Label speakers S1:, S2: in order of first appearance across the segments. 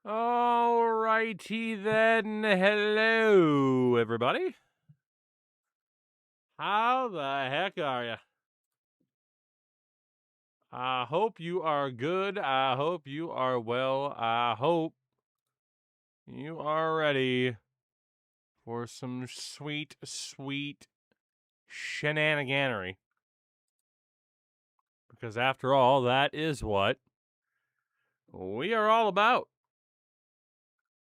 S1: Alrighty then. Hello, everybody. How the heck are you? I hope you are good. I hope you are well. I hope you are ready for some sweet, sweet shenaniganery. Because after all, that is what we are all about.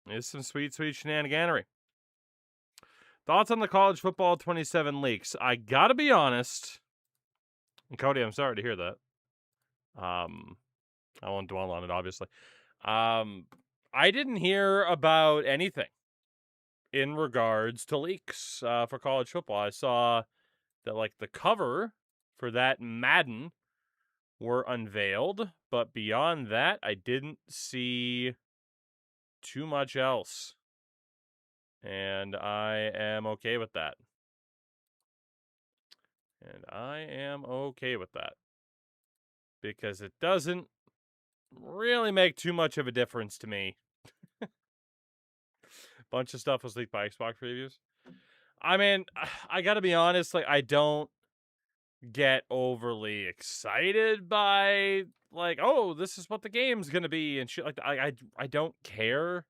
S1: Is some sweet, sweet shenaniganery. Thoughts on the college football 27 leaks? I gotta be honest. And Cody, I'm sorry to hear that. I won't dwell on it, obviously. I didn't hear about anything in regards to leaks for college football. I saw that, like, the cover for that Madden were unveiled, but beyond that, I didn't see too much else. And I am okay with that. Because it doesn't really make too much of a difference to me. Bunch of stuff was leaked by Xbox previews. I mean, I gotta be honest, like, I don't get overly excited by, like, oh, this is what the game's gonna be and shit like that. I don't care,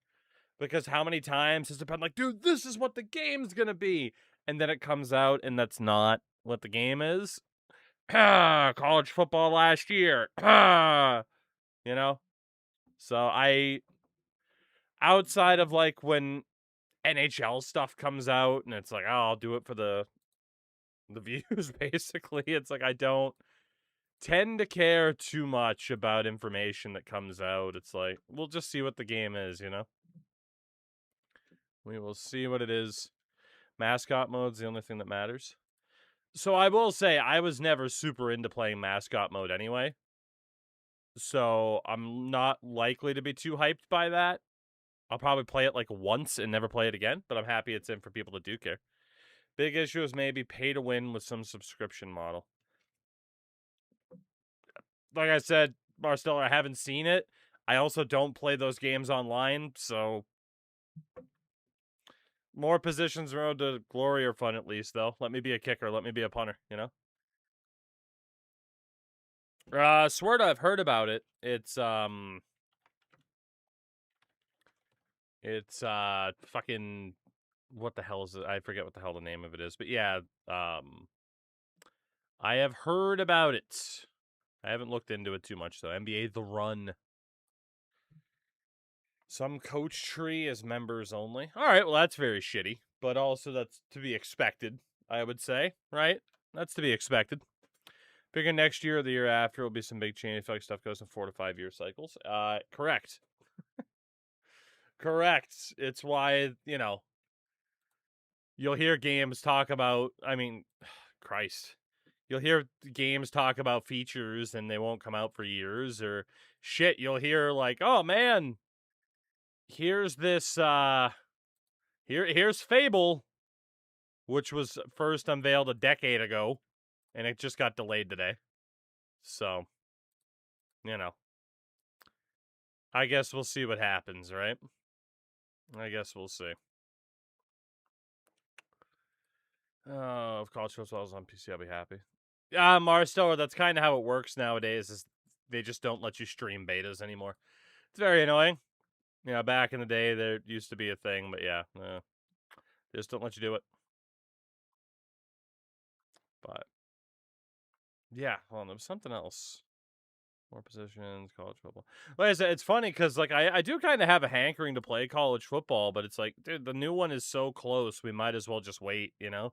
S1: because how many times has it been like, dude, this is what the game's gonna be, and then it comes out and that's not what the game is. College football last year. You know? So outside of, like, when NHL stuff comes out and it's like, oh, I'll do it for the views, basically. It's like, I don't tend to care too much about information that comes out. It's like, we'll just see what the game is, you know? We will see what it is. Mascot mode's the only thing that matters. So I will say, I was never super into playing mascot mode anyway. So I'm not likely to be too hyped by that. I'll probably play it like once and never play it again, but I'm happy it's in for people that do care. Big issue is maybe pay to win with some subscription model. Like I said, Marcelo, I haven't seen it. I also don't play those games online, so more positions road to glory are fun, at least, though. Let me be a kicker. Let me be a punter, you know? Swear to, I've heard about it. It's fucking, what the hell is it? I forget what the hell the name of it is. But yeah, I have heard about it. I haven't looked into it too much, though. NBA The Run. Some coach tree is members only. All right, well, that's very shitty. But also, that's to be expected, I would say, right? That's to be expected. Figure next year or the year after will be some big change. I feel like stuff goes in 4 to 5 year cycles. Correct. Correct. It's why, you know, you'll hear games talk about, I mean, Christ. You'll hear games talk about features and they won't come out for years, or shit, you'll hear like, oh man, here's this here's Fable, which was first unveiled a decade ago, and it just got delayed today. So, you know, I guess we'll see what happens, right? I guess we'll see. If college football is on PC, I'll be happy. Marsteller, that's kind of how it works nowadays, is they just don't let you stream betas anymore. It's very annoying. You know, back in the day, there used to be a thing, but yeah, they just don't let you do it. But, yeah, hold on, there was something else. More positions, college football. Like I said, it's funny because, like, I do kind of have a hankering to play college football, but it's like, dude, the new one is so close, we might as well just wait, you know?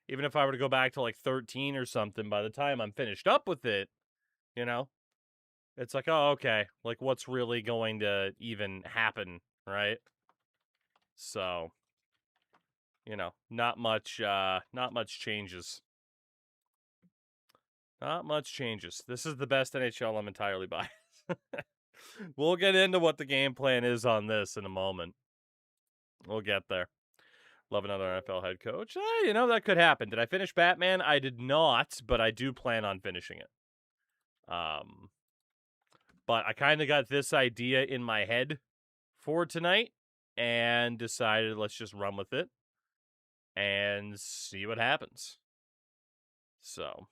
S1: Even if I were to go back to, like, 13 or something, by the time I'm finished up with it, you know? It's like, oh, okay, like, what's really going to even happen, right? So, you know, not much changes. Not much changes. This is the best NHL I'm entirely biased. We'll get into what the game plan is on this in a moment. We'll get there. Love another NFL head coach. You know, that could happen. Did I finish Batman? I did not, but I do plan on finishing it. But I kind of got this idea in my head for tonight and decided let's just run with it and see what happens. So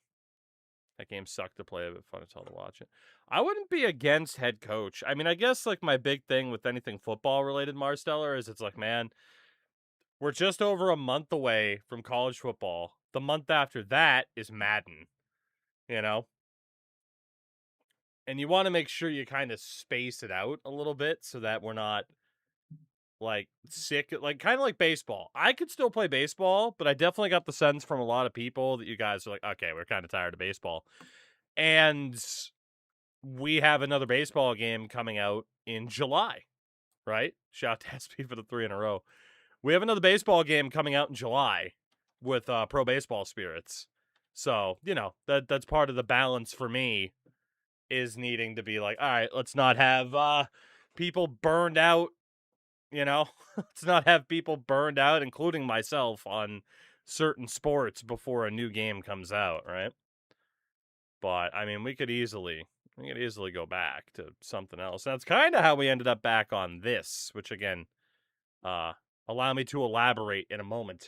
S1: that game sucked to play, but fun to watch it. I wouldn't be against head coach. I mean, I guess like my big thing with anything football related, Marsteller, is it's like, man, we're just over a month away from college football. The month after that is Madden, you know? And you want to make sure you kind of space it out a little bit so that we're not like sick, like kind of like baseball. I could still play baseball, but I definitely got the sense from a lot of people that you guys are like, okay, we're kind of tired of baseball. And we have another baseball game coming out in July, right? Shout out to SP for the 3 in a row. We have another baseball game coming out in July with Pro Baseball Spirits. So, you know, that's part of the balance for me is needing to be like, all right, let's not have people burned out, you know? Let's not have people burned out, including myself, on certain sports before a new game comes out, right? But, I mean, we could easily go back to something else. That's kind of how we ended up back on this, which, again, allow me to elaborate in a moment.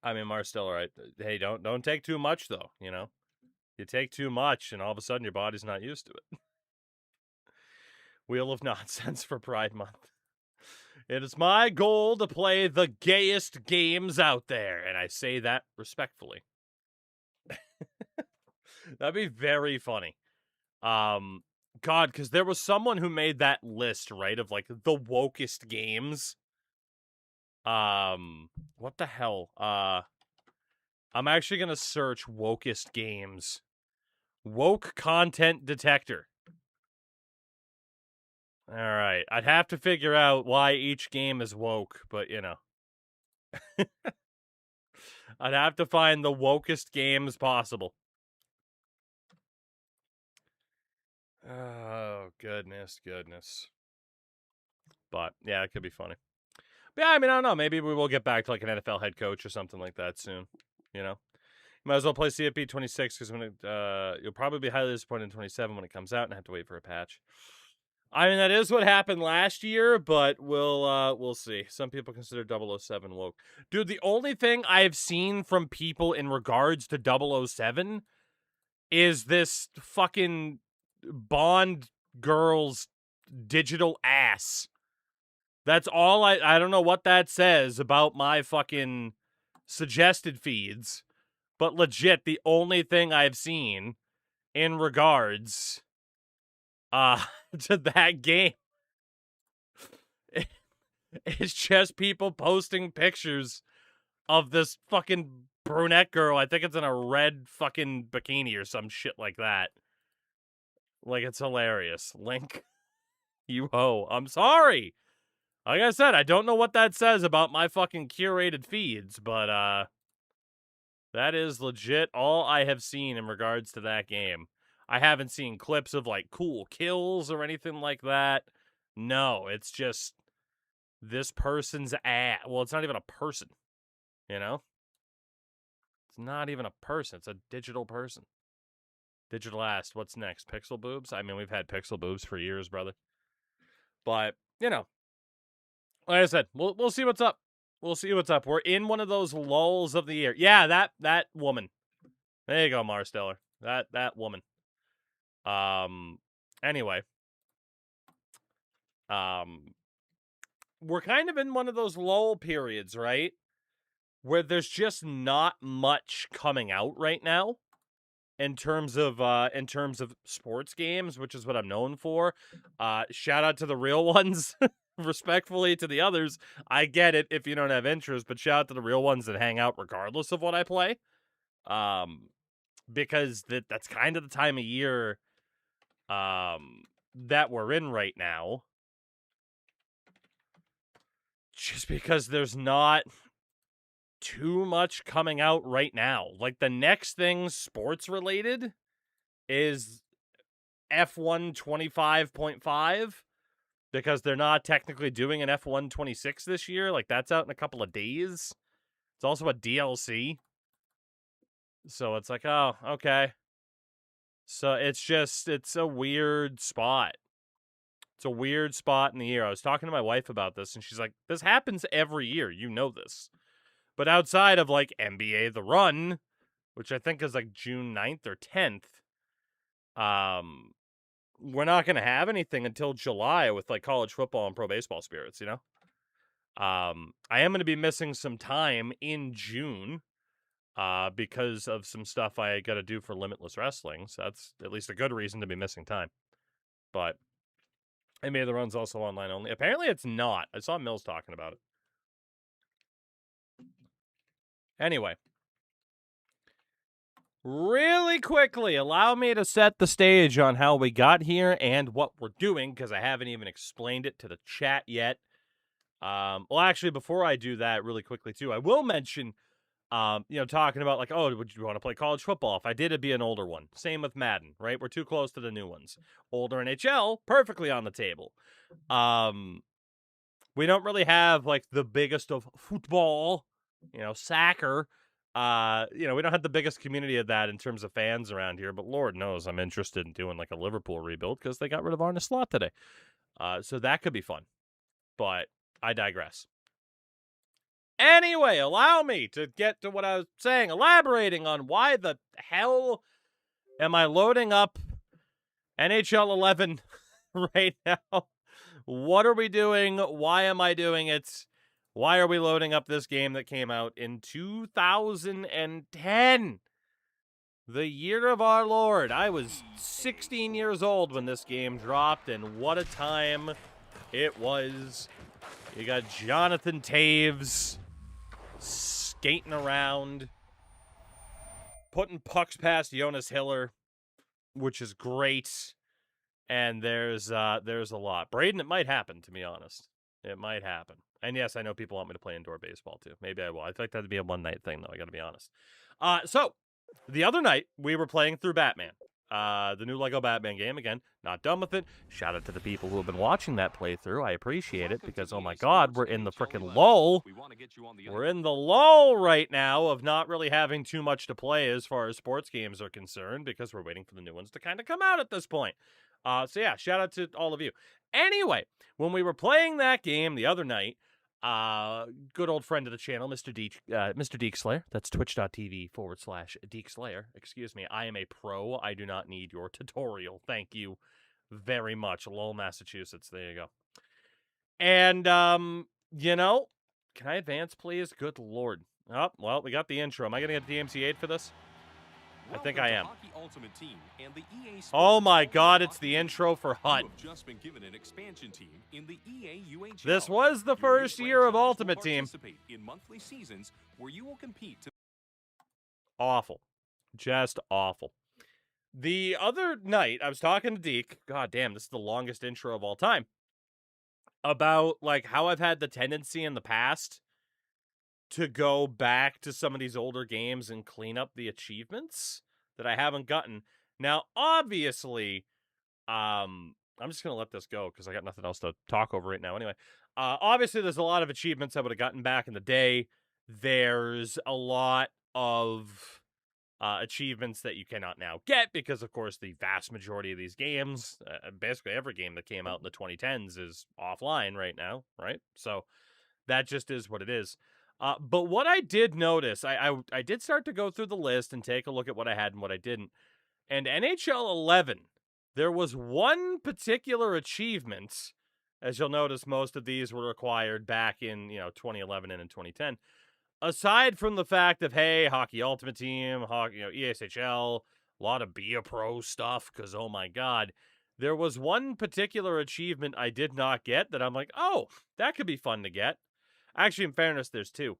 S1: I mean, Marsteller, right? Hey, don't take too much, though, you know? You take too much, and all of a sudden your body's not used to it. Wheel of Nonsense for Pride Month. It is my goal to play the gayest games out there, and I say that respectfully. That'd be very funny. God, because there was someone who made that list, right, of like the wokest games. What the hell? I'm actually gonna search wokest games. Woke content detector. All right, I'd have to figure out why each game is woke, but you know. I'd have to find the wokest games possible. Oh, goodness. But, yeah, it could be funny. But, yeah, I mean, I don't know. Maybe we will get back to, like, an NFL head coach or something like that soon, you know? You might as well play CFP 26 because when you'll probably be highly disappointed in 27 when it comes out and have to wait for a patch. I mean, that is what happened last year, but we'll see. Some people consider 007 woke. Dude, the only thing I've seen from people in regards to 007 is this fucking Bond girl's digital ass. That's all I don't know what that says about my fucking suggested feeds, but legit the only thing I've seen in regards to that game is just people posting pictures of this fucking brunette girl. I think it's in a red fucking bikini or some shit like that. Like, it's hilarious. Link, you ho. I'm sorry. Like I said, I don't know what that says about my fucking curated feeds, but that is legit all I have seen in regards to that game. I haven't seen clips of, like, cool kills or anything like that. No, it's just this person's ass. Well, it's not even a person, you know? It's not even a person. It's a digital person. Digital ass. What's next? Pixel boobs? I mean, we've had pixel boobs for years, brother. But, you know, like I said, we'll see what's up. We'll see what's up. We're in one of those lulls of the year. Yeah, that woman. There you go, Marsteller. That woman. Anyway. We're kind of in one of those lull periods, right? Where there's just not much coming out right now in terms of sports games, which is what I'm known for. Shout out to the real ones. Respectfully to the others, I get it if you don't have interest, but shout out to the real ones that hang out regardless of what I play. Because that's kind of the time of year that we're in right now. Just because there's not too much coming out right now. Like, the next thing sports related is F1 25.5. Because they're not technically doing an F1 26 this year. Like, that's out in a couple of days. It's also a DLC. So it's like, oh, okay. So it's a weird spot It's a weird spot in the year. I was talking to my wife about this, and she's like, this happens every year. You know this. But outside of, like, NBA The Run, which I think is, like, June 9th or 10th, we're not going to have anything until July with, like, college football and pro baseball spirits, you know? I am going to be missing some time in June because of some stuff I got to do for Limitless Wrestling. So that's at least a good reason to be missing time. But NBA The Run's also online only. Apparently it's not. I saw Mills talking about it. Anyway. Really quickly, allow me to set the stage on how we got here and what we're doing, because I haven't even explained it to the chat yet. Well, actually, before I do that, really quickly, too, I will mention, talking about, like, oh, would you want to play college football? If I did, it'd be an older one. Same with Madden, right? We're too close to the new ones. Older NHL, perfectly on the table. We don't really have, like, the biggest of football, soccer. We don't have the biggest community of that in terms of fans around here, but Lord knows I'm interested in doing, like, a Liverpool rebuild because they got rid of Arne Slot today. So that could be fun. But I digress. Anyway, allow me to get to what I was saying, elaborating on why the hell am I loading up NHL 11 right now? What are we doing? Why am I doing it? Why are we loading up this game that came out in 2010? The year of our Lord. I was 16 years old when this game dropped, and what a time it was. You got Jonathan Taves skating around, putting pucks past Jonas Hiller, which is great. And there's a lot. Braden, it might happen, to be honest. It might happen. And yes, I know people want me to play indoor baseball, too. Maybe I will. I feel like that'd be a one-night thing, though. I got to be honest. So, the other night, we were playing through Batman. The new Lego Batman game. Again, not done with it. Shout out to the people who have been watching that playthrough. I appreciate it because, oh my god, we're in the freaking lull. We're in the lull right now of not really having too much to play as far as sports games are concerned because we're waiting for the new ones to kind of come out at this point. So yeah, shout out to all of you. Anyway, when we were playing that game the other night, good old friend of the channel, Mr. Deke Slayer. That's twitch.tv/Deke Slayer. Excuse me, I am a pro. I do not need your tutorial. Thank you very much. Lowell, Massachusetts. There you go. And, can I advance, please? Good lord. Oh, well, we got the intro. Am I going to get DMC8 for this? I think I am. Oh my god, it's the intro for HUT. This was the first year of Ultimate Team. Awful. Just awful. The other night, I was talking to Deke. God damn, this is the longest intro of all time. About, like, how I've had the tendency in the past to go back to some of these older games and clean up the achievements that I haven't gotten. Now, obviously, I'm just going to let this go because I got nothing else to talk over right now anyway. Obviously, there's a lot of achievements I would have gotten back in the day. There's a lot of achievements that you cannot now get because, of course, the vast majority of these games, basically every game that came out in the 2010s is offline right now, right? So that just is what it is. But what I did notice, I did start to go through the list and take a look at what I had and what I didn't. And NHL 11, there was one particular achievement, as you'll notice most of these were required back in, 2011 and in 2010. Aside from the fact of, hey, Hockey Ultimate Team, hockey, ESHL, a lot of Be a Pro stuff, because, oh my god, there was one particular achievement I did not get that I'm like, oh, that could be fun to get. Actually, in fairness, there's two.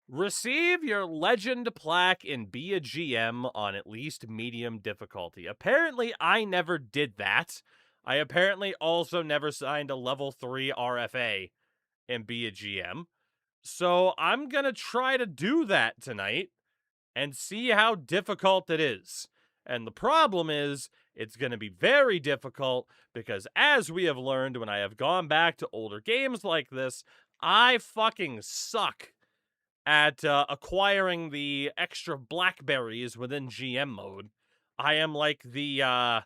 S1: Receive your legend plaque and be a GM on at least medium difficulty. Apparently, I never did that. I apparently also never signed a level 3 RFA and be a GM. So I'm going to try to do that tonight and see how difficult it is. And the problem is, it's going to be very difficult because as we have learned when I have gone back to older games like this, I fucking suck at acquiring the extra blackberries within GM mode. I am like the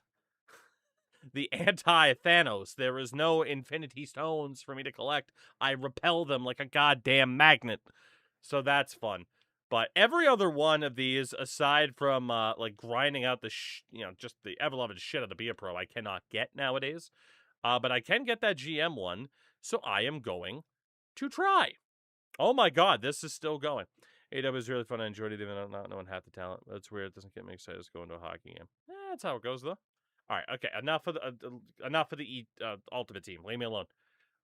S1: the anti-Thanos. There is no Infinity Stones for me to collect. I repel them like a goddamn magnet. So that's fun. But every other one of these, aside from like grinding out the just the ever-loved shit of the Be Pro, I cannot get nowadays. But I can get that GM one, so I am going to try. Oh my god, this is still going. AW is really fun. I enjoyed it even not knowing half the talent. That's weird. It doesn't get me excited to go into a hockey game. That's how it goes, though. All right, okay. Enough of the Ultimate Team. Leave me alone.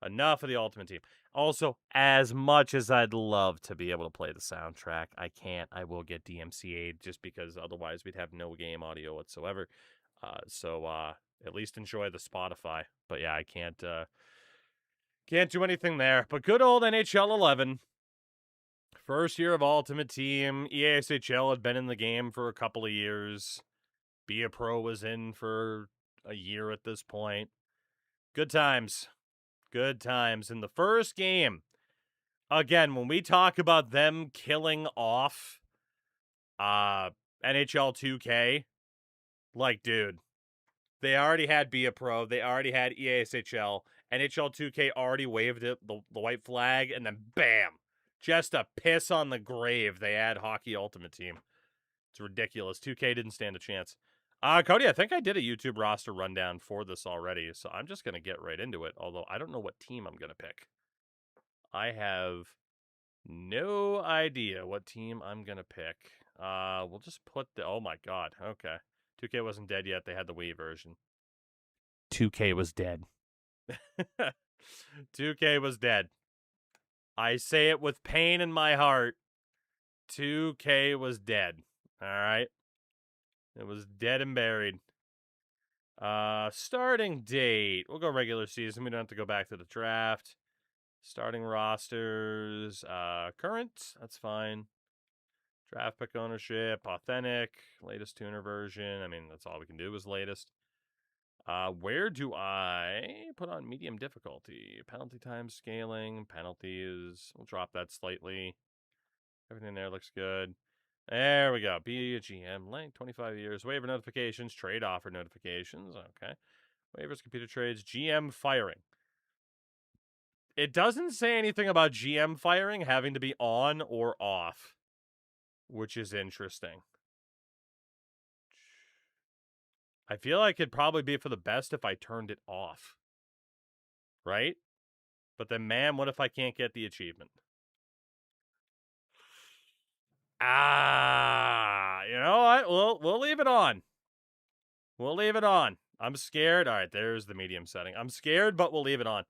S1: Enough of the Ultimate Team. Also, as much as I'd love to be able to play the soundtrack, I can't. I will get DMCA'd just because otherwise we'd have no game audio whatsoever. So at least enjoy the Spotify. But yeah, I can't do anything there. But good old NHL 11. First year of Ultimate Team. EASHL had been in the game for a couple of years. Be a Pro was in for a year at this point. Good times. Good times. In the first game, again, when we talk about them killing off NHL 2K, like, dude, they already had Be a Pro. They already had EASHL. NHL 2K already waved it, the white flag, and then bam! Just a piss on the grave, they add Hockey Ultimate Team. It's ridiculous. 2K didn't stand a chance. Cody, I think I did a YouTube roster rundown for this already, so I'm just going to get right into it, although I don't know what team I'm going to pick. I have no idea what team I'm going to pick. We'll just put the... Oh my god, okay. 2K wasn't dead yet. They had the Wii version. 2K was dead. 2K was dead. I say it with pain in my heart. 2K was dead. All right? It was dead and buried. Starting date. We'll go regular season. We don't have to go back to the draft. Starting rosters. Current. That's fine. Draft pick ownership. Authentic. Latest tuner version. I mean, that's all we can do is latest. Where do I put on medium difficulty? Penalty time scaling. Penalties. We'll drop that slightly. Everything there looks good. There we go. Be a GM. Length 25 years. Waiver notifications. Trade offer notifications. Okay. Waivers, computer trades. GM firing. It doesn't say anything about GM firing having to be on or off, which is interesting. I feel like it'd probably be for the best if I turned it off. Right? But then, man, what if I can't get the achievement? You know what? We'll leave it on. We'll leave it on. I'm scared. All right, there's the medium setting. I'm scared, but we'll leave it on.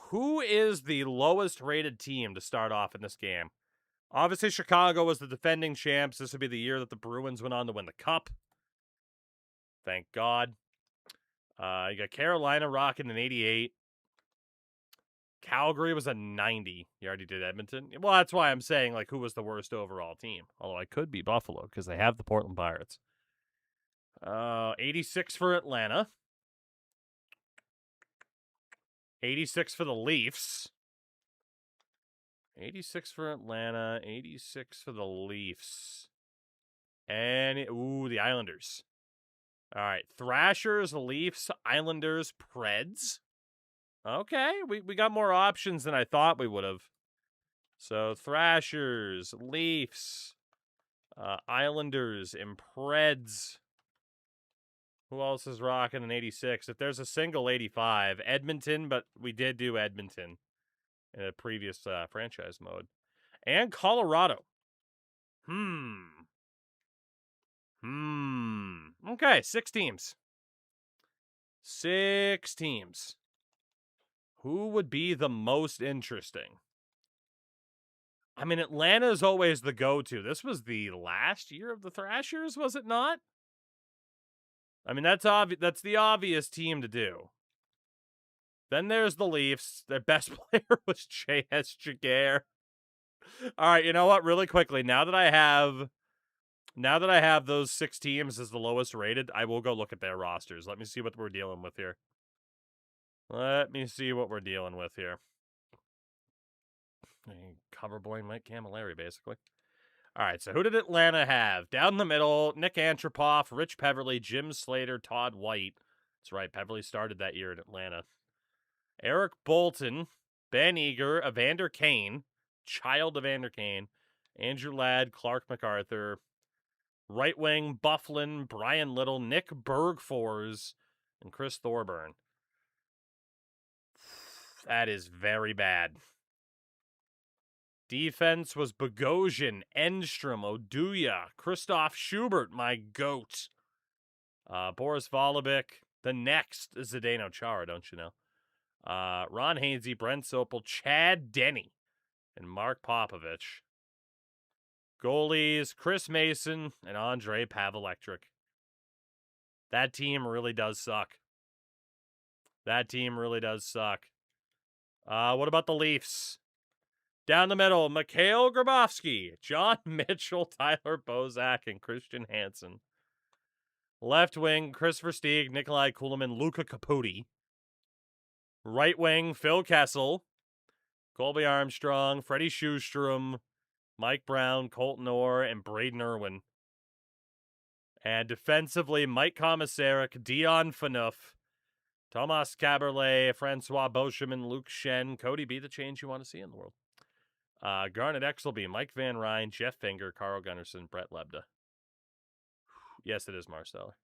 S1: Who is the lowest rated team to start off in this game? Obviously, Chicago was the defending champs. This would be the year that the Bruins went on to win the Cup. Thank God. You got Carolina rocking an 88. Calgary was a 90. You already did Edmonton. Well, that's why I'm saying, like, who was the worst overall team? Although I could be Buffalo because they have the Portland Pirates. 86 for Atlanta. 86 for the Leafs. 86 for Atlanta. 86 for the Leafs. And, the Islanders. All right. Thrashers, Leafs, Islanders, Preds. Okay. We got more options than I thought we would have. So, Thrashers, Leafs, Islanders, and Preds. Who else is rocking an 86? If there's a single 85, Edmonton, but we did do Edmonton in a previous franchise mode. And Colorado. Okay, 6 teams. 6 teams. Who would be the most interesting? I mean, Atlanta is always the go-to. This was the last year of the Thrashers, was it not? I mean, that's the obvious team to do. Then there's the Leafs. Their best player was J.S. Jaguar. All right, you know what? Really quickly, now that I have those 6 teams as the lowest rated, I will go look at their rosters. Let me see what we're dealing with here. Cover boy Mike Camilleri, basically. All right, so who did Atlanta have? Down the middle, Nick Antropov, Rich Peverly, Jim Slater, Todd White. That's right. Beverly started that year in Atlanta. Eric Bolton, Ben Eager, Evander Kane, child of Evander Kane, Andrew Ladd, Clark MacArthur, right wing Bufflin, Brian Little, Nick Bergfors, and Chris Thorburn. That is very bad. Defense was Bogosian, Enstrom, Oduya, Christoph Schubert, my goat. Boris Volobik, the next Zdeno Chara, don't you know? Ron Hainsey, Brent Sopel, Chad Denny, and Mark Popovich. Goalies, Chris Mason and Andre Pavelectric. That team really does suck. That team really does suck. What about the Leafs? Down the middle, Mikhail Grabowski, John Mitchell, Tyler Bozak, and Christian Hansen. Left wing, Christopher Stieg, Nikolai Kulemin, Luka Caputi. Right wing, Phil Kessel, Colby Armstrong, Freddie Sjustrom, Mike Brown, Colton Orr, and Braden Irwin. And defensively, Mike Komisarek, Dion Phaneuf, Thomas Caberlet, Francois Beauchemin, Luke Shen, Cody be the change you want to see in the world. Garnet Exelby, Mike Van Ryn, Jeff Finger, Carl Gunnarsson, Brett Lebda. Yes, it is Marcel.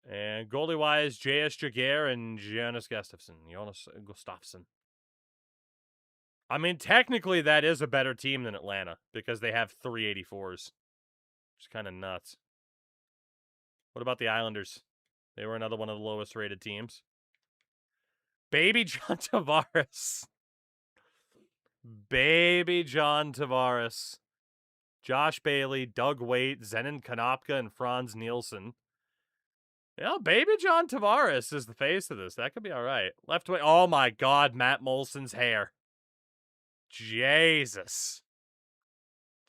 S1: And goalie-wise, J.S. Jaguar and Jonas Gustafsson. I mean, technically, that is a better team than Atlanta because they have 384s. Which is kind of nuts. What about the Islanders? They were another one of the lowest-rated teams. Baby John Tavares. Baby John Tavares. Josh Bailey, Doug Waite, Zenon Konopka, and Franz Nielsen. Yeah, Baby John Tavares is the face of this. That could be all right. Left wing. Oh, my God. Matt Molson's hair. Jesus.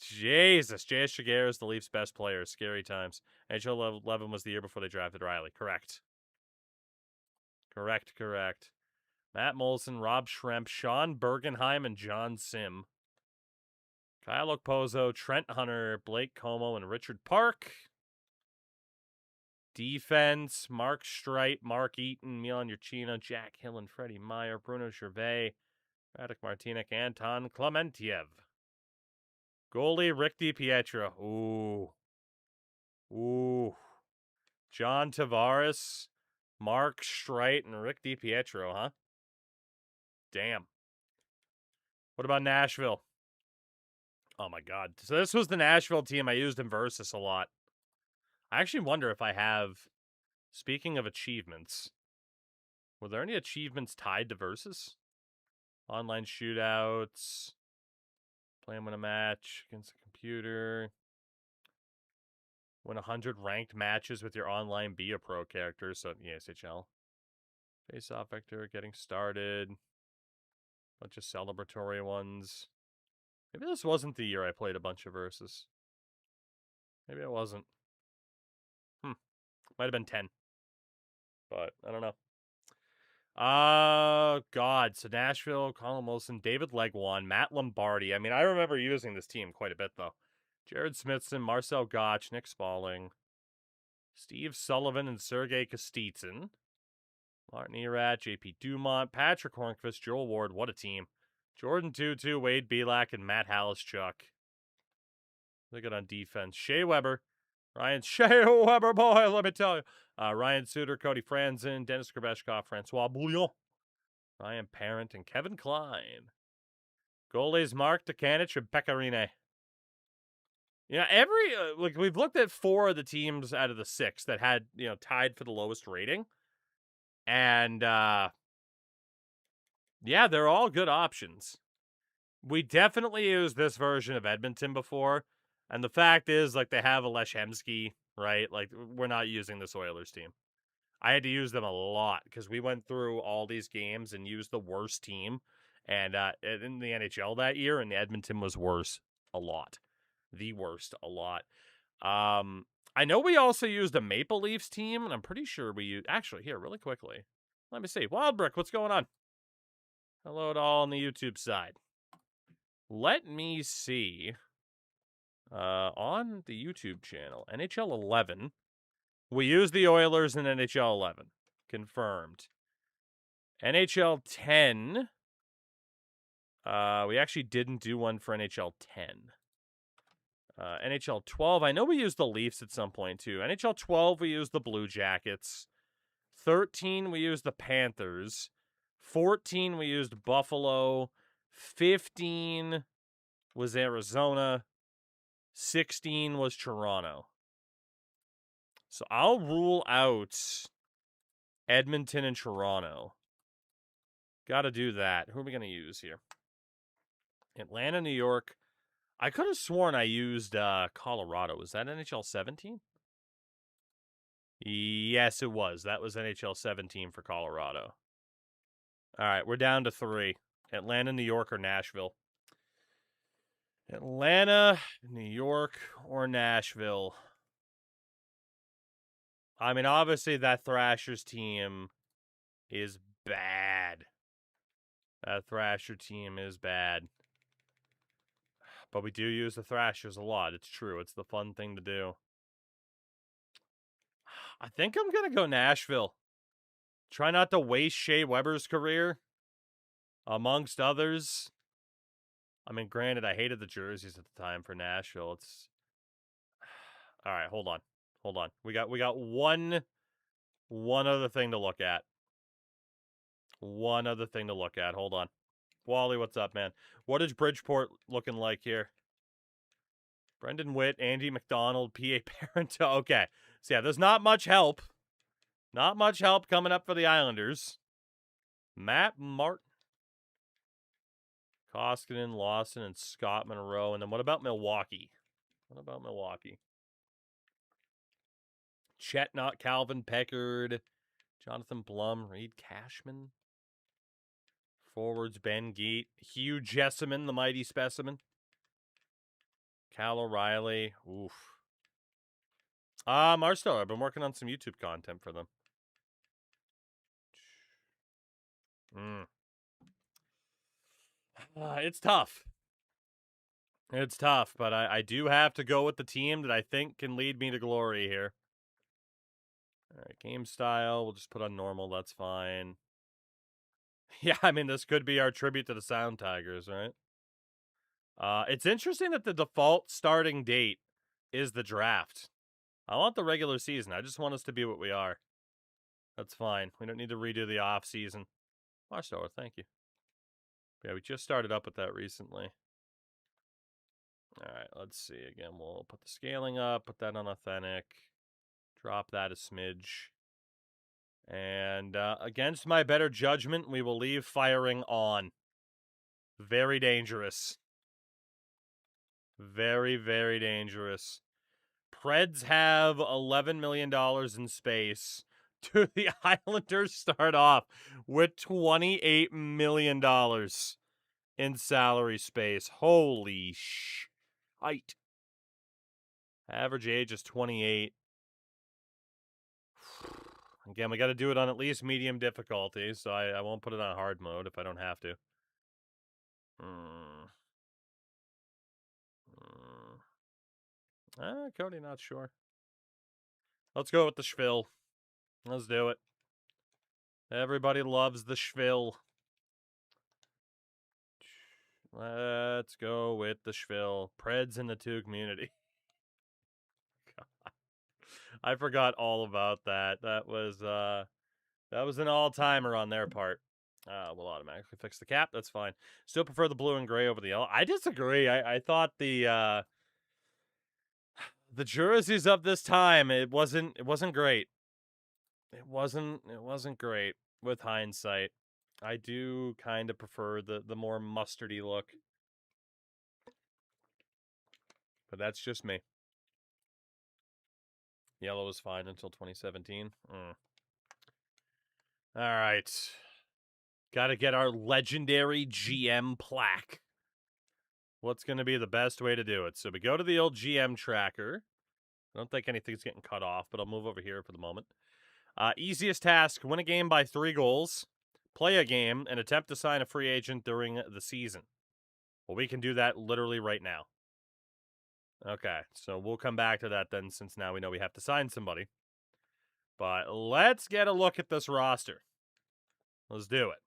S1: J.S. Jaguar is the Leafs' best player. Scary times. NHL 11 was the year before they drafted Riley. Correct. Correct. Matt Molson, Rob Schremp, Sean Bergenheim, and John Sim. Kyle Okposo, Trent Hunter, Blake Como, and Richard Park. Defense, Mark Streit, Mark Eaton, Milan Yurchina, Jack Hill, and Freddie Meyer, Bruno Gervais, Radek Martinek, Anton Klementiev. Goalie, Rick DiPietro. Ooh. John Tavares, Mark Streit, and Rick DiPietro, huh? Damn. What about Nashville? Oh my God. So this was the Nashville team I used in Versus a lot. I actually wonder if I have, speaking of achievements, were there any achievements tied to Versus? Online shootouts, play and win a match against a computer, win 100 ranked matches with your online Be a Pro character, so the ASHL. Face-off vector, getting started, bunch of celebratory ones. Maybe this wasn't the year I played a bunch of Versus. Maybe it wasn't. Might have been 10. But I don't know. God. So Nashville, Colin Wilson, David Legwan, Matt Lombardi. I mean, I remember using this team quite a bit, though. Jared Smithson, Marcel Gotch, Nick Spaulding, Steve Sullivan, and Sergei Kostitsyn. Martin Erat, JP Dumont, Patrick Hornqvist, Joel Ward. What a team. Jordan Tutu, Wade Belak, and Matt Halischuk. They good on defense. Shea Weber. Shea Weber, boy, let me tell you. Ryan Suter, Cody Franzen, Dennis Grabeshkov, Francois Bouillon, Ryan Parent, and Kevin Klein. Goalies, Mark Dukanich and Pecorine. We've looked at 4 of the teams out of the 6 that had, tied for the lowest rating. And, they're all good options. We definitely used this version of Edmonton before. And the fact is, they have a Leshemsky, right? We're not using this Oilers team. I had to use them a lot because we went through all these games and used the worst team. And in the NHL that year, and Edmonton was worse a lot. The worst a lot. I know we also used a Maple Leafs team, and I'm pretty sure we used... Actually, here, really quickly. Let me see. Wildbrick, what's going on? Hello to all on the YouTube side. Let me see... on the YouTube channel, NHL 11, we use the Oilers in NHL 11. Confirmed. NHL 10. We actually didn't do one for NHL 10. NHL 12, I know we used the Leafs at some point too. NHL 12, we used the Blue Jackets. 13, we used the Panthers. 14, we used Buffalo. 15 was Arizona. 16 was Toronto. So I'll rule out Edmonton and Toronto. Got to do that. Who are we going to use here? Atlanta, New York. I could have sworn I used Colorado. Was that NHL 17? Yes, it was. That was NHL 17 for Colorado. All right, we're down to 3. Atlanta, New York, or Nashville. Atlanta, New York, or Nashville. I mean, obviously that Thrashers team is bad. That Thrasher team is bad. But we do use the Thrashers a lot. It's true. It's the fun thing to do. I think I'm going to go Nashville. Try not to waste Shea Weber's career, amongst others. I mean, granted, I hated the jerseys at the time for Nashville. It's all right. Hold on. We got one other thing to look at. One other thing to look at. Hold on, Wally. What's up, man? What is Bridgeport looking like here? Brendan Witt, Andy McDonald, P.A. Parento. Okay, so yeah, there's not much help. Not much help coming up for the Islanders. Matt Martin, Koskinen, Lawson, and Scott Monroe. And then what about Milwaukee? Chetnut, Calvin Peckard, Jonathan Blum, Reed Cashman. Forwards, Ben Geet, Hugh Jessamine, the mighty specimen. Cal O'Reilly. Oof. Marstow, I've been working on some YouTube content for them. It's tough. It's tough, but I do have to go with the team that I think can lead me to glory here. All right, game style, we'll just put on normal, that's fine. Yeah, I mean, this could be our tribute to the Sound Tigers, right? It's interesting that the default starting date is the draft. I want the regular season. I just want us to be what we are. That's fine. We don't need to redo the off season. Watchtower, thank you. Yeah, we just started up with that recently. All right, let's see. Again, we'll put the scaling up, put that on authentic, drop that a smidge. And against my better judgment, we will leave firing on. Very dangerous. Very, very dangerous. Preds have $11 million in space. Do the Islanders start off with $28 million in salary space? Holy shite. Average age is 28. Again, we got to do it on at least medium difficulty, so I won't put it on hard mode if I don't have to. Cody, not sure. Let's go with the Schvill. Let's do it. Everybody loves the Schvill. Let's go with the Schvill. Preds in the 2 community. God. I forgot all about that. That was an all-timer on their part. We'll automatically fix the cap. That's fine. Still prefer the blue and gray over the yellow. I disagree. I thought the jerseys of this time, it wasn't great. It wasn't great with hindsight. I do kind of prefer the more mustardy look. But that's just me. Yellow was fine until 2017. All right. Got to get our legendary GM plaque. What's going to be the best way to do it? So we go to the old GM tracker. I don't think anything's getting cut off, but I'll move over here for the moment. Easiest task, win a game by 3 goals, play a game, and attempt to sign a free agent during the season. Well, we can do that literally right now. Okay, so we'll come back to that then, since now we know we have to sign somebody. But let's get a look at this roster. Let's do it.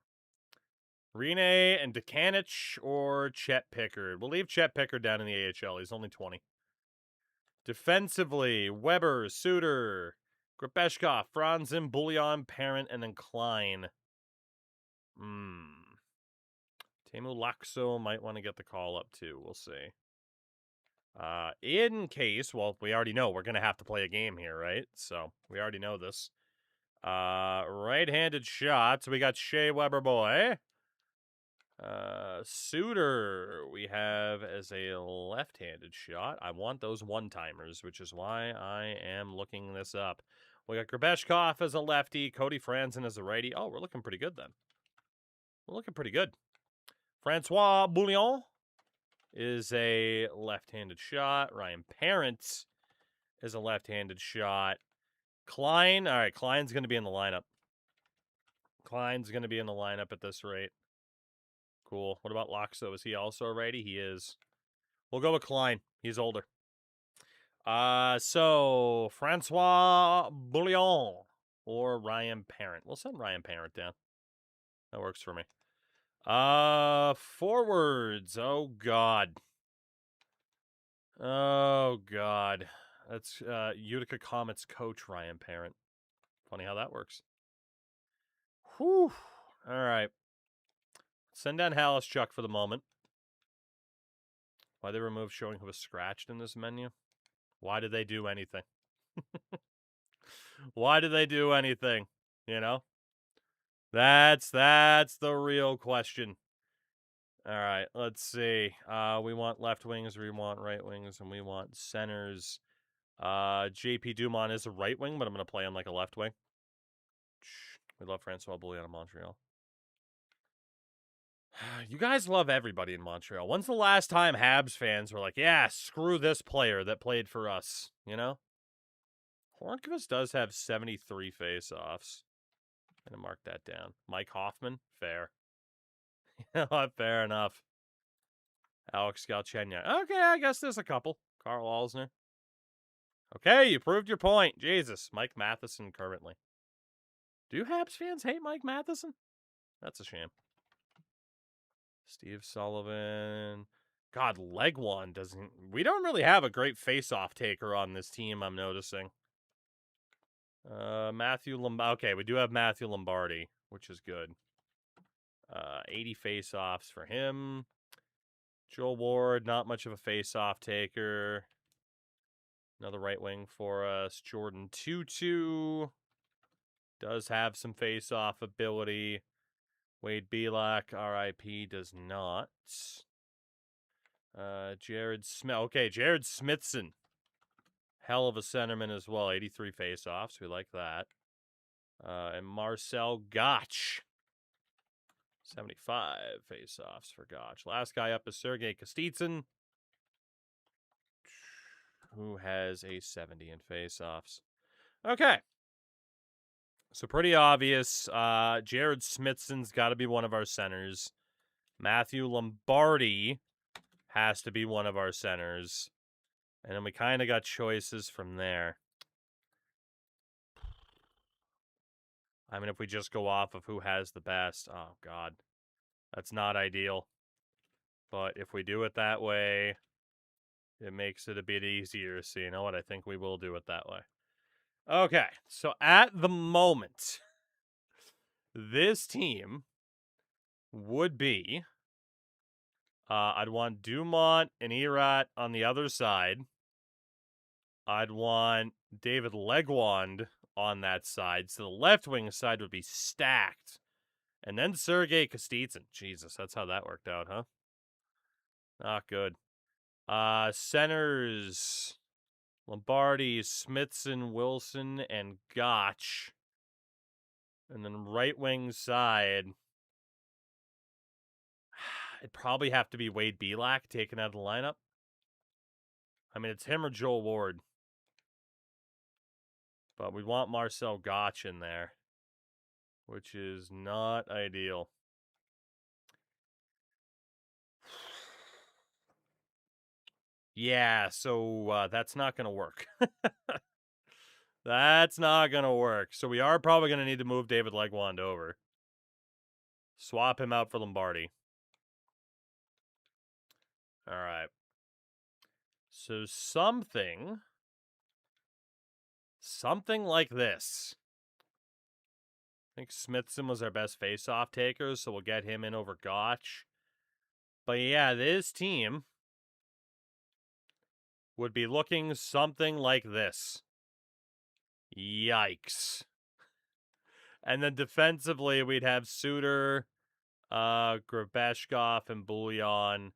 S1: Rene and Dekanich or Chet Pickard. We'll leave Chet Pickard down in the AHL. He's only 20. Defensively, Weber, Suter, Grabeshkov, Franzen, Bouillon, Parent, and then Klein. Teemu Laakso might want to get the call up too. We'll see. In case, well, we already know we're going to have to play a game here, right? So we already know this. Right-handed shots. We got Shea Weber boy. Suter we have as a left-handed shot. I want those one-timers, which is why I am looking this up. We got Grabeshkov as a lefty, Cody Franzen as a righty. Oh, we're looking pretty good then. We're looking pretty good. Francois Bouillon is a left-handed shot. Ryan Parent is a left-handed shot. Klein, all right, Klein's going to be in the lineup. Klein's going to be in the lineup at this rate. Cool. What about Laakso? Is he also a righty? He is. We'll go with Klein. He's older. So Francois Bouillon or Ryan Parent. We'll send Ryan Parent down. That works for me. Forwards. Oh God. Oh God. That's Utica Comets coach Ryan Parent. Funny how that works. Whew. All right. Send down Halischuk for the moment. Why they removed showing who was scratched in this menu? Why did they do anything? Why did they do anything? You know? That's the real question. All right, let's see. We want left wings, we want right wings, and we want centers. JP Dumont is a right wing, but I'm going to play him like a left wing. We love Francois Bouillon in Montreal. You guys love everybody in Montreal. When's the last time Habs fans were like, yeah, screw this player that played for us, you know? Hornqvist does have 73 face-offs. I'm going to mark that down. Mike Hoffman, fair. Fair enough. Alex Galchenyuk. Okay, I guess there's a couple. Carl Alsner. Okay, you proved your point. Jesus. Mike Matheson currently. Do Habs fans hate Mike Matheson? That's a shame. Steve Sullivan. God, Legwand doesn't... We don't really have a great face-off taker on this team, I'm noticing. Matthew Lombardi. Okay, we do have Matthew Lombardi, which is good. 80 face-offs for him. Joel Ward, not much of a face-off taker. Another right wing for us. Jordan Tutu does have some face-off ability. Wade Belak, RIP, does not. Jared Smith. Okay, Jared Smithson. Hell of a centerman as well. 83 face-offs. We like that. And Marcel Gotch. 75 face-offs for Gotch. Last guy up is Sergei Kostitsyn, who has a 70 in face-offs. Okay. So pretty obvious. Jared Smithson's got to be one of our centers. Matthew Lombardi has to be one of our centers. And then we kind of got choices from there. I mean, if we just go off of who has the best. Oh, God. That's not ideal. But if we do it that way, it makes it a bit easier. So you know what? I think we will do it that way. Okay. So at the moment, this team would be... I'd want Dumont and Erat on the other side. I'd want David Legwand on that side. So the left wing side would be stacked. And then Sergei Kostitsyn. Jesus, that's how that worked out, huh? Not good. Centers. Lombardi, Smithson, Wilson, and Gotch. And then right wing side. It'd probably have to be Wade Belak taken out of the lineup. I mean, it's him or Joel Ward. But we want Marcel Gotch in there, which is not ideal. Yeah, so that's not going to work. That's not going to work. So we are probably going to need to move David Legwand over. Swap him out for Lombardi. All right. So something like this. I think Smithson was our best face-off taker, so we'll get him in over Gotch. But yeah, this team would be looking something like this. Yikes. And then defensively, we'd have Suter, Grabeshkov, and Bouillon,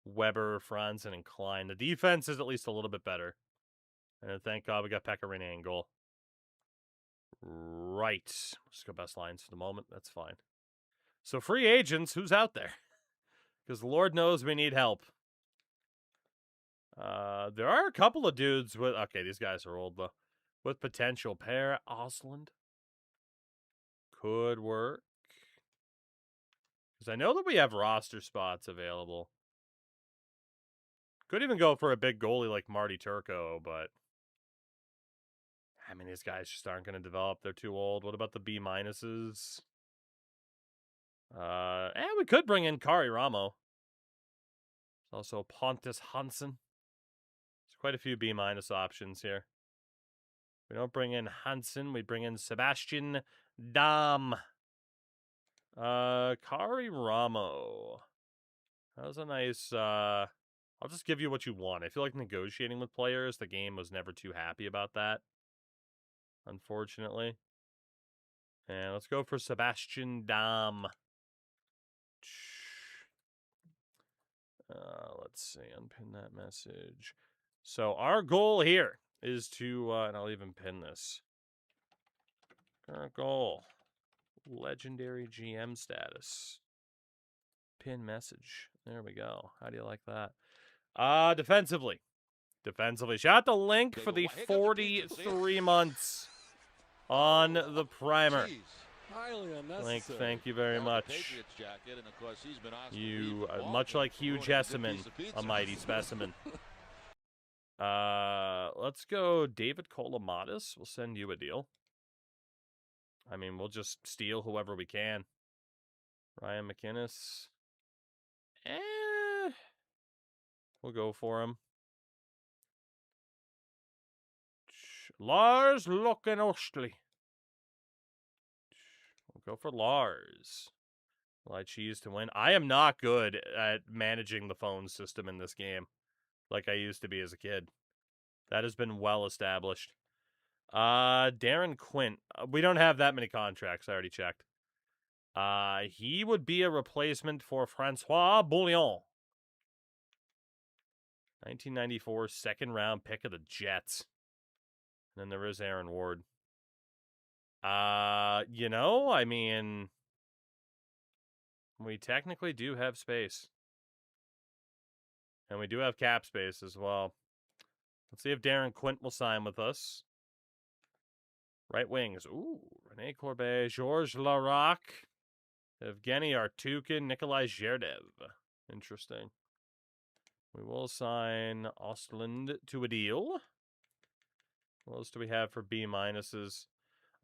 S1: Weber, Franzen, and Klein. The defense is at least a little bit better. And thank God we got Pecorino in goal. Right. Let's go best lines for the moment. That's fine. So free agents, who's out there? Because Lord knows we need help. There are a couple of dudes with... Okay, these guys are old, though. With potential. Per Osland. Could work. Because I know that we have roster spots available. Could even go for a big goalie like Marty Turco, but... I mean, these guys just aren't going to develop. They're too old. What about the B minuses? And we could bring in Kari Ramo. There's also Pontus Hansen. There's quite a few B minus options here. We don't bring in Hansen. We bring in Sebastian Dam. Kari Ramo. That was a nice, I'll just give you what you want. I feel like negotiating with players, the game was never too happy about that. Unfortunately. And let's go for Sebastian Dam. Let's see, unpin that message. So our goal here is to, and I'll even pin this. Current goal. Legendary GM status. Pin message. There we go. How do you like that? Defensively. Shout out the link for the 43 months on the primer. Link, thank you very much. You are much like Hugh Jessamine, a mighty specimen. Let's go David Kolamatis. We'll send you a deal. I mean, we'll just steal whoever we can. Ryan McInnes. We'll go for him. Lars Lokenostli. We'll go for Lars. Will I choose to win? I am not good at managing the phone system in this game like I used to be as a kid. That has been well established. Darren Quint. We don't have that many contracts. I already checked. He would be a replacement for Francois Bouillon. 1994 second round pick of the Jets. And then there is Aaron Ward. You know, I mean, we technically do have space. And we do have cap space as well. Let's see if Darren Quint will sign with us. Right wings. Ooh, Rene Corbet, Georges Larac, Evgeny Artukin, Nikolai Zherdev. Interesting. We will sign Ostland to a deal. What else do we have for B minuses?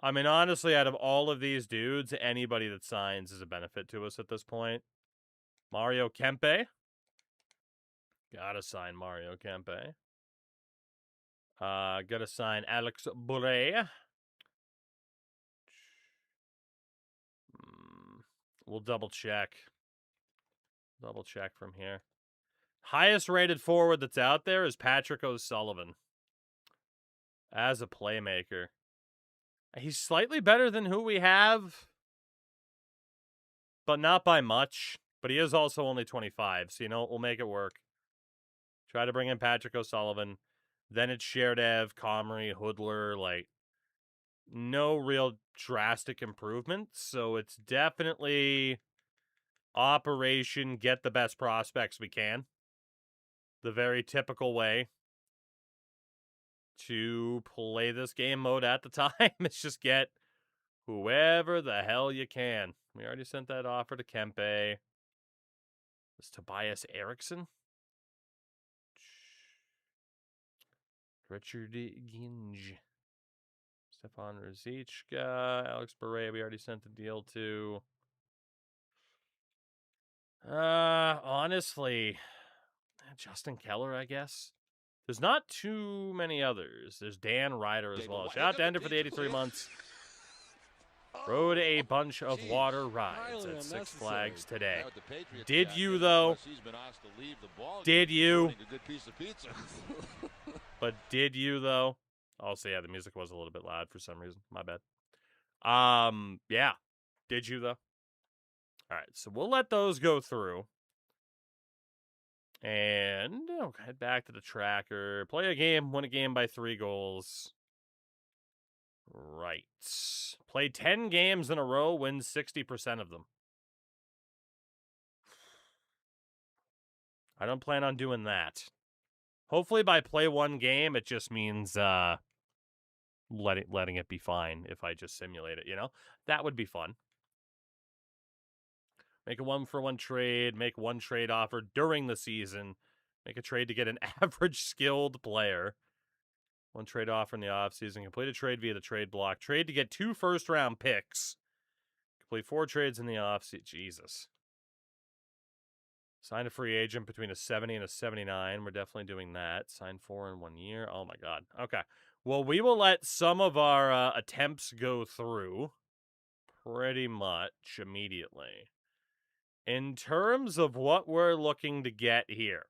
S1: I mean, honestly, out of all of these dudes, anybody that signs is a benefit to us at this point. Mario Kempe. Gotta sign Mario Kempe. Gotta sign Alex Bourret. We'll double check. Double check from here. Highest rated forward that's out there is Patrick O'Sullivan. As a playmaker. He's slightly better than who we have. But not by much. But he is also only 25. So, you know, we'll make it work. Try to bring in Patrick O'Sullivan. Then it's Sherdev, Comrie, Hoodler. Like, no real drastic improvements. So it's definitely operation get the best prospects we can. The very typical way to play this game mode at the time. It's just get whoever the hell you can. We already sent that offer to Kempe. It's Tobias Eriksson. Richard Ginge. Stefan Ruzicka, Alex Beret, we already sent the deal to. Honestly, Justin Keller, I guess. There's not too many others. There's Dan Ryder as well. Shout out to Ender for the 83 months. Rode a bunch of water rides at Six Flags today. Did you, though? Did you? But did you, though? Also, yeah, the music was a little bit loud for some reason. My bad. Yeah. Did you, though? All right, so we'll let those go through. And head back to the tracker. Play a game, win a game by 3 goals. Right. Play 10 games in a row, win 60% of them. I don't plan on doing that. Hopefully by play 1 game, it just means letting it be fine if I just simulate it, you know? That would be fun. Make a 1-for-1 trade, make 1 trade offer during the season, make a trade to get an average skilled player. 1 trade offer in the offseason, complete a trade via the trade block, trade to get 2 first-round picks, complete 4 trades in the offseason. Jesus. Sign a free agent between a 70 and a 79. We're definitely doing that. Sign 4 in 1 year. Oh, my God. Okay. Well, we will let some of our attempts go through pretty much immediately. In terms of what we're looking to get here,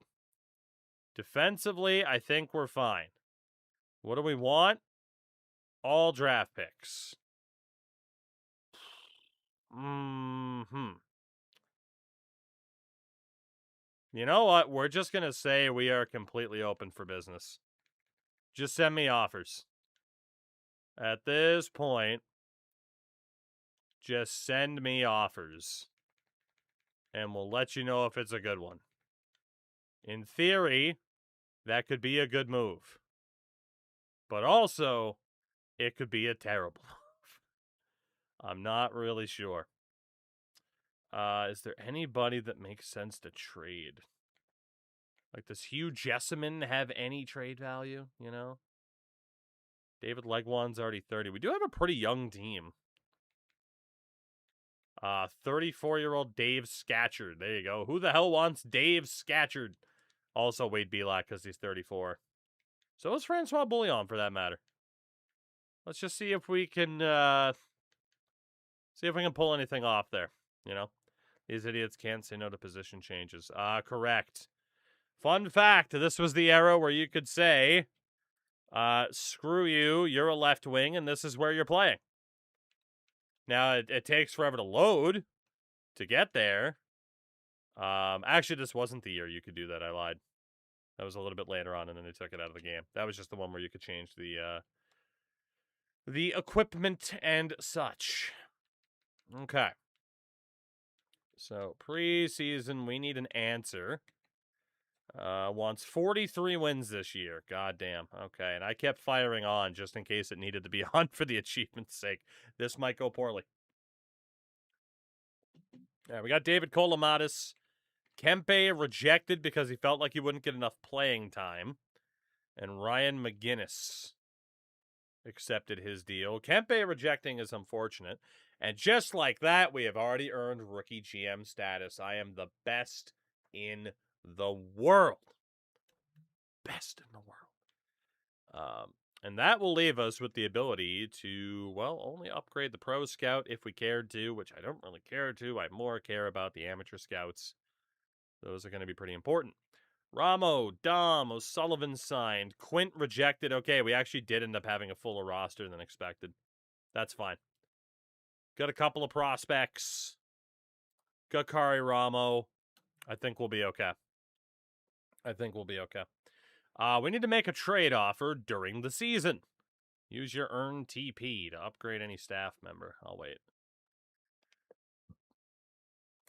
S1: defensively, I think we're fine. What do we want? All draft picks. You know what? We're just going to say we are completely open for business. Just send me offers. At this point, just send me offers. And we'll let you know if it's a good one. In theory, that could be a good move. But also, it could be a terrible move. I'm not really sure. Is there anybody that makes sense to trade? Like, does Hugh Jessamine have any trade value, you know? David Legwan's already 30. We do have a pretty young team. 34-year-old Dave Scatchard. There you go. Who the hell wants Dave Scatchard? Also Wade Belak because he's 34. So is Francois Bouillon, for that matter. Let's just see if we can pull anything off there, you know? These idiots can't say no to position changes. Correct. Fun fact, this was the era where you could say, screw you, you're a left wing, and this is where you're playing. Now, it takes forever to load to get there. Actually, this wasn't the year you could do that. I lied. That was a little bit later on, and then they took it out of the game. That was just the one where you could change the equipment and such. Okay. So, preseason, we need an answer. Wants 43 wins this year. God damn. Okay, and I kept firing on just in case it needed to be on for the achievement's sake. This might go poorly. Yeah, we got David Kolomatis. Kempe rejected because he felt like he wouldn't get enough playing time. And Ryan McGinnis accepted his deal. Kempe rejecting is unfortunate. And just like that, we have already earned rookie GM status. I am the best in the world. Best in the world. And that will leave us with the ability to, well, only upgrade the pro scout if we cared to, which I don't really care to. I more care about the amateur scouts. Those are going to be pretty important. Ramo, Dom, O'Sullivan signed. Quint rejected. Okay, we actually did end up having a fuller roster than expected. That's fine. Got a couple of prospects. Got Kari Ramo. I think we'll be okay. We need to make a trade offer during the season. Use your earned TP to upgrade any staff member. I'll wait.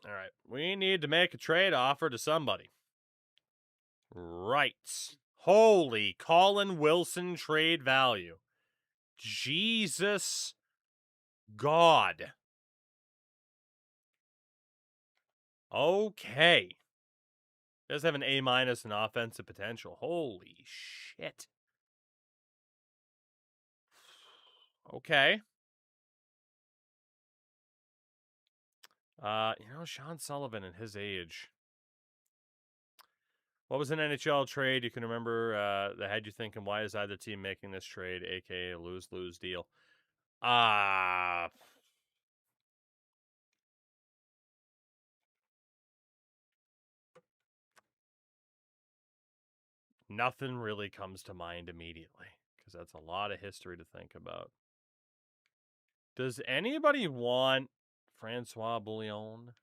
S1: All right. We need to make a trade offer to somebody. Right. Holy Colin Wilson trade value. Jesus God. Okay. Does have an A- in offensive potential. Holy shit. Okay. Sean Sullivan at his age. What was an NHL trade you can remember that had you thinking, why is either team making this trade, aka a lose-lose deal? Nothing really comes to mind immediately, because that's a lot of history to think about. Does anybody want Francois Bouillon?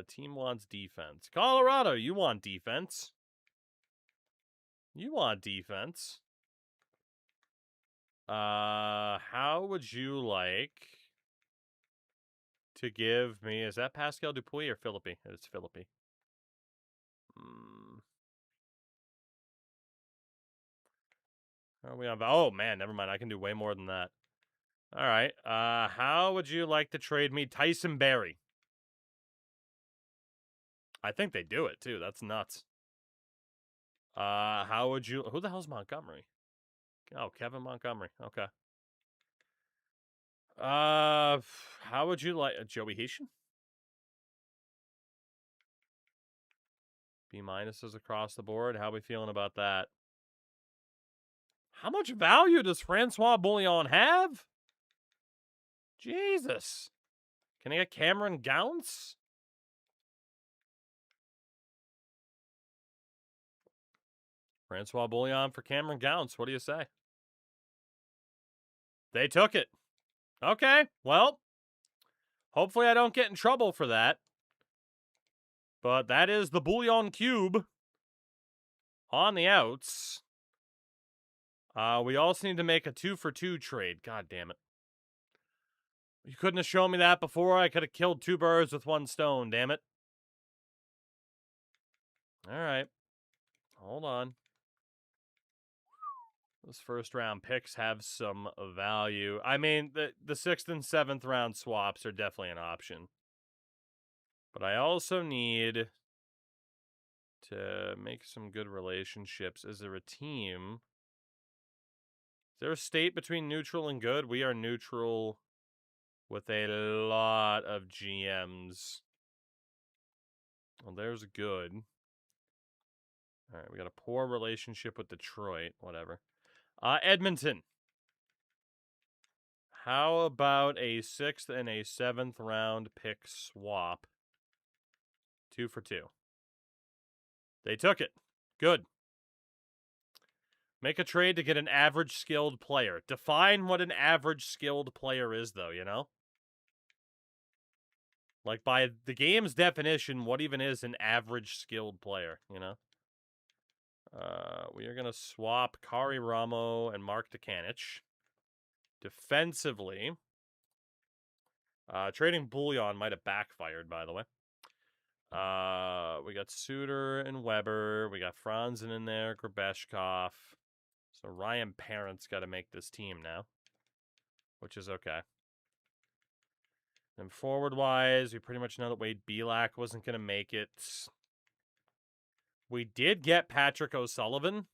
S1: Team wants defense. Colorado, you want defense. You want defense. How would you like to give me... Is that Pascal Dupuis or Philippi? It's Philippi. Are we on... Oh, man, never mind. I can do way more than that. All right. How would you like to trade me Tyson Barrie? I think they do it, too. That's nuts. How would you... Who the hell's Montgomery? Oh, Kevin Montgomery. Okay. How would you like... Joey Heishin? B- is across the board. How are we feeling about that? How much value does Francois Bouillon have? Jesus. Can I get Cameron Gounce? Francois Bouillon for Cameron Gounce. What do you say? They took it. Okay, well, hopefully I don't get in trouble for that. But that is the Bouillon Cube on the outs. We also need to make a 2-for-2 trade. God damn it. You couldn't have shown me that before. I could have killed 2 birds with 1 stone, damn it. All right. Hold on. Those first round picks have some value. I mean, the 6th and 7th round swaps are definitely an option. But I also need to make some good relationships. Is there a team? Is there a state between neutral and good? We are neutral with a lot of GMs. Well, there's good. All right, we got a poor relationship with Detroit. Whatever. Edmonton. How about a 6th and a 7th round pick swap? 2-for-2. They took it. Good. Make a trade to get an average skilled player. Define what an average skilled player is, though, you know? Like, by the game's definition, what even is an average skilled player, you know? We are going to swap Kari Ramo and Mark Dekanich. Defensively, trading Bouillon might have backfired, by the way. We got Suter and Weber. We got Franzen in there, Grabeshkov. So Ryan Parent's got to make this team now, which is okay. And forward-wise, we pretty much know that Wade Belak wasn't going to make it. We did get Patrick O'Sullivan.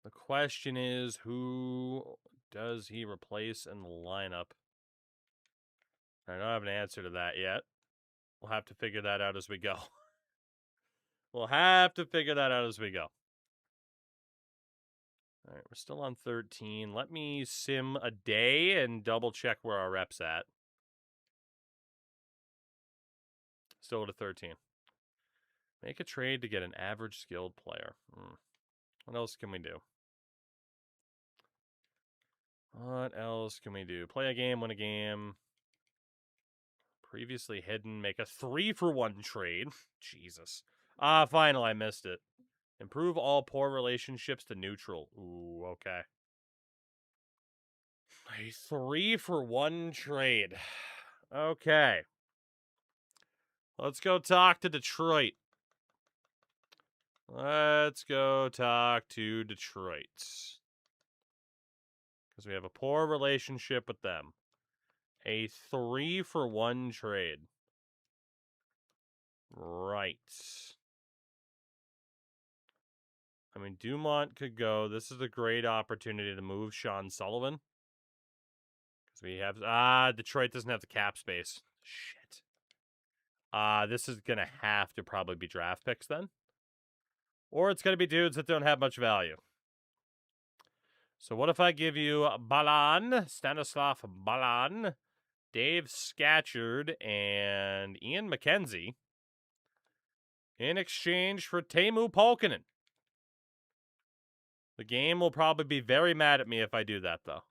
S1: The question is, who does he replace in the lineup? I don't have an answer to that yet. We'll have to figure that out as we go. We'll have to figure that out as we go. All right, we're still on 13. Let me sim a day and double check where our rep's at. Still at 13. Make a trade to get an average skilled player. What else can we do? What else can we do? Play a game, win a game. Previously hidden. Make a 3-for-1 trade. Jesus. Final. I missed it. Improve all poor relationships to neutral. Ooh, okay. A 3-for-1 trade. Okay. Let's go talk to Detroit. Let's go talk to Detroit. Because we have a poor relationship with them. A 3-for-1 trade. Right. I mean, Dumont could go. This is a great opportunity to move Sean Sullivan. Because we have... Detroit doesn't have the cap space. Shit. This is going to have to probably be draft picks then. Or it's going to be dudes that don't have much value. So what if I give you Balan, Stanislav Balan, Dave Scatchard, and Ian McKenzie in exchange for Teemu Pulkkinen? The game will probably be very mad at me if I do that, though.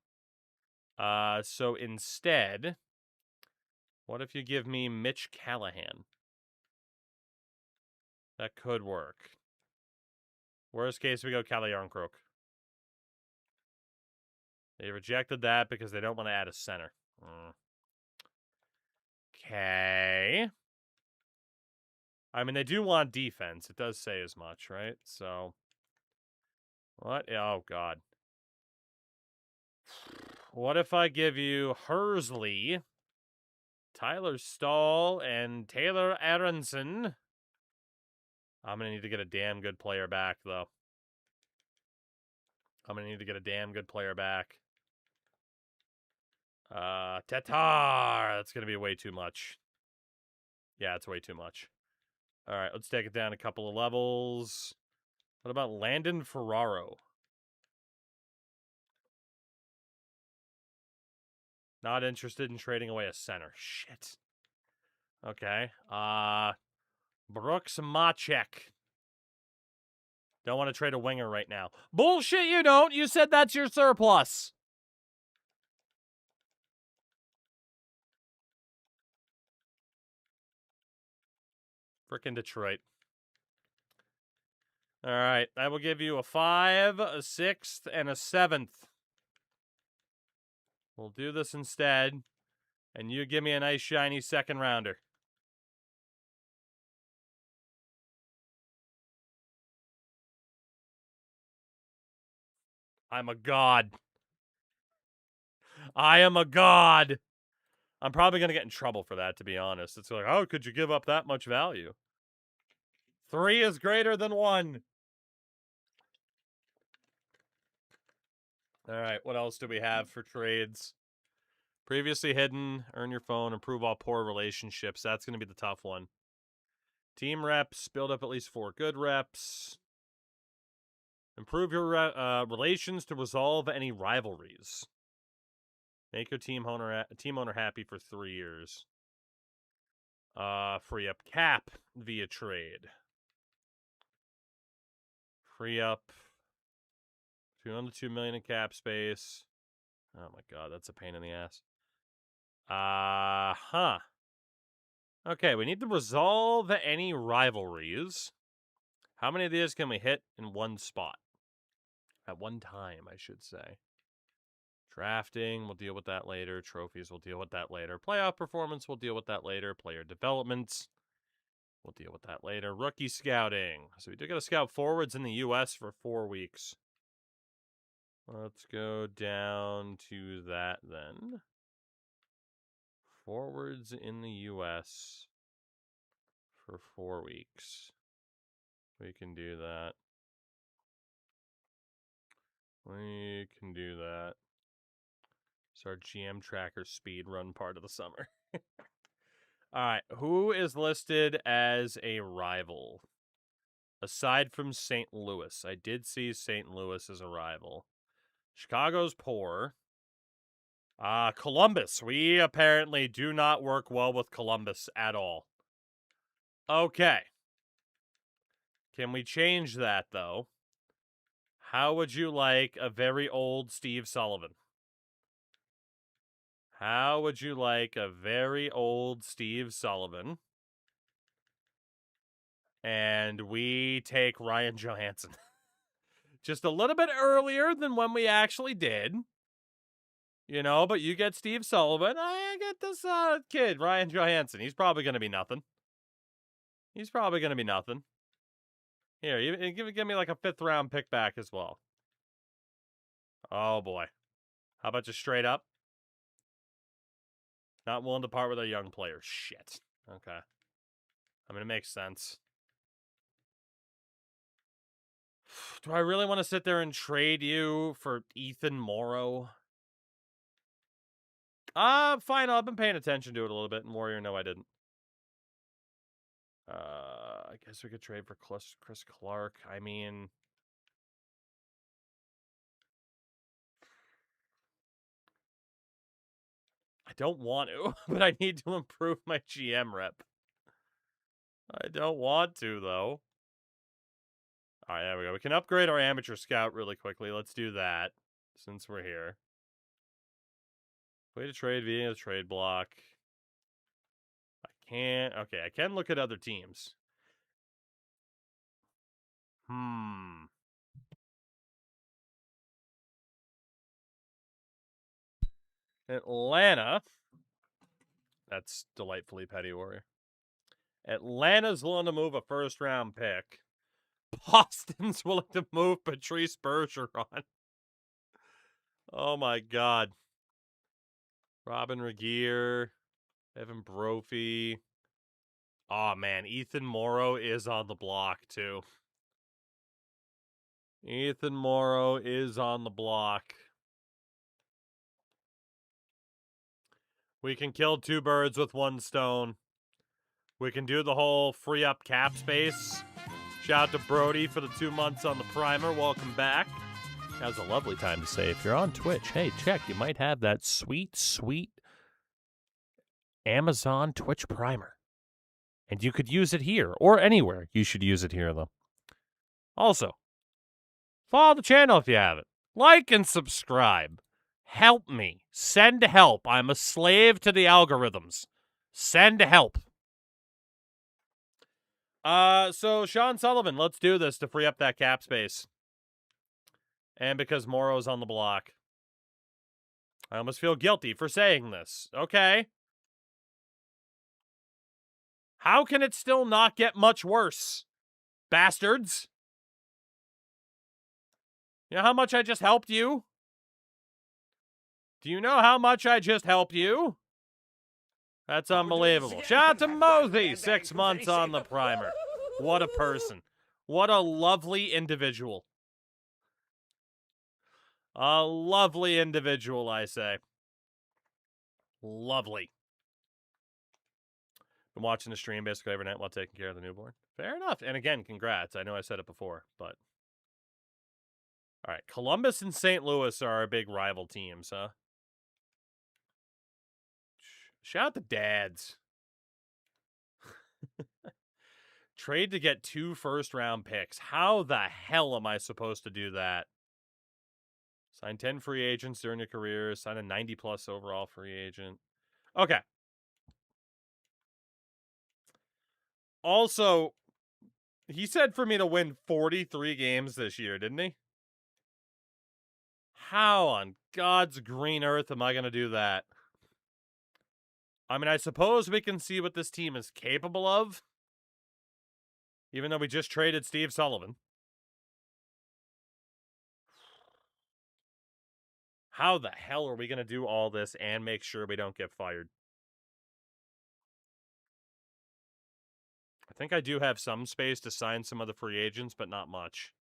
S1: So instead, what if you give me Mitch Callahan? That could work. Worst case, we go Calle Yarncroke. They rejected that because they don't want to add a center. Okay. I mean, they do want defense. It does say as much, right? So, what? Oh, God. What if I give you Hersley, Tyler Stahl, and Taylor Aronson? I'm going to need to get a damn good player back, though. I'm going to need to get a damn good player back. Tatar! That's going to be way too much. Yeah, it's way too much. All right, let's take it down a couple of levels. What about Landon Ferraro? Not interested in trading away a center. Shit. Okay. Brooks Machek. Don't want to trade a winger right now. Bullshit, you don't. You said that's your surplus. Frickin' Detroit. All right. I will give you a 5, a 6th, and a 7th. We'll do this instead. And you give me a nice, shiny second rounder. I'm a god. I am a god. I'm probably going to get in trouble for that, to be honest. It's like, how could you give up that much value? 3 is greater than 1. All right, what else do we have for trades? Previously hidden, earn your phone, improve all poor relationships. That's going to be the tough one. Team reps, build up at least 4 good reps. Improve your relations to resolve any rivalries. Make your team owner happy for 3 years. Free up cap via trade. Free up $202 million in cap space. Oh my god, that's a pain in the ass. Okay, we need to resolve any rivalries. How many of these can we hit in one spot? At one time, I should say. Drafting, we'll deal with that later. Trophies, we'll deal with that later. Playoff performance, we'll deal with that later. Player development, we'll deal with that later. Rookie scouting. So we do got to scout forwards in the U.S. for 4 weeks. Let's go down to that then. Forwards in the U.S. for 4 weeks. We can do that. We can do that. It's our GM tracker speed run part of the summer. All right, who is listed as a rival? Aside from St. Louis. I did see St. Louis as a rival. Chicago's poor. Columbus. We apparently do not work well with Columbus at all. Okay. Can we change that, though? How would you like a very old Steve Sullivan? How would you like a very old Steve Sullivan? And we take Ryan Johansson. Just a little bit earlier than when we actually did. You know, but you get Steve Sullivan. I get this kid, Ryan Johansson. He's probably going to be nothing. He's probably going to be nothing. Here, give me like a 5th round pick back as well. Oh, boy. How about just straight up? Not willing to part with our young players. Shit. Okay. I mean, it makes sense. Do I really want to sit there and trade you for Ethan Morrow? Fine. I've been paying attention to it a little bit. And Warrior, no, I didn't. I guess we could trade for Chris Clark. I mean, I don't want to, but I need to improve my GM rep. I don't want to, though. All right, there we go. We can upgrade our amateur scout really quickly. Let's do that since we're here. Way to trade via the trade block. I can't. Okay, I can look at other teams. Atlanta. That's delightfully petty, Warrior. Atlanta's willing to move a first-round pick. Boston's willing to move Patrice Bergeron. Oh, my God. Robin Regier. Evan Brophy. Oh, man. Ethan Morrow is on the block, too. Ethan Morrow is on the block. We can kill two birds with one stone. We can do the whole free up cap space. Shout out to Brody for the 2 months on the primer. Welcome back. That was a lovely time to say, if you're on Twitch, hey, check. You might have that sweet, sweet Amazon Twitch primer. And you could use it here or anywhere. You should use it here, though. Also, follow the channel if you haven't. Like and subscribe. Help me. Send help. I'm a slave to the algorithms. Send help. So Sean Sullivan, let's do this to free up that cap space. And because Morrow's on the block. I almost feel guilty for saying this. Okay. How can it still not get much worse? Bastards. You know how much I just helped you? Do you know how much I just helped you? That's unbelievable. Shout out to Mosey, 6 months on the primer. What a person. What a lovely individual. A lovely individual, I say. Lovely. Been watching the stream basically every night while taking care of the newborn. Fair enough. And again, congrats. I know I said it before, but... All right, Columbus and St. Louis are our big rival teams, huh? Shout out to dads. Trade to get 2 first-round picks. How the hell am I supposed to do that? Sign 10 free agents during your career. Sign a 90-plus overall free agent. Okay. Also, he said for me to win 43 games this year, didn't he? How on God's green earth am I going to do that? I mean, I suppose we can see what this team is capable of. Even though we just traded Steve Sullivan. How the hell are we going to do all this and make sure we don't get fired? I think I do have some space to sign some other free agents, but not much.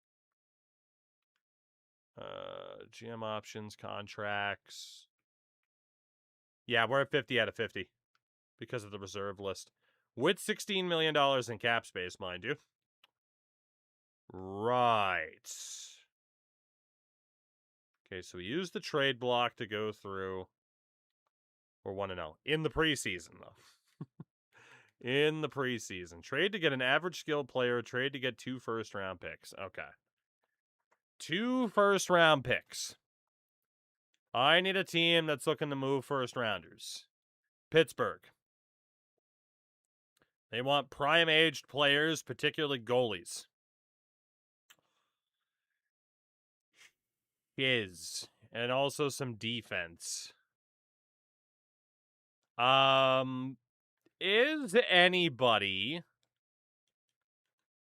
S1: GM options, contracts. Yeah, we're at 50 out of 50 because of the reserve list. With $16 million in cap space, mind you. Right. Okay, so we use the trade block to go through. We're 1-0. In the preseason, though. In the preseason. Trade to get an average skilled player. Trade to get 2 first-round picks. Okay. 2 first-round picks. I need a team that's looking to move first-rounders. Pittsburgh. They want prime-aged players, particularly goalies. And also some defense. Is anybody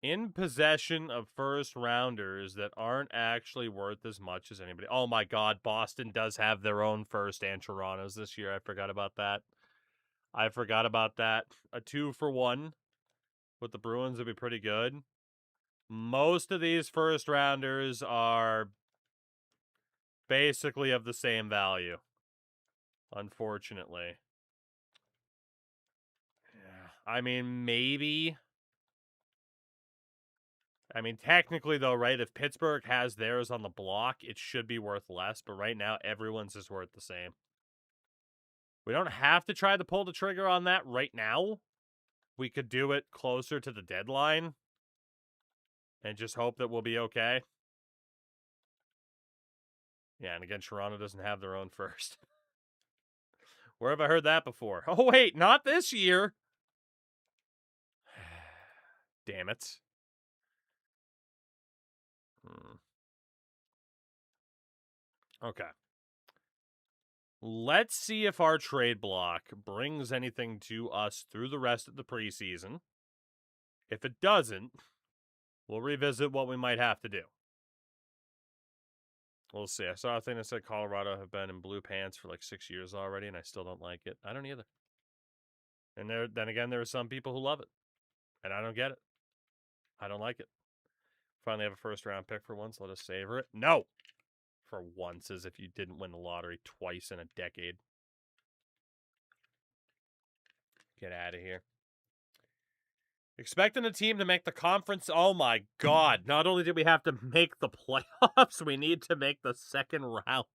S1: in possession of first-rounders that aren't actually worth as much as anybody? Oh my God, Boston does have their own first and Toronto's this year. I forgot about that. A 2-for-1 with the Bruins would be pretty good. Most of these first rounders are basically of the same value, unfortunately. Yeah. I mean, maybe. I mean, technically, though, right? If Pittsburgh has theirs on the block, it should be worth less. But right now, everyone's is worth the same. We don't have to try to pull the trigger on that right now. We could do it closer to the deadline and just hope that we'll be okay. Yeah, and again, Toronto doesn't have their own first. Where have I heard that before? Oh, wait, not this year. Damn it. Okay. Let's see if our trade block brings anything to us through the rest of the preseason. If it doesn't, we'll revisit what we might have to do. We'll see. I saw a thing that said Colorado have been in blue pants for like 6 years already, and I still don't like it. I don't either. And then again, there are some people who love it, and I don't get it. I don't like it. Finally have a first-round pick for once. Let us savor it. No! For once, as if you didn't win the lottery twice in a decade. Get out of here. Expecting a team to make the conference. Oh my God. Not only do we have to make the playoffs, we need to make the second round.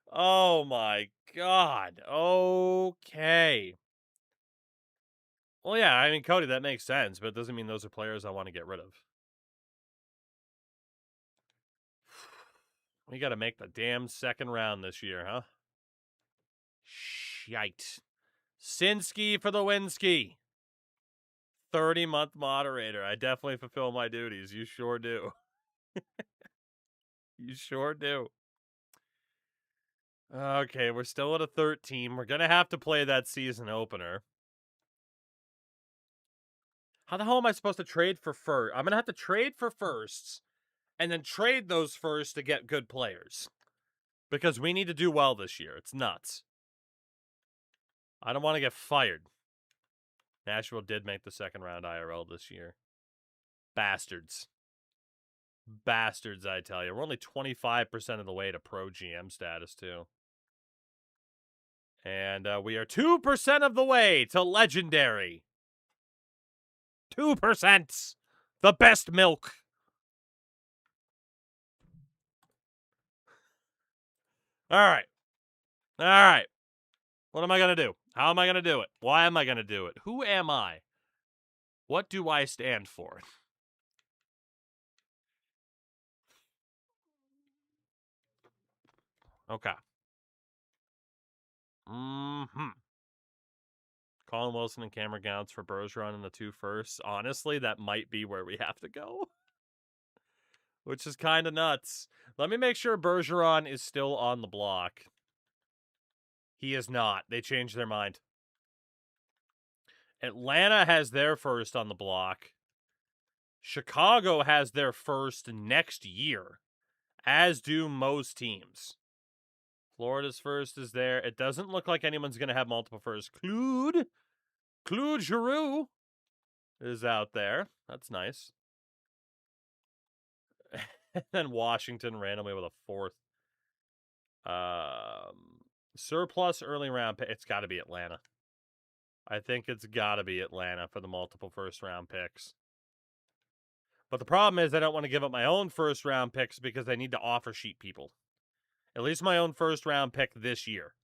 S1: Oh my God. Okay. Well, yeah, I mean, Cody, that makes sense, but it doesn't mean those are players I want to get rid of. We got to make the damn second round this year, huh? Shite. Sinski for the Winski. 30-month moderator. I definitely fulfill my duties. You sure do. You sure do. Okay, we're still at a 13. We're going to have to play that season opener. How the hell am I supposed to trade for first? I'm going to have to trade for firsts and then trade those firsts to get good players. Because we need to do well this year. It's nuts. I don't want to get fired. Nashville did make the second round IRL this year. Bastards. Bastards, I tell you. We're only 25% of the way to pro GM status, too. And we are 2% of the way to legendary. 2%. The best milk. All right. All right. What am I going to do? How am I going to do it? Why am I going to do it? Who am I? What do I stand for? Okay. Colin Wilson and Cameron Gallants for Bergeron in the 2 firsts. Honestly, that might be where we have to go. Which is kind of nuts. Let me make sure Bergeron is still on the block. He is not. They changed their mind. Atlanta has their first on the block. Chicago has their first next year, as do most teams. Florida's first is there. It doesn't look like anyone's going to have multiple firsts. Claude Giroux is out there. That's nice. And then Washington randomly with a 4th. Surplus early round pick. It's got to be Atlanta. I think it's got to be Atlanta for the multiple first-round picks. But the problem is I don't want to give up my own first-round picks because I need to offer sheet people. At least my own first-round pick this year.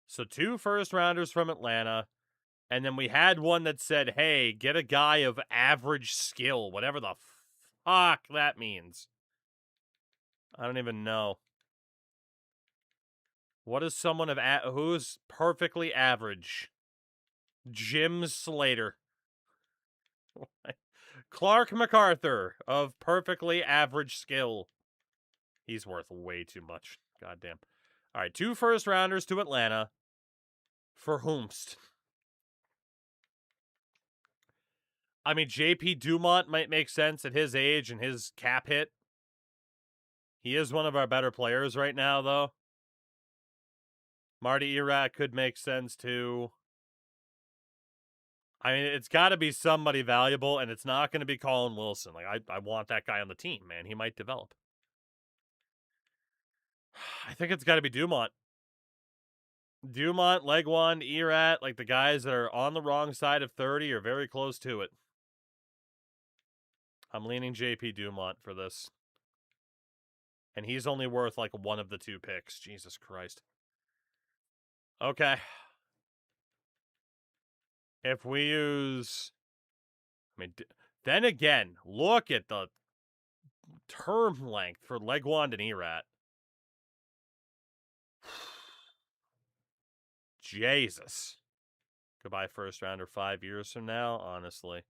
S1: So 2 first-rounders from Atlanta. And then we had one that said, hey, get a guy of average skill. Whatever the fuck that means. I don't even know. What is someone of who's perfectly average? Jim Slater. Clark MacArthur of perfectly average skill. He's worth way too much. Goddamn. All right, 2 first-rounders to Atlanta. For whomst? I mean, JP Dumont might make sense at his age and his cap hit. He is one of our better players right now, though. Marty Irak could make sense, too. I mean, it's got to be somebody valuable, and it's not going to be Colin Wilson. Like, I want that guy on the team, man. He might develop. I think it's got to be Dumont. Dumont, Legwand, Erat, like the guys that are on the wrong side of 30 or very close to it. I'm leaning JP Dumont for this. And he's only worth like one of the 2 picks. Jesus Christ. Okay. If we use... I mean, then again, look at the term length for Legwand and Erat. Jesus. Goodbye first rounder 5 years from now, honestly.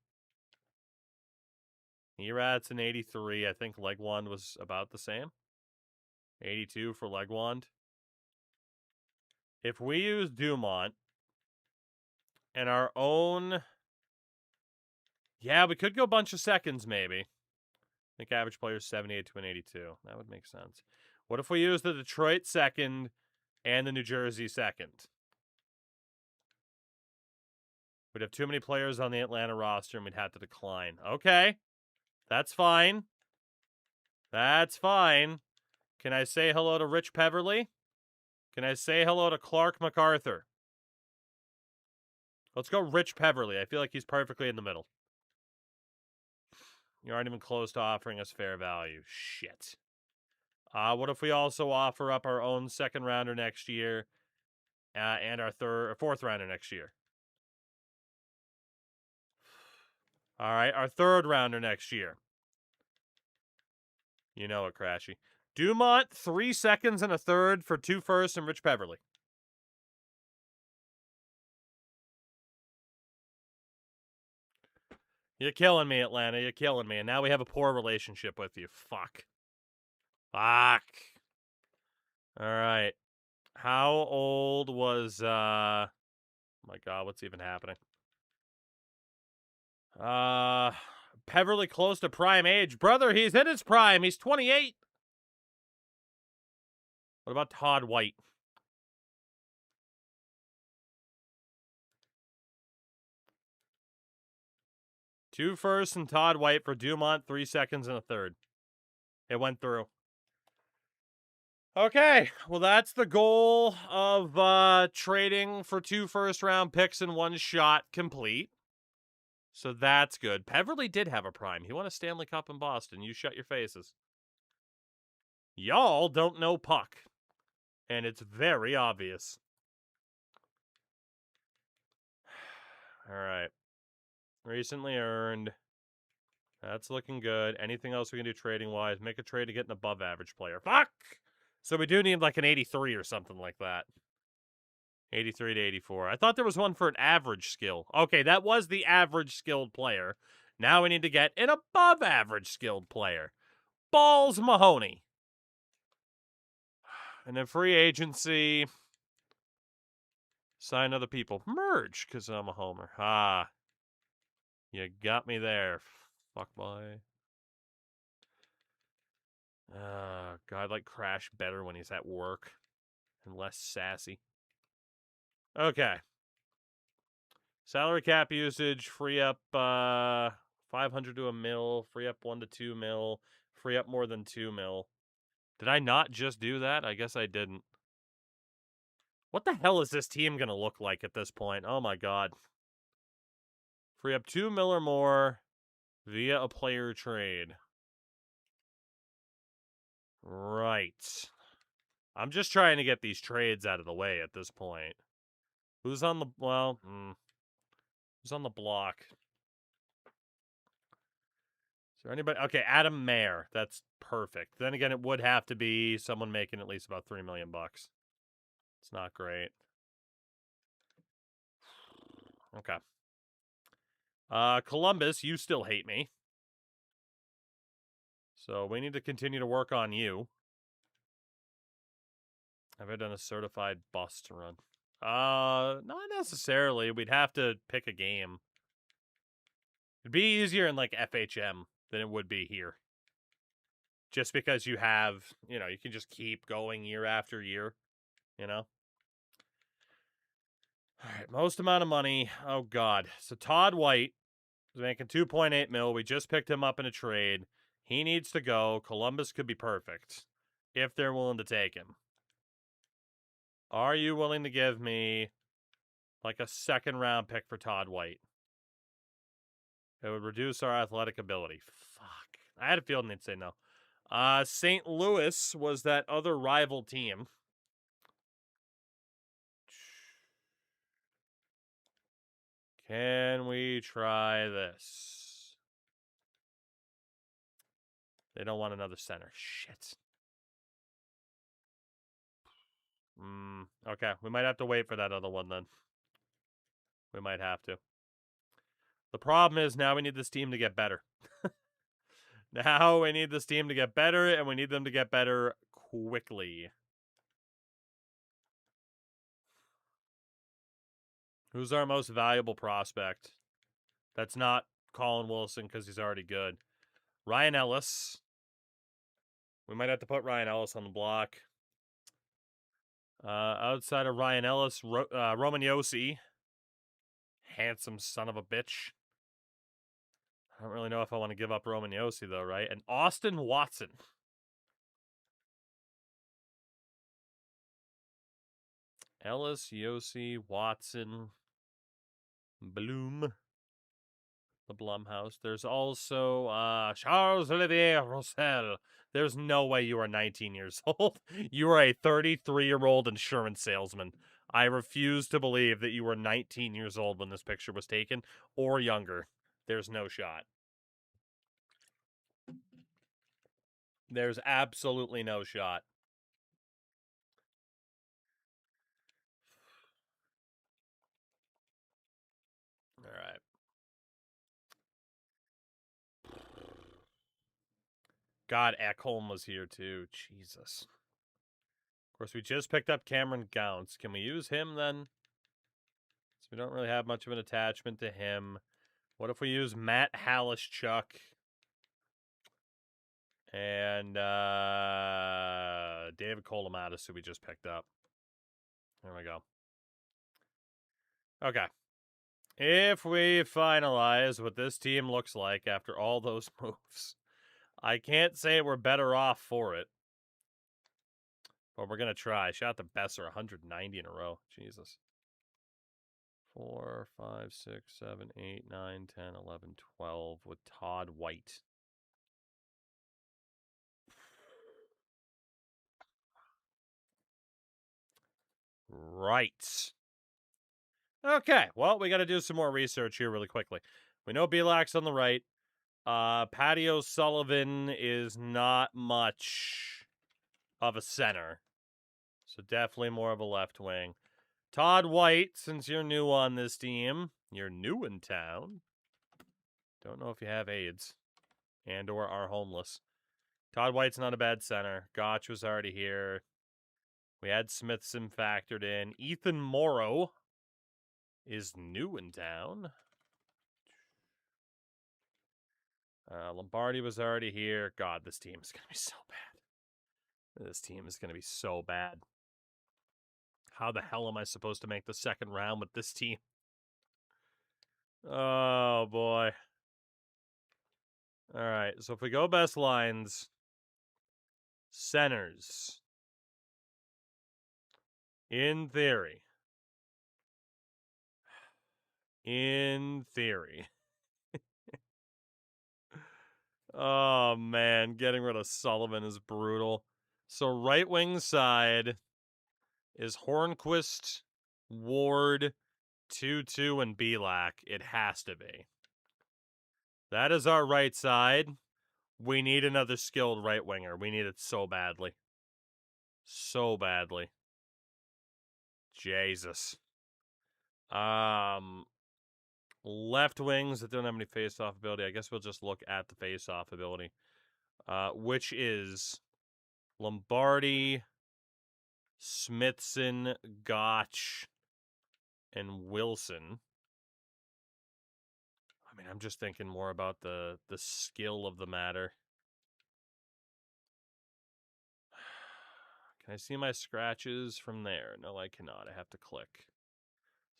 S1: Erat's an 83. I think Legwand was about the same. 82 for Legwand. If we use Dumont and our own... Yeah, we could go a bunch of seconds, maybe. I think average player is 78 to an 82. That would make sense. What if we use the Detroit second and the New Jersey second? We'd have too many players on the Atlanta roster and we'd have to decline. Okay. That's fine. That's fine. Can I say hello to Rich Peverly? Can I say hello to Clark MacArthur? Let's go Rich Peverly. I feel like he's perfectly in the middle. You aren't even close to offering us fair value. Shit. What if we also offer up our own second rounder next year and our fourth rounder next year? All right, our third rounder next year. You know it, Crashy. Dumont, 3 seconds and a third for 2 firsts and Rich Peverly. You're killing me, Atlanta. You're killing me. And now we have a poor relationship with you. Fuck. Fuck. All right. How old was, oh my God, what's even happening? Peverly close to prime age. Brother, he's in his prime. He's 28. What about Todd White? Two firsts and Todd White for Dumont, 3 seconds and a third. It went through. Okay, well, that's the goal of trading for 2 first-round picks in one shot complete. So that's good. Peverly did have a prime. He won a Stanley Cup in Boston. You shut your faces. Y'all don't know puck. And it's very obvious. All right. Recently earned. That's looking good. Anything else we can do trading-wise? Make a trade to get an above-average player. Fuck! So we do need like an 83 or something like that. 83 to 84. I thought there was one for an average skill. Okay, that was the average skilled player. Now we need to get an above-average skilled player. Balls Mahoney. And then free agency. Sign other people. Merge, because I'm a homer. Ah. You got me there. Fuck boy. God, like Crash better when he's at work. And less sassy. Okay. Salary cap usage, free up 500 to a mil, free up 1 to 2 mil, free up more than 2 mil. Did I not just do that? I guess I didn't. What the hell is this team going to look like at this point? Oh my God. Free up 2 mil or more via a player trade. Right. I'm just trying to get these trades out of the way at this point. Who's on the, well, who's on the block? Is there anybody? Okay, Adam Mayer. That's perfect. Then again, it would have to be someone making at least about $3 million. It's not great. Okay. Columbus, you still hate me. So we need to continue to work on you. Have I done a certified bust run? Not necessarily. We'd have to pick a game. It'd be easier in like FHM than it would be here. Just because you have, you know, you can just keep going year after year, you know? All right, most amount of money. Oh, God. So Todd White is making $2.8 million. We just picked him up in a trade. He needs to go. Columbus could be perfect if they're willing to take him. Are you willing to give me like a second-round pick for Todd White? It would reduce our athletic ability. Fuck. I had a feeling they'd say no. St. Louis was that other rival team. Can we try this? They don't want another center. Shit. Okay, we might have to wait for that other one then. We might have to. The problem is now we need this team to get better. Now we need this team to get better, and we need them to get better quickly. Who's our most valuable prospect? That's not Colin Wilson because he's already good. Ryan Ellis. We might have to put Ryan Ellis on the block. Outside of Ryan Ellis, Roman Yossi. Handsome son of a bitch. I don't really know if I want to give up Roman Yossi, though, right? And Austin Watson. Ellis, Yossi, Watson, Bloom. The Blumhouse. There's also Charles-Olivier Roussel. There's no way you are 19 years old. You are a 33-year-old insurance salesman. I refuse to believe that you were 19 years old when this picture was taken, or younger. There's no shot. There's absolutely no shot. All right. God, Ekholm was here too. Jesus. Of course, we just picked up Cameron Gounce. Can we use him then? So we don't really have much of an attachment to him. What if we use Matt Halischuk and David Colomatis, who we just picked up? There we go. Okay. If we finalize what this team looks like after all those moves, I can't say we're better off for it. But we're going to try. Shot the Besser 190 in a row. Jesus. 4, 5, 6, 7, 8, 9, 10, 11, 12 with Todd White. Right. Okay, well, we got to do some more research here really quickly. We know Belak's on the right. Patty O'Sullivan is not much of a center. So definitely more of a left wing. Todd White, since you're new on this team, you're new in town. Don't know if you have AIDS and or are homeless. Todd White's not a bad center. Gotch was already here. We had Smithson factored in. Ethan Morrow is new in town. Lombardi was already here. God, this team is going to be so bad. This team is going to be so bad. How the hell am I supposed to make the second round with this team? Oh, boy. All right, so if we go best lines, centers, in theory, oh, man, getting rid of Sullivan is brutal. So right wing side is Hornquist, Ward, 2-2, and Belak. It has to be. That is our right side. We need another skilled right winger. We need it so badly. So badly. Jesus. Left wings that don't have any face-off ability. I guess we'll just look at the face-off ability. Which is Lombardi, Smithson, Gotch, and Wilson. I mean, I'm just thinking more about the skill of the matter. Can I see my scratches from there? No, I cannot. I have to click.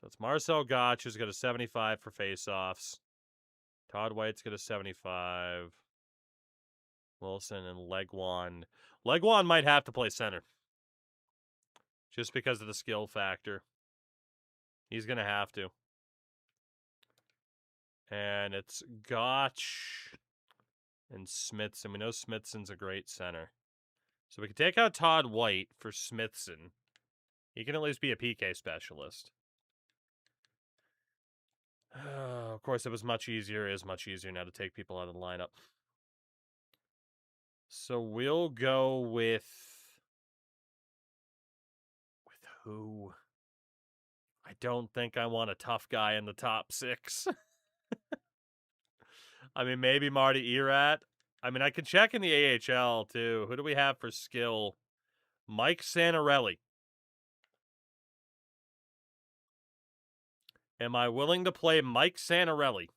S1: So it's Marcel Gotch who's got a 75 for faceoffs. Todd White's got a 75. Wilson and Legwand. Legwand might have to play center. Just because of the skill factor. He's going to have to. And it's Gotch and Smithson. We know Smithson's a great center. So we can take out Todd White for Smithson. He can at least be a PK specialist. Of course, it was much easier. It is much easier now to take people out of the lineup. So we'll go with who? I don't think I want a tough guy in the top 6. I mean, maybe Marty Erat. I mean, I can check in the AHL, too. Who do we have for skill? Mike Santarelli. Am I willing to play Mike Santarelli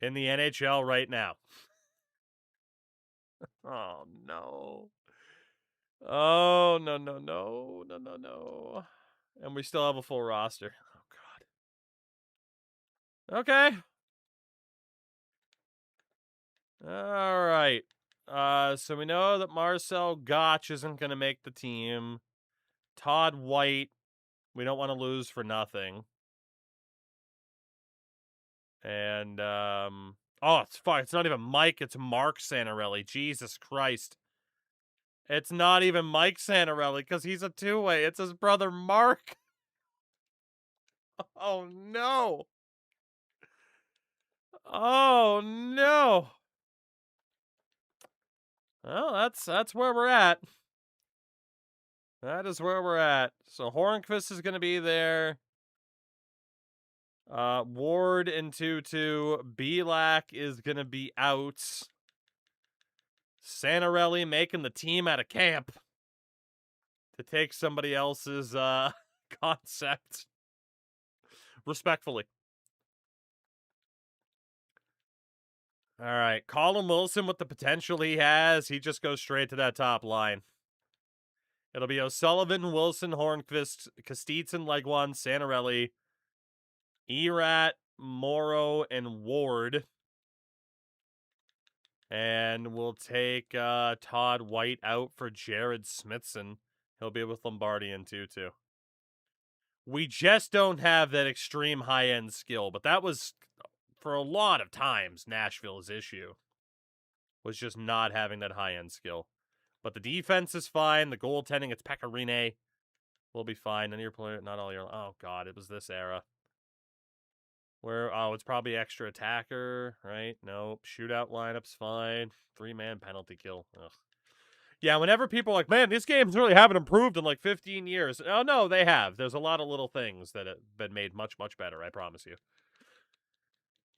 S1: in the NHL right now? Oh, no. Oh, no. And we still have a full roster. Oh, God. Okay. All right. So we know that Marcel Gotch isn't going to make the team. Todd White, we don't want to lose for nothing. And, oh, it's fine. It's not even Mike. It's Mark Santarelli. Jesus Christ. It's not even Mike Santarelli because he's a two-way. It's his brother Mark. Oh, no. Oh, no. Well, that's where we're at. That is where we're at. So Hornqvist is going to be there. Ward and 2-2. Belak is going to be out. Santarelli making the team out of camp to take somebody else's concept. Respectfully. All right. Colin Wilson with the potential he has. He just goes straight to that top line. It'll be O'Sullivan, Wilson, Hornqvist, Kostitsin, Legwand, Santarelli, Erat, Morrow, and Ward. And we'll take Todd White out for Jared Smithson. He'll be with Lombardi in 2-2. We just don't have that extreme high-end skill, but that was, for a lot of times, Nashville's issue. Was just not having that high-end skill. But the defense is fine. The goaltending, it's Pecorine. Will be fine. None of your players, not all your... Oh, God, it was this era. Where, oh, it's probably extra attacker, right? Nope. Shootout lineup's fine. 3-man penalty kill. Ugh. Yeah, whenever people are like, man, these games really haven't improved in like 15 years. Oh, no, they have. There's a lot of little things that have been made much, much better, I promise you.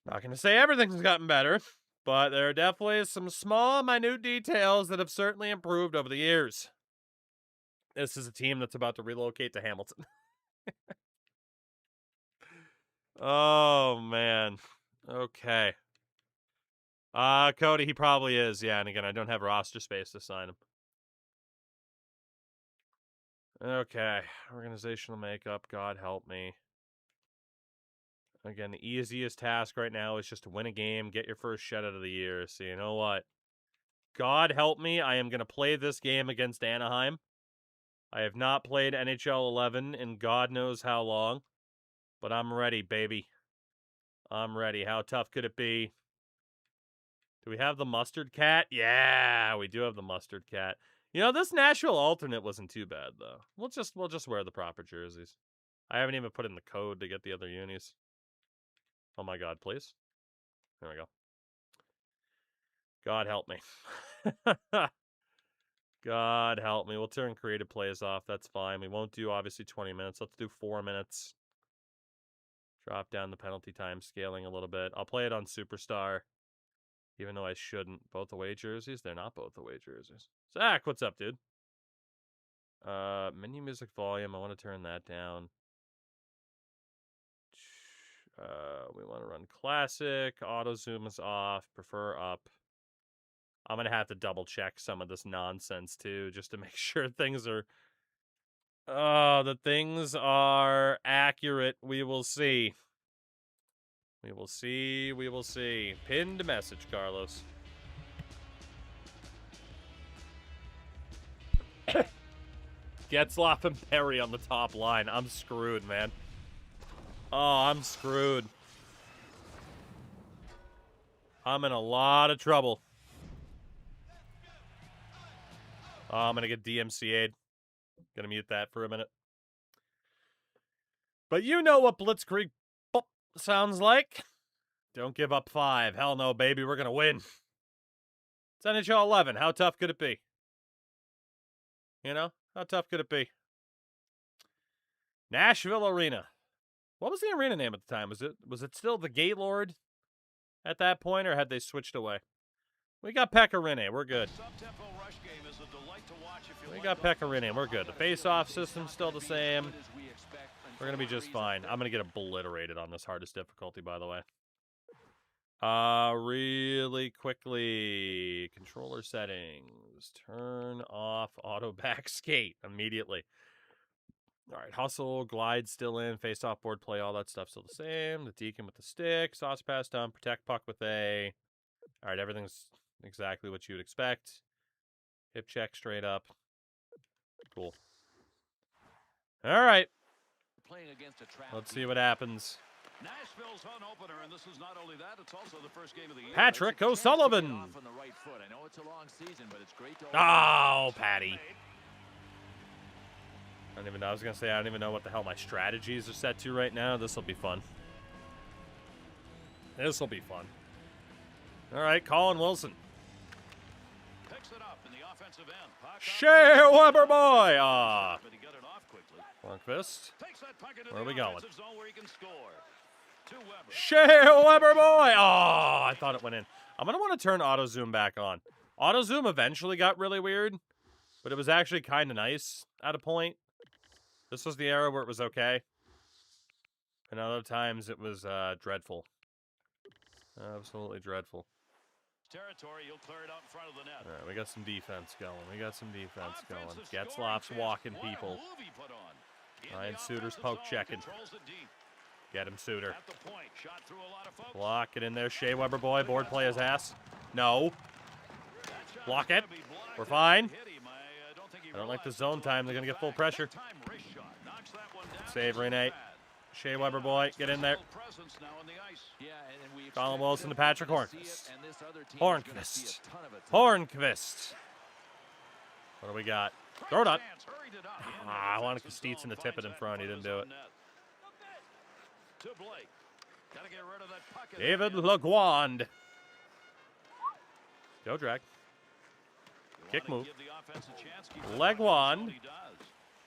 S1: Not going to say everything's gotten better, but there are definitely some small, minute details that have certainly improved over the years. This is a team that's about to relocate to Hamilton. Oh, man. Okay. Cody, he probably is, yeah, and again, I don't have roster space to sign him. Okay, organizational makeup, God help me. Again, the easiest task right now is just to win a game, get your first shutout of the year. So you know what? God help me, I am going to play this game against Anaheim. I have not played NHL 11 in God knows how long, but I'm ready, baby. I'm ready. How tough could it be? Do we have the mustard cat? Yeah, we do have the mustard cat. You know, this Nashville alternate wasn't too bad though. We'll just wear the proper jerseys. I haven't even put in the code to get the other unis. Oh my God, please. There we go. God help me. God help me. We'll turn creative plays off. That's fine. We won't do obviously 20 minutes. Let's do 4 minutes. Drop down the penalty time scaling a little bit. I'll play it on Superstar. Even though I shouldn't. Both away jerseys? They're not both away jerseys. Zach, what's up, dude? Menu music volume. I want to turn that down. We want to run classic. Auto zoom is off. Prefer up. I'm going to have to double check some of this nonsense too, just to make sure things are The things are accurate. We will see. We will see. We will see. Pinned message, Carlos. Getzlaff and Perry on the top line. I'm screwed, man. Oh, I'm screwed. I'm in a lot of trouble. Oh, I'm going to get DMCA'd. Gonna mute that for a minute. But you know what Blitzkrieg sounds like. Don't give up 5. Hell no, baby. We're going to win. It's NHL 11. How tough could it be? You know? How tough could it be? Nashville Arena. What was the arena name at the time? Was it still the Gaylord at that point, or had they switched away? We got Pecorine. We're good. We got Pecorine. We're good. The face-off system's still the same. We're going to be just fine. I'm going to get obliterated on this hardest difficulty, by the way. Really quickly. Controller settings. Turn off auto back skate immediately. All right, hustle, glide still in, face-off board play, all that stuff still the same. The deacon with the stick, sauce pass down, protect puck with A. All right, everything's exactly what you would expect. Hip check straight up. Cool. All right. Let's see what happens. Nashville's home opener, and this is not only that, it's also the first game of the year. Patrick O'Sullivan. Oh, Patty. I don't even know. I was going to say, I don't even know what the hell my strategies are set to right now. This will be fun. This will be fun. All right, Colin Wilson. Picks it up in the offensive end. Shea Weber boy. Lundqvist. Where are we going? Shea Weber boy. Oh, I thought it went in. I'm going to want to turn auto zoom back on. Auto zoom eventually got really weird, but it was actually kind of nice at a point. This was the era where it was okay. And other times it was dreadful. Absolutely dreadful. Territory, you'll clear it out in front of the net. All right, we got some defense going. Getzlaff's walking people. Ryan Suter's poke checking. Get him, Suter. Block it in there. Shea Weber boy. Board play his ass. No. Block it. We're fine. I don't like the zone time. They're going to get full pressure. Save, Rene. Shea Weber boy. Get in there. Colin Wilson to Patrick Hornqvist. Hornqvist. What do we got? Throw it up. I wanted Kostitsin to tip it in front. He didn't do it. David Leguand. Go drag. Kick move. Leguand.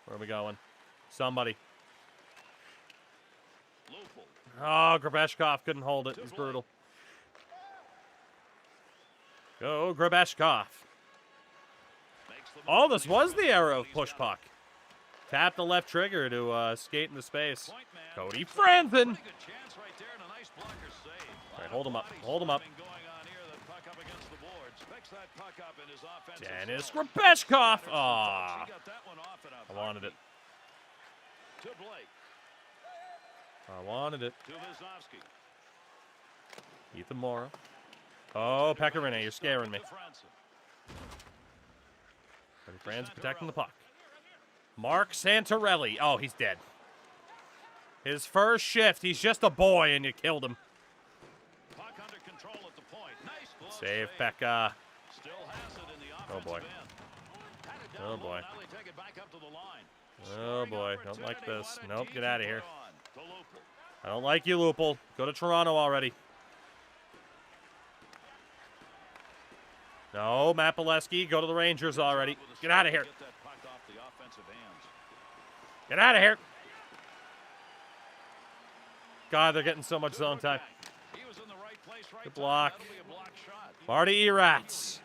S1: Where are we going? Somebody. Oh, Grabeshkov couldn't hold it. He's brutal. Go, Grabeshkov. Oh, this was the era of push puck. Tap the left trigger to skate into space. Cody Franzen. All right, hold him up. Hold him up. Dennis Grabeshkov. Ah, I wanted it. I wanted it. Ethan Morrow. Oh, Pecorine, you're scaring me. Franz protecting the puck. Mark Santorelli. Oh, he's dead. His first shift. He's just a boy, and you killed him. Save, Pekka. Oh, boy. Oh, boy. Oh, boy. Don't like this. Nope, get out of here. I don't like you, Lupul. Go to Toronto already. No, Matt Pileski, go to the Rangers already. Get out of here. Get out of here. God, they're getting so much zone time. Good block. Marty Eratz.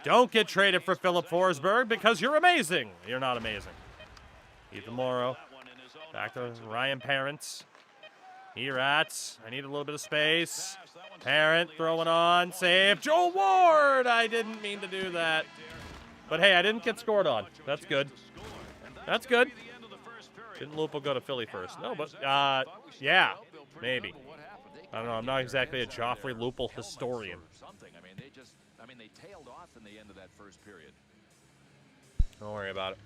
S1: Don't get traded for Philip Forsberg because you're amazing. You're not amazing. Ethan Morrow. Back to Ryan Parents. Eratz. I need a little bit of space. Parent throwing on. Save. Joel Ward. I didn't mean to do that. But hey, I didn't get scored on. That's good. That's good. Didn't Lupo go to Philly first? No, but, yeah, maybe. I don't know. I'm not exactly a Joffrey Lupul historian.
S2: I mean, they tailed off in the end of that first period.
S1: Don't worry about it.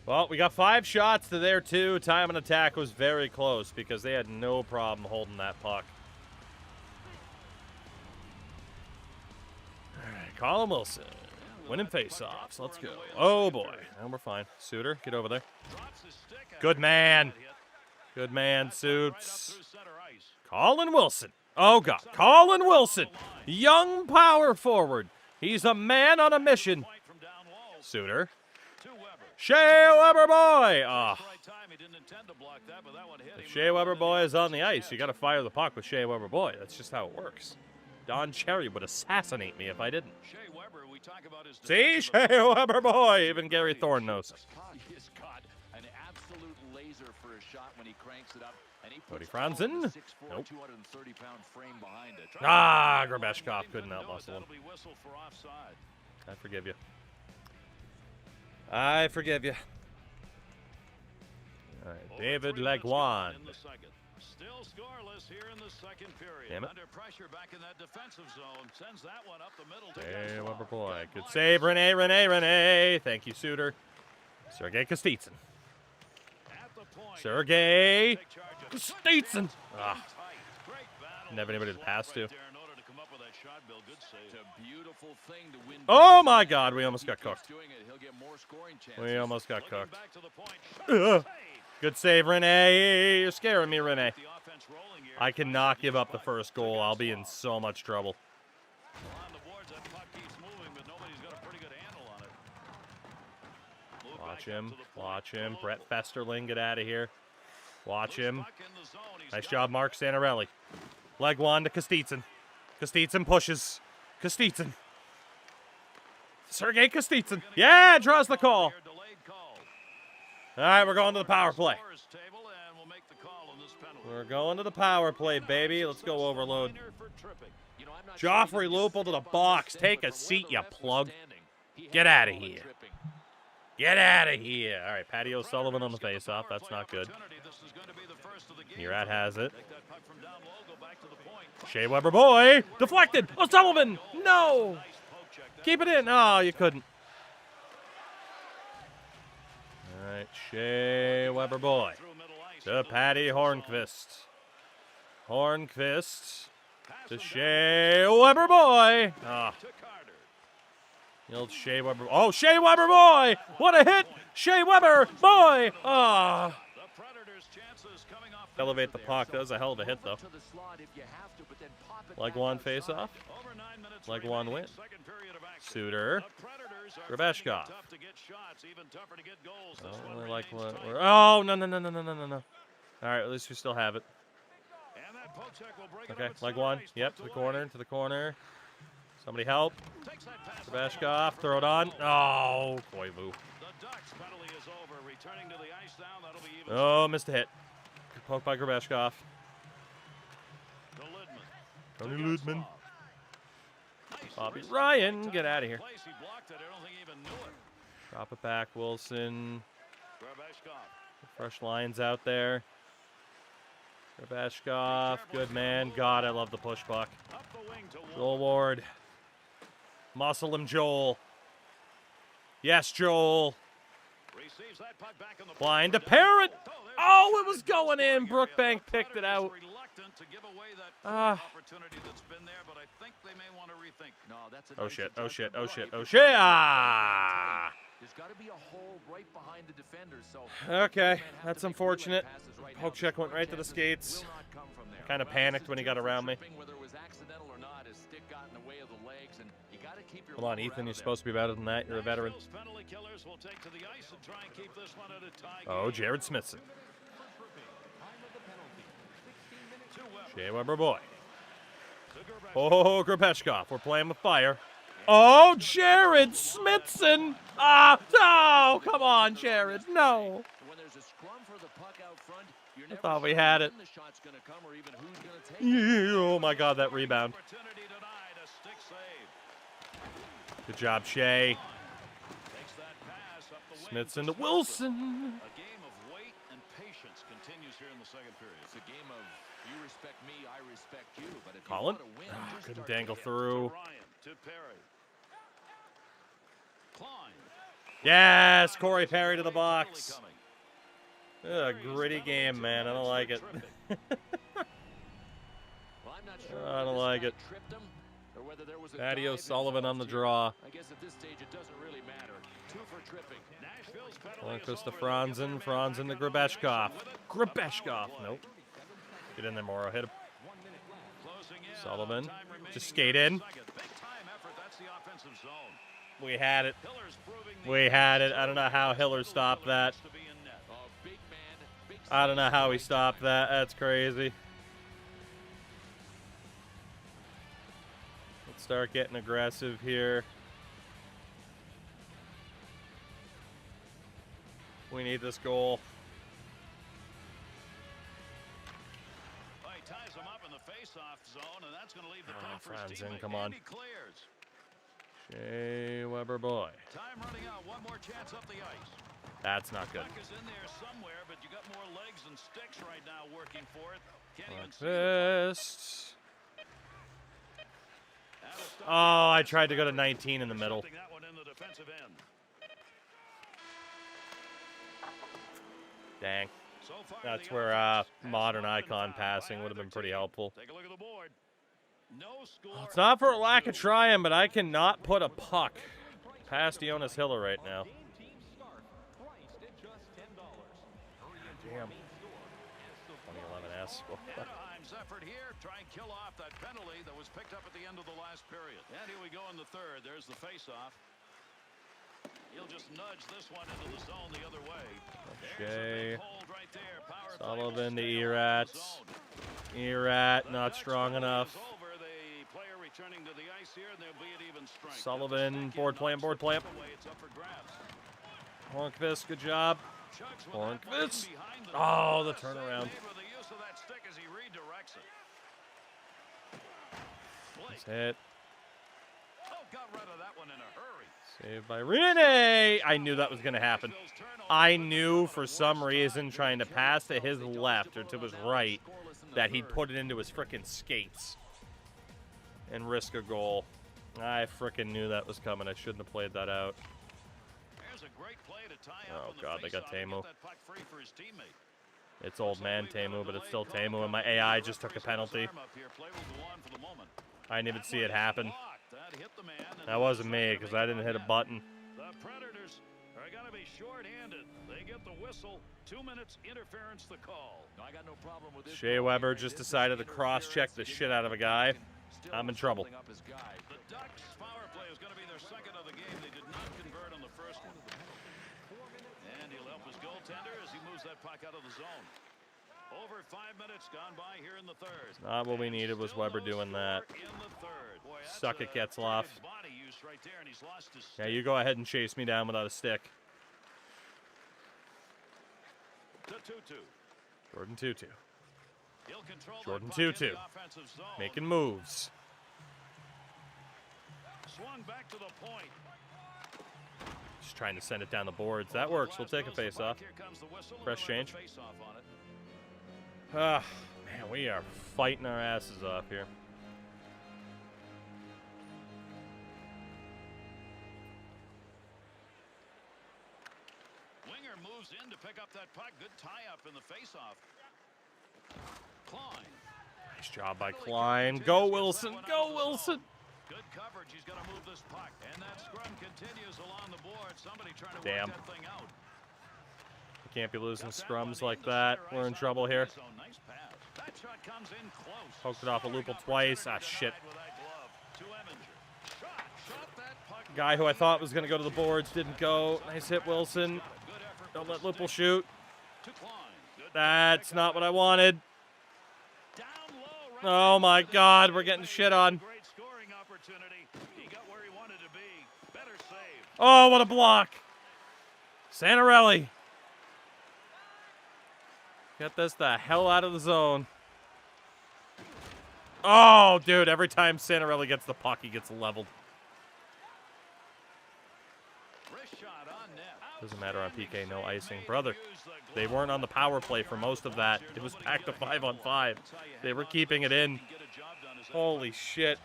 S1: Well, we got 5 shots to their 2. Time on attack was very close because they had no problem holding that puck. All right, Colin Wilson. Winning face-offs. Let's go. Oh, boy. And we're fine. Suter, get over there. Good man. Good man, Suits. Colin Wilson. Oh, God. Colin Wilson. Young power forward. He's a man on a mission. Suter. Shea Weber boy. If Shea Weber boy is on the ice, you got to fire the puck with Shea Weber boy. That's just how it works. Don Cherry would assassinate me if I didn't. See? Shea Weber boy. Even Gary Thorne knows. Cody Franzen. Nope. Grabeshkov couldn't outmuscle him. I forgive you. I forgive you. All right, David Legwan.
S3: Still scoreless here in the second period.
S1: Damn it.
S3: Under pressure back in that defensive zone. Sends that one up the middle.
S1: Hey, Weber boy. Good save, Rene. Thank you, Suter. Sergei Kostitsyn. Sergei Kostitsyn. Never anybody to pass to. Oh, my God. We almost got cooked. We almost got cooked. Good save, Rene. You're scaring me, Rene. I cannot give up the first goal. I'll be in so much trouble. Watch him. Watch him. Brett Festerling, get out of here. Watch him. Nice job, Mark Santarelli. Legwan to Kostitsyn. Kostitsyn pushes. Kostitsyn. Sergei Kostitsyn. Yeah, draws the call. All right, we're going to the power play. We're going to the power play, baby. Let's go, Overload. Joffrey Lupul to the box. Take a seat, you plug. Get out of here. Get out of here. All right, Patty O'Sullivan on the faceoff. That's not good. Murat has it. Shea Weber boy. Deflected. O'Sullivan. No. Keep it in. Oh, you couldn't. All right, Shea Weber boy. To Patty Hornqvist. Hornqvist. To Shea Weber boy. The old Shea Weber. Oh, Shea Weber boy! What a hit! Shea Weber boy! Elevate the puck. That was a hell of a hit, though. Legwan face-off. Legwan win. Suter. Grabeshkov. Oh, no. All right, at least we still have it. Okay, Legwan. Yep, to the corner. Somebody help. Grabeshkov, throw it on. Oh, Koivu. Oh, missed a hit. Good poke by Grabeshkov. Tony Ludman. Bobby Ryan, get out of here. Drop it back, Wilson. Fresh lines out there. Grabeshkov, good man. God, I love the push puck. Joel Ward. Muscle him, Joel. Yes, Joel. Blind to Parrott. Oh, it was going in. Brookbank picked it out. Oh, shit. Okay, that's unfortunate. Poke check went right to the skates. Kind of panicked when he got around me. Hold on, Ethan, you're supposed to be better than that. You're a veteran. Oh, Jared Smithson. Shea Weber boy. Oh, Grabeshkov. We're playing with fire. Oh, Jared Smithson. Oh, come on, Jared. No. I thought we had it. Oh, my God, that rebound. Good job, Shea. Smith's into Wilson.
S3: A game of wait and patience continues here in the second period.
S2: It's a game of you respect me, I respect you. But if
S1: Colin?
S2: you want to win, just
S1: Couldn't
S2: start
S1: dangle
S2: to hit.
S1: through.
S3: Ryan to Perry. Klein.
S1: Yes, Corey Perry to the box. A gritty game, man. I don't like it.
S2: Well, I'm not sure
S1: I don't
S2: whether this
S1: like
S2: guy
S1: it.
S2: tripped him or whether there was a
S1: Thaddeus
S2: dive
S1: Sullivan on the
S2: involved here.
S1: draw.
S2: I guess at this stage it doesn't really matter. 2 for tripping.
S3: Nashville's penalty
S1: Marcus
S3: is
S1: to
S3: over.
S1: Franzen. Franzen to Grabeshkov. Grabeshkov. Nope. Get in there, Morrow. Hit him.
S3: Closing in.
S1: Sullivan.
S3: Time remaining
S1: Just skate in.
S3: second. Big time effort. That's the offensive zone.
S1: We had it.
S3: Hiller's proving the
S1: We had it. I don't know how Hiller stopped that.
S3: to be in net.
S2: Oh, big man, big
S1: I don't know how he
S2: right
S1: stopped
S2: time.
S1: that. That's crazy. Let's start getting aggressive here. We need this goal.
S3: Well, he ties him up in the face-off zone, and that's going to leave the puck for his
S1: Franzen,
S3: teammate.
S1: come on.
S3: And he clears.
S1: Shea Weber boy.
S3: Time running out. One more chance up the ice.
S1: That's not good.
S3: Puck is in there somewhere, but you got more legs and sticks right now working for it. Can't even
S1: Like
S3: see the puck.
S1: this.
S3: That'll stop
S1: Oh, I
S3: the
S1: tried to go to
S3: Predators
S1: 19 in the middle.
S3: intercepting that one in the defensive end.
S1: Dang.
S3: So far,
S1: That's
S3: the
S1: where
S3: offense has
S1: modern
S3: not been
S1: icon
S3: fouled
S1: passing
S3: by
S1: would have been
S3: either
S1: pretty
S3: team.
S1: helpful.
S3: Take a look at the board. No score.
S1: It's not for a lack
S3: after
S1: of
S3: two.
S1: trying, but I cannot put a puck past Jonas Hiller right now. Damn. 2011S.
S3: Anaheim's effort here, try and kill off that penalty that was picked up at the end of the last period. And here we go in the third. There's the face-off. He'll just nudge this one into the zone the other way. There's a
S1: Shea.
S3: big hold right there. Power play
S1: Sullivan to
S3: will stay
S1: Erat.
S3: along the zone.
S1: Erat,
S3: The
S1: not
S3: Dutch
S1: strong
S3: penalty
S1: enough.
S3: is over. The player returning to the ice here, and they'll be at even strength.
S1: Sullivan,
S3: That's a
S1: board
S3: stick in,
S1: plant, board
S3: knocks the
S1: plant.
S3: puck away. It's up for grabs.
S1: Hornqvist, good job.
S3: Chugs with that one in
S1: Hornqvist.
S3: behind the
S1: Oh, the
S3: net. Save
S1: turnaround.
S3: made with the use of that stick as he redirects it. Blake.
S1: Nice hit.
S3: Oh, got rid of that one in a hurry.
S1: Saved by Rene. I knew that was going to happen. I knew for some reason trying to pass to his left or to his right that he'd put it into his frickin' skates and risk a goal. I frickin' knew that was coming. I shouldn't have played that out.
S3: There's a great play to tie
S1: Oh,
S3: up on the
S1: God, they got
S3: faceoff and
S1: Teemu.
S3: get that puck free for his teammate.
S1: It's old man Teemu, but it's still Teemu, and my AI just took a penalty.
S3: Play will go on for the moment.
S1: I didn't even see it happen.
S3: That hit the man, and
S1: That wasn't me, because I didn't hit a button.
S3: the Predators are going to be short-handed. They get the whistle. 2 minutes interference the call.
S2: No, I got no problem with this.
S1: Shea Weber just decided to cross-check the shit out of a guy. I'm in trouble.
S2: Up his guy.
S3: The Ducks' power play is going to be their second of the game. They did not convert on the first one. And he'll help his goaltender as he moves that puck out of the zone. Over 5 minutes gone by here in the third.
S1: Not what we needed was
S3: Still
S1: Weber
S3: no
S1: doing that.
S3: score in the third. Boy, that's
S1: Suck it,
S3: a pretty
S1: Getzlaf.
S3: good body use right there, and he's lost his
S1: Yeah,
S3: stick.
S1: you go ahead and chase me down without a stick.
S3: To 2-2.
S1: Jordan Tutu.
S3: He'll control
S1: Jordan
S3: that puck in
S1: Tutu.
S3: the offensive zone.
S1: Making moves.
S3: Swung back to the point.
S1: Just trying to send it down the boards. That works. We'll take a face-off.
S3: Here comes the whistle, and
S1: Press
S3: they'll have
S1: change.
S3: a face-off on it.
S1: Ah, man, we are fighting our asses off here.
S3: Winger moves in to pick up that puck. Good tie-up in the face-off. Klein.
S1: Nice job by Klein. Go, Wilson. Go, Wilson.
S3: Good coverage. He's going to move this puck. And that scrum continues along the board. Somebody trying to
S1: Damn.
S3: work that thing out.
S1: We can't be losing
S3: Got that
S1: scrums
S3: one
S1: like
S3: into
S1: that.
S3: center
S1: We're
S3: ice
S1: in
S3: out
S1: trouble
S3: of the
S1: here.
S3: end zone. Nice pass. That shot comes in close.
S1: Poked it off a
S3: Scoring
S1: loophole twice. Ah,
S3: opportunity
S1: shit.
S3: denied with that glove. To Eminger. Shot that puck
S1: Guy who I thought was going to go to the boards didn't go. Nice hit, Wilson.
S3: Good effort
S1: Don't
S3: with
S1: let
S3: the
S1: Lipple
S3: stick.
S1: shoot.
S3: To Klein. Good
S1: That's not what I wanted.
S3: Down low, right
S1: Oh my
S3: into the
S1: God,
S3: net.
S1: we're getting shit on.
S3: Great scoring opportunity. He got where he wanted to be. Better save.
S1: Oh, what a block. Santarelli. Get this the hell out of the zone. Oh, dude, every time Santarelli gets the puck, he gets leveled.
S3: Wrist shot on net.
S1: Doesn't matter on PK, no icing. Brother, they weren't on the power play for most of that. It was back to 5-on-5. They were keeping it in. Holy shit.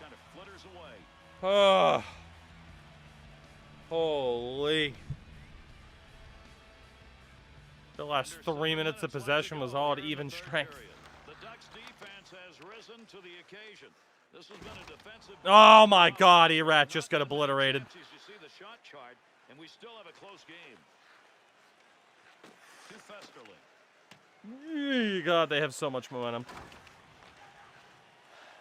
S1: Oh. Holy. The last 3 minutes of possession was all at even strength.
S3: The Ducks defense has risen to the occasion. This has been a defensive.
S1: Oh my god, Erat just got obliterated.
S3: You see the shot chart, and we still have a close game. To Festerling.
S1: God, they have so much momentum.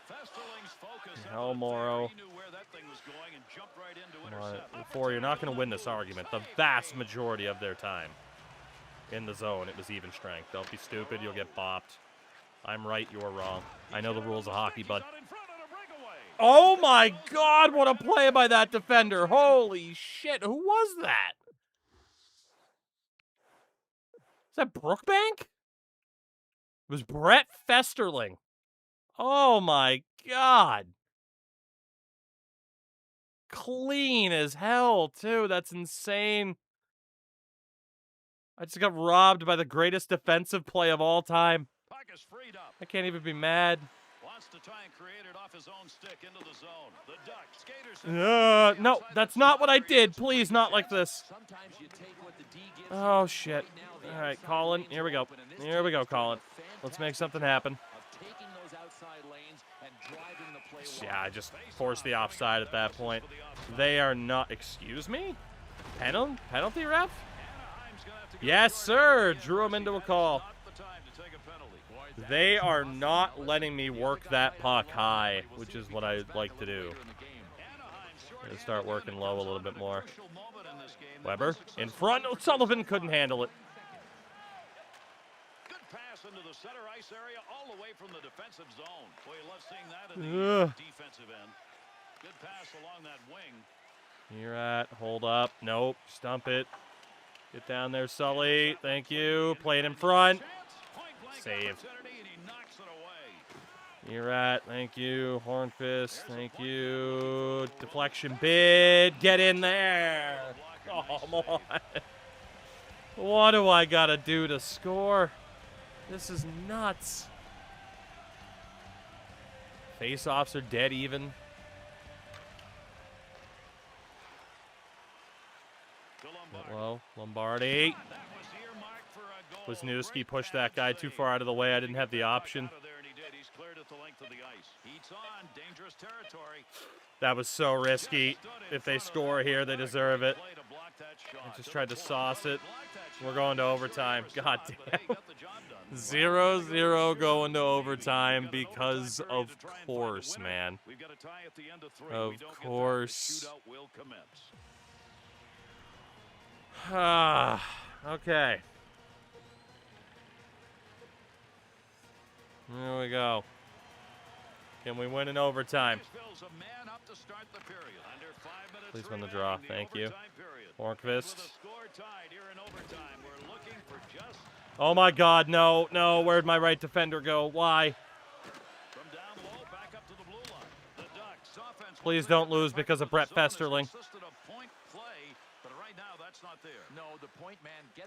S3: Festerling's focus.
S1: Hell, Morrow.
S3: He knew where that thing was going and jumped right into
S1: Right.
S3: intercept.
S1: Before, you're not going to win this argument. The vast majority of their time in the zone, it was even strength. Don't be stupid. You'll get bopped. I'm right. You're wrong. I know the rules of hockey, bud. Oh my god, what a play by that defender. Holy shit. Who was that? Is that Brookbank? It was Brett Festerling. Oh my god. Clean as hell, too. That's insane. I just got robbed by the greatest defensive play of all time.
S3: Puck is freed up.
S1: I can't even be mad.
S3: Wants to try and create it off his own stick into the zone. The Ducks skaters.
S1: No, that's not what I did. Please, not like this. Oh, shit. All right, Colin. Here we go. Here we go, Colin. Let's make something happen. Yeah, I just forced the offside at that point. They are not... Excuse me? Penalty ref? Yes, sir. Drew him into a call. They are not letting me work that puck high, which is what I like to do. I'm going to start working low a little bit more. Weber in front. Sullivan couldn't handle it.
S3: Good pass into the center ice area all the way from the defensive zone. Boy, you love seeing that in the defensive end. Good pass along that wing.
S1: You're at. Hold up. Nope. Stump it. Get down there, Sully. Thank you. Play it in front. Save. You're at. Thank you. Hornfist. Thank you. Deflection bid. Get in there. Come on. What do I got to do to score? This is nuts. Face-offs are dead even. Well, Lombardi. Wisniewski pushed that guy too far out of the way. I didn't have the option. That was so risky. If they score here, they deserve it. I just tried to sauce it. We're going to overtime. God damn. 0-0 going to overtime because of course, man. Of course. Okay. There we go. Can we win in overtime? Please win the draw. Thank you. Hornqvist. Oh my god, no, no. Where'd my right defender go? Why? Please don't lose because of Brett Festerling.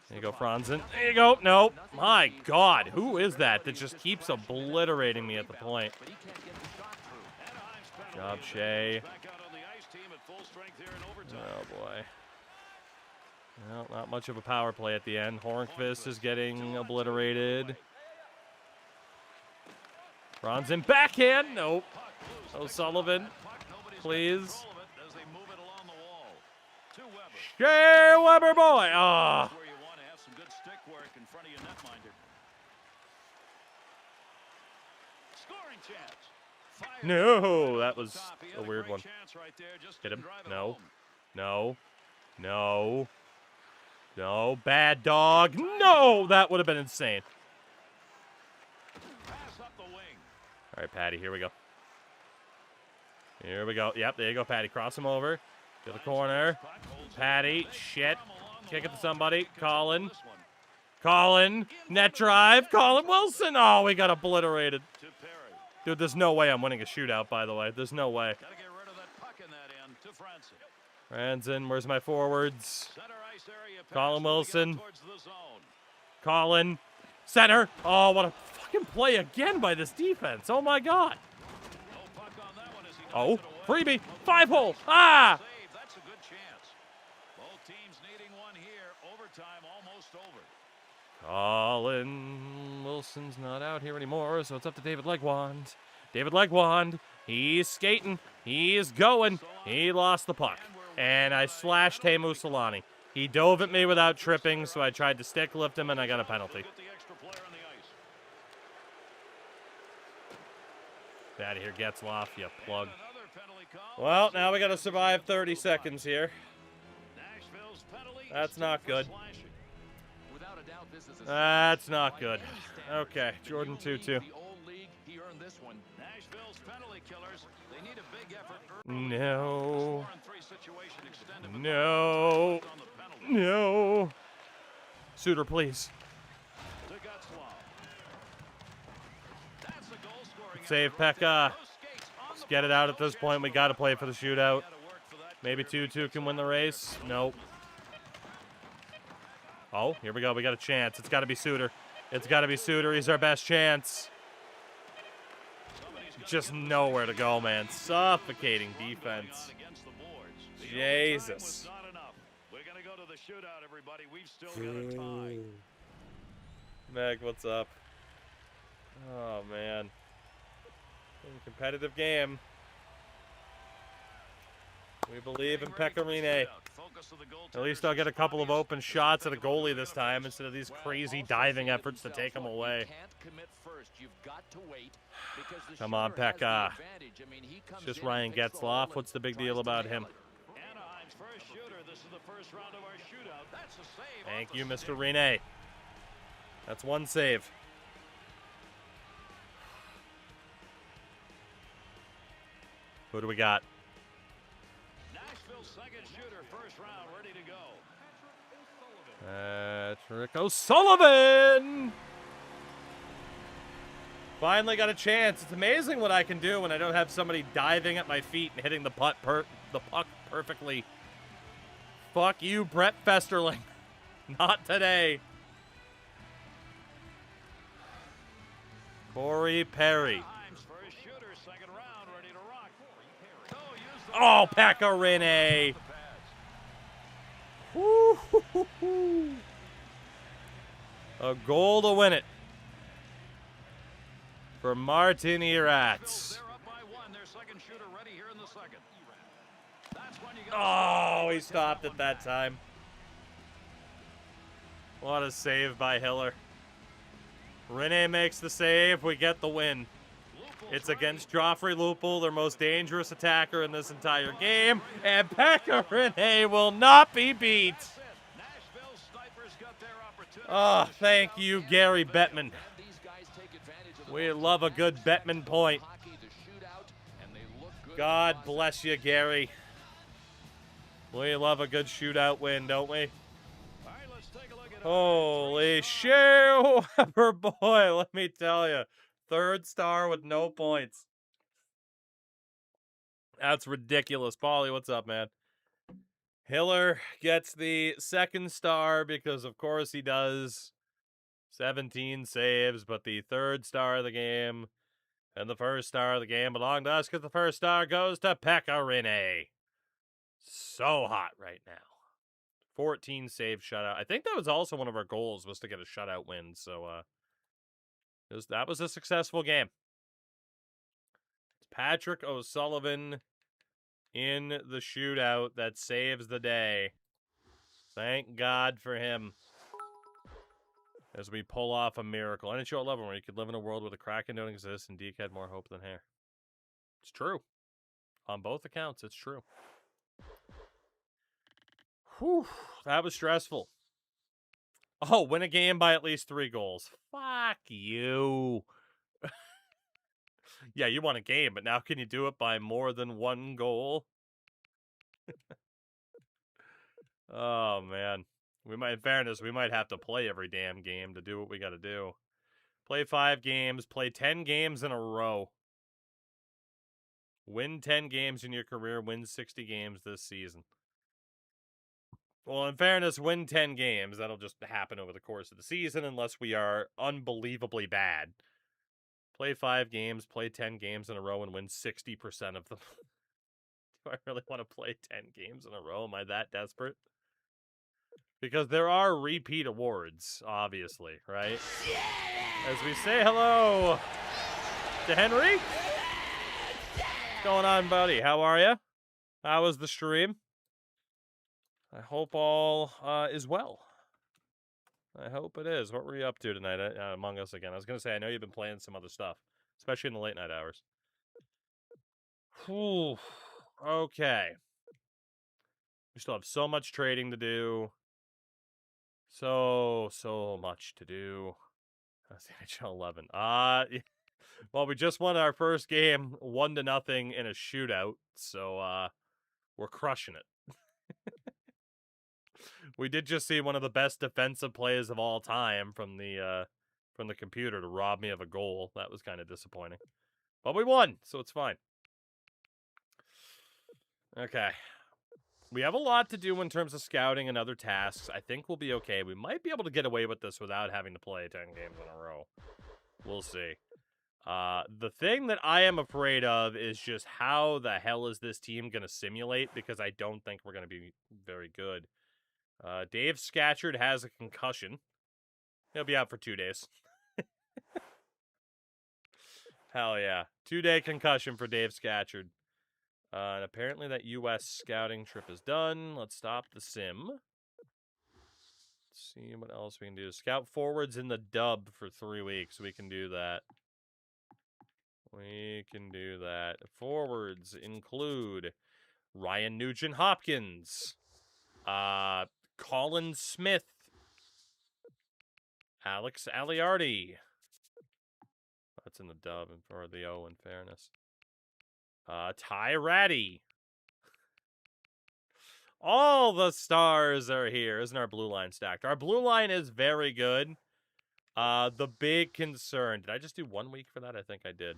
S1: There you go, Franzen. There you go. Nope. My god, who is that just keeps obliterating me at the point? Good job, Shea. Oh, boy. Well, not much of a power play at the end. Hornqvist is getting obliterated. Franzen backhand. Nope. O'Sullivan, please. Shea Weber boy. Ah. Oh. No, that was a weird one. Hit him. No. No. No. No. Bad dog. No, that would have been insane. All right, Patty, here we go. Here we go. Yep, there you go, Patty. Cross him over. To the corner. Patty. Shit. Kick it to somebody. Colin. Colin. Net drive. Colin Wilson. Oh, we got obliterated. Dude, there's no way I'm winning a shootout, by the way. There's no way. Franzen, where's my forwards?
S3: ice area pass
S1: Colin
S3: moving out
S1: Wilson.
S3: towards the zone.
S1: Colin. Center. Oh, what a fucking play again by this defense. Oh, my God.
S3: No puck on that one as he
S1: Oh,
S3: knocks it away.
S1: freebie. 5-hole. Ah!
S3: Save. That's a good chance. Both teams needing one here. Overtime almost over.
S1: Colin Wilson's not out here anymore, so it's up to David Legwand. David Legwand, he's skating. He's going. He lost the puck. And I slashed Teemu Solani. He dove at me without tripping, so I tried to stick lift him, and I got a penalty.
S3: Get the extra player on the ice.
S1: Out of here, Getzlaff, you plug.
S3: Another penalty call.
S1: Well, now we got to survive 30 seconds here.
S3: Nashville's penalty.
S1: That's not good.
S3: Slashing.
S2: Without a doubt, this is a
S1: That's not good. Okay, Jordan 2-2.
S2: The old league, he earned this one.
S3: Nashville's penalty killers. They need a big effort early.
S1: No.
S3: 4-on-3 situation extended, but
S1: No.
S3: on the penalty.
S1: No. Suter, please.
S3: To Getzlaff. That's a goal-scoring
S1: Save
S3: effort.
S1: Pekka.
S3: Those skates on
S1: Let's
S3: the
S1: get it out at
S3: puck.
S1: this point. We got to play for the shootout.
S3: Gotta work for that
S1: Maybe
S3: clear.
S1: 2-2 can win the race. Nope. Oh, here we go. We got a chance. It's got to be Suter. It's got to be Suter. He's our best chance.
S3: Somebody's gotta
S1: Just
S3: get this
S1: nowhere to
S3: thing
S1: go, man. Suffocating
S3: going on
S1: defense.
S3: against the boards. The
S1: Jesus.
S3: overtime was not enough. We're gonna go to the shootout, everybody. We've still got a tie.
S1: Meg, what's up? Oh, man. Competitive game. We believe in Pecorine. At least I'll get a couple of open shots at a goalie this time instead of these crazy diving efforts to take them away. Come on, Pekka. It's just Ryan Getzlaff. What's the big deal about him?
S3: Anaheim's first shooter. This is the first round of our shootout. That's a save.
S1: Thank
S3: off
S1: you,
S3: the
S1: Mr.
S3: stick.
S1: Rene. That's one save. Who do we got?
S3: Nashville's second shooter, first round, ready to go.
S1: Patrick O'Sullivan! Finally got a chance. It's amazing what I can do when I don't have somebody diving at my feet and hitting the puck perfectly. Fuck you, Brett Festerling. Not today. Corey Perry.
S3: Anaheim's first shooter, second round, ready to rock. use the
S1: Oh, Pecorine. Woo-hoo-hoo-hoo. A goal to win it for Martin Eratz.
S3: They're up by one. Their second shooter ready here in the second. That's when you
S1: Oh, he stopped at that time. What a save by Hiller. Rene makes the save. We get the win. It's against Joffrey Lupul, their most dangerous attacker in this entire game. And Pekka Rene will not be beat.
S3: Nashville snipers got their opportunity.
S1: Oh, thank you, Gary Bettman. We love a good Bettman point. God bless you, Gary. We love a good shootout win, don't we?
S3: All right, let's take a look at
S1: Holy shit, Weber boy, let me tell you. Third star with no points. That's ridiculous. Paulie, what's up, man? Hiller gets the second star because, of course, he does 17 saves, but the third star of the game and the first star of the game belong to us because the first star goes to Pekka Rinne. So hot right now. 14 save shutout. I think that was also one of our goals, was to get a shutout win. So that was a successful game. It's Patrick O'Sullivan in the shootout that saves the day. Thank God for him. As we pull off a miracle. NHL 11, where you could live in a world where the Kraken don't exist and Deke had more hope than hair. It's true. On both accounts, it's true. Whew, that was stressful. Oh, win a game by at least 3 goals. Fuck you. Yeah, you won a game, but now can you do it by more than 1 goal? Oh, man. In fairness, we might have to play every damn game to do what we got to do. Play 5 games, play 10 games in a row. Win 10 games in your career, win 60 games this season. Well, in fairness, win 10 games. That'll just happen over the course of the season unless we are unbelievably bad. Play 5 games, play 10 games in a row, and win 60% of them. Do I really want to play 10 games in a row? Am I that desperate? Because there are repeat awards, obviously, right? As we say hello to Henry. What's going on, buddy? How are you? How was the stream? I hope all is well. I hope it is. What were you up to tonight Among Us again? I was going to say, I know you've been playing some other stuff, especially in the late night hours. Whew. Okay. We still have so much trading to do. So much to do. That's the NHL 11. Well, we just won our first game 1-0 in a shootout, so we're crushing it. We did just see one of the best defensive plays of all time from the computer to rob me of a goal. That was kind of disappointing. But we won, so it's fine. Okay. We have a lot to do in terms of scouting and other tasks. I think we'll be okay. We might be able to get away with this without having to play 10 games in a row. We'll see. The thing that I am afraid of is just how the hell is this team going to simulate, because I don't think we're going to be very good. Dave Scatchard has a concussion. He'll be out for 2 days. Hell yeah. 2-day concussion for Dave Scatchard. And apparently that U.S. scouting trip is done. Let's stop the sim. Let's see what else we can do. Scout forwards in the dub for 3 weeks. We can do that. We can do that. Forwards include Ryan Nugent-Hopkins, Colin Smith, Alex Aliardi. That's in the dub or the O in fairness. Ty Ratty. All the stars are here. Isn't our blue line stacked? Our blue line is very good. The big concern. Did I just do 1 week for that? I think I did.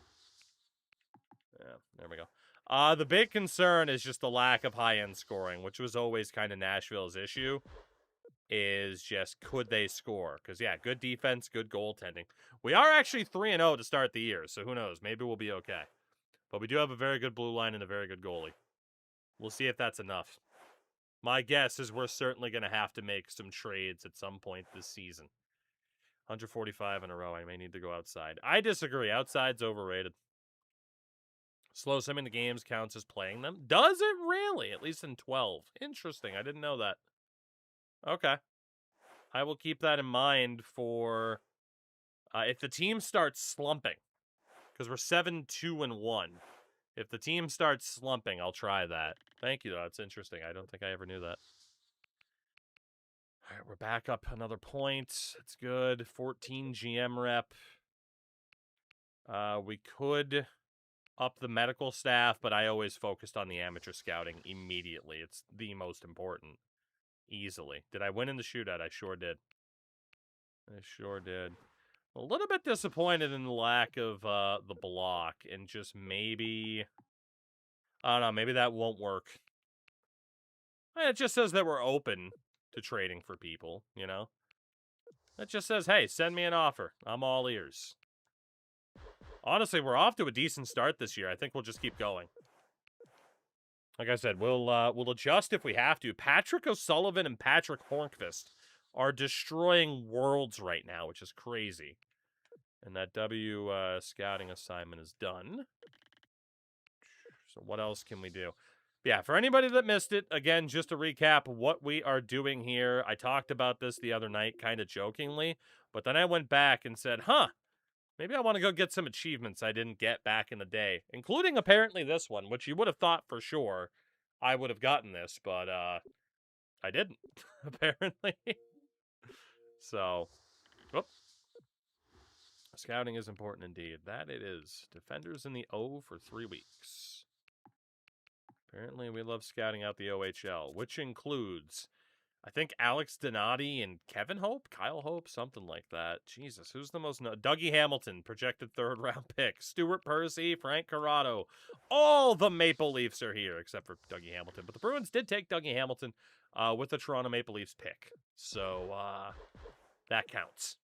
S1: Yeah, there we go. The big concern is just the lack of high-end scoring, which was always kind of Nashville's issue, is just could they score? Because, yeah, good defense, good goaltending. We are actually 3-0 to start the year, so who knows? Maybe we'll be okay. But we do have a very good blue line and a very good goalie. We'll see if that's enough. My guess is we're certainly going to have to make some trades at some point this season. 145 in a row. I may need to go outside. I disagree. Outside's overrated. Slow simming the games counts as playing them. Does it really? At least in 12. Interesting. I didn't know that. Okay. I will keep that in mind for if the team starts slumping. Because we're 7-2-1. If the team starts slumping, I'll try that. Thank you, though. That's interesting. I don't think I ever knew that. All right, we're back up another point. It's good. 14 GM rep. We could up the medical staff, but I always focused on the amateur scouting immediately. It's the most important. Easily. Did I win in the shootout? I sure did. I sure did. A little bit disappointed in the lack of the block, and just maybe... I don't know, maybe that won't work. It just says that we're open to trading for people, you know? It just says, hey, send me an offer. I'm all ears. Honestly, we're off to a decent start this year. I think we'll just keep going. Like I said, we'll adjust if we have to. Patrick O'Sullivan and Patrick Hornqvist are destroying worlds right now, which is crazy. And that W scouting assignment is done. So what else can we do? Yeah, for anybody that missed it, again, just to recap what we are doing here. I talked about this the other night kind of jokingly, but then I went back and said, maybe I want to go get some achievements I didn't get back in the day, including apparently this one, which you would have thought for sure I would have gotten this, but I didn't, apparently. So, whoop. Scouting is important indeed. That it is. Defenders in the O for 3 weeks. Apparently we love scouting out the OHL, which includes I think Alex Donati and Kevin Hope, Kyle Hope, something like that. Jesus, who's the most... Dougie Hamilton, projected 3rd round pick. Stuart Percy, Frank Corrado. All the Maple Leafs are here, except for Dougie Hamilton. But the Bruins did take Dougie Hamilton with the Toronto Maple Leafs pick. So, that counts.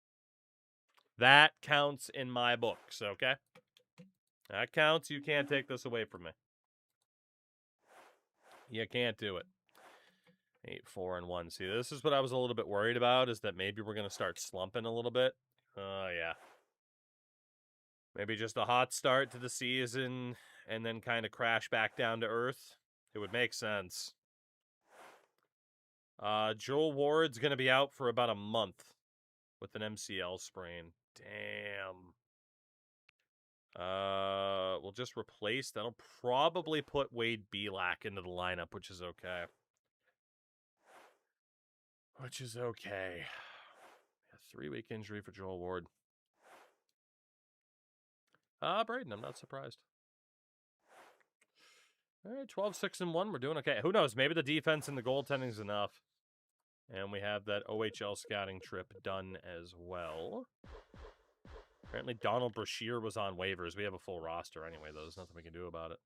S1: That counts in my books, okay? That counts. You can't take this away from me. You can't do it. 8-4-1. See, this is what I was a little bit worried about, is that maybe we're going to start slumping a little bit. Yeah. Maybe just a hot start to the season and then kind of crash back down to earth. It would make sense. Joel Ward's going to be out for about a month with an MCL sprain. Damn. We'll just replace. That'll probably put Wade Belak into the lineup, which is okay. Which is okay. A 3-week injury for Joel Ward. Braden, I'm not surprised. All right, 12-6-1. We're doing okay. Who knows? Maybe the defense and the goaltending's enough. And we have that OHL scouting trip done as well. Apparently Donald Brashear was on waivers. We have a full roster anyway, though. There's nothing we can do about it.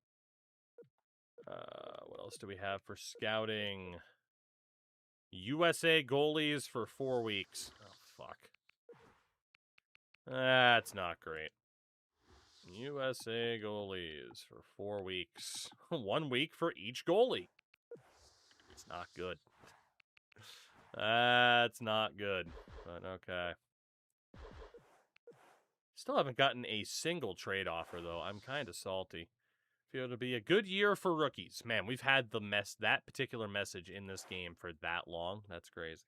S1: What else do we have for scouting? USA goalies for 4 weeks. Oh, fuck. That's not great. USA goalies for 4 weeks. 1 week for each goalie. It's not good. That's not good, but okay. Still haven't gotten a single trade offer, though. I'm kind of salty. Feel it'll be a good year for rookies. Man, we've had that particular message in this game for that long. That's crazy.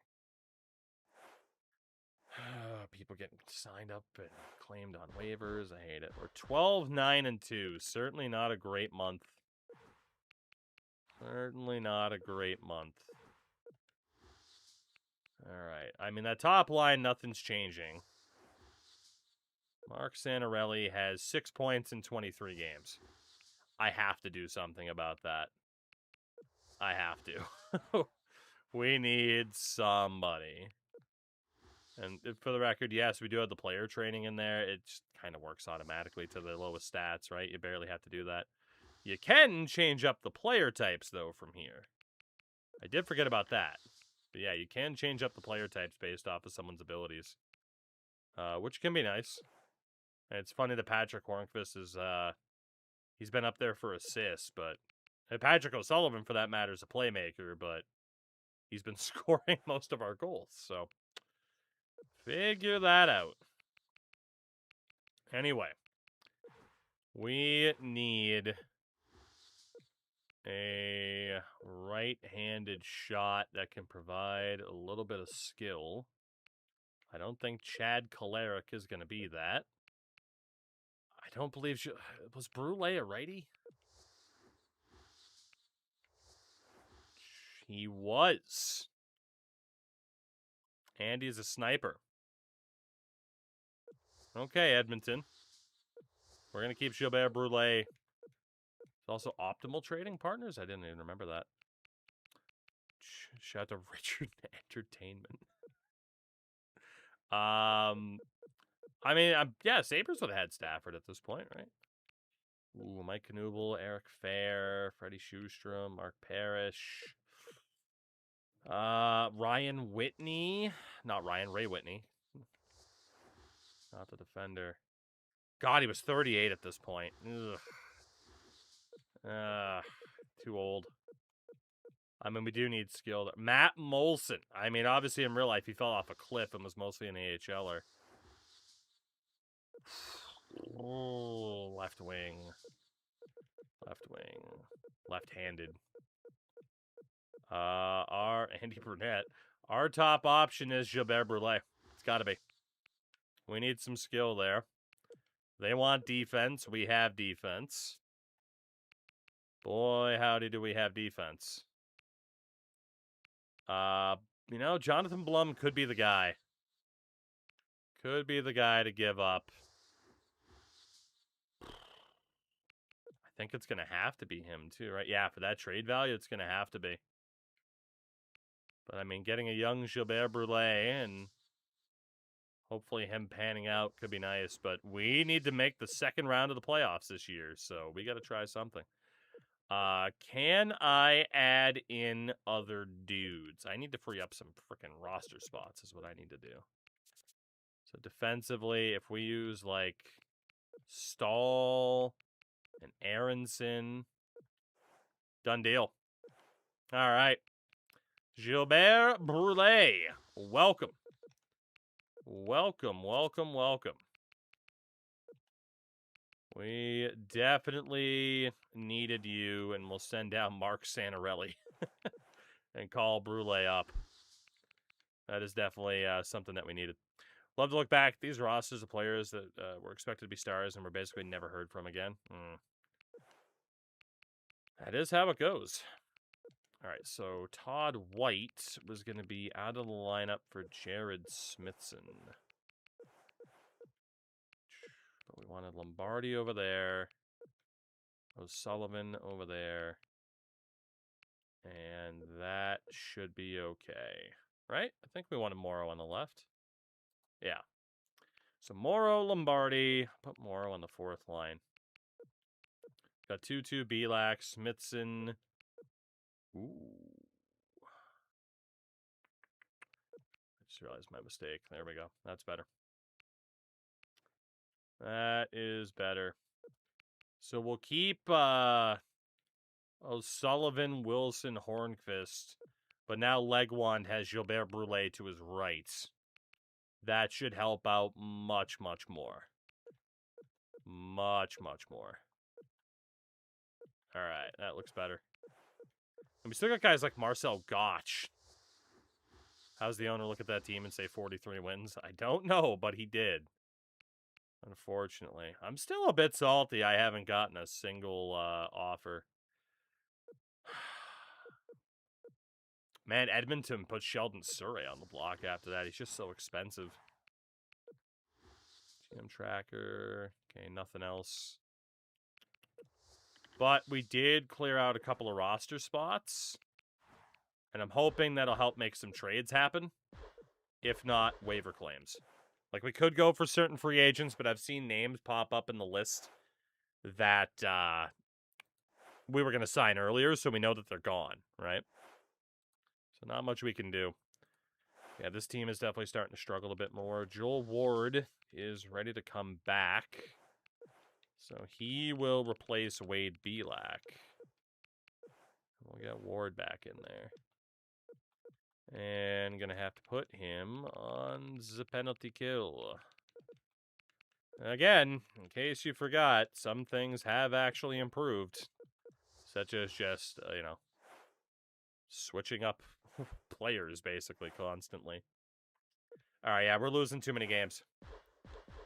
S1: People getting signed up and claimed on waivers. I hate it. We're 12-9-2. Certainly not a great month. Certainly not a great month. All right. I mean, that top line, nothing's changing. Mark Santorelli has 6 points in 23 games. I have to do something about that. I have to. We need somebody. And for the record, yes, we do have the player training in there. It just kind of works automatically to the lowest stats, right? You barely have to do that. You can change up the player types, though, from here. I did forget about that. But yeah, you can change up the player types based off of someone's abilities. Which can be nice. And it's funny that Patrick Hornqvist is, he's been up there for assists, but Patrick O'Sullivan, for that matter, is a playmaker, but he's been scoring most of our goals, so figure that out. Anyway, we need a right-handed shot that can provide a little bit of skill. I don't think Chad Kolarek is going to be that. I don't believe was Brule a righty? He was. And he's a sniper. Okay, Edmonton. We're going to keep Gilbert Brule. It's also Optimal Trading Partners? I didn't even remember that. Shout out to Richard Entertainment. I mean, yeah, Sabres would have had Stafford at this point, right? Ooh, Mike Knuble, Eric Fair, Freddie Sjustrom, Mark Parrish. Ryan Whitney. Not Ryan, Ray Whitney. Not the defender. God, he was 38 at this point. Ugh. Too old. I mean, we do need skill. Matt Molson. I mean, obviously in real life, he fell off a cliff and was mostly an AHLer. Oh, left wing. Left wing. Left-handed. Our Andy Burnett. Our top option is Gilbert Brule. It's got to be. We need some skill there. They want defense. We have defense. Boy, howdy do we have defense. You know, Jonathan Blum could be the guy. Could be the guy to give up. I think it's going to have to be him too, right? Yeah, for that trade value, it's going to have to be. But, I mean, getting a young Gilbert Brulé and hopefully him panning out could be nice. But we need to make the second round of the playoffs this year, so we got to try something. Can I add in other dudes? I need to free up some freaking roster spots is what I need to do. So defensively, if we use, like, Stahl and Aronson, done deal. All right. Gilbert Brulé, welcome. Welcome, welcome, welcome. We definitely needed you, and we'll send down Mark Santarelli and call Brulé up. That is definitely something that we needed. Love to look back at these rosters of players that were expected to be stars and were basically never heard from again. That is how it goes. All right, so Todd White was going to be out of the lineup for Jared Smithson. But we wanted Lombardi over there. O'Sullivan over there. And that should be okay. Right? I think we wanted Morrow on the left. Yeah. So Morrow, Lombardi. Put Morrow on the fourth line. Got 2-2 Belak, Smithson. Ooh. I just realized my mistake. There we go. That's better. That is better. So we'll keep O'Sullivan, Wilson, Hornqvist. But now Legwand has Gilbert Brulé to his right. That should help out much, much more. Much, much more. All right, that looks better. And we still got guys like Marcel Gotch. How's the owner look at that team and say 43 wins? I don't know, but he did. Unfortunately. I'm still a bit salty I haven't gotten a single offer. Man, Edmonton put Sheldon Surrey on the block after that. He's just so expensive. GM tracker. Okay, nothing else. But we did clear out a couple of roster spots. And I'm hoping that'll help make some trades happen. If not, waiver claims. Like, we could go for certain free agents, but I've seen names pop up in the list that we were going to sign earlier, so we know that they're gone, right? So not much we can do. Yeah, this team is definitely starting to struggle a bit more. Joel Ward is ready to come back. So he will replace Wade Belak. We'll get Ward back in there. And going to have to put him on the penalty kill. Again, in case you forgot, some things have actually improved. Such as just, switching up players, basically, constantly. All right, yeah, we're losing too many games.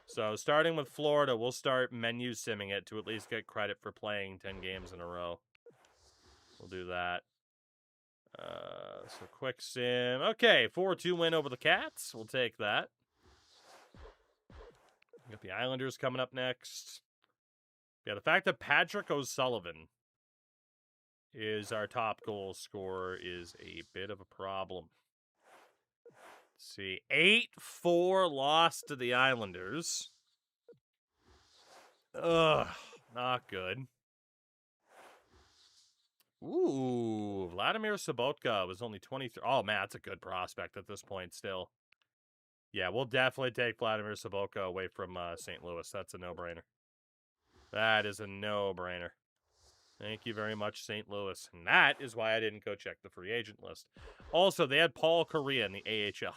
S1: So, starting with Florida, we'll start menu simming it to at least get credit for playing 10 games in a row. We'll do that. So, quick sim. Okay, 4-2 win over the Cats. We'll take that. We got the Islanders coming up next. Yeah, the fact that Patrick O'Sullivan is our top goal scorer is a bit of a problem. Let's see. 8-4 loss to the Islanders. Ugh, not good. Ooh, Vladimir Sobotka was only 23. Oh, man, that's a good prospect at this point still. Yeah, we'll definitely take Vladimir Sobotka away from St. Louis. That's a no-brainer. That is a no-brainer. Thank you very much, St. Louis. And that is why I didn't go check the free agent list. Also, they had Paul Correa in the AHL.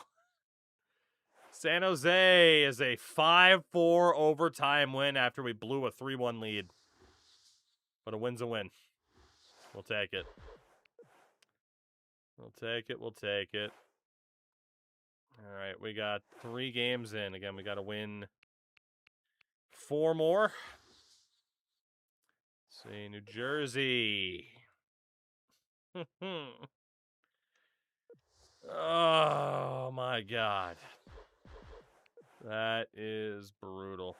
S1: San Jose is a 5-4 overtime win after we blew a 3-1 lead. But a win's a win. We'll take it. We'll take it. We'll take it. All right, we got 3 games in. Again, we got to win 4 more. Let's see, New Jersey. Oh, my God. That is brutal.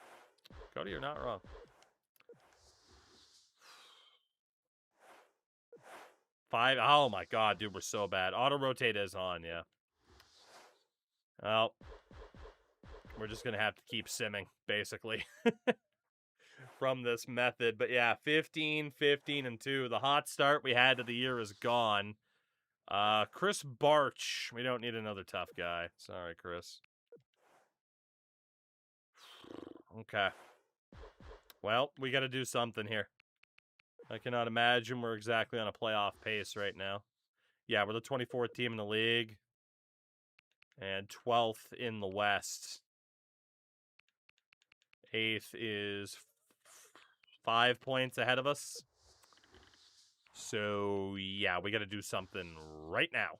S1: Cody, you're not wrong. 5. Oh, my God, dude, we're so bad. Auto-rotate is on, yeah. Well, we're just going to have to keep simming, basically, from this method. But, yeah, 15, 15, and 2. The hot start we had to the year is gone. Chris Barch. We don't need another tough guy. Sorry, Chris. Okay. Well, we got to do something here. I cannot imagine we're exactly on a playoff pace right now. Yeah, we're the 24th team in the league. And 12th in the West. 8th is 5 points ahead of us. So, yeah, we got to do something right now.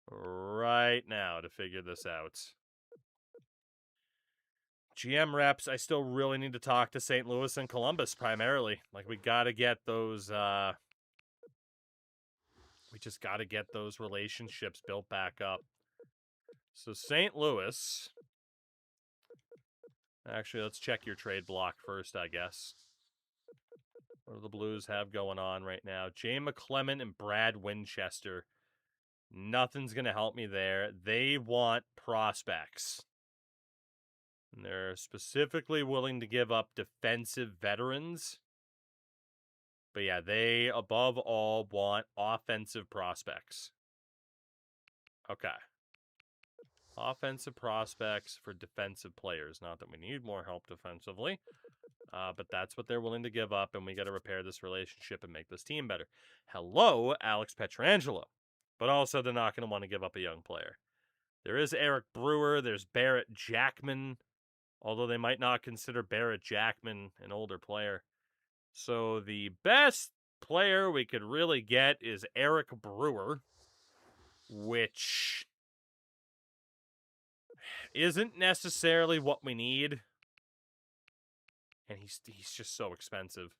S1: Right now to figure this out. GM reps, I still really need to talk to St. Louis and Columbus primarily. Like, we got to get those, we just got to get those relationships built back up. So, St. Louis. Actually, let's check your trade block first, I guess. What do the Blues have going on right now? Jay McClement and Brad Winchester. Nothing's going to help me there. They want prospects. And they're specifically willing to give up defensive veterans. But yeah, they, above all, want offensive prospects. Okay. Offensive prospects for defensive players. Not that we need more help defensively. But that's what they're willing to give up, and we got to repair this relationship and make this team better. Hello, Alex Pietrangelo. But also, they're not going to want to give up a young player. There is Eric Brewer. There's Barrett Jackman. Although they might not consider Barrett Jackman an older player. So the best player we could really get is Eric Brewer, which isn't necessarily what we need. And he's just so expensive.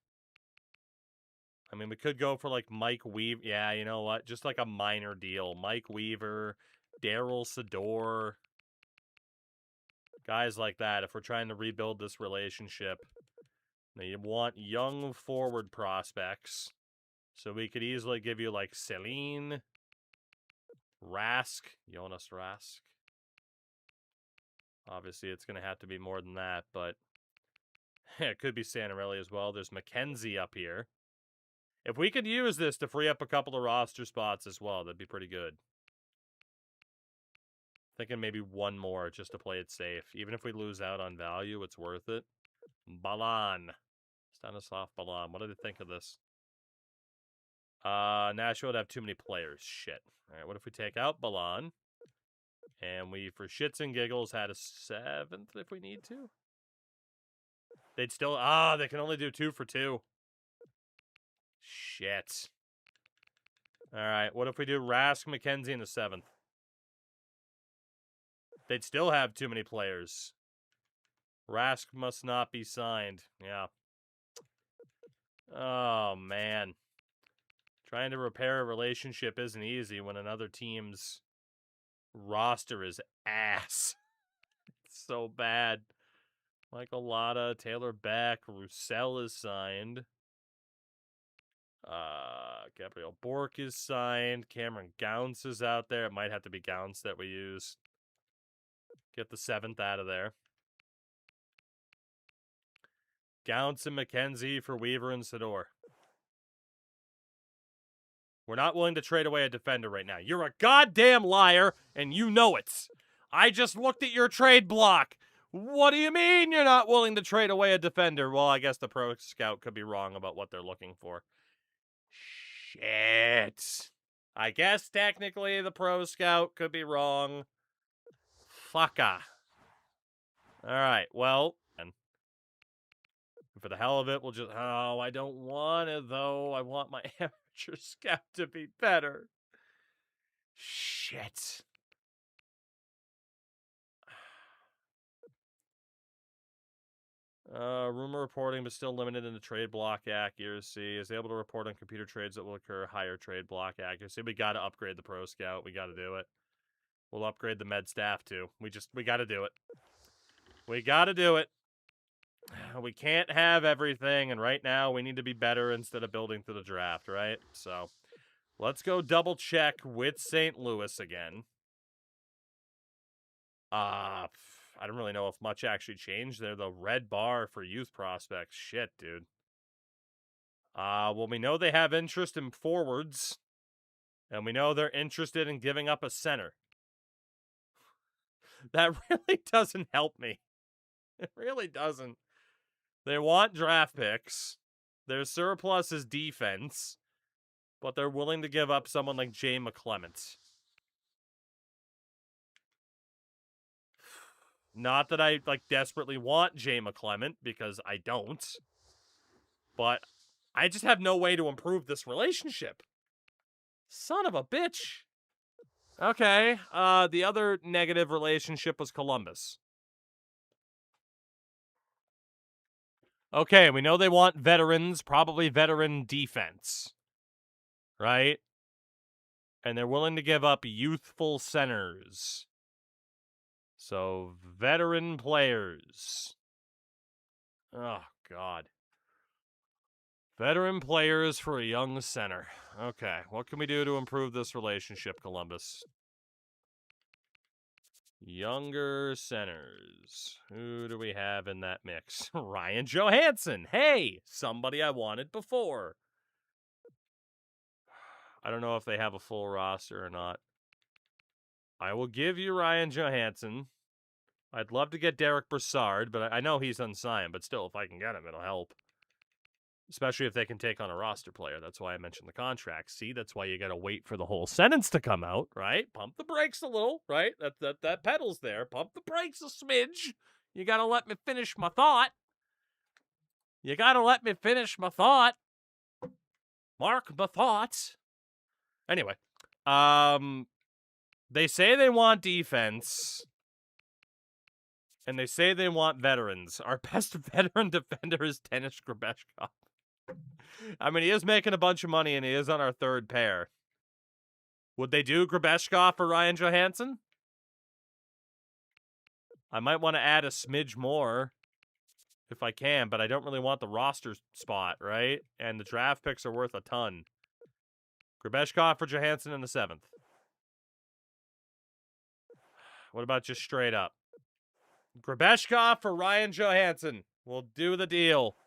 S1: I mean, we could go for, like, Mike Weaver. Yeah, you know what? Just, like, a minor deal. Mike Weaver, Daryl Sador. Guys like that, if we're trying to rebuild this relationship. Now, you want young forward prospects. So we could easily give you, like, Celine, Rask, Jonas Rask. Obviously, it's going to have to be more than that, but it could be Santorelli as well. There's McKenzie up here. If we could use this to free up a couple of roster spots as well, that'd be pretty good. Thinking maybe one more just to play it safe. Even if we lose out on value, it's worth it. Balan. Stanislav Balan. What did I think of this? Nashville would have too many players. Shit. All right, what if we take out Balan? And we, for shits and giggles, had a 7th if we need to? They'd still... they can only do 2 for 2. Shit. All right, what if we do Rask, McKenzie in the 7th? They'd still have too many players. Rask must not be signed. Yeah. Oh, man. Trying to repair a relationship isn't easy when another team's roster is ass. It's so bad. Michael Lotta, Taylor Beck, Roussel is signed. Gabriel Bork is signed. Cameron Gounce is out there. It might have to be Gounce that we use. Get the 7th out of there. Gounce and McKenzie for Weaver and Sador. We're not willing to trade away a defender right now. You're a goddamn liar, and you know it. I just looked at your trade block. What do you mean you're not willing to trade away a defender? Well, I guess the Pro Scout could be wrong about what they're looking for. Shit. I guess technically the Pro Scout could be wrong. Fucka. Alright, well... For the hell of it, we'll just... Oh, I don't want it, though. I want my amateur scout to be better. Shit. Rumor reporting, but still limited in the trade block accuracy. Is able to report on computer trades that will occur. Higher trade block accuracy. We got to upgrade the Pro Scout. We got to do it. We'll upgrade the med staff, too. We got to do it. We got to do it. We can't have everything, and right now we need to be better instead of building through the draft, right? So, Let's go double check with St. Louis again. I don't really know if much actually changed. They're the red bar for youth prospects. Shit, dude. Well, we know they have interest in forwards, and we know they're interested in giving up a center. That really doesn't help me. It really doesn't. They want draft picks. Their surplus is defense, but they're willing to give up someone like Jay McClements. Not that I desperately want Jay McClement, because I don't. But I just have no way to improve this relationship. Son of a bitch. Okay, the other negative relationship was Columbus. Okay, we know they want veterans, probably veteran defense. Right? And they're willing to give up youthful centers. So, veteran players. Oh, God. Veteran players for a young center. Okay, what can we do to improve this relationship, Columbus? Younger centers. Who do we have in that mix? Ryan Johansson. Hey, somebody I wanted before. I don't know if they have a full roster or not. I will give you Ryan Johansson. I'd love to get Derek Brassard, but I know he's unsigned, but still, if I can get him, it'll help. Especially if they can take on a roster player. That's why I mentioned the contract. See, that's why you got to wait for the whole sentence to come out, right? Pump the brakes a little, right? That pedal's there. Pump the brakes a smidge. You got to let me finish my thought. You got to let me finish my thought. Mark my thoughts. Anyway, they say they want defense. And they say they want veterans. Our best veteran defender is Denis Grabeshkov. I mean, he is making a bunch of money, and he is on our third pair. Would they do Grabeshkov for Ryan Johansson? I might want to add a smidge more if I can, but I don't really want the roster spot, right? And the draft picks are worth a ton. Grabeshkov for Johansson in the 7th. What about just straight up? Grabeshkov for Ryan Johansson. We'll do the deal.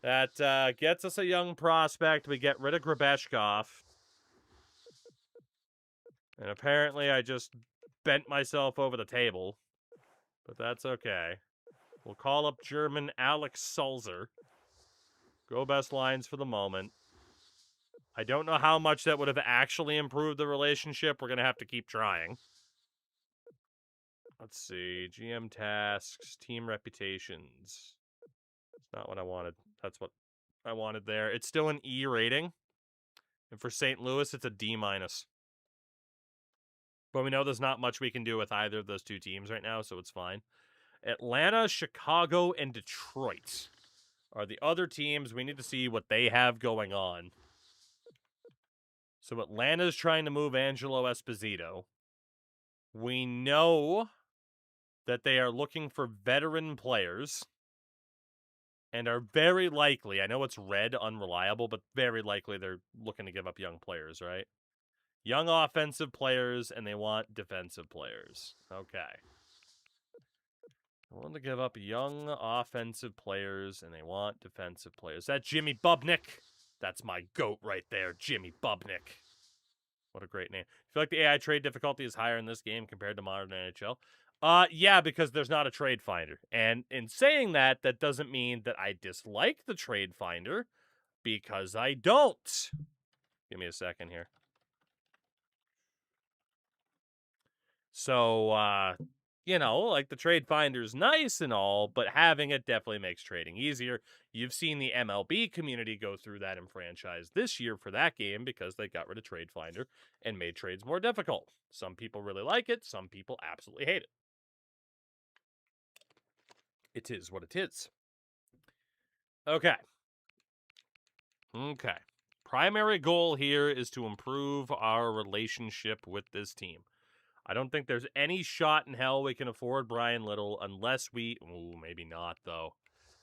S1: That gets us a young prospect. We get rid of Grabeshkov. And apparently I just bent myself over the table. But that's okay. We'll call up German Alex Sulzer. Go best lines for the moment. I don't know how much that would have actually improved the relationship. We're going to have to keep trying. Let's see. GM tasks, team reputations. It's not what I wanted. That's what I wanted there. It's still an E rating. And for St. Louis, it's a D-. But we know there's not much we can do with either of those two teams right now, so it's fine. Atlanta, Chicago, and Detroit are the other teams. We need to see what they have going on. So Atlanta's trying to move Angelo Esposito. We know that they are looking for veteran players and are very likely, I know it's red, unreliable, but very likely they're looking to give up young players, right? Young offensive players, and they want defensive players. Okay. They want to give up young offensive players, and they want defensive players. That Jimmy Bubnick. That's my GOAT right there, Jimmy Bubnick. What a great name. I feel like the AI trade difficulty is higher in this game compared to modern NHL. Yeah, because there's not a trade finder. And in saying that, that doesn't mean that I dislike the trade finder, because I don't. Give me a second here. So, you know, like the trade finder's nice and all, but having it definitely makes trading easier. You've seen the MLB community go through that in franchise this year for that game because they got rid of trade finder and made trades more difficult. Some people really like it. Some people absolutely hate it. It is what it is. Okay. Primary goal here is to improve our relationship with this team. I don't think there's any shot in hell we can afford Brian Little unless we... Ooh, maybe not, though.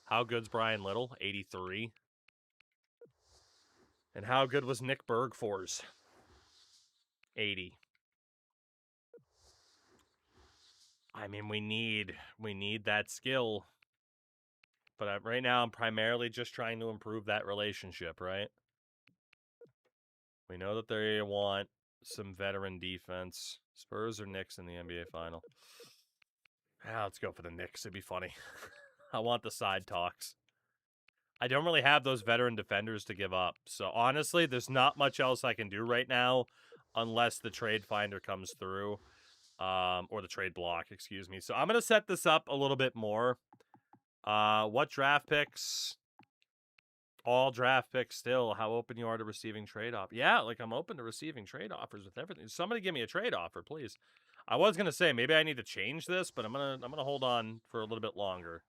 S1: How good's Brian Little? 83. And how good was Nick Bergfors? 80. I mean, we need that skill. But right now, I'm primarily just trying to improve that relationship, right? We know that they want some veteran defense. Spurs or Knicks in the NBA final? Let's go for the Knicks. It'd be funny. I want the side talks. I don't really have those veteran defenders to give up. So honestly, there's not much else I can do right now unless the trade finder comes through. Or the trade block, excuse me. So I'm going to set this up a little bit more. What draft picks? All draft picks still. How open you are to receiving trade offers? Yeah, like I'm open to receiving trade offers with everything. Somebody give me a trade offer, please. I was gonna say maybe I need to change this, but I'm gonna hold on for a little bit longer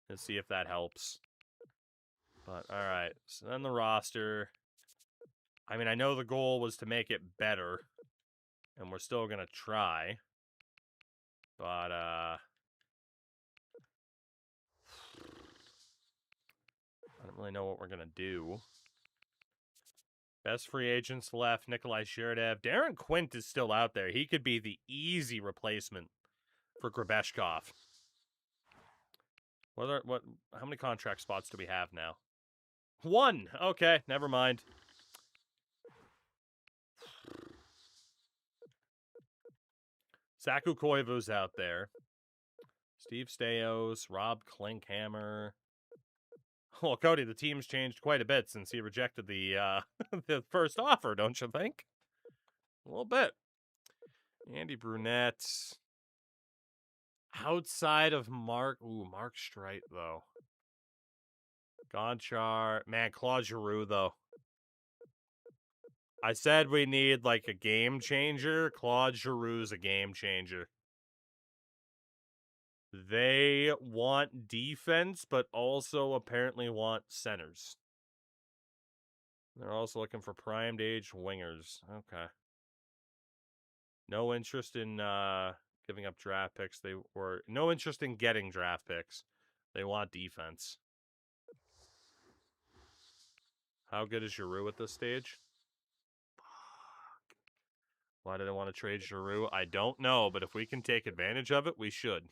S1: and see if that helps. But all right, so then the roster. I mean, I know the goal was to make it better, and we're still gonna try. But I don't really know what we're gonna do. Best free agents left, Nikolai Sheridan. Darren Quint is still out there. He could be the easy replacement for Grabeshkov. How many contract spots do we have now? 1. Okay, never mind. Saku Koivu's out there. Steve Stajos, Rob Klinkhammer. Well, Cody, the team's changed quite a bit since he rejected the the first offer, don't you think? A little bit. Andy Brunette. Outside of Mark Streit, though. Gonchar. Man, Claude Giroux, though. I said we need, like, a game changer. Claude Giroux's a game changer. They want defense, but also apparently want centers. They're also looking for primed age wingers. Okay. No interest in giving up draft picks. No interest in getting draft picks. They want defense. How good is Giroux at this stage? Fuck. Why did I want to trade Giroux? I don't know, but if we can take advantage of it, we should.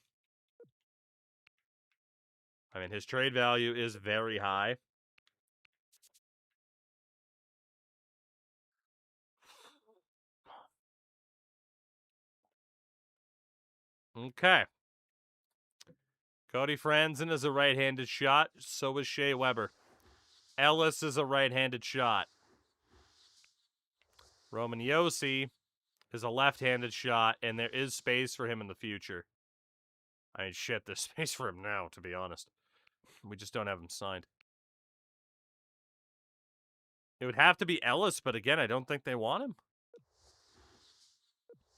S1: I mean, his trade value is very high. Okay. Cody Franzen is a right-handed shot. So is Shea Weber. Ellis is a right-handed shot. Roman Yossi is a left-handed shot, and there is space for him in the future. I mean, shit, there's space for him now, to be honest. We just don't have him signed. It would have to be Ellis, but again, I don't think they want him.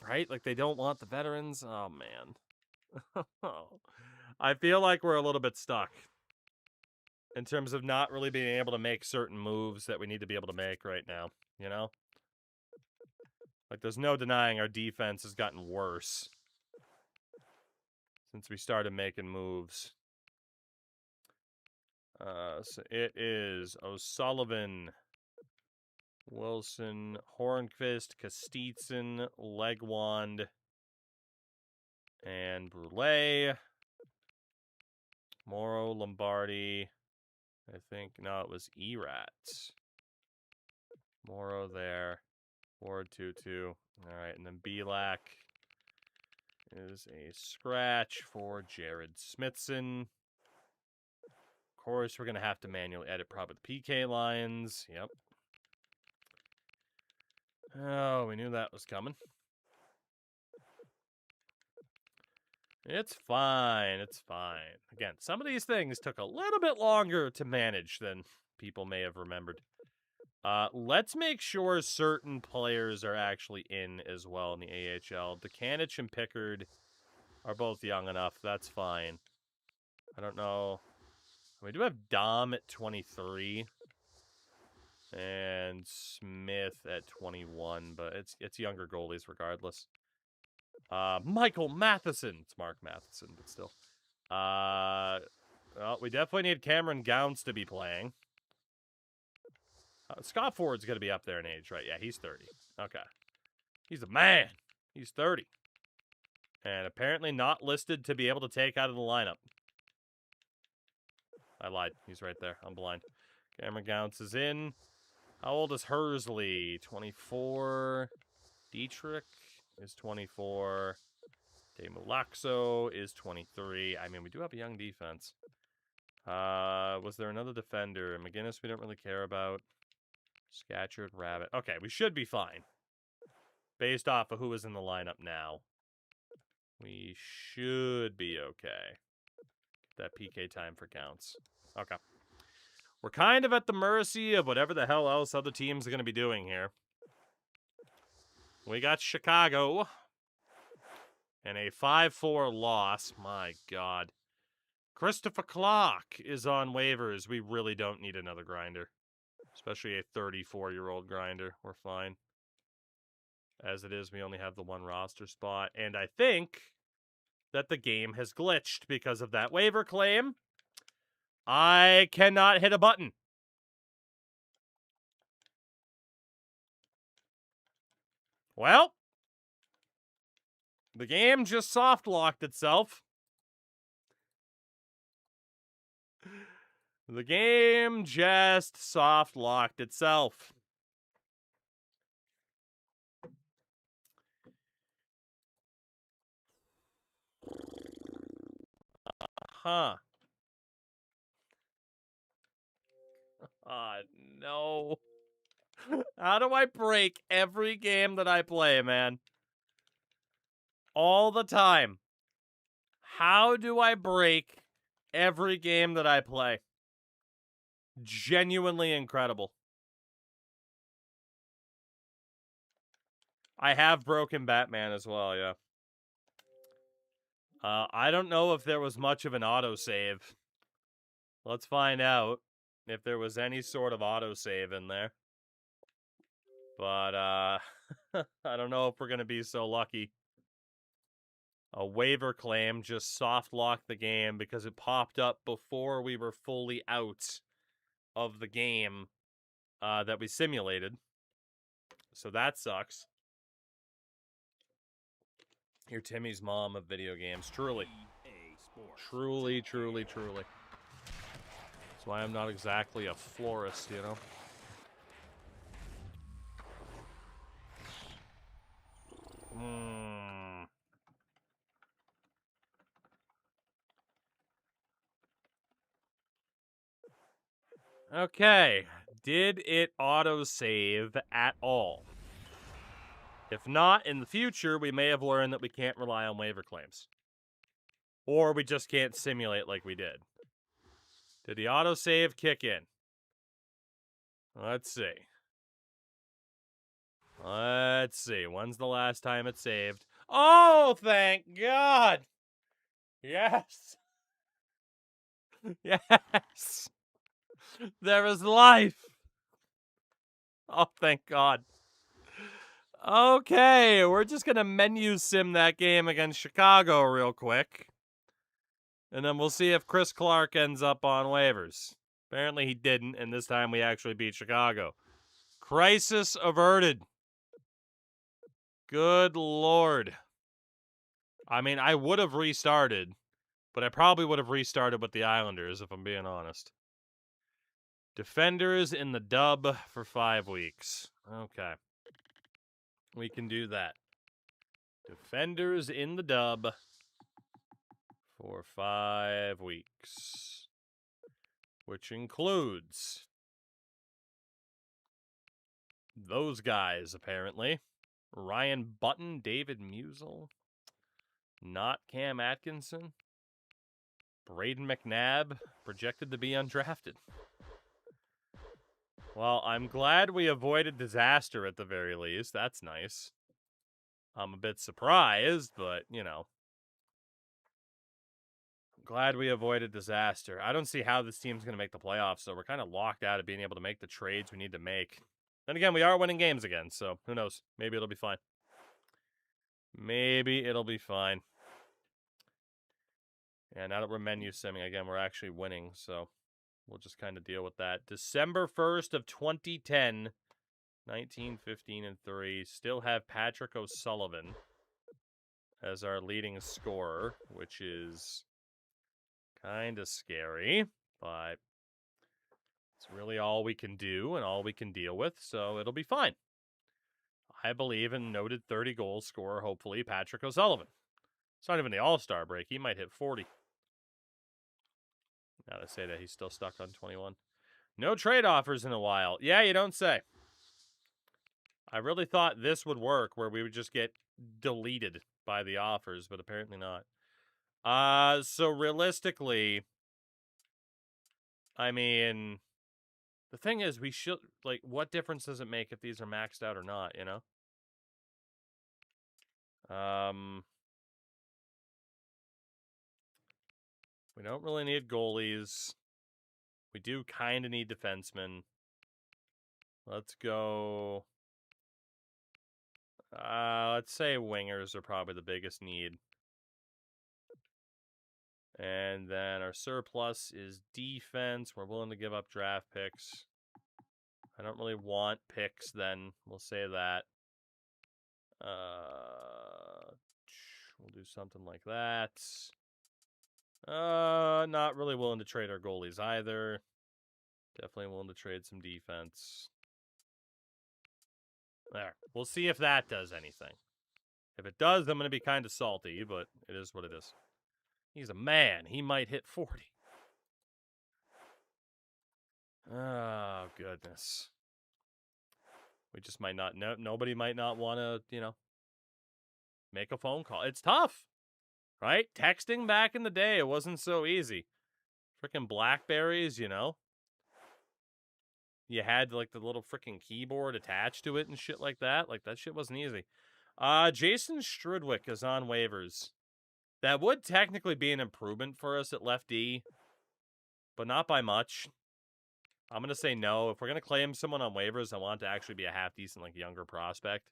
S1: Right? Like, they don't want the veterans. Oh, man. I feel like we're a little bit stuck in terms of not really being able to make certain moves that we need to be able to make right now, you know? Like, there's no denying our defense has gotten worse since we started making moves. So it is O'Sullivan, Wilson, Hornqvist, Kostitsin, Legwand, and Brule. Morrow, Lombardi. I think, no, it was Erat. Morrow there. Ward 2-2. All right, and then Belak is a scratch for Jared Smithson. Of course, we're going to have to manually edit probably the PK lines. Yep. Oh, we knew that was coming. It's fine. It's fine. Again, some of these things took a little bit longer to manage than people may have remembered. Let's make sure certain players are actually in as well in the AHL. Dekanich and Pickard are both young enough. That's fine. I don't know. We do have Dom at 23 and Smith at 21, but it's younger goalies regardless. Michael Matheson. It's Mark Matheson, but still. Well, we definitely need Cameron Gounce to be playing. Scott Ford's going to be up there in age, right? Yeah, he's 30. Okay. He's a man. He's 30. And apparently not listed to be able to take out of the lineup. I lied. He's right there. I'm blind. Cameron Gounce is in. How old is Hersley? 24. Dietrich is 24. Demulaxo is 23. I mean, we do have a young defense. Was there another defender? McGinnis we don't really care about. Scatcherd, Rabbit. Okay, we should be fine. Based off of who is in the lineup now. We should be okay. That PK time for counts. Okay. We're kind of at the mercy of whatever the hell else other teams are going to be doing here. We got Chicago. And a 5-4 loss. My God. Christopher Clark is on waivers. We really don't need another grinder. Especially a 34-year-old grinder. We're fine. As it is, we only have the one roster spot. And I think that the game has glitched because of that waiver claim. I cannot hit a button. Well, the game just soft-locked itself. The game just soft-locked itself. Huh. No. How do I break every game that I play, man? All the time. How do I break every game that I play? Genuinely incredible. I have broken Batman as well, yeah. I don't know if there was much of an autosave. Let's find out if there was any sort of autosave in there. But, I don't know if we're going to be so lucky. A waiver claim just soft-locked the game because it popped up before we were fully out of the game that we simulated. So that sucks. You're Timmy's mom of video games. Truly. Truly, truly, truly. That's why I'm not exactly a florist, you know? Okay. Did it autosave at all? If not, in the future, we may have learned that we can't rely on waiver claims. Or we just can't simulate like we did. Did the autosave kick in? Let's see. Let's see. When's the last time it saved? Oh, thank God! Yes! Yes! There is life! Oh, thank God. Okay, we're just gonna menu sim that game against Chicago real quick. And then we'll see if Chris Clark ends up on waivers. Apparently he didn't, and this time we actually beat Chicago. Crisis averted. Good Lord. I mean, I would have restarted, but I probably would have restarted with the Islanders, if I'm being honest. Defenders in the dub for 5 weeks. Okay. We can do that. Defenders in the dub for 5 weeks. Which includes those guys, apparently. Ryan Button, David Musel. Not Cam Atkinson. Braden McNabb, projected to be undrafted. Well, I'm glad we avoided disaster at the very least. That's nice. I'm a bit surprised, but, you know. Glad we avoided disaster. I don't see how this team's going to make the playoffs, so we're kind of locked out of being able to make the trades we need to make. Then again, we are winning games again, so who knows? Maybe it'll be fine. Maybe it'll be fine. And now that we're menu simming again, we're actually winning, so we'll just kind of deal with that. December 1st of 2010, 19, 15, and 3. Still have Patrick O'Sullivan as our leading scorer, which is kind of scary, but it's really all we can do and all we can deal with, so it'll be fine. I believe in noted 30-goal scorer, hopefully, Patrick O'Sullivan. It's not even the All-Star break. He might hit 40. Now to say that he's still stuck on 21. No trade offers in a while. Yeah, you don't say. I really thought this would work, where we would just get deleted by the offers, but apparently not. So realistically, I mean, the thing is, we should, like, what difference does it make if these are maxed out or not, you know? We don't really need goalies. We do kind of need defensemen. Let's go. Let's say wingers are probably the biggest need. And then our surplus is defense. We're willing to give up draft picks. I don't really want picks then. We'll say that. We'll do something like that. Not really willing to trade our goalies either. Definitely willing to trade some defense. There. We'll see if that does anything. If it does, I'm going to be kind of salty, but it is what it is. He's a man. He might hit 40. Oh, goodness. We just might not know. Nobody might not want to, make a phone call. It's tough, right? Texting back in the day, it wasn't so easy. Freaking Blackberries, You had, like, the little freaking keyboard attached to it and shit like that. Like, that shit wasn't easy. Jason Strudwick is on waivers. That would technically be an improvement for us at left D, but not by much. I'm going to say no. If we're going to claim someone on waivers, I want it to actually be a half-decent, like, younger prospect,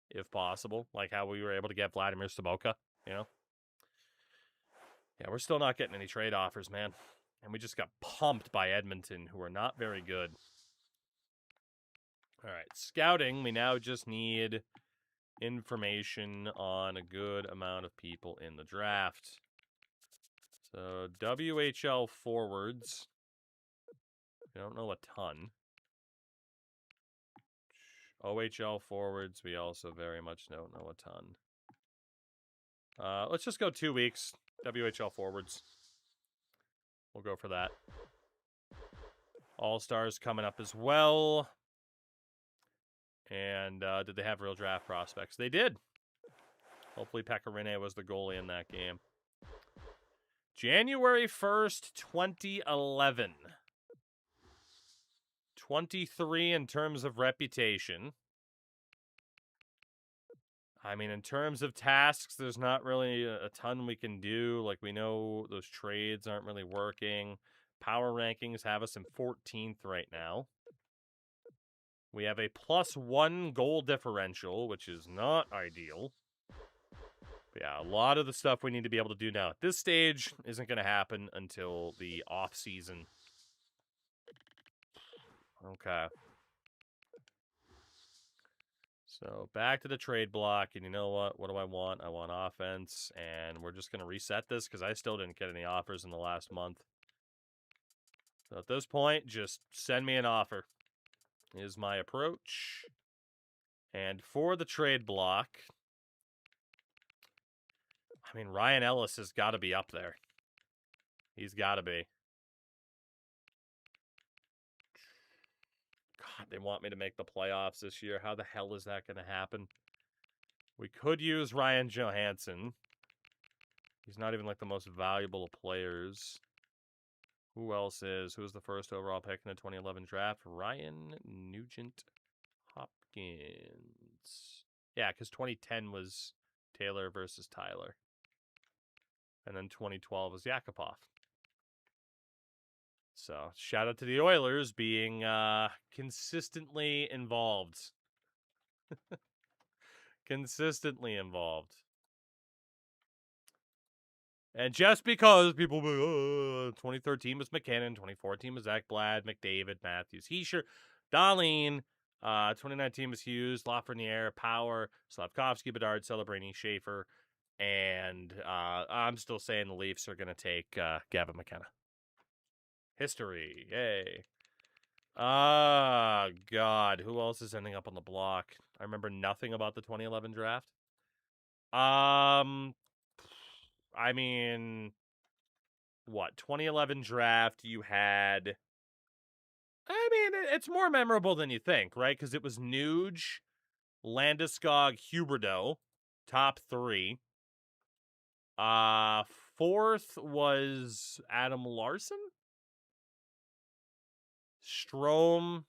S1: if possible. Like how we were able to get Vladimir Saboka, Yeah, we're still not getting any trade offers, man. And we just got pumped by Edmonton, who are not very good. All right, scouting, we now just need information on a good amount of people in the draft. So, WHL forwards. We don't know a ton. OHL forwards, we also very much don't know a ton. Let's just go 2 weeks. WHL forwards. We'll go for that. All-Stars coming up as well. And did they have real draft prospects? They did. Hopefully Pecorine was the goalie in that game. January 1st, 2011. 23 in terms of reputation. I mean, in terms of tasks, there's not really a ton we can do. Like, we know those trades aren't really working. Power rankings have us in 14th right now. We have a +1 goal differential, which is not ideal. But yeah, a lot of the stuff we need to be able to do now at this stage isn't going to happen until the off season. Okay. So back to the trade block, and you know what? What do I want? I want offense, and we're just going to reset this because I still didn't get any offers in the last month. So at this point, just send me an offer is my approach. And for the trade block, I mean, Ryan Ellis has got to be up there. He's got to be. God, they want me to make the playoffs this year. How the hell is that going to happen? We could use Ryan Johansson. He's not even like the most valuable of players. Who else is? Who's the first overall pick in the 2011 draft? Ryan Nugent Hopkins. Yeah, because 2010 was Taylor versus Tyler. And then 2012 was Yakupov. So, shout out to the Oilers being consistently involved. Consistently involved. And just because people be, 2013 was McKinnon, 2014 was Ekblad, McDavid, Matthews, Heischer, Dahlin, 2019 was Hughes, Lafreniere, Power, Slavkovsky, Bedard, Celebrini, Schaefer, and I'm still saying the Leafs are going to take Gavin McKenna. History, yay. God, who else is ending up on the block? I remember nothing about the 2011 draft. I mean, what, 2011 draft, you had... I mean, it's more memorable than you think, right? Because it was Nuge, Landeskog, Huberdeau, top 3. Fourth was Adam Larson? Strome.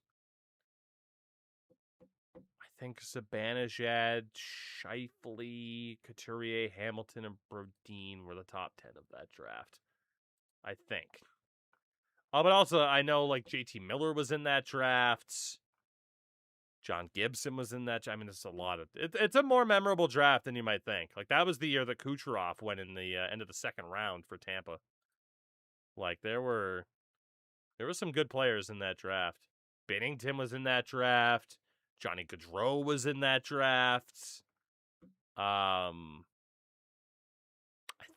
S1: I think Zibanejad, Scheifele, Couturier, Hamilton, and Brodin were the top 10 of that draft. I think. But also, I know, like, JT Miller was in that draft. John Gibson was in that. I mean, it's a lot of... It's a more memorable draft than you might think. Like, that was the year that Kucherov went in the end of the second round for Tampa. Like, there were some good players in that draft. Binnington was in that draft. Johnny Gaudreau was in that draft. I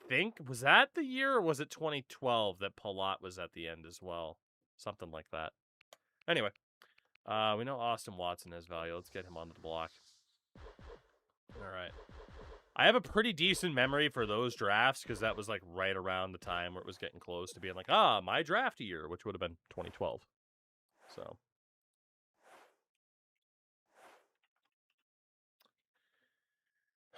S1: think, was that the year or was it 2012 that Palat was at the end as well? Something like that. Anyway, we know Austin Watson has value. Let's get him onto the block. All right. I have a pretty decent memory for those drafts because that was like right around the time where it was getting close to being like, my draft year, which would have been 2012. So.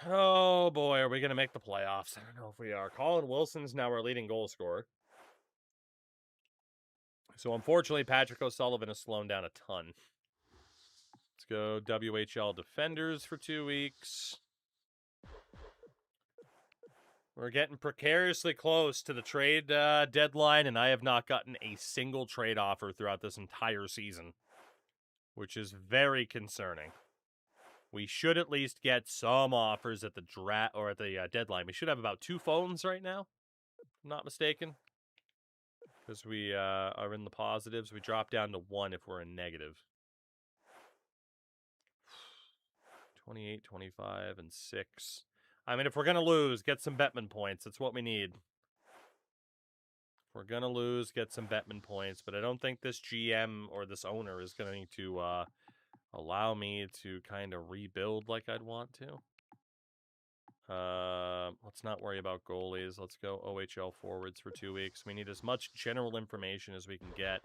S1: Oh boy, are we going to make the playoffs? I don't know if we are. Colin Wilson's now our leading goal scorer. So unfortunately, Patrick O'Sullivan has slowed down a ton. Let's go WHL defenders for 2 weeks. We're getting precariously close to the trade deadline, and I have not gotten a single trade offer throughout this entire season, which is very concerning. We should at least get some offers at the draft or at the deadline. We should have about 2 phones right now, if I'm not mistaken, because we are in the positives. We drop down to 1 if we're in negative. 28, 25, and 6. I mean, if we're going to lose, get some Bettman points. That's what we need. If we're going to lose, get some Bettman points. But I don't think this GM or this owner is going to allow me to kind of rebuild like I'd want to. Let's not worry about goalies. Let's go OHL forwards for 2 weeks. We need as much general information as we can get.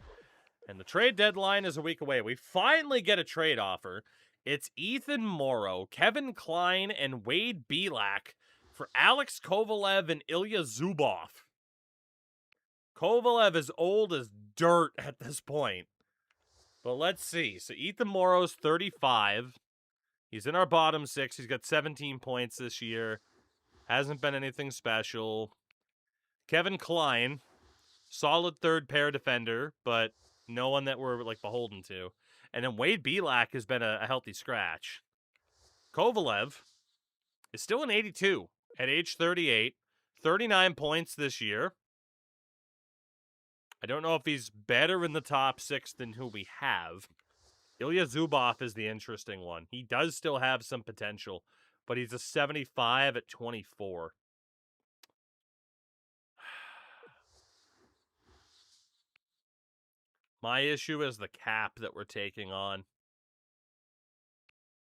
S1: And the trade deadline is a week away. We finally get a trade offer. It's Ethan Morrow, Kevin Klein, and Wade Belak for Alex Kovalev and Ilya Zubov. Kovalev is old as dirt at this point. But let's see. So Ethan Morrow's 35. He's in our bottom 6. He's got 17 points this year. Hasn't been anything special. Kevin Klein, solid third pair defender, but no one that we're like beholden to. And then Wade Belak has been a healthy scratch. Kovalev is still an 82 at age 38. 39 points this year. I don't know if he's better in the top 6 than who we have. Ilya Zubov is the interesting one. He does still have some potential, but he's a 75 at 24. My issue is the cap that we're taking on.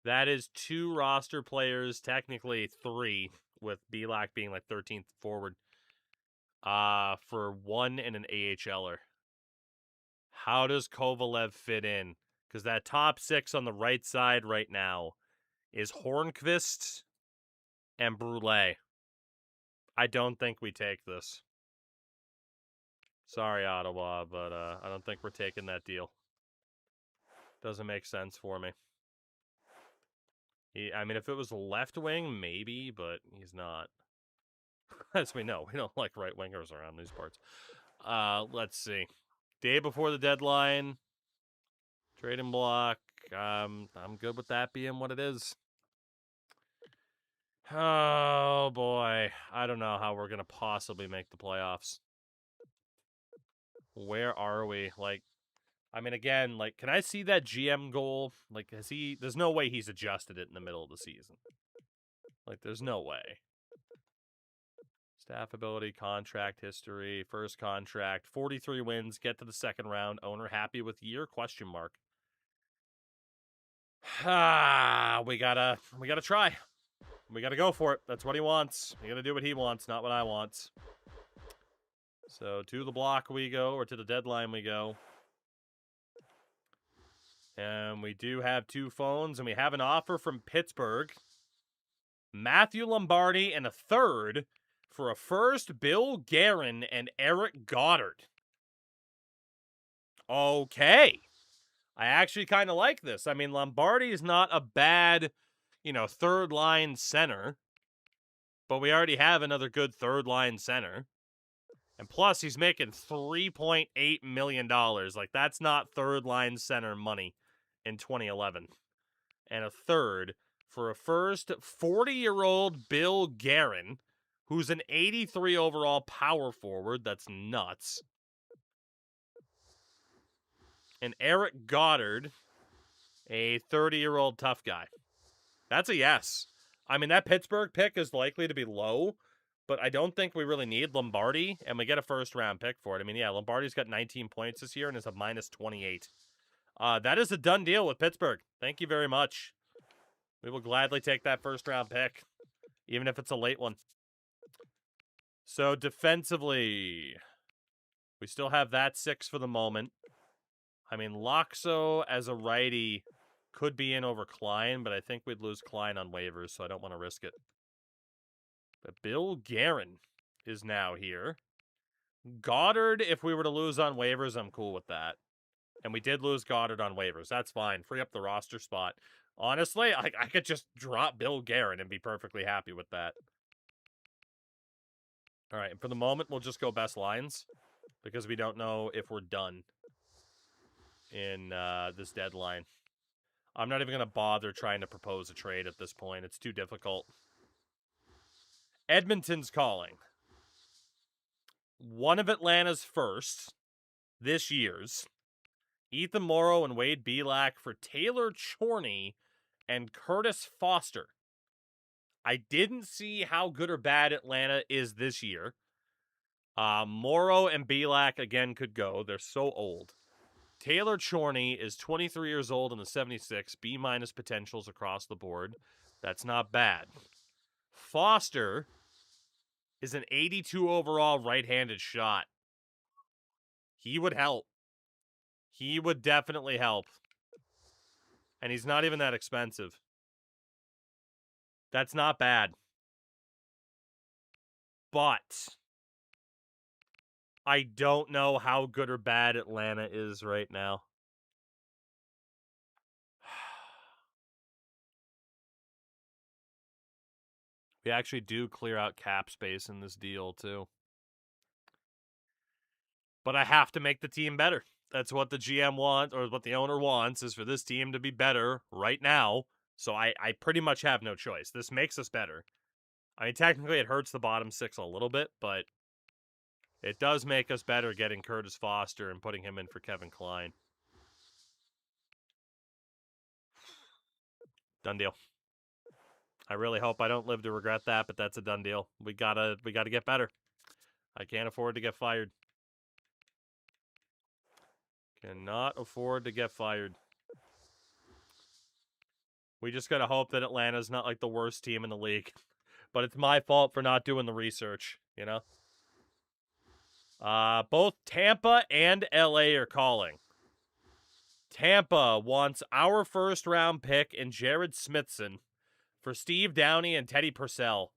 S1: That is 2 roster players, technically 3, with Belak being like 13th forward, for 1 and an AHLer. How does Kovalev fit in? Because that top 6 on the right side right now is Hornqvist and Brule. I don't think we take this. Sorry, Ottawa, but I don't think we're taking that deal. Doesn't make sense for me. I mean, if it was left wing, maybe, but he's not. As we know, we don't like right wingers around these parts. Let's see. Day before the deadline. Trading block. I'm good with that being what it is. Oh, boy. I don't know how we're going to possibly make the playoffs. Where are we? Like, I mean, again, like, can I see that GM goal? Like, there's no way he's adjusted it in the middle of the season. Like, there's no way. Staff ability, contract history, first contract, 43 wins, get to the second round. Owner happy with year? Question mark. We gotta try. We gotta go for it. That's what he wants. We gotta do what he wants, not what I want. So to the block we go, or to the deadline we go. And we do have 2 phones, and we have an offer from Pittsburgh. Matthew Lombardi and a third for a first, Bill Guerin and Eric Goddard. Okay. I actually kind of like this. I mean, Lombardi is not a bad, third line center. But we already have another good third line center. And plus, he's making $3.8 million. Like, that's not third line center money in 2011. And a third for a first, 40-year-old Bill Guerin, who's an 83 overall power forward. That's nuts. And Eric Goddard, a 30-year-old tough guy. That's a yes. I mean, that Pittsburgh pick is likely to be low, but I don't think we really need Lombardi, and we get a first-round pick for it. I mean, yeah, Lombardi's got 19 points this year and is a minus 28. That is a done deal with Pittsburgh. Thank you very much. We will gladly take that first-round pick, even if it's a late one. So, defensively, we still have that 6 for the moment. I mean, Loxo as a righty could be in over Klein, but I think we'd lose Klein on waivers, so I don't want to risk it. But Bill Guerin is now here. Goddard, if we were to lose on waivers, I'm cool with that. And we did lose Goddard on waivers. That's fine. Free up the roster spot. Honestly, I could just drop Bill Guerin and be perfectly happy with that. All right, and for the moment, we'll just go best lines because we don't know if we're done in this deadline. I'm not even going to bother trying to propose a trade at this point. It's too difficult. Edmonton's calling. One of Atlanta's first, this year's, Ethan Morrow and Wade Belak for Taylor Chorney and Curtis Foster. I didn't see how good or bad Atlanta is this year. Morrow and Belak, again, could go. They're so old. Taylor Chorney is 23 years old in the 76, B-minus potentials across the board. That's not bad. Foster is an 82 overall right-handed shot. He would help. He would definitely help. And he's not even that expensive. That's not bad. But I don't know how good or bad Atlanta is right now. We actually do clear out cap space in this deal, too. But I have to make the team better. That's what the GM wants, or what the owner wants, is for this team to be better right now. So I pretty much have no choice. This makes us better. I mean, technically it hurts the bottom 6 a little bit, but it does make us better getting Curtis Foster and putting him in for Kevin Klein. Done deal. I really hope I don't live to regret that, but that's a done deal. We gotta get better. I can't afford to get fired. Cannot afford to get fired. We just gotta hope that Atlanta's not like the worst team in the league. But it's my fault for not doing the research, you know? Both Tampa and LA are calling. Tampa wants our first-round pick and Jared Smithson for Steve Downey and Teddy Purcell.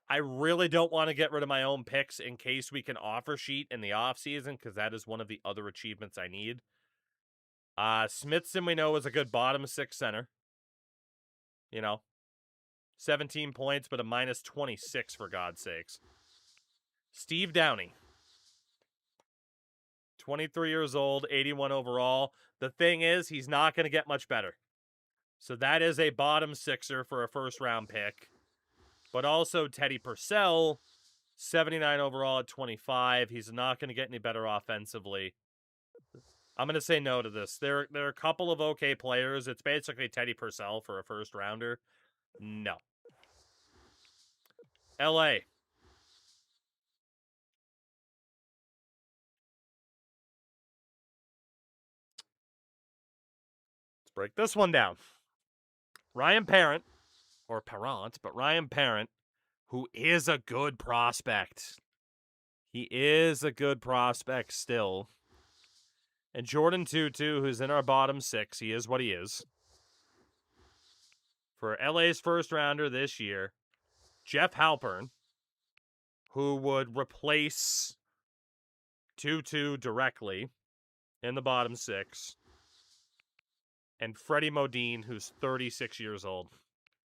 S1: I really don't want to get rid of my own picks in case we can offer sheet in the offseason, because that is one of the other achievements I need. Smithson, we know, is a good bottom 6 center. 17 points, but a minus 26, for God's sakes. Steve Downey, 23 years old, 81 overall. The thing is, he's not going to get much better. So that is a bottom sixer for a first-round pick. But also Teddy Purcell, 79 overall at 25. He's not going to get any better offensively. I'm going to say no to this. There are a couple of okay players. It's basically Teddy Purcell for a first-rounder. No. LA. Let's break this one down. Ryan Parent, or Parent, but Ryan Parent, who is a good prospect. He is a good prospect still. And Jordan Tutu, who's in our bottom six, he is what he is. For LA's first rounder this year, Jeff Halpern, who would replace Tutu directly in the bottom six. And Freddie Modine, who's 36 years old,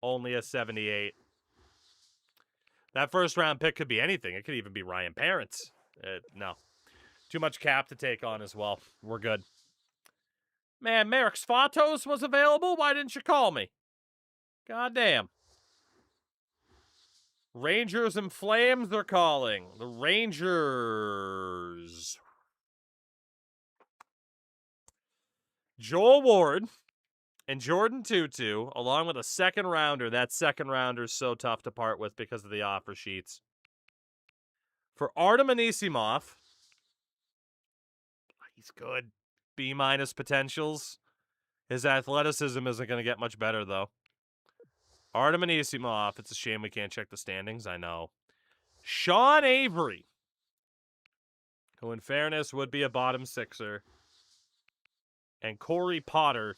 S1: only a 78. That first round pick could be anything. It could even be Ryan Parent. No. Too much cap to take on as well. We're good. Man, Marek Svatos was available? Why didn't you call me? God damn. Rangers and Flames are calling. The Rangers. Joel Ward and Jordan Tutu, along with a second rounder. That second rounder is so tough to part with because of the offer sheets. For Artem Anisimov, he's good. B- potentials. His athleticism isn't going to get much better, though. Artem Anisimov, it's a shame we can't check the standings, I know. Sean Avery, who in fairness would be a bottom sixer. And Corey Potter,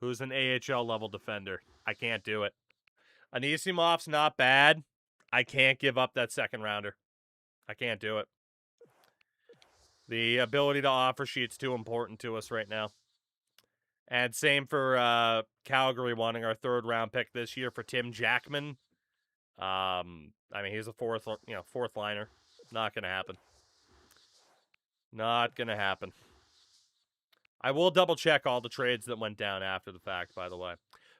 S1: who's an AHL level defender. I can't do it. Anisimov's not bad. I can't give up that second rounder. I can't do it. The ability to offer sheet's too important to us right now. And same for Calgary wanting our third round pick this year for Tim Jackman. I mean, he's a fourth liner. Not gonna happen. Not gonna happen. I will double check all the trades that went down after the fact, by the way.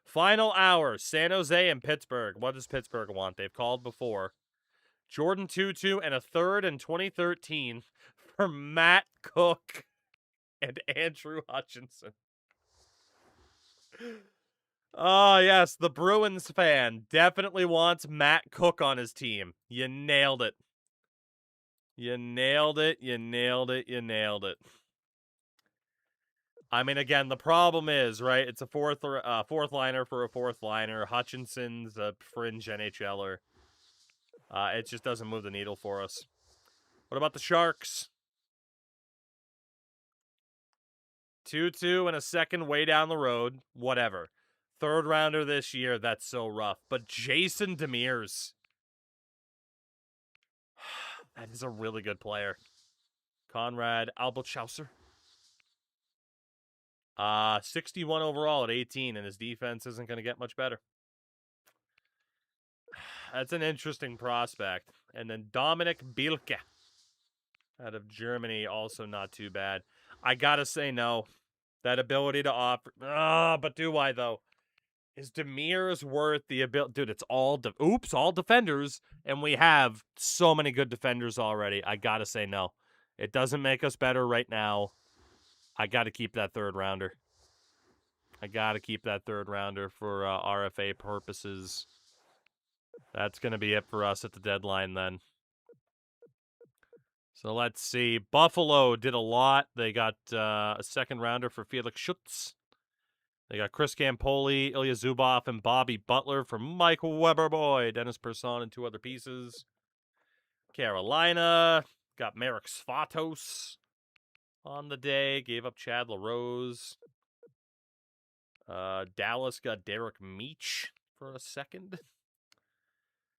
S1: Final hour, San Jose and Pittsburgh. What does Pittsburgh want? They've called before. Jordan Tutu and a third in 2013 for Matt Cook and Andrew Hutchinson. Oh, yes, the Bruins fan definitely wants Matt Cook on his team. You nailed it. You nailed it, you nailed it, you nailed it. I mean, again, the problem is, right, it's a fourth liner for a fourth liner. Hutchinson's a fringe NHLer. It just doesn't move the needle for us. What about the Sharks? Tutu and a second way down the road. Whatever. Third rounder this year, that's so rough. But Jason Demers. That is a really good player. Conrad Albeltschauser. 61 overall at 18, and his defense isn't going to get much better. That's an interesting prospect. And then Dominic Bielke out of Germany, also not too bad. I got to say no. That ability to offer... but do I, though? Is Demers worth the ability? Dude, it's all all defenders, and we have so many good defenders already. I gotta say no. It doesn't make us better right now. I gotta keep that third rounder. I gotta keep that third rounder for RFA purposes. That's gonna be it for us at the deadline then. So let's see. Buffalo did a lot. They got a second rounder for Felix Schutz. They got Chris Campoli, Ilya Zubov, and Bobby Butler for Mike Weberboy, Dennis Persson, and two other pieces. Carolina got Marek Svatos on the day. Gave up Chad LaRose. Dallas got Derek Meach for a second.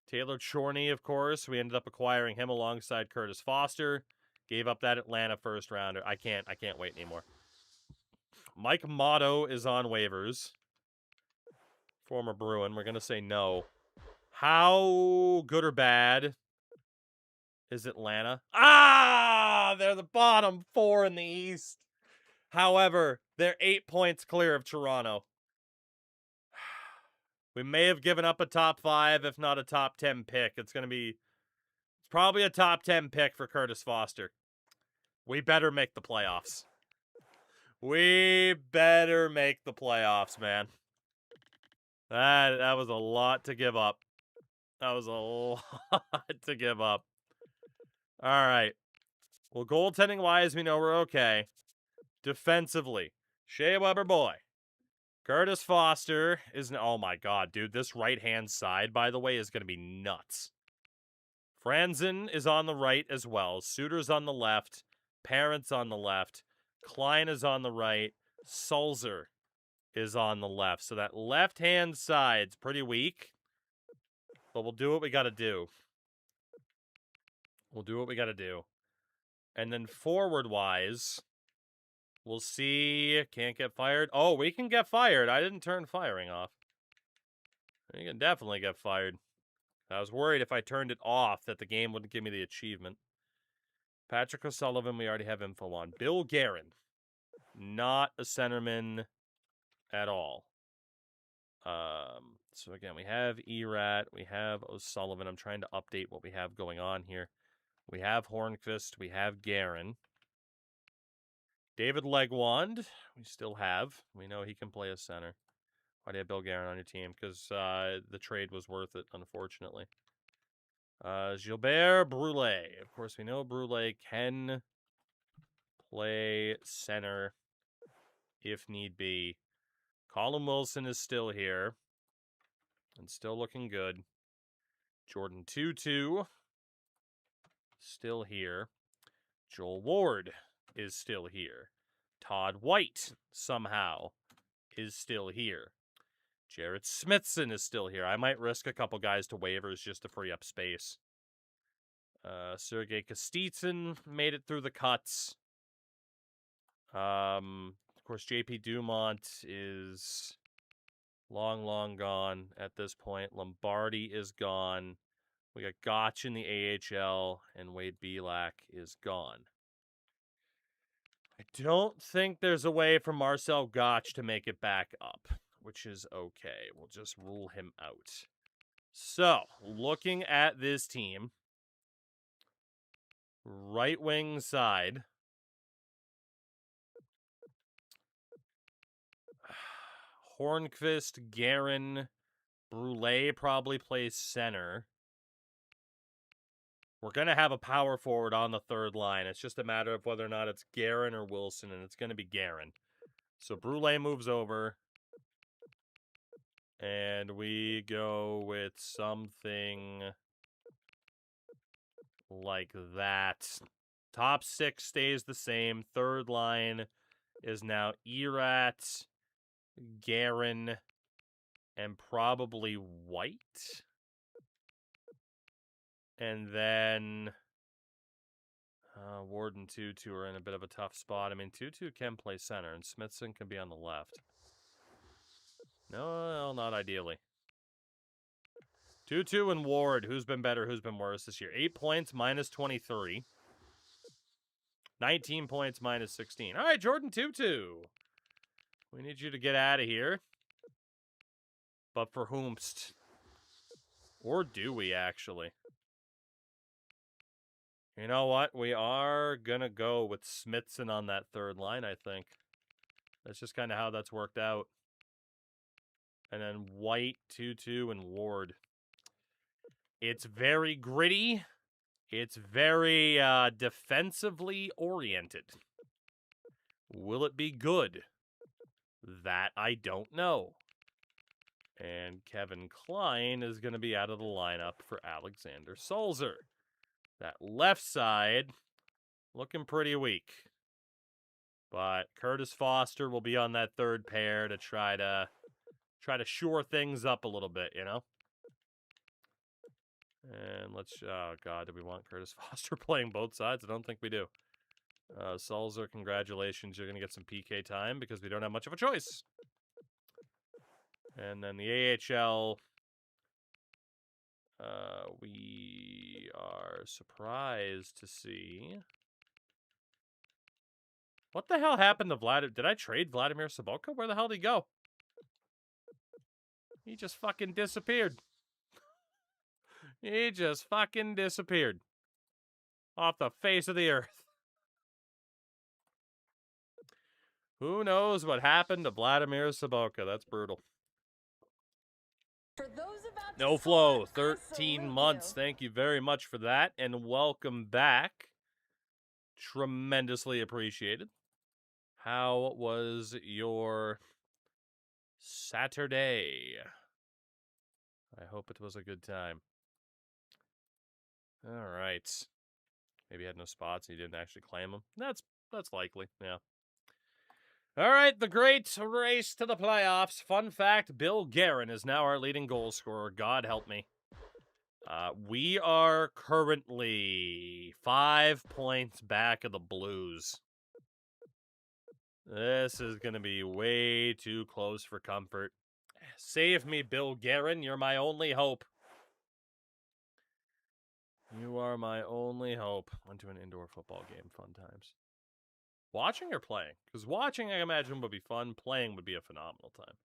S1: Taylor Chorney, of course. We ended up acquiring him alongside Curtis Foster. Gave up that Atlanta first rounder. I can't wait anymore. Mike Motto is on waivers. Former Bruin. We're going to say no. How good or bad is Atlanta? They're the bottom 4 in the East. However, they're 8 points clear of Toronto. We may have given up a top 5, if not a top 10 pick. It's probably a top 10 pick for Curtis Foster. We better make the playoffs. We better make the playoffs, man. That was a lot to give up. That was a lot to give up. All right. Well, goaltending-wise, we know we're okay. Defensively, Shea Weber boy. Curtis Foster is... Oh, my God, dude. This right-hand side, by the way, is going to be nuts. Franzen is on the right as well. Suter's on the left. Parent's on the left. Klein is on the right. Sulzer is on the left. So that left-hand side's pretty weak. But we'll do what we got to do. We'll do what we got to do. And then forward-wise, we'll see. Can't get fired. Oh, we can get fired. I didn't turn firing off. You can definitely get fired. I was worried if I turned it off that the game wouldn't give me the achievement. Patrick O'Sullivan, we already have info on. Bill Guerin, not a centerman at all. So again, we have Erat, we have O'Sullivan. I'm trying to update what we have going on here. We have Hornqvist, we have Guerin. David Legwand, we still have. We know he can play a center. Why do you have Bill Guerin on your team? Because the trade was worth it, unfortunately. Gilbert Brule. Of course, we know Brule can play center if need be. Colin Wilson is still here and still looking good. Jordan Tutu still here. Joel Ward is still here. Todd White somehow is still here. Jarrett Smithson is still here. I might risk a couple guys to waivers just to free up space. Sergei Kostitsyn made it through the cuts. Of course, JP Dumont is long, long gone at this point. Lombardi is gone. We got Gotch in the AHL, and Wade Belak is gone. I don't think there's a way for Marcel Gotch to make it back up, which is okay. We'll just rule him out. So, looking at this team, right wing side, Hornqvist, Guerin, Brule probably plays center. We're going to have a power forward on the third line. It's just a matter of whether or not it's Guerin or Wilson, and it's going to be Guerin. So Brule moves over, and we go with something like that. Top 6 stays the same. Third line is now Erat, Guerin, and probably White. And then Ward and Tutu are in a bit of a tough spot. I mean, Tutu can play center, and Smithson can be on the left. No, not ideally. Tutu and Ward, who's been better, who's been worse this year? 8 points, minus 23. 19 points, minus 16. All right, Jordan Tutu. We need you to get out of here. But for whomst? Or do we, actually? You know what? We are going to go with Smithson on that third line, I think. That's just kind of how that's worked out. And then White, Tutu, and Ward. It's very gritty. It's very defensively oriented. Will it be good? That I don't know. And Kevin Klein is going to be out of the lineup for Alexander Sulzer. That left side looking pretty weak. But Curtis Foster will be on that third pair to try to shore things up a little bit, you know? And let's... Oh, God, do we want Curtis Foster playing both sides? I don't think we do. Sulzer, congratulations. You're going to get some PK time because we don't have much of a choice. And then the AHL... we are surprised to see... What the hell happened to Vladimir? Did I trade Vladimir Sobotka? Where the hell did he go? He just fucking disappeared. He just fucking disappeared. Off the face of the earth. Who knows what happened to Vladimir Sobotka? That's brutal. No Flow, 13 months. Thank you very much for that, and welcome back. Tremendously appreciated. How was your Saturday? I hope it was a good time. All right. Maybe he had no spots and he didn't actually claim them. That's likely, yeah. All right, the great race to the playoffs. Fun fact, Bill Guerin is now our leading goal scorer. God help me. We are currently 5 points back of the Blues. This is going to be way too close for comfort. Save me, Bill Guerin. You're my only hope. You are my only hope. Went to an indoor football game. Fun times. Watching or playing? Because watching, I imagine, would be fun. Playing would be a phenomenal time.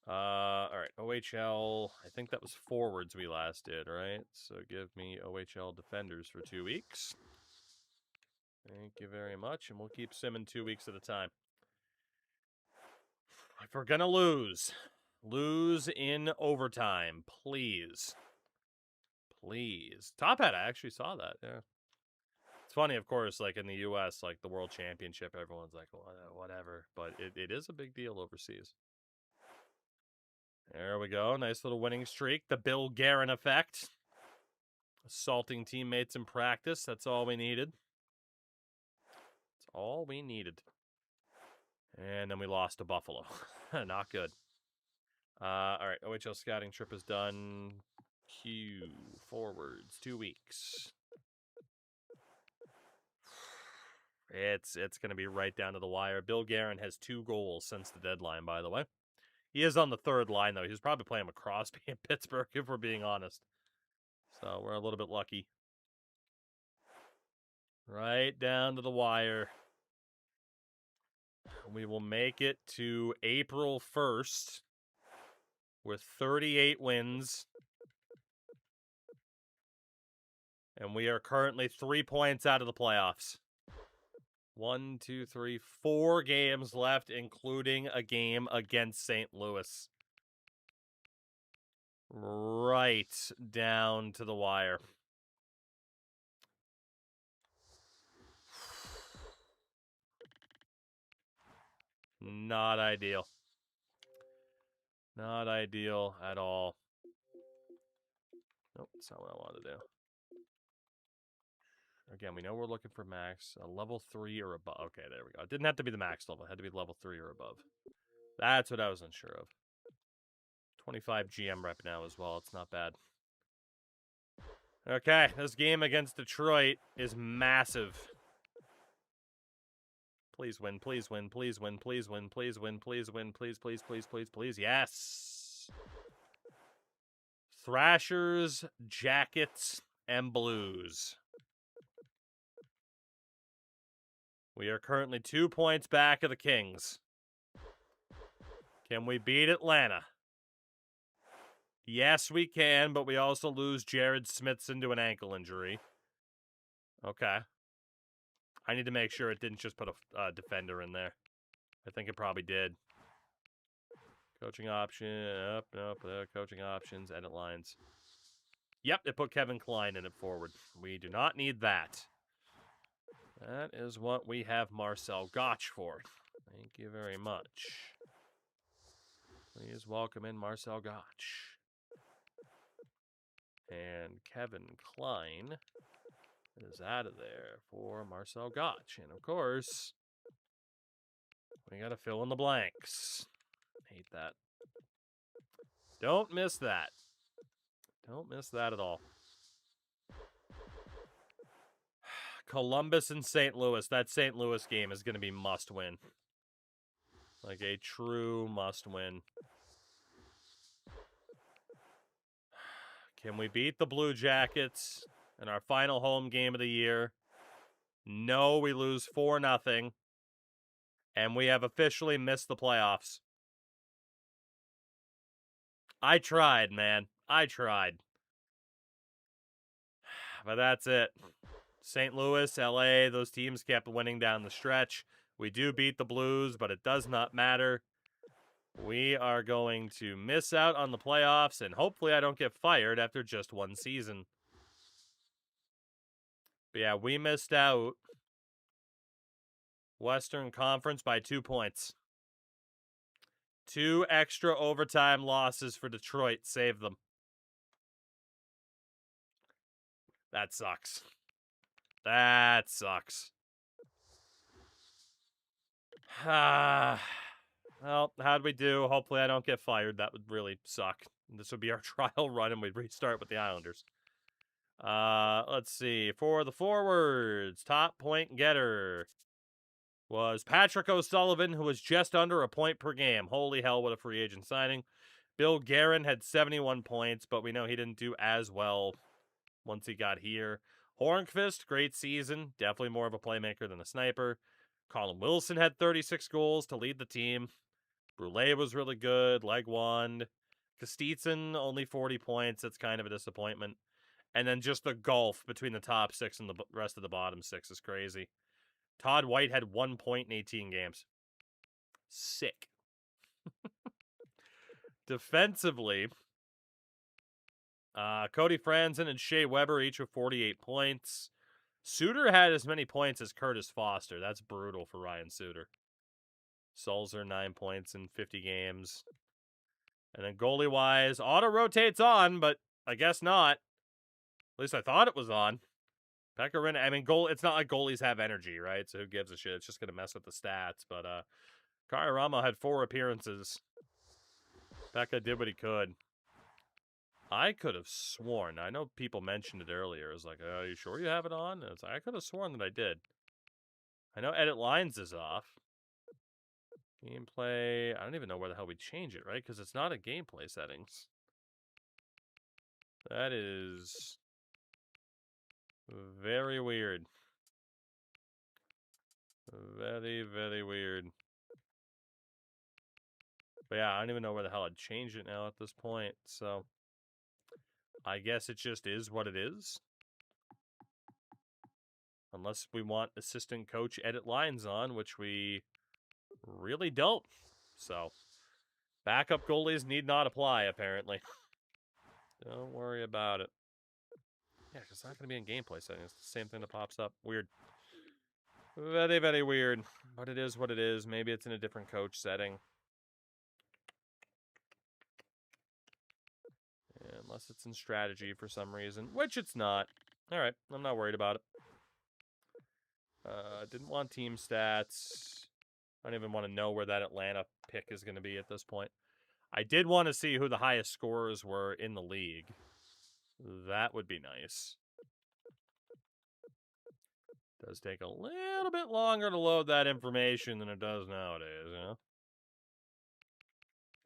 S1: All right. OHL. I think that was forwards we last did, right? So give me OHL defenders for 2 weeks. Thank you very much. And we'll keep simming 2 weeks at a time. If we're going to lose in overtime, please. Please. Top Hat, I actually saw that, yeah. It's funny, of course, like in the U.S., like the World Championship, everyone's like, whatever. But it is a big deal overseas. There we go. Nice little winning streak. The Bill Guerin effect. Assaulting teammates in practice. That's all we needed. That's all we needed. And then we lost to Buffalo. Not good. All right. OHL scouting trip is done. Q forwards. 2 weeks. It's going to be right down to the wire. Bill Guerin has 2 goals since the deadline, by the way. He is on the third line, though. He was probably playing with Crosby in Pittsburgh, if we're being honest. So we're a little bit lucky. Right down to the wire. We will make it to April 1st with 38 wins. And we are currently 3 points out of the playoffs. 1, 2, 3, 4 games left, including a game against St. Louis. Right down to the wire. Not ideal. Not ideal at all. Nope, that's not what I wanted to do. Again, we know we're looking for max. A level 3 or above. Okay, there we go. It didn't have to be the max level. It had to be level 3 or above. That's what I was unsure of. 25 GM rep now as well. It's not bad. Okay, this game against Detroit is massive. Please win, please win, please win, please win, please win, please win, please, please, please, please, please. Yes! Thrashers, Jackets, and Blues. We are currently 2 points back of the Kings. Can we beat Atlanta? Yes, we can, but we also lose Jared Smithson to an ankle injury. Okay. I need to make sure it didn't just put a defender in there. I think it probably did. Coaching option, coaching options, edit lines. Yep, it put Kevin Klein in it forward. We do not need that. That is what we have Marcel Gotch for. Thank you very much. Please welcome in Marcel Gotch. And Kevin Klein is out of there for Marcel Gotch. And of course, we got to fill in the blanks. Hate that. Don't miss that. Don't miss that at all. Columbus and St. Louis. That St. Louis game is going to be must win. Like a true must win. Can we beat the Blue Jackets in our final home game of the year? No, we lose 4-0. And we have officially missed the playoffs. I tried, man. I tried. But that's it. St. Louis, LA, those teams kept winning down the stretch. We do beat the Blues, but it does not matter. We are going to miss out on the playoffs, and hopefully I don't get fired after just one season. But yeah, we missed out. Western Conference by 2 points. 2 extra overtime losses for Detroit. Save them. That sucks. That sucks. Well, how'd we do? Hopefully I don't get fired. That would really suck. This would be our trial run, and we'd restart with the Islanders. Let's see. For the forwards, top point getter was Patrick O'Sullivan, who was just under a point per game. Holy hell, what a free agent signing. Bill Guerin had 71 points, but we know he didn't do as well once he got here. Hornqvist, great season. Definitely more of a playmaker than a sniper. Colin Wilson had 36 goals to lead the team. Brule was really good. Legwand. Kostitsyn, only 40 points. That's kind of a disappointment. And then just the gulf between the top 6 and the rest of the bottom 6 is crazy. Todd White had 1 point in 18 games. Sick. Defensively, Cody Franzen and Shea Weber each with 48 points. Suter had as many points as Curtis Foster. That's brutal for Ryan Suter. Sulzer, 9 points in 50 games. And then goalie-wise, auto rotates on, but I guess not. At least I thought it was on. Pekka, I mean, it's not like goalies have energy, right? So who gives a shit? It's just going to mess with the stats. But Kari Ramo had 4 appearances. Pekka did what he could. I could have sworn. I know people mentioned it earlier. It was like, are you sure you have it on? And it's like, I could have sworn that I did. I know edit lines is off. Gameplay. I don't even know where the hell we change it, right? Because it's not a gameplay settings. That is very weird. Very, very weird. But yeah, I don't even know where the hell I'd change it now at this point. So I guess it just is what it is. Unless we want assistant coach edit lines on, which we really don't. So backup goalies need not apply, apparently. Don't worry about it. Yeah, because it's not going to be in gameplay settings. It's the same thing that pops up. Weird. Very, very weird. But it is what it is. Maybe it's in a different coach setting. Yeah, unless it's in strategy for some reason, which it's not. All right, I'm not worried about it. Didn't want team stats. I don't even want to know where that Atlanta pick is going to be at this point. I did want to see who the highest scorers were in the league. That would be nice. Does take a little bit longer to load that information than it does nowadays, you know?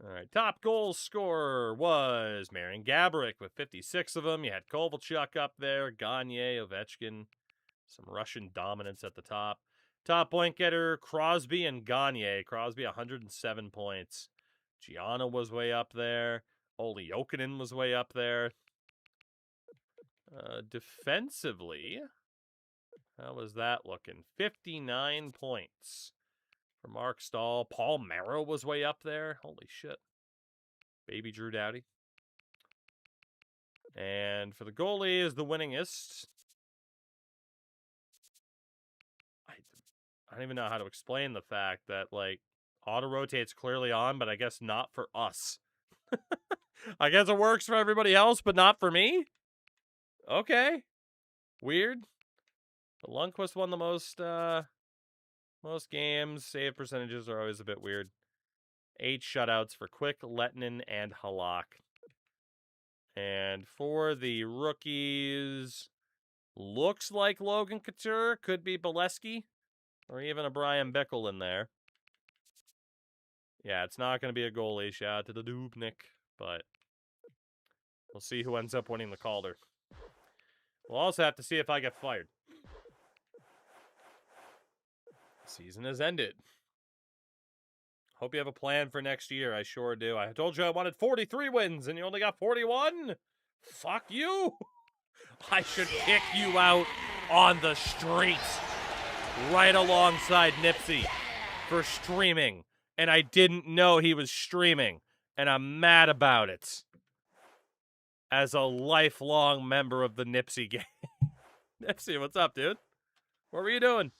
S1: All right, top goal scorer was Marian Gaborik with 56 of them. You had Kovalchuk up there, Gagne, Ovechkin, some Russian dominance at the top. Top point getter, Crosby and Gagne. Crosby, 107 points. Gianna was way up there. Olli Jokinen was way up there. Defensively, how was that looking? 59 points for Mark Stahl. Paul Merrow was way up there. Holy shit. Baby Drew Doughty. And for the goalie is the winningest. I don't even know how to explain the fact that, like, auto-rotate's clearly on, but I guess not for us. I guess it works for everybody else, but not for me? Okay. Weird. But Lundqvist won the most games. Save percentages are always a bit weird. 8 shutouts for Quick, Lettinen, and Halak. And for the rookies, looks like Logan Couture, could be Bolesky, or even a Brian Bickle in there. Yeah, it's not going to be a goalie. Shout out to the Dubnik, but we'll see who ends up winning the Calder. We'll also have to see if I get fired. Season has ended. Hope you have a plan for next year. I sure do. I told you I wanted 43 wins, and you only got 41? Fuck you. I should kick you out on the streets right alongside Nipsey for streaming. And I didn't know he was streaming, and I'm mad about it. As a lifelong member of the Nipsey gang. Nipsey, what's up, dude? What were you doing?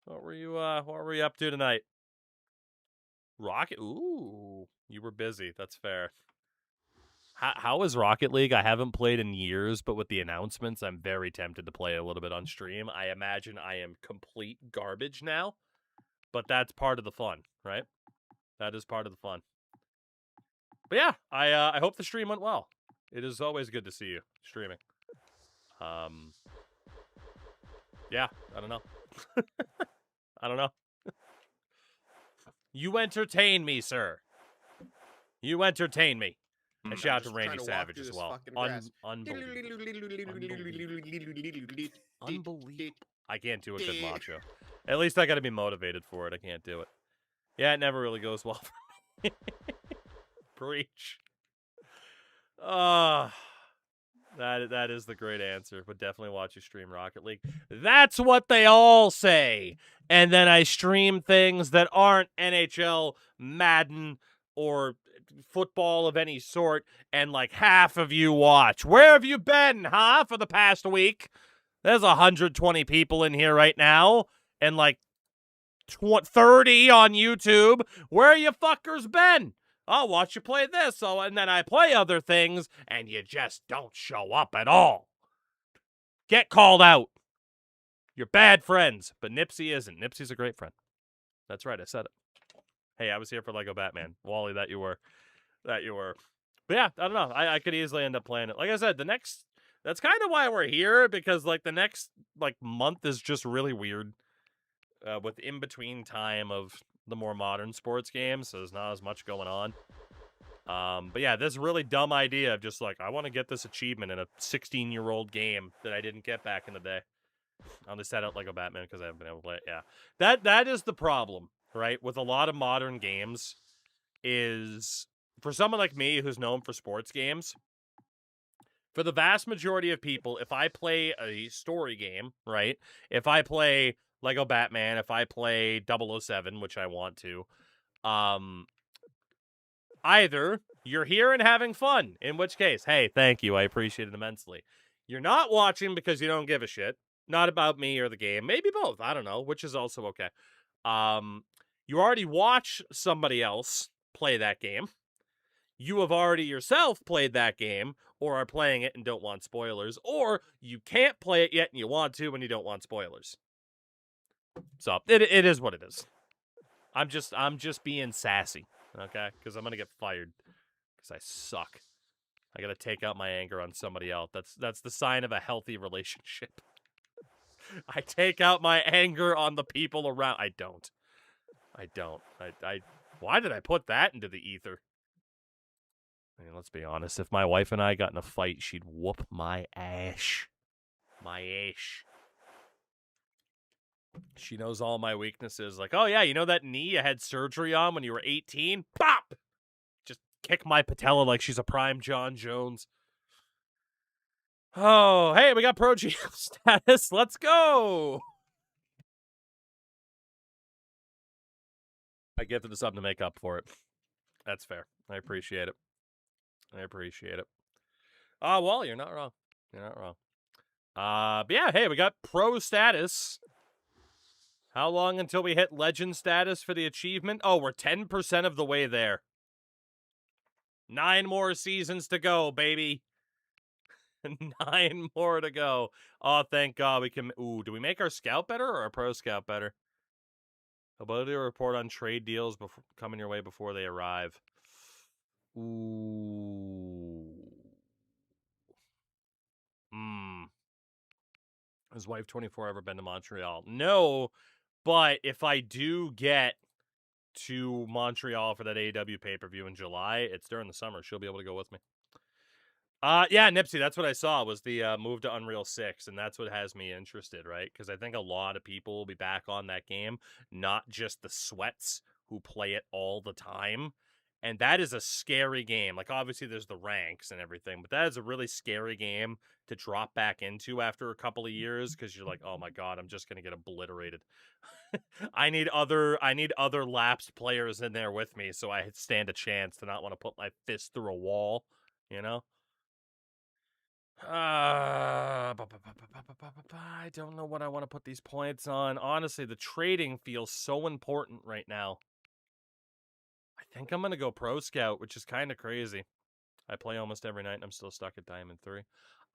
S1: What were you up to tonight? Rocket? Ooh, you were busy. That's fair. How is Rocket League? I haven't played in years, but with the announcements, I'm very tempted to play a little bit on stream. I imagine I am complete garbage now, but that's part of the fun, right? That is part of the fun. But yeah, I hope the stream went well. It is always good to see you streaming. Yeah, I don't know. I don't know. You entertain me, sir. You entertain me. And shout out to Randy Savage as well. Unbelievable. I can't do a good macho. At least I got to be motivated for it. I can't do it. Yeah, it never really goes well for me. Preach. That is the great answer. But definitely watch you stream Rocket League. That's what they all say. And then I stream things that aren't NHL, Madden, or football of any sort, and like half of you watch. Where have you been, huh, for the past week? There's 120 people in here right now, and like 30 on YouTube. Where you fuckers been? I'll watch you play this, and then I play other things, and you just don't show up at all. Get called out. You're bad friends, but Nipsey isn't. Nipsey's a great friend. That's right, I said it. Hey, I was here for Lego Batman. Wally, that you were. But yeah, I don't know. I could easily end up playing it. Like I said, that's kind of why we're here, because like the next like month is just really weird. With in-between time of the more modern sports games, so there's not as much going on. But yeah, this really dumb idea of just like, I want to get this achievement in a 16-year-old game that I didn't get back in the day. I'll just set out Lego Batman because I haven't been able to play it. Yeah, that is the problem, right? With a lot of modern games is, for someone like me who's known for sports games, for the vast majority of people, if I play a story game, right? If I play Lego Batman, if I play 007, which I want to, either you're here and having fun, in which case, hey, thank you, I appreciate it immensely. You're not watching because you don't give a shit. Not about me or the game. Maybe both. I don't know, which is also okay. You already watch somebody else play that game. You have already yourself played that game, or are playing it and don't want spoilers, or you can't play it yet and you want to and you don't want spoilers. So it is what it is. I'm just being sassy, okay? Because I'm gonna get fired because I suck. I gotta take out my anger on somebody else. That's the sign of a healthy relationship. I take out my anger on the people around. I don't. Why did I put that into the ether? I mean, let's be honest. If my wife and I got in a fight, she'd whoop my ass. My ass. She knows all my weaknesses. Like, oh yeah, you know that knee you had surgery on when you were 18? Bop! Just kick my patella like she's a prime John Jones. Oh, hey, we got Pro GM status. Let's go! I gifted us something to make up for it. That's fair. I appreciate it. Well, you're not wrong. But yeah, hey, we got pro status. How long until we hit legend status for the achievement? Oh, we're 10% of the way there. 9 more seasons to go, baby. 9 more to go. Oh, thank God we can... Ooh, do we make our scout better or our pro scout better? Ability to report on trade deals coming your way before they arrive. Ooh. Has wife 24 ever been to Montreal? No, but if I do get to Montreal for that AEW pay-per-view in July, it's during the summer. She'll be able to go with me. Yeah, Nipsey, that's what I saw was the move to Unreal 6, and that's what has me interested, right? Because I think a lot of people will be back on that game, not just the sweats who play it all the time. And that is a scary game. Like, obviously, there's the ranks and everything, but that is a really scary game to drop back into after a couple of years because you're like, oh my god, I'm just gonna get obliterated. I need other lapsed players in there with me so I stand a chance to not want to put my fist through a wall, you know? I don't know what I want to put these points on. Honestly, the trading feels so important right now. I think I'm going to go Pro Scout, which is kind of crazy. I play almost every night and I'm still stuck at Diamond 3.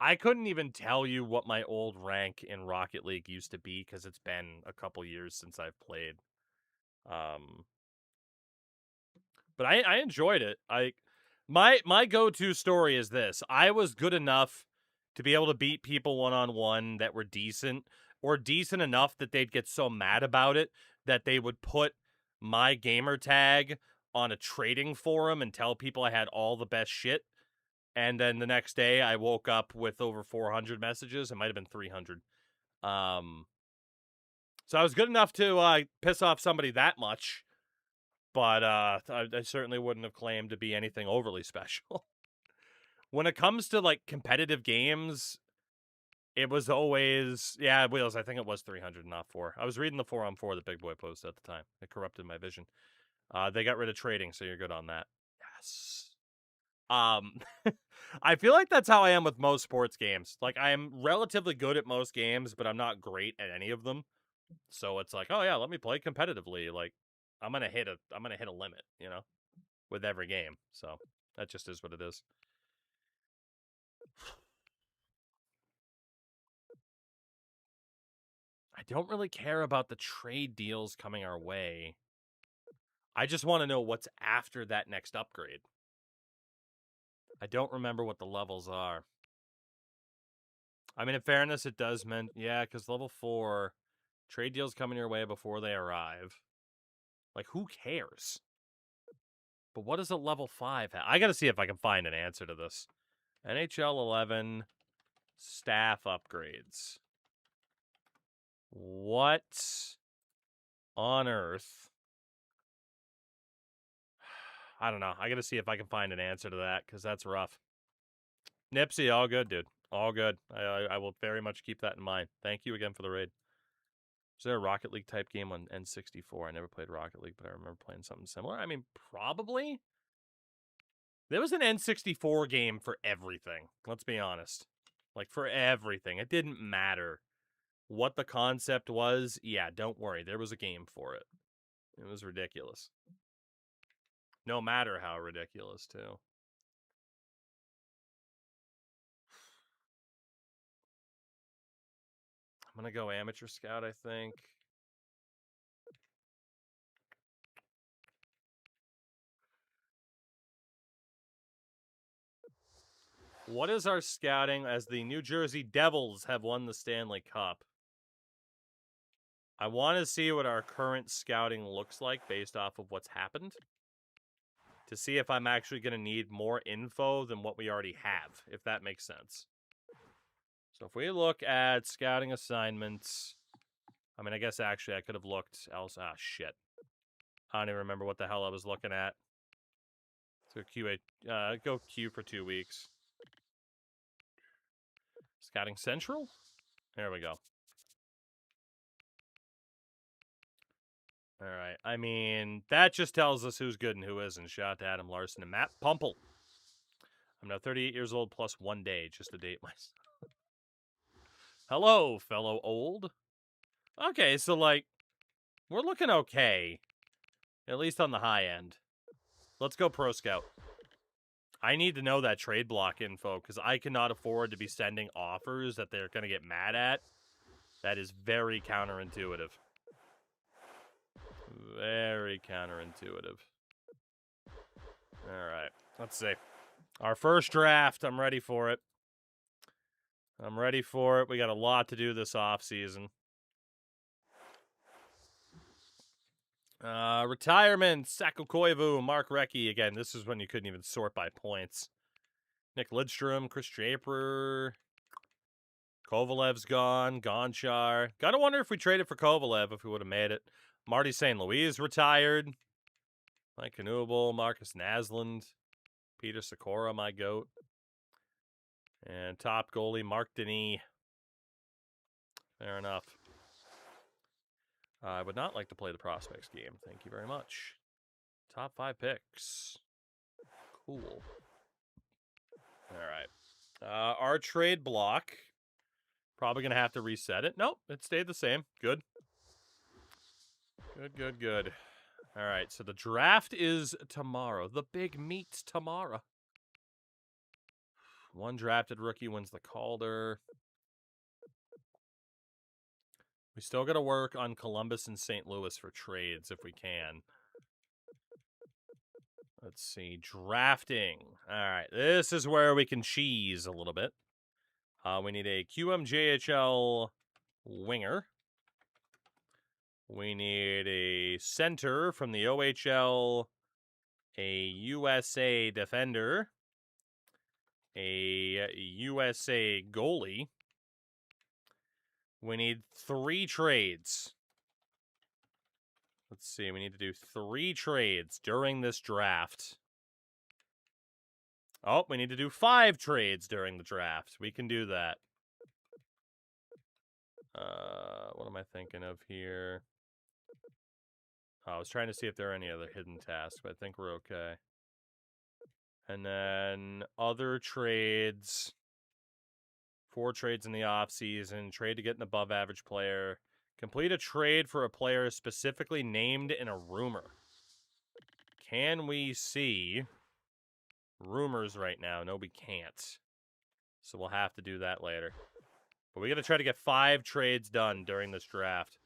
S1: I couldn't even tell you what my old rank in Rocket League used to be because it's been a couple years since I've played. But I enjoyed it. My go-to story is this. I was good enough to be able to beat people one-on-one that were decent, or decent enough that they'd get so mad about it that they would put my gamer tag on a trading forum and tell people I had all the best shit. And then the next day I woke up with over 400 messages. It might have been 300. So I was good enough to piss off somebody that much. But I certainly wouldn't have claimed to be anything overly special. When it comes to, like, competitive games, it was always... Yeah, Wheels, I think it was 300, not 4. I was reading the 4-on-4 that Big Boy posted at the time. It corrupted my vision. They got rid of trading, so you're good on that. Yes. I feel like that's how I am with most sports games. Like, I am relatively good at most games, but I'm not great at any of them. So it's like, oh yeah, let me play competitively. Like, I'm gonna hit a limit, you know, with every game. So that just is what it is. I don't really care about the trade deals coming our way. I just want to know what's after that next upgrade. I don't remember what the levels are. I mean, in fairness, it does mean, yeah, because level 4, trade deals coming your way before they arrive. Like, who cares? But what does a level 5 have? I gotta see if I can find an answer to this. NHL 11 staff upgrades. What on earth? I don't know. I gotta see if I can find an answer to that, because that's rough. Nipsey, all good, dude. All good. I will very much keep that in mind. Thank you again for the raid. Is there a Rocket League type game on N64? I never played Rocket League, but I remember playing something similar. I mean, probably. There was an N64 game for everything. Let's be honest. Like, for everything. It didn't matter what the concept was. Yeah, don't worry. There was a game for it. It was ridiculous. No matter how ridiculous, too. I'm going to go Amateur Scout, I think. What is our scouting as the New Jersey Devils have won the Stanley Cup? I want to see what our current scouting looks like based off of what's happened, to see if I'm actually going to need more info than what we already have, if that makes sense. So if we look at scouting assignments, I mean, I guess actually I could have looked else. Ah, shit. I don't even remember what the hell I was looking at. So QA, go Q for 2 weeks. Scouting Central? There we go. All right. I mean, that just tells us who's good and who isn't. Shout out to Adam Larson and Matt Pumple. I'm now 38 years old plus 1 day, just to date myself. Hello, fellow old. Okay, so, like, we're looking okay. At least on the high end. Let's go Pro Scout. I need to know that trade block info, because I cannot afford to be sending offers that they're going to get mad at. That is very counterintuitive. Very counterintuitive. Alright, let's see. Our first draft, I'm ready for it. I'm ready for it. We got a lot to do this offseason. Retirement, Sako Koivu, Mark Recchi. Again, this is when you couldn't even sort by points. Nick Lidstrom, Chris Draper. Kovalev's gone. Gonchar. Gotta wonder if we traded for Kovalev if we would have made it. Marty St. Louis retired. Mike Knuble, Marcus Naslund, Peter Sikora, my goat. And top goalie, Mark Denis. Fair enough. I would not like to play the prospects game. Thank you very much. Top 5 picks. Cool. All right. Our trade block. Probably going to have to reset it. Nope, it stayed the same. Good. Good. All right, so the draft is tomorrow. The big meet's tomorrow. One drafted rookie wins the Calder. We still got to work on Columbus and St. Louis for trades if we can. Let's see. Drafting. All right. This is where we can cheese a little bit. We need a QMJHL winger. We need a center from the OHL, a USA defender, a USA goalie. We need 3 trades. Let's see, we need to do 3 trades during this draft. Oh, we need to do 5 trades during the draft. We can do that. What am I thinking of here? Oh, I was trying to see if there are any other hidden tasks, but I think we're okay. And then other trades. 4 trades in the offseason. Trade to get an above average player. Complete a trade for a player specifically named in a rumor. Can we see rumors right now? No, we can't. So we'll have to do that later. But we got to try to get 5 trades done during this draft.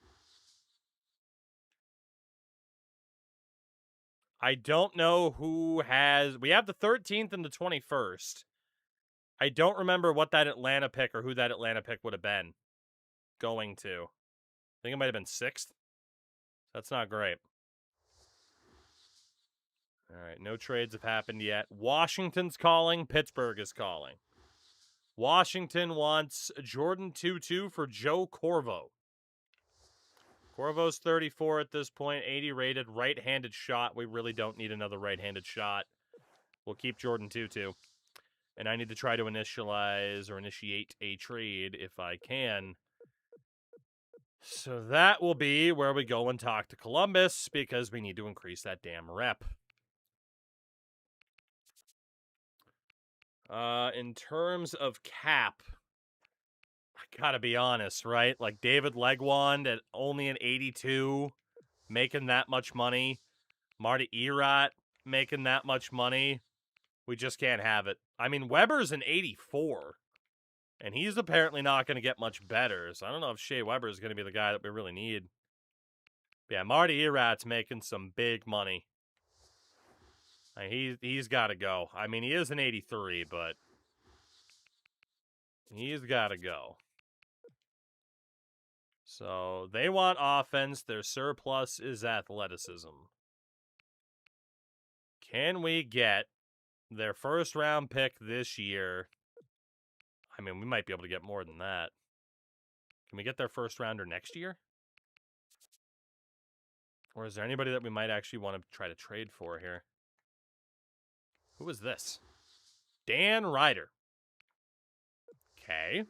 S1: I don't know who has... We have the 13th and the 21st. I don't remember what that Atlanta pick or who that Atlanta pick would have been going to. I think it might have been 6th. That's not great. All right, no trades have happened yet. Washington's calling. Pittsburgh is calling. Washington wants Jordan 2-2 for Joe Corvo. Corvo's 34 at this point, 80 rated, right-handed shot. We really don't need another right-handed shot. We'll keep Jordan 2-2. And I need to try to initiate a trade if I can. So that will be where we go and talk to Columbus because we need to increase that damn rep. In terms of cap, I gotta be honest, right? Like David Legwand at only an 82, making that much money. Marty Erat making that much money. We just can't have it. I mean, Weber's an 84, and he's apparently not going to get much better. So I don't know if Shea Weber is going to be the guy that we really need. But yeah, Marty Erat's making some big money. He's got to go. I mean, he is an 83, but he's got to go. So they want offense. Their surplus is athleticism. Can we get their first round pick this year? I mean, we might be able to get more than that. Can we get their first rounder next year? Or is there anybody that we might actually want to try to trade for here? Who is this? Dan Ryder. Okay.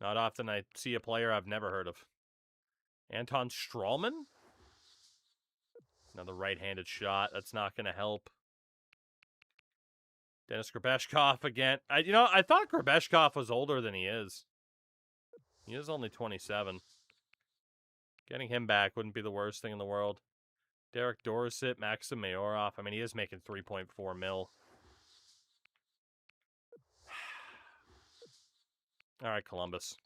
S1: Not often I see a player I've never heard of. Anton Strawman? Another right-handed shot. That's not going to help. Dennis Grabeshkov again. I thought Grabeshkov was older than he is. He is only 27. Getting him back wouldn't be the worst thing in the world. Derek Dorsett, Maxim Mayorov. I mean, he is making 3.4 mil. All right, Columbus.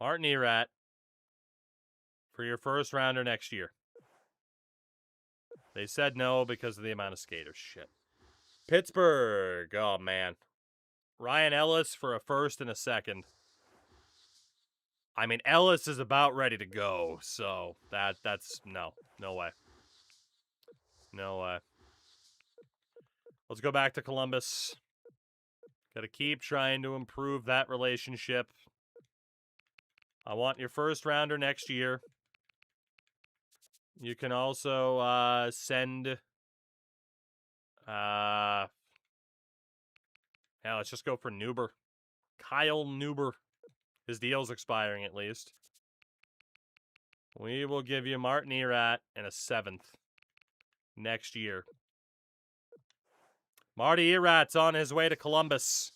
S1: Martin Erat for your first rounder next year. They said no because of the amount of skaters. Shit. Pittsburgh. Oh, man. Ryan Ellis for a first and a second. I mean, Ellis is about ready to go, so that's no way. No way. Let's go back to Columbus. Got to keep trying to improve that relationship. I want your first rounder next year. You can also send... yeah, let's just go for Nuber. Kyle Nuber. His deal's expiring, at least. We will give you Martin Erat and a 7th next year. Marty Erat's on his way to Columbus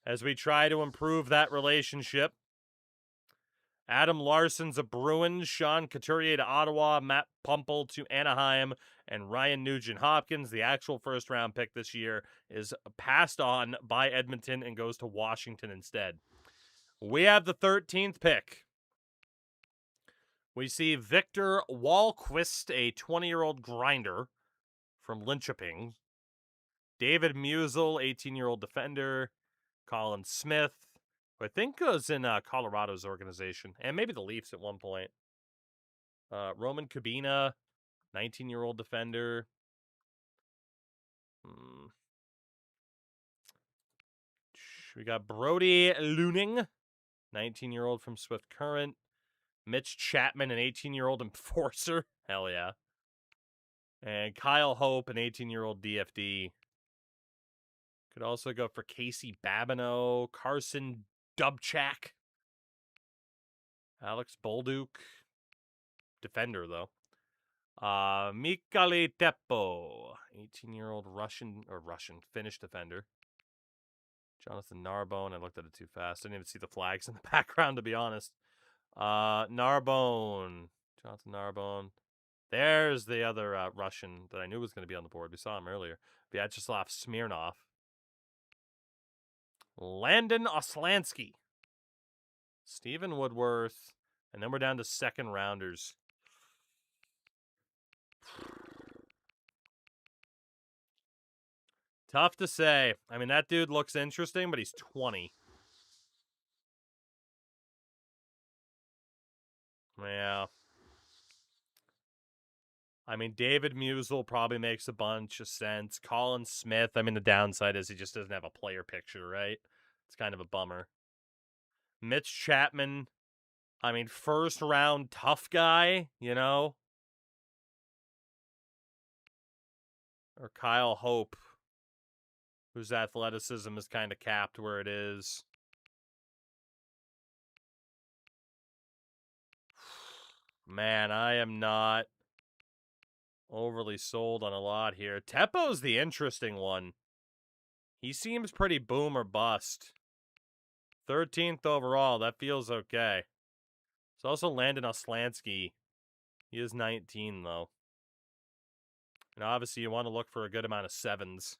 S1: as we try to improve that relationship. Adam Larson's a Bruins, Sean Couturier to Ottawa, Matt Pumple to Anaheim, and Ryan Nugent-Hopkins, the actual first-round pick this year, is passed on by Edmonton and goes to Washington instead. We have the 13th pick. We see Victor Wahlquist, a 20-year-old grinder from Linköping. David Musel, 18-year-old defender. Colin Smith, who I think was in Colorado's organization, and maybe the Leafs at one point. Roman Kubina, 19-year-old defender. We got Brody Luning, 19-year-old from Swift Current. Mitch Chapman, an 18-year-old enforcer. Hell yeah. And Kyle Hope, an 18-year-old DFD. Could also go for Casey Babineau, Carson Dubchak, Alex Bolduc. Defender, though. Mikhail Teppo, 18-year-old Finnish defender. Jonathan Narbone. I looked at it too fast. I didn't even see the flags in the background, to be honest. Narbone. Jonathan Narbone. There's the other Russian that I knew was going to be on the board. We saw him earlier. Vyacheslav Smirnov. Landon Oslansky. Stephen Woodworth. And then we're down to second rounders. Tough to say. I mean, that dude looks interesting, but he's 20. Yeah. I mean, David Musel probably makes a bunch of sense. Colin Smith, I mean, the downside is he just doesn't have a player picture, right? It's kind of a bummer. Mitch Chapman, I mean, first round tough guy, you know? Or Kyle Hope, whose athleticism is kind of capped where it is. Man, I am not overly sold on a lot here. Teppo's the interesting one. He seems pretty boom or bust. 13th overall, that feels okay. It's also Landon Oslansky. He is 19, though. And obviously, you want to look for a good amount of 7s.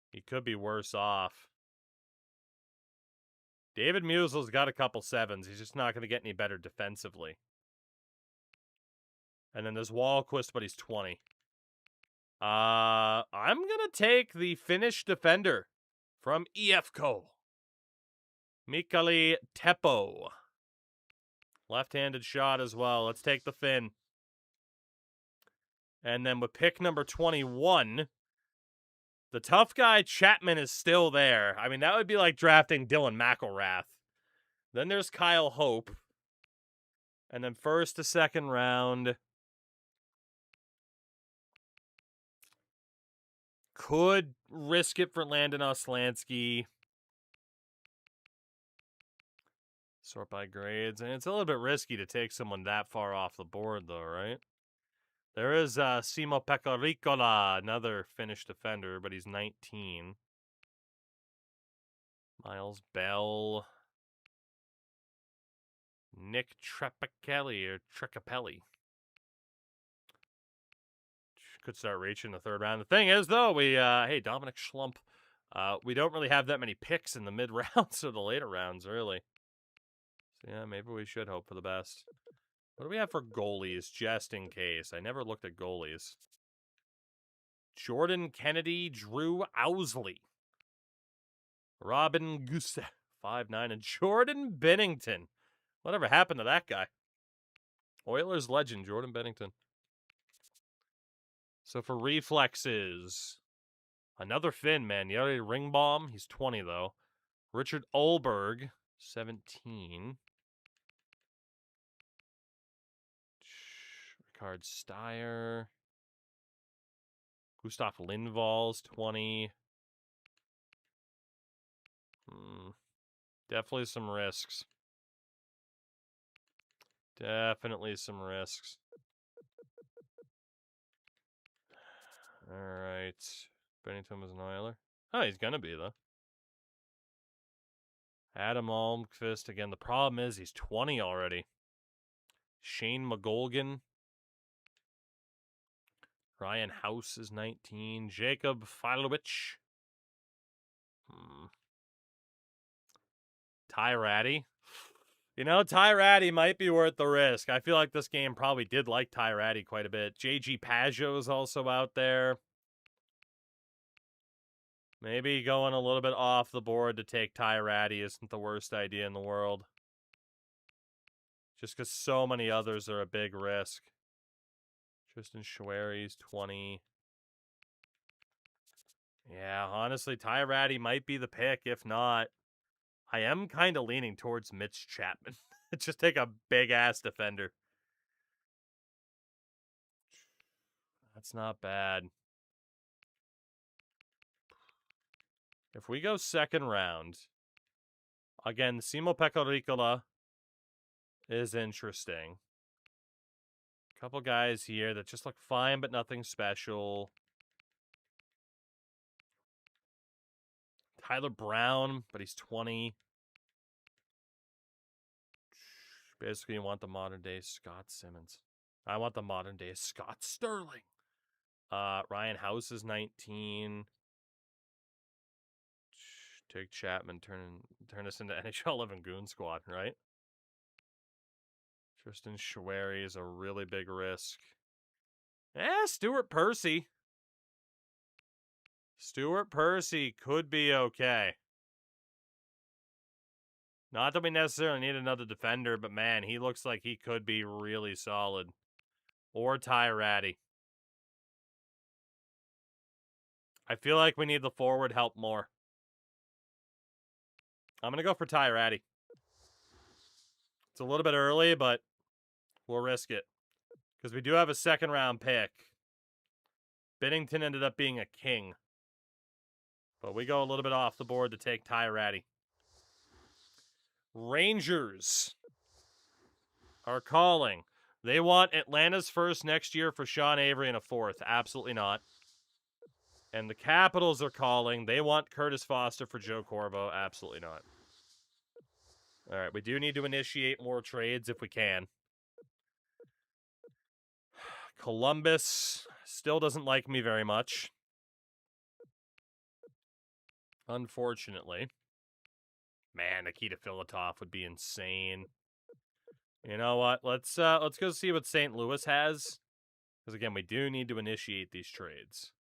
S1: He could be worse off. David Musel's got a couple 7s. He's just not going to get any better defensively. And then there's Wahlquist, but he's 20. I'm going to take the Finnish defender from EFCO. Mikhail Teppo. Left-handed shot as well. Let's take the Finn. And then with pick number 21, the tough guy Chapman is still there. I mean, that would be like drafting Dylan McIlrath. Then there's Kyle Hope. And then first to second round. Could risk it for Landon Oslansky. Sort by grades. And it's a little bit risky to take someone that far off the board, though, right? There is Simo Pekka-Riikola, another Finnish defender, but he's 19. Miles Bell. Nick Trecapelli. Could start reaching the third round. The thing is, though, hey, Dominic Schlump. We don't really have that many picks in the mid-rounds or the later rounds, really. So, yeah, maybe we should hope for the best. What do we have for goalies, just in case? I never looked at goalies. Jordan Kennedy, Drew Owsley. Robin Gusse, 5'9", and Jordan Bennington. Whatever happened to that guy? Oilers legend, Jordan Bennington. So for reflexes, another Finn, man. Jari Ringbaum, he's 20, though. Richard Olberg, 17. Card Steyer. Gustav Lindvall's 20. Definitely some risks. Definitely some risks. All right. Bennington was an Oiler. Oh, he's going to be, though. Adam Almqvist. Again, the problem is he's 20 already. Shane McGolgan. Ryan House is 19. Jacob Filowich. Ty Ratty. You know, Ty Ratty might be worth the risk. I feel like this game probably did like Ty Ratty quite a bit. JG Pageau is also out there. Maybe going a little bit off the board to take Ty Ratty isn't the worst idea in the world. Just because so many others are a big risk. Tristan Schweri's 20. Yeah, honestly, Ty Ratty might be the pick. If not, I am kind of leaning towards Mitch Chapman. Just take a big-ass defender. That's not bad. If we go second round, again, Simo Pekka is interesting. A couple guys here that just look fine, but nothing special. Tyler Brown, but he's 20. Basically, you want the modern-day Scott Simmons. I want the modern-day Scott Sterling. Ryan House is 19. Take Chapman, turn us into NHL 11 Goon Squad, right? Tristan Schweri is a really big risk. Stuart Percy. Stuart Percy could be okay. Not that we necessarily need another defender, but man, he looks like he could be really solid. Or Ty Ratty. I feel like we need the forward help more. I'm going to go for Ty Ratty. It's a little bit early, but we'll risk it. Because we do have a second round pick. Bennington ended up being a king. But we go a little bit off the board to take Ty Ratty. Rangers are calling. They want Atlanta's first next year for Sean Avery and a fourth. Absolutely not. And the Capitals are calling. They want Curtis Foster for Joe Corvo. Absolutely not. All right, we do need to initiate more trades if we can. Columbus still doesn't like me very much. Unfortunately. Man, Nikita Filatov would be insane. You know what? Let's go see what St. Louis has. Because again, we do need to initiate these trades.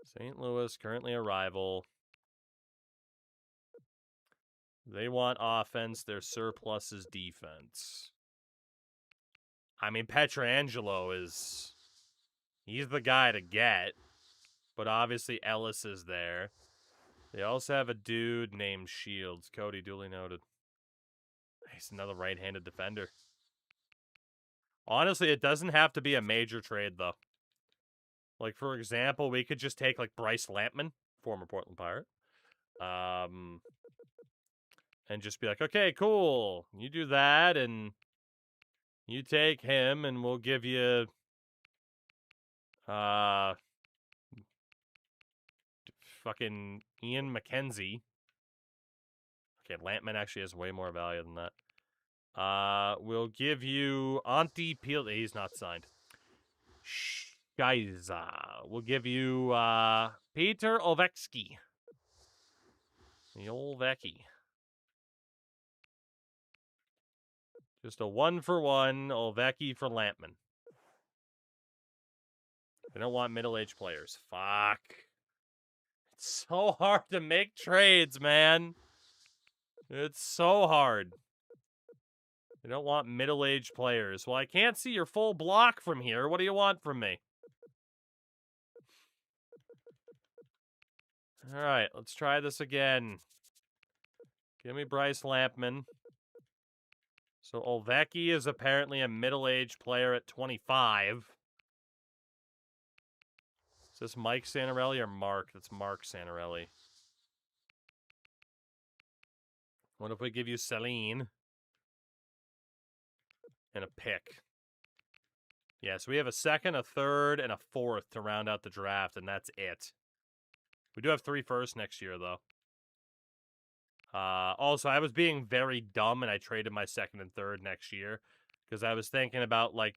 S1: St. Louis, currently a rival. They want offense. Their surplus is defense. I mean, Pietrangelo is... He's the guy to get. But obviously Ellis is there. They also have a dude named Shields. Cody, duly noted. He's another right-handed defender. Honestly, it doesn't have to be a major trade, though. Like, for example, we could just take, like, Bryce Lampman, former Portland Pirate. And just be like, okay, cool. You do that, and you take him, and we'll give you... fucking Ian McKenzie. Okay, Lampman actually has way more value than that. We'll give you Antti Peel. He's not signed. Guys, we'll give you Peter Ovechkin. The old Vecky. Just a 1-for-1 Ovechkin for Lampman. They don't want middle-aged players. Fuck. It's so hard to make trades, man. It's so hard. They don't want middle-aged players. Well, I can't see your full block from here. What do you want from me? All right, let's try this again. Give me Bryce Lampman. So Ovechkin is apparently a middle-aged player at 25. Is this Mike Santorelli or Mark? That's Mark Santorelli. What if we give you Celine and a pick? Yeah, so we have a second, a third, and a fourth to round out the draft, and that's it. We do have 3 firsts next year, though. Also, I was being very dumb, and I traded my second and third next year because I was thinking about, like,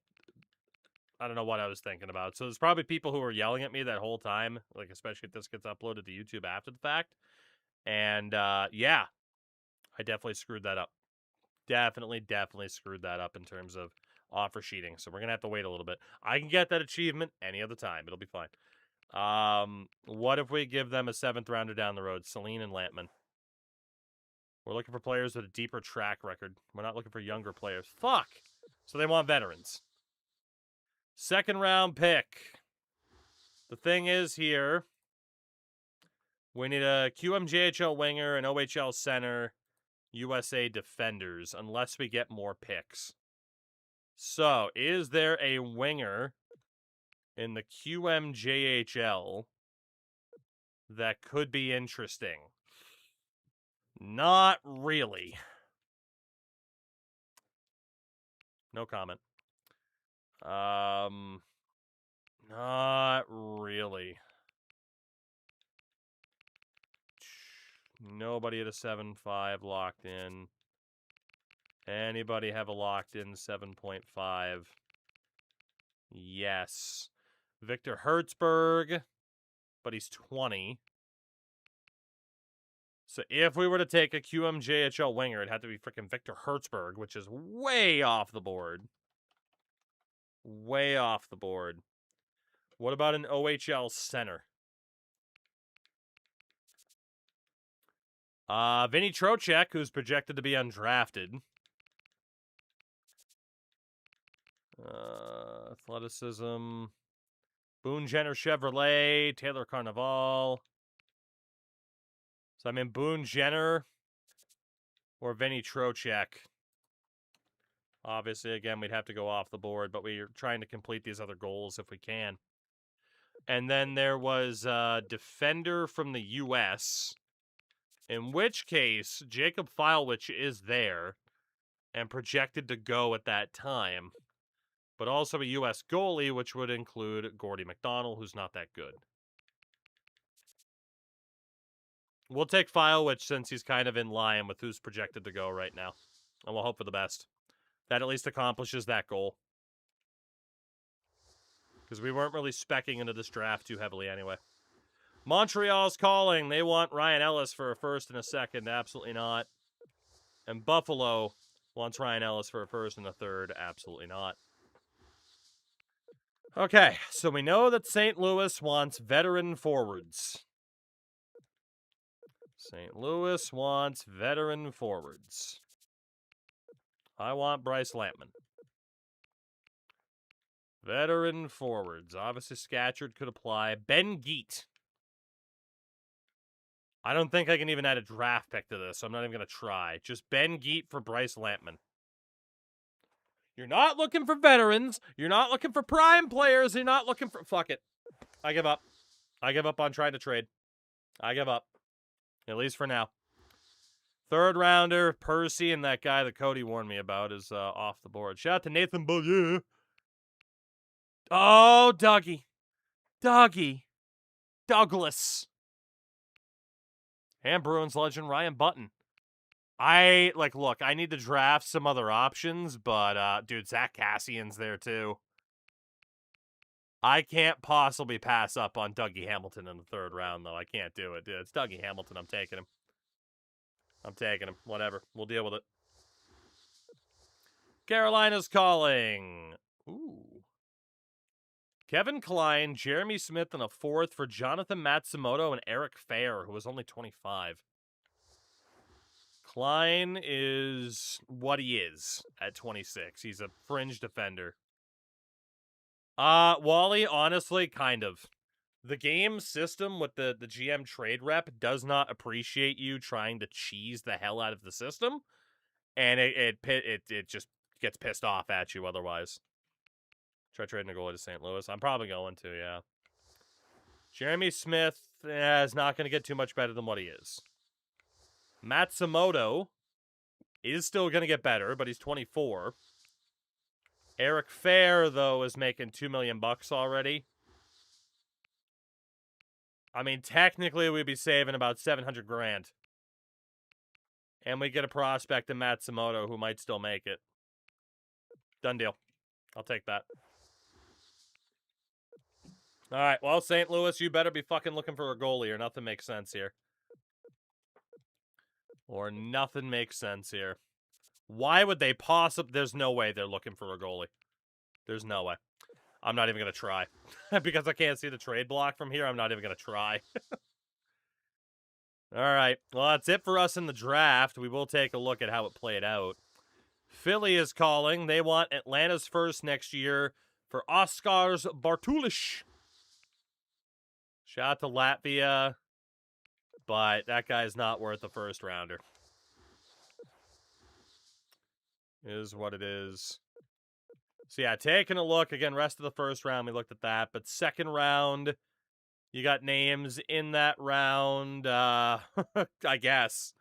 S1: I don't know what I was thinking about. So there's probably people who were yelling at me that whole time, like, especially if this gets uploaded to YouTube after the fact. And, yeah, I definitely screwed that up. Definitely screwed that up in terms of offer sheeting. So we're going to have to wait a little bit. I can get that achievement any other time. It'll be fine. What if we give them a 7th rounder down the road? Celine and Lampman. We're looking for players with a deeper track record. We're not looking for younger players. Fuck! So they want veterans. 2nd round pick. The thing is here, we need a QMJHL winger, an OHL center, USA defenders, unless we get more picks. So, is there a winger in the QMJHL that could be interesting? Not really. No comment. Not really. Nobody at a 7.5 locked in. Anybody have a locked in 7.5? Yes. Victor Hertzberg, but he's 20. So if we were to take a QMJHL winger, it'd have to be freaking Victor Hertzberg, which is way off the board. Way off the board. What about an OHL center? Vinny Trocheck, who's projected to be undrafted. Athleticism. Boone Jenner Chevrolet. Taylor Carnival. So I mean Boone Jenner or Vinny Trocheck. Obviously, again, we'd have to go off the board, but we're trying to complete these other goals if we can. And then there was a defender from the U.S., in which case Jacob Filewich is there and projected to go at that time, but also a U.S. goalie, which would include Gordy McDonald, who's not that good. We'll take Filewich since he's kind of in line with who's projected to go right now, and we'll hope for the best. That at least accomplishes that goal. Because we weren't really speccing into this draft too heavily anyway. Montreal's calling. They want Ryan Ellis for a first and a second. Absolutely not. And Buffalo wants Ryan Ellis for a first and a third. Absolutely not. Okay, so we know that St. Louis wants veteran forwards. St. Louis wants veteran forwards. I want Bryce Lampman. Veteran forwards. Obviously, Scatchard could apply. Ben Geet. I don't think I can even add a draft pick to this, so I'm not even going to try. Just Ben Geet for Bryce Lampman. You're not looking for veterans. You're not looking for prime players. You're not looking for... Fuck it. I give up. I give up on trying to trade. I give up. At least for now. 3rd rounder, Percy, and that guy that Cody warned me about is off the board. Shout out to Nathan Beaulieu. Oh, Dougie. Douglas. And Bruins legend Ryan Button. Look, I need to draft some other options, but, dude, Zach Cassian's there, too. I can't possibly pass up on Dougie Hamilton in the 3rd round, though. I can't do it, dude. It's Dougie Hamilton. I'm taking him. Whatever. We'll deal with it. Carolina's calling. Ooh. Kevin Klein, Jeremy Smith, and a 4th for Jonathan Matsumoto and Eric Fair, who was only 25. Klein is what he is at 26. He's a fringe defender. Wally, honestly, kind of. The game system with the GM trade rep does not appreciate you trying to cheese the hell out of the system. And it just gets pissed off at you otherwise. Try trading a goalie to St. Louis. I'm probably going to, yeah. Jeremy Smith is not going to get too much better than what he is. Matsumoto is still going to get better, but he's 24. Eric Fair, though, is making $2 million already. I mean, technically, we'd be saving about $700,000. And we get a prospect in Matsumoto who might still make it. Done deal. I'll take that. All right, well, St. Louis, you better be fucking looking for a goalie or nothing makes sense here. Or nothing makes sense here. Why would they possibly... There's no way they're looking for a goalie. There's no way. I'm not even going to try. Because I can't see the trade block from here, I'm not even going to try. All right, well, that's it for us in the draft. We will take a look at how it played out. Philly is calling. They want Atlanta's first next year for Oskars Bartulish. Shout out to Latvia, but that guy's not worth a first rounder. Is what it is. So yeah, taking a look, again, rest of the first round, we looked at that, but second round, you got names in that round, I guess.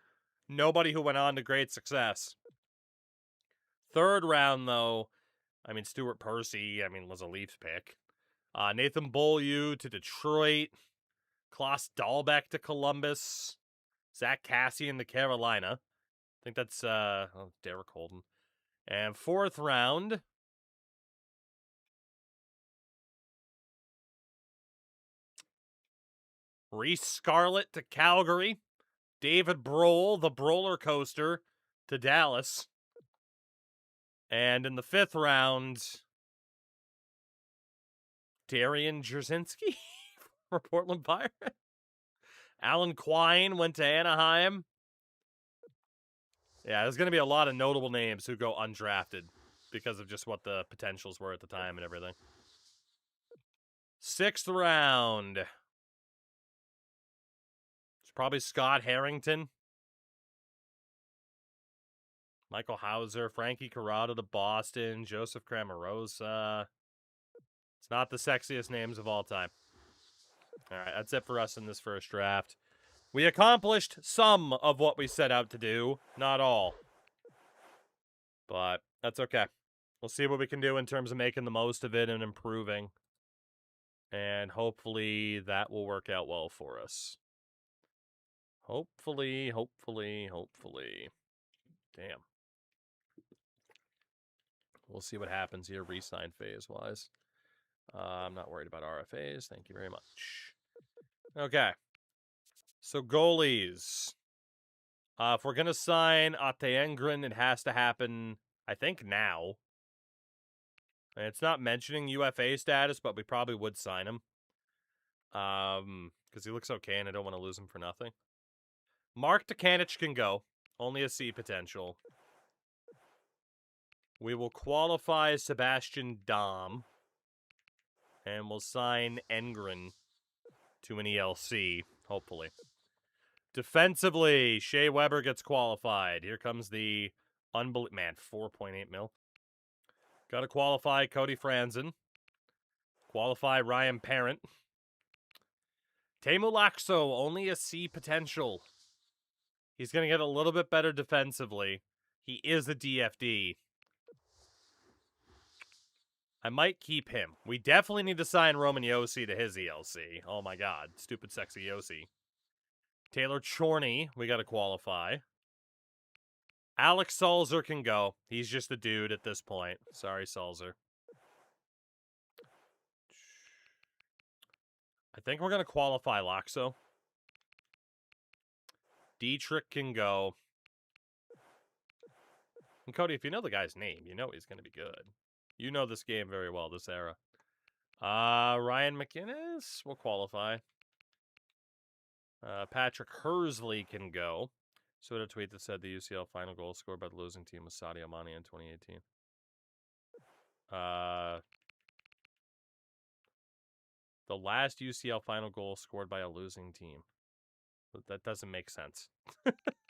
S1: Nobody who went on to great success. Third round, though, I mean, Stuart Percy, was a Leafs pick. Nathan Beaulieu to Detroit. Klaus Dahlbeck to Columbus. Zach Cassian to Carolina. I think that's, Derek Holden. And fourth round, Reese Scarlett to Calgary. David Brohl, the Broller Coaster, to Dallas. And in the fifth round, Darian Jasinski for Portland Pirates. Alan Quine went to Anaheim. Yeah, there's going to be a lot of notable names who go undrafted because of just what the potentials were at the time and everything. Sixth round. It's probably Scott Harrington. Michael Hauser, Frankie Corrado to Boston, Joseph Cramarosa. It's not the sexiest names of all time. All right, that's it for us in this first draft. We accomplished some of what we set out to do, not all. But that's okay. We'll see what we can do in terms of making the most of it and improving. And hopefully that will work out well for us. Hopefully. Damn. We'll see what happens here, re-sign phase-wise. I'm not worried about RFAs. Thank you very much. Okay. So goalies. If we're going to sign Atengren, it has to happen, I think, now. And it's not mentioning UFA status, but we probably would sign him. Because he looks okay and I don't want to lose him for nothing. Mark Tkanich can go. Only a C potential. We will qualify Sebastian Dom. And we'll sign Engren to an ELC, hopefully. Defensively, Shea Weber gets qualified. Here comes the unbelievable... Man, 4.8 mil. Got to qualify Cody Franzen. Qualify Ryan Parent. Teemu Laakso, only a C potential. He's going to get a little bit better defensively. He is a DFD. I might keep him. We definitely need to sign Roman Yossi to his ELC. Oh my god. Stupid sexy Yossi. Taylor Chorney, we got to qualify. Alex Sulzer can go. He's just a dude at this point. Sorry, Sulzer. I think we're going to qualify Laakso. Dietrich can go. And Cody, if you know the guy's name, you know he's going to be good. You know this game very well, this era. Ryan McInnes will qualify. Patrick Hersley can go. So a tweet that said the UCL final goal scored by the losing team was Sadio Mane in 2018. The last UCL final goal scored by a losing team. That doesn't make sense.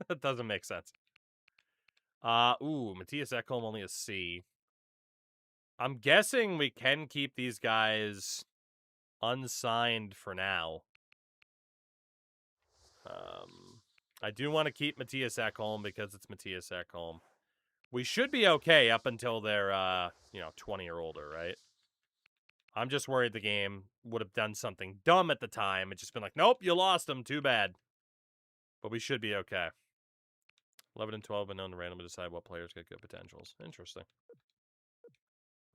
S1: That doesn't make sense. Matthias Ekholm only a C. I'm guessing we can keep these guys unsigned for now. I do want to keep Matthias Ekholm because it's Matthias Ekholm. We should be okay up until they're, 20 or older, right? I'm just worried the game would have done something dumb at the time. It's just been like, nope, you lost them. Too bad. But we should be okay. 11 and 12 and known to randomly decide what players get good potentials. Interesting.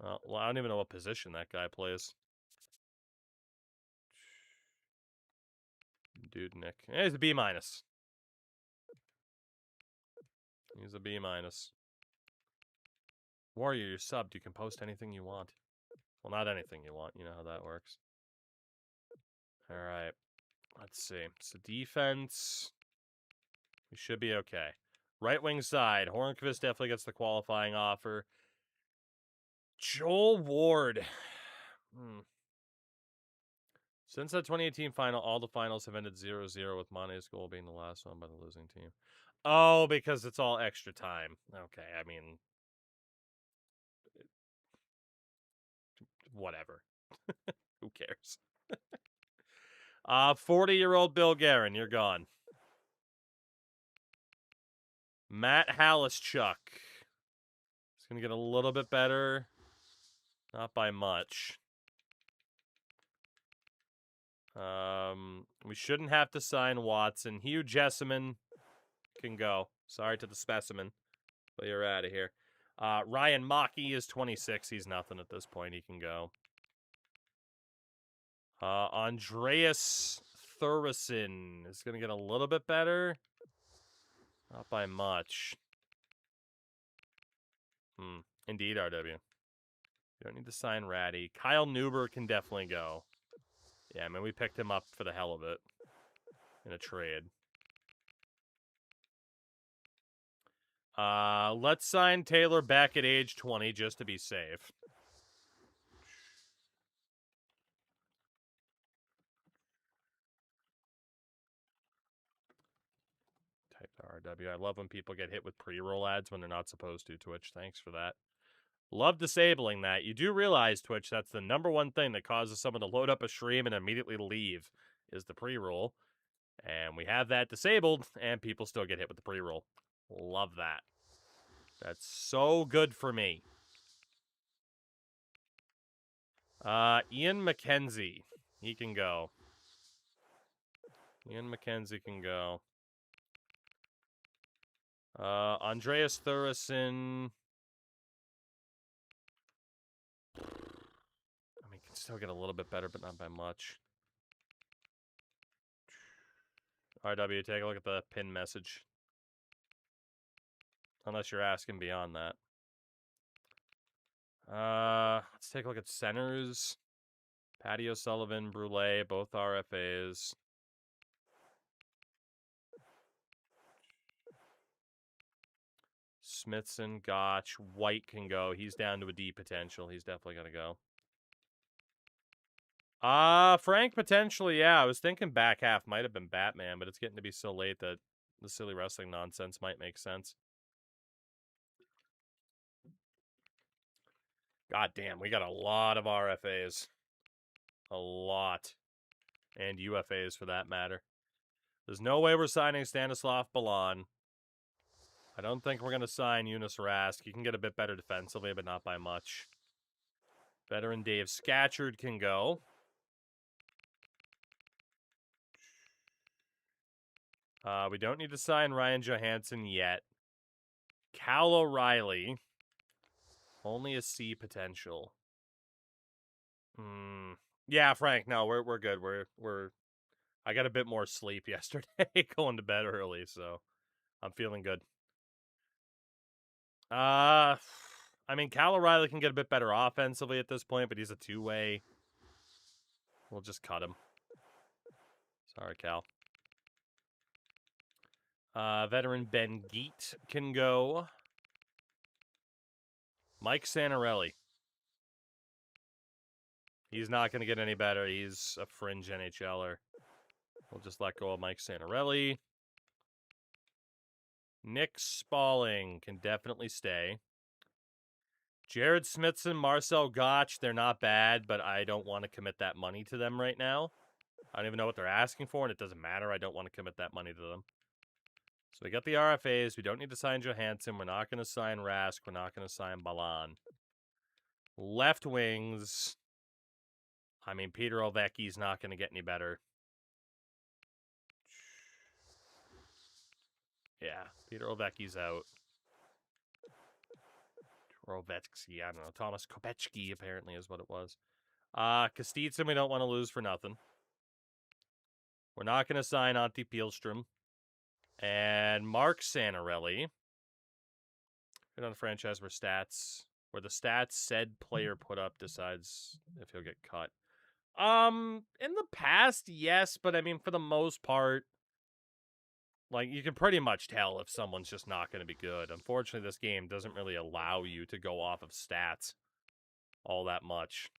S1: Well, I don't even know what position that guy plays. Dude, Nick. He's a B minus. He's a B minus. Warrior, you're subbed. You can post anything you want. Well, not anything you want. You know how that works. All right. Let's see. So defense, we should be okay. Right wing side, Hornqvist definitely gets the qualifying offer. Joel Ward. Since that 2018 final, all the finals have ended 0-0 with Mane's goal being the last one by the losing team. Oh, because it's all extra time. Okay, I mean, whatever. Who cares? 40-year-old Bill Guerin, you're gone. Matt Halischuk. It's going to get a little bit better. Not by much. We shouldn't have to sign Watson. Hugh Jessamine can go. Sorry to the specimen, but you're out of here. Ryan Maki is 26. He's nothing at this point. He can go. Andreas Thureson is going to get a little bit better. Not by much. Indeed, RW. You don't need to sign Ratty. Kyle Neuber can definitely go. Yeah, I mean, we picked him up for the hell of it in a trade. Let's sign Taylor back at age 20 just to be safe. Type RW. I love when people get hit with pre-roll ads when they're not supposed to, Twitch. Thanks for that. Love disabling that. You do realize, Twitch, that's the number one thing that causes someone to load up a stream and immediately leave is the pre-roll. And we have that disabled, and people still get hit with the pre-roll. Love that. That's so good for me. Ian McKenzie. He can go. Ian McKenzie can go. Andreas Thureson. I mean, can still get a little bit better, but not by much. RW, take a look at the pin message. Unless you're asking beyond that. Let's take a look at centers. Patty O'Sullivan, Brule, both RFAs. Smithson, Gotch, White can go. He's down to a D potential. He's definitely going to go. Frank potentially, yeah. I was thinking back half might have been Batman, but it's getting to be so late that the silly wrestling nonsense might make sense. God damn, we got a lot of RFAs. A lot. And UFAs for that matter. There's no way we're signing Stanislav Balan. I don't think we're going to sign Eunice Rask. He can get a bit better defensively, but not by much. Veteran Dave Scatchard can go. We don't need to sign Ryan Johansson yet. Cal O'Reilly. Only a C potential. Yeah, Frank, no, we're good. I got a bit more sleep yesterday going to bed early, so I'm feeling good. I mean, Cal O'Reilly can get a bit better offensively at this point, but he's a two-way. We'll just cut him. Sorry, Cal. Veteran Ben Geet can go. Mike Santarelli. He's not going to get any better. He's a fringe NHLer. We'll just let go of Mike Santarelli. Nick Spaulding can definitely stay. Jared Smithson, Marcel Gotch, they're not bad, but I don't want to commit that money to them right now. I don't even know what they're asking for, and it doesn't matter. I don't want to commit that money to them. So we got the RFAs. We don't need to sign Johansson. We're not going to sign Rask. We're not going to sign Balan. Left wings. I mean, Peter Ovechki's not going to get any better. Yeah, Peter Ovechki's out. Or Ovechki, I don't know. Thomas Kopechki, apparently, is what it was. Kostitsin, we don't want to lose for nothing. We're not going to sign Antti Pielstrom. And Mark Santorelli. Been on the franchise where the stats said player put up decides if he'll get cut. In the past, yes, but I mean, for the most part, like, you can pretty much tell if someone's just not going to be good. Unfortunately, this game doesn't really allow you to go off of stats all that much.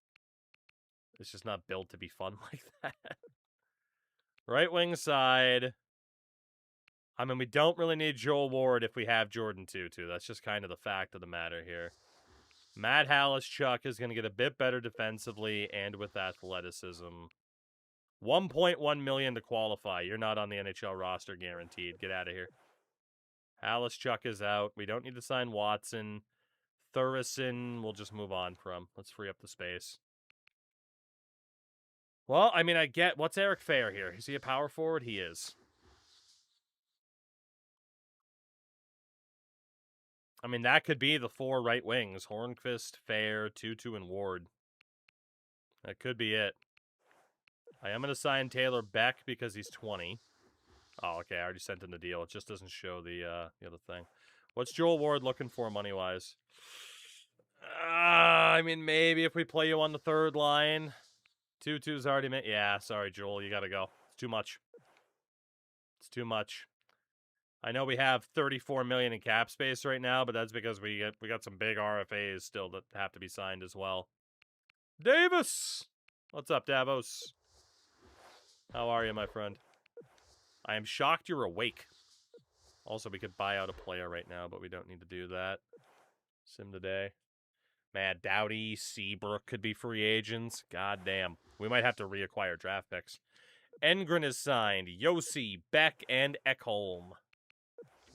S1: It's just not built to be fun like that. Right wing side. I mean, we don't really need Joel Ward if we have Jordan Tutu. That's just kind of the fact of the matter here. Matt Halischuk is going to get a bit better defensively and with athleticism. $1.1 million to qualify. You're not on the NHL roster guaranteed. Get out of here. Halischuk is out. We don't need to sign Watson. Thurston, we'll just move on from. Let's free up the space. Well, I mean, I get... What's Eric Fair here? Is he a power forward? He is. I mean, that could be the 4 right wings. Hornqvist, Fair, Tutu, and Ward. That could be it. I am going to sign Taylor Beck because he's 20. Oh, okay, I already sent in the deal. It just doesn't show the other thing. What's Joel Ward looking for money-wise? I mean, maybe if we play you on the third line. Tutu's already made... Yeah, sorry, Joel, you gotta go. It's too much. It's too much. I know we have $34 million in cap space right now, but that's because we got some big RFAs still that have to be signed as well. Davis! What's up, Davos? How are you, my friend? I am shocked you're awake. Also, we could buy out a player right now, but we don't need to do that. Sim today. Man, Doughty, Seabrook could be free agents. God damn. We might have to reacquire draft picks. Engren is signed. Yossi, Beck, and Ekholm.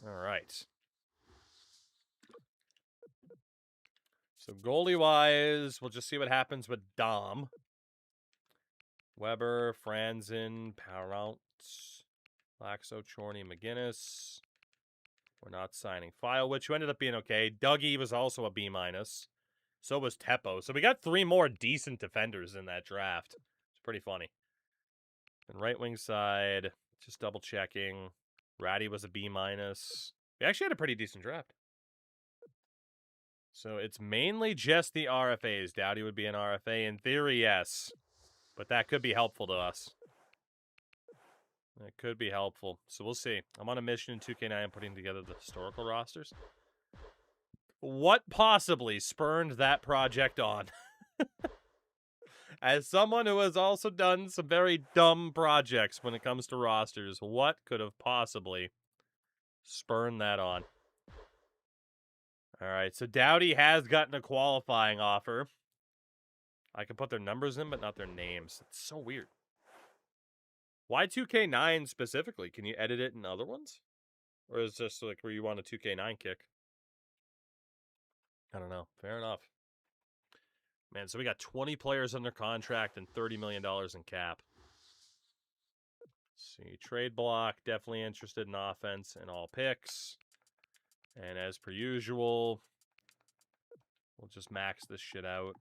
S1: All right. So goalie-wise, we'll just see what happens with Dom. Weber, Franzen, Parent, Laxo, Chorney, McGinnis. We're not signing File, which ended up being okay. Dougie was also a B-. So was Teppo. So we got 3 more decent defenders in that draft. It's pretty funny. And right wing side, just double checking. Ratty was a B-. We actually had a pretty decent draft. So it's mainly just the RFAs. Doughty would be an RFA. In theory, yes. But that could be helpful to us. That could be helpful. So we'll see. I'm on a mission in 2K9 putting together the historical rosters. What possibly spurned that project on? As someone who has also done some very dumb projects when it comes to rosters, what could have possibly spurned that on? All right, so Doughty has gotten a qualifying offer. I can put their numbers in, but not their names. It's so weird. Why 2K9 specifically? Can you edit it in other ones? Or is this like where you want a 2K9 kick? I don't know. Fair enough. Man, so we got 20 players under contract and $30 million in cap. Let's see, trade block, definitely interested in offense and all picks. And as per usual, we'll just max this shit out.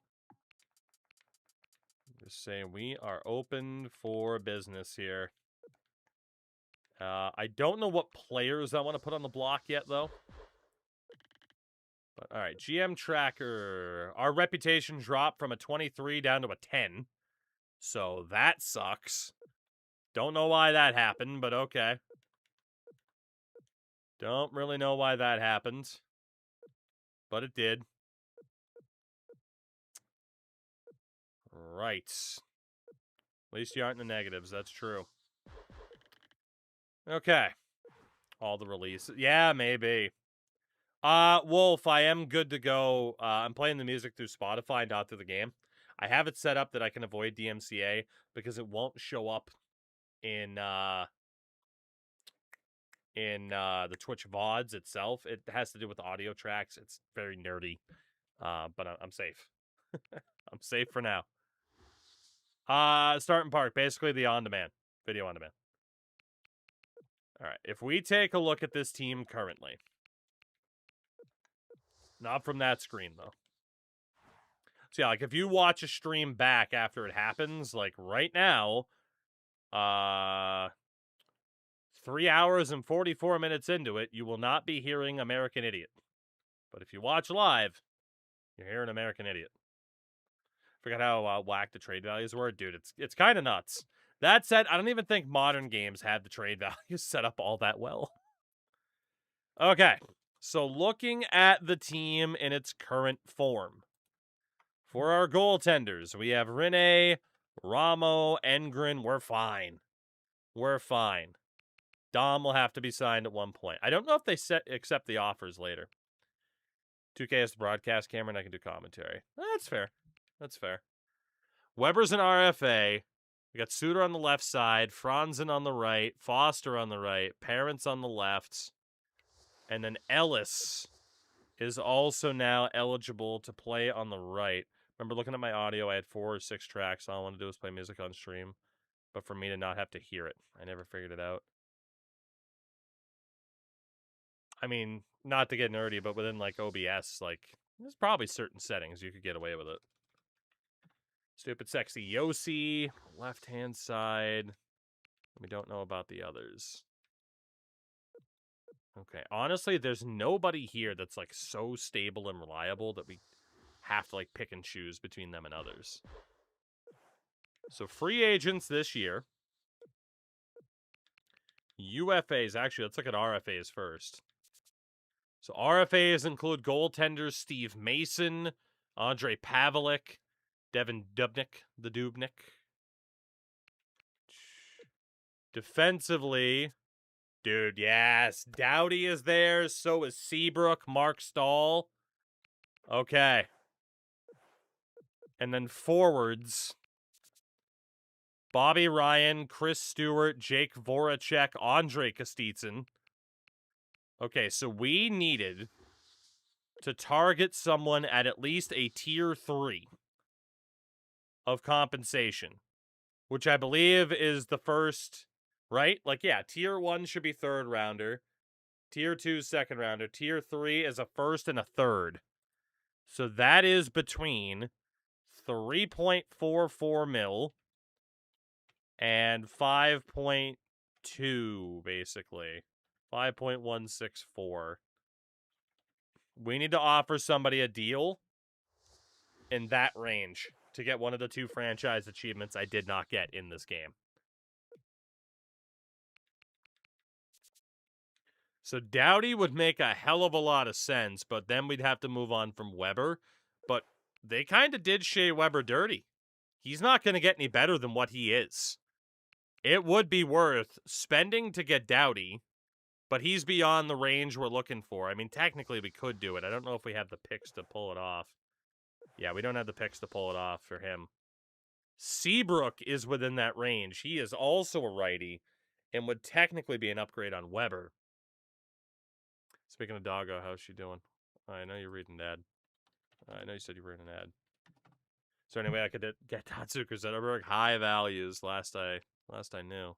S1: Just say we are open for business here. I don't know what players I want to put on the block yet, though. But, all right, GM tracker. Our reputation dropped from a 23 down to a 10. So that sucks. Don't know why that happened, but okay. Don't really know why that happened. But it did. Right. At least you aren't in the negatives, that's true. Okay. All the releases. Yeah, maybe. Wolf, I am good to go. I'm playing the music through Spotify, not through the game. I have it set up that I can avoid DMCA because it won't show up in the Twitch VODs itself. It has to do with audio tracks. It's very nerdy. But I'm safe. I'm safe for now. Start and park, basically the on-demand. Video on-demand. All right, if we take a look at this team currently. Not from that screen, though. So yeah, like if you watch a stream back after it happens, like right now, 3 hours and 44 minutes into it, you will not be hearing American Idiot. But if you watch live, you're hearing American Idiot. Forgot how whack the trade values were. Dude, it's kind of nuts. That said, I don't even think modern games have the trade values set up all that well. Okay, so looking at the team in its current form. For our goaltenders, we have Rene, Ramo, Engren. We're fine. We're fine. Dom will have to be signed at one point. I don't know if they accept the offers later. 2K is the broadcast camera, and I can do commentary. That's fair. That's fair. Weber's an RFA. We got Suter on the left side, Franzen on the right, Foster on the right, Parents on the left, and then Ellis is also now eligible to play on the right. Remember looking at my audio, I had 4 or 6 tracks. All I want to do is play music on stream. But for me to not have to hear it. I never figured it out. I mean, not to get nerdy, but within, like, OBS, like, there's probably certain settings you could get away with it. Stupid Sexy Yossi, left-hand side. We don't know about the others. Okay, honestly, there's nobody here that's, like, so stable and reliable that we have to, like, pick and choose between them and others. So free agents this year. UFAs, actually, let's look at RFAs first. So RFAs include goaltenders Steve Mason, Andre Pavelik, Devin Dubnik. Defensively, dude, yes, Doughty is there. So is Seabrook, Mark Stahl. Okay. And then forwards, Bobby Ryan, Chris Stewart, Jake Voracek, Andre Kostitsyn. Okay, so we needed to target someone at least a tier 3 of compensation, which I believe is the first, right? Like, yeah, tier 1 should be third rounder, tier 2 second rounder, tier 3 is a first and a third. So that is between 3.44 mil and 5.2, basically. 5.164. We need to offer somebody a deal in that range to get one of the 2 franchise achievements I did not get in this game. So Doughty would make a hell of a lot of sense, but then we'd have to move on from Weber. But they kind of did Shea Weber dirty. He's not going to get any better than what he is. It would be worth spending to get Doughty, but he's beyond the range we're looking for. I mean, technically we could do it. I don't know if we have the picks to pull it off. Yeah, we don't have the picks to pull it off for him. Seabrook is within that range. He is also a righty and would technically be an upgrade on Weber. Speaking of Doggo, how's she doing? I know you're reading an ad. I know you said you were in an ad. So anyway, I could get Tatsuka Zetterberg high values last I knew.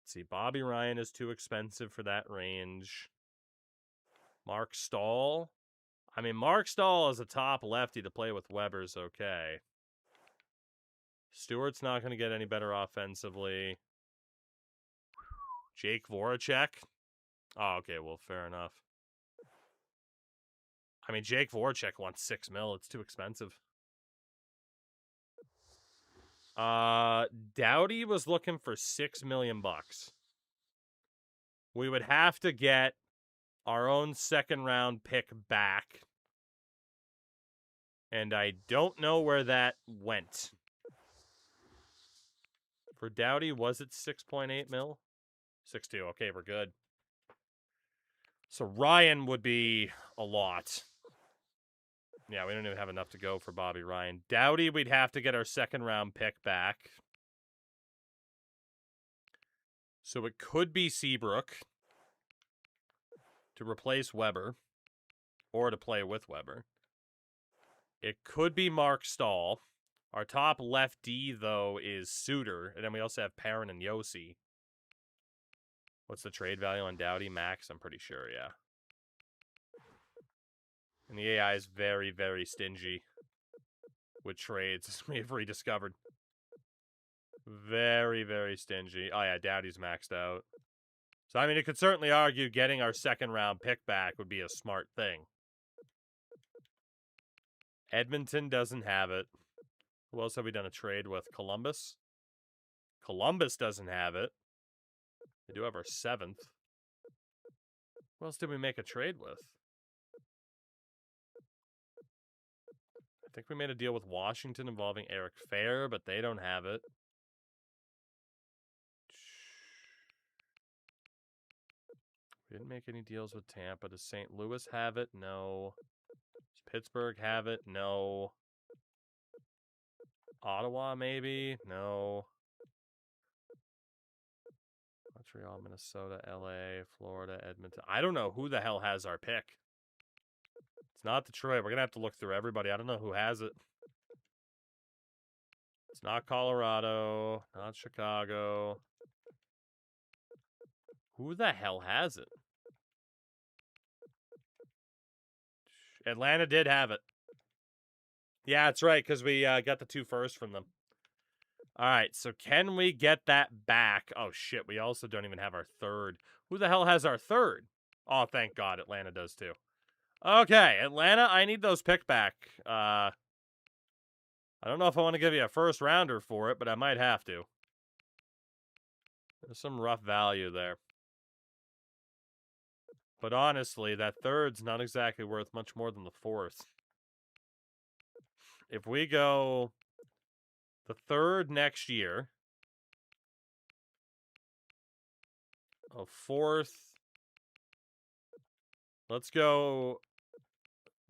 S1: Let's see, Bobby Ryan is too expensive for that range. Mark Stahl. I mean, Mark Stahl is a top lefty to play with Weber's okay. Stewart's not going to get any better offensively. Jake Voracek. Oh, okay, well, fair enough. I mean, Jake Voracek wants 6 mil. It's too expensive. Doughty was looking for $6 million. We would have to get our own second round pick back. And I don't know where that went. For Doughty, was it 6.8 mil? 6.2. Okay, we're good. So Ryan would be a lot. Yeah, we don't even have enough to go for Bobby Ryan. Doughty, we'd have to get our second-round pick back. So it could be Seabrook to replace Weber or to play with Weber. It could be Mark Stahl. Our top left D, though, is Suter. And then we also have Perrin and Yossi. What's the trade value on Doughty? Max, I'm pretty sure, yeah. And the AI is very, very stingy with trades, as we have rediscovered. Very, very stingy. Oh, yeah, Doughty's maxed out. So, I mean, it could certainly argue getting our second-round pick back would be a smart thing. Edmonton doesn't have it. Who else have we done a trade with? Columbus? Columbus doesn't have it. They do have our 7th. Who else did we make a trade with? I think we made a deal with Washington involving Eric Fair, but they don't have it. We didn't make any deals with Tampa. Does St. Louis have it? No. Does Pittsburgh have it? No. Ottawa, maybe? No. Montreal, Minnesota, LA, Florida, Edmonton. I don't know who the hell has our pick. It's not Detroit. We're going to have to look through everybody. I don't know who has it. It's not Colorado, not Chicago. Who the hell has it? Atlanta did have it. Yeah, that's right, because we got the 2 first from them. All right, so can we get that back? Oh, shit, we also don't even have our 3rd. Who the hell has our 3rd? Oh, thank God, Atlanta does too. Okay, Atlanta, I need those pick back. I don't know if I want to give you a first rounder for it, but I might have to. There's some rough value there. But honestly, that 3rd's not exactly worth much more than the 4th. If we go the 3rd next year, a 4th, let's go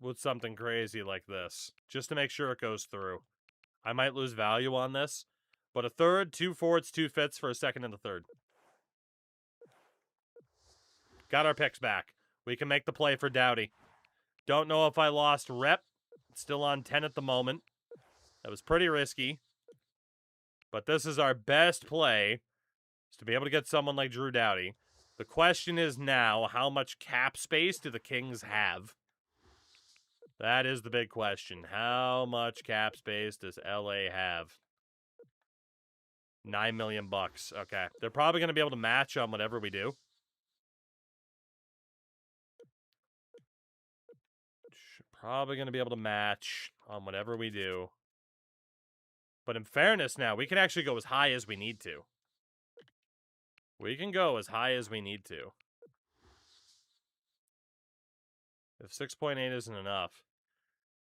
S1: with something crazy like this, just to make sure it goes through. I might lose value on this, but a 3rd, 2 4ths, 2 5ths for a 2nd and a 3rd. Got our picks back. We can make the play for Doughty. Don't know if I lost rep. Still on 10 at the moment. That was pretty risky. But this is our best play, is to be able to get someone like Drew Doughty. The question is now, how much cap space do the Kings have? That is the big question. How much cap space does LA have? $9 million bucks. Okay. They're probably going to be able to match on whatever we do. Probably going to be able to match on whatever we do. But in fairness now, we can actually go as high as we need to. We can go as high as we need to. If 6.8 isn't enough.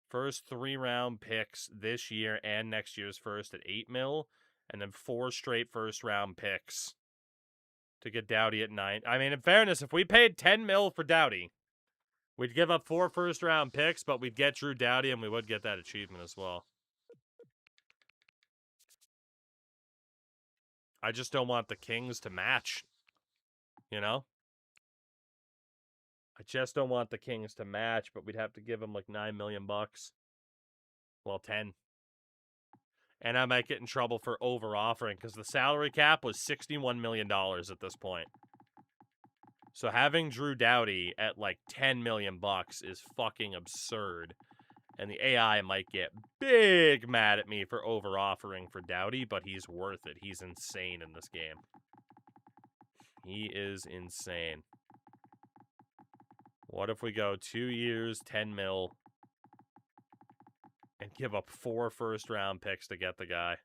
S1: First 3-round picks this year and next year's first at 8 mil. And then 4 straight first-round picks to get Doughty at 9. I mean, in fairness, if we paid 10 mil for Doughty, we'd give up 4 first-round picks, but we'd get Drew Doughty, and we would get that achievement as well. I just don't want the Kings to match, you know? I just don't want the Kings to match, but we'd have to give them like $9 million bucks. Well, 10. And I might get in trouble for over-offering because the salary cap was $61 million at this point. So having Drew Doughty at like 10 million bucks is fucking absurd. And the AI might get big mad at me for over-offering for Doughty, but he's worth it. He's insane in this game. He is insane. What if we go 2 years, 10 mil, and give up 4 first-round picks to get the guy?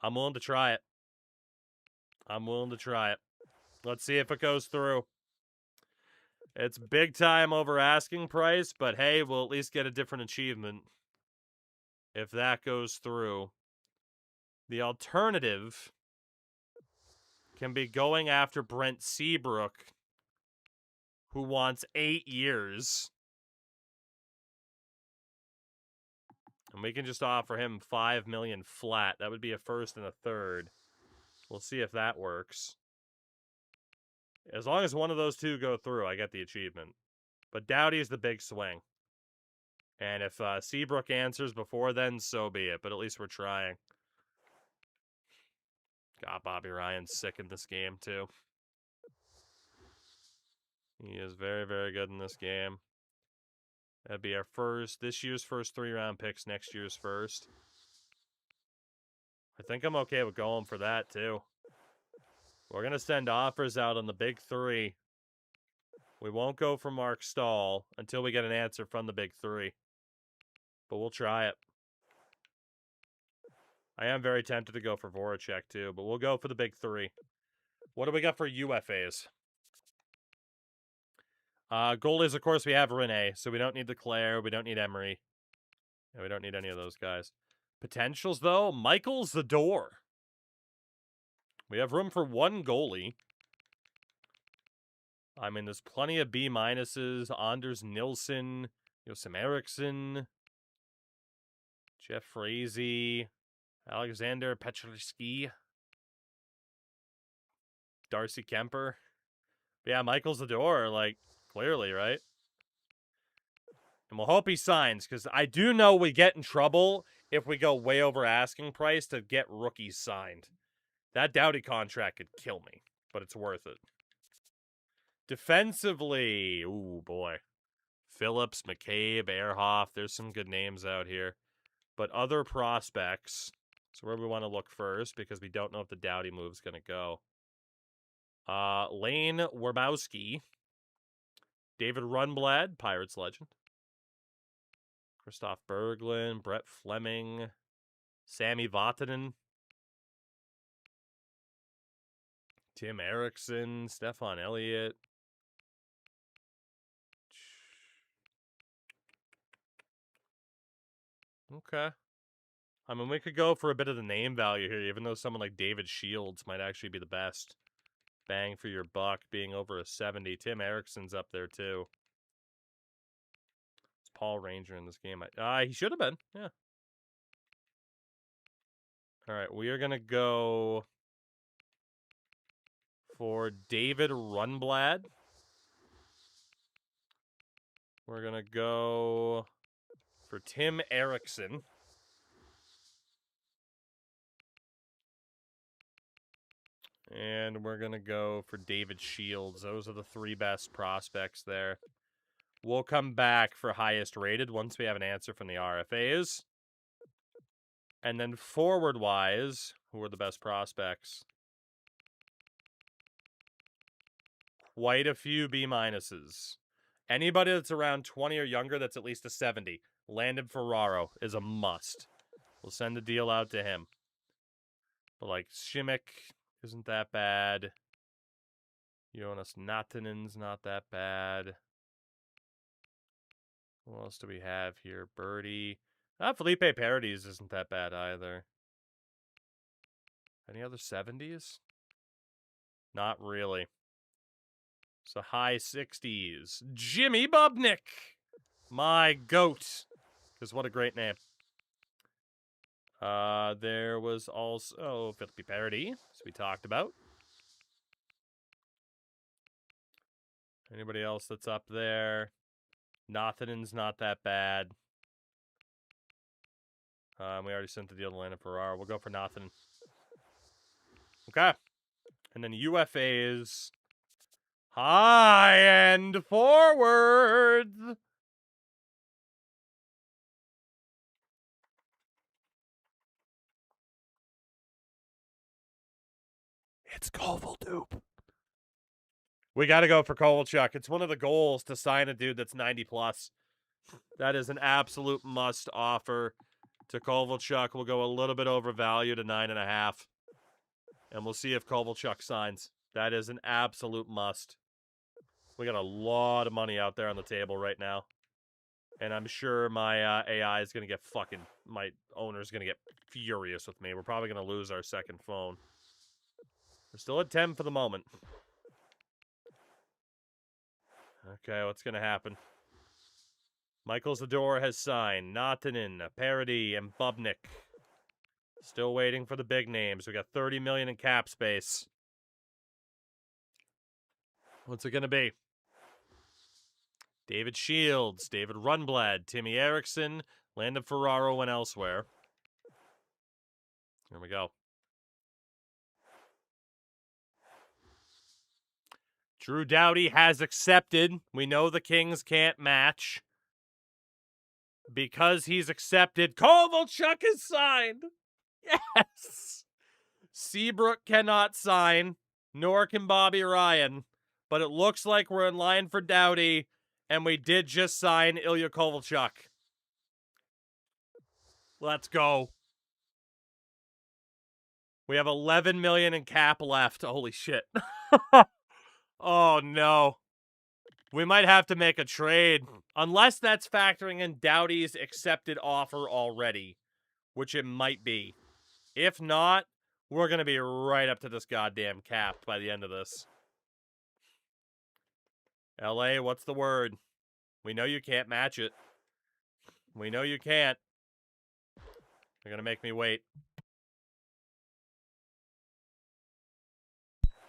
S1: I'm willing to try it. I'm willing to try it. Let's see if it goes through. It's big time over asking price, but hey, we'll at least get a different achievement if that goes through. The alternative can be going after Brent Seabrook who wants 8 years. And we can just offer him $5 million flat. That would be a first and a third. We'll see if that works. As long as one of those two go through, I get the achievement. But Doughty is the big swing. And if Seabrook answers before then, so be it. But at least we're trying. God, Bobby Ryan's sick in this game, too. He is very, very good in this game. That'd be our this year's first 3-round picks, next year's first. I think I'm okay with going for that, too. We're going to send offers out on the big three. We won't go for Mark Stahl until we get an answer from the big three. But we'll try it. I am very tempted to go for Voracek, too, but we'll go for the big three. What do we got for UFAs? Goalies, of course, we have Rene, so we don't need Leclaire, we don't need Emery. Yeah, we don't need any of those guys. Potentials, though, Michael Zador. We have room for one goalie. I mean, there's plenty of B-minuses. Anders Nilsson, Josem Eriksson, Jeff Frazee, Alexander Petrovsky, Darcy Kemper. But yeah, Michael Zador, like, clearly, right? And we'll hope he signs, because I do know we get in trouble if we go way over asking price to get rookies signed. That Doughty contract could kill me, but it's worth it. Defensively, ooh, boy. Phillips, McCabe, Ehrhoff, there's some good names out here. But other prospects, so where we want to look first, because we don't know if the Doughty move's going to go. Lane Werbowski, David Rundblad, Pirates legend. Christoph Berglund, Brett Fleming, Sami Vatanen, Tim Erickson, Stefan Elliott. Okay. I mean, we could go for a bit of the name value here, even though someone like David Shields might actually be the best. Bang for your buck, being over a 70. Tim Erickson's up there, too. It's Paul Ranger in this game. He should have been, yeah. All right, we are going to go for David Rundblad. We're going to go for Tim Erickson. And we're going to go for David Shields. Those are the 3 best prospects there. We'll come back for highest rated once we have an answer from the RFAs. And then forward-wise, who are the best prospects? Quite a few B-minuses. Anybody that's around 20 or younger that's at least a 70. Landon Ferraro is a must. We'll send a deal out to him. But, like, Shimmick isn't that bad. Jonas Natanen's not that bad. What else do we have here? Birdie. Felipe Paredes isn't that bad either. Any other 70s? Not really. So high 60s. Jimmy Bubnick! My goat. Because what a great name. There was also Felipe Paredes, as we talked about. Anybody else that's up there? Nothingen's not that bad. We already sent the deal to Landon Ferraro. We'll go for Nothingen. Okay. And then UFAs. High-end forwards. It's Kovalchuk. We got to go for Kovalchuk. It's one of the goals to sign a dude that's 90+. That is an absolute must offer to Kovalchuk. We'll go a little bit overvalued at 9.5. And we'll see if Kovalchuk signs. That is an absolute must. We got a lot of money out there on the table right now. And I'm sure my AI is going to get my owner's going to get furious with me. We're probably going to lose our second phone. We're still at 10 for the moment. Okay, what's going to happen? Michael Zador has signed. Natanen, Parody, and Bubnik. Still waiting for the big names. We got $30 million in cap space. What's it going to be? David Shields, David Rundblad, Timmy Erickson, Landon Ferraro went elsewhere. Here we go. Drew Doughty has accepted. We know the Kings can't match. Because he's accepted, Kovalchuk is signed. Yes. Seabrook cannot sign, nor can Bobby Ryan. But it looks like we're in line for Doughty, and we did just sign Ilya Kovalchuk. Let's go. We have $11 million in cap left. Holy shit. Oh, no. We might have to make a trade. Unless that's factoring in Doughty's accepted offer already, which it might be. If not, we're going to be right up to this goddamn cap by the end of this. LA, what's the word? We know you can't match it. We know you can't. They're going to make me wait.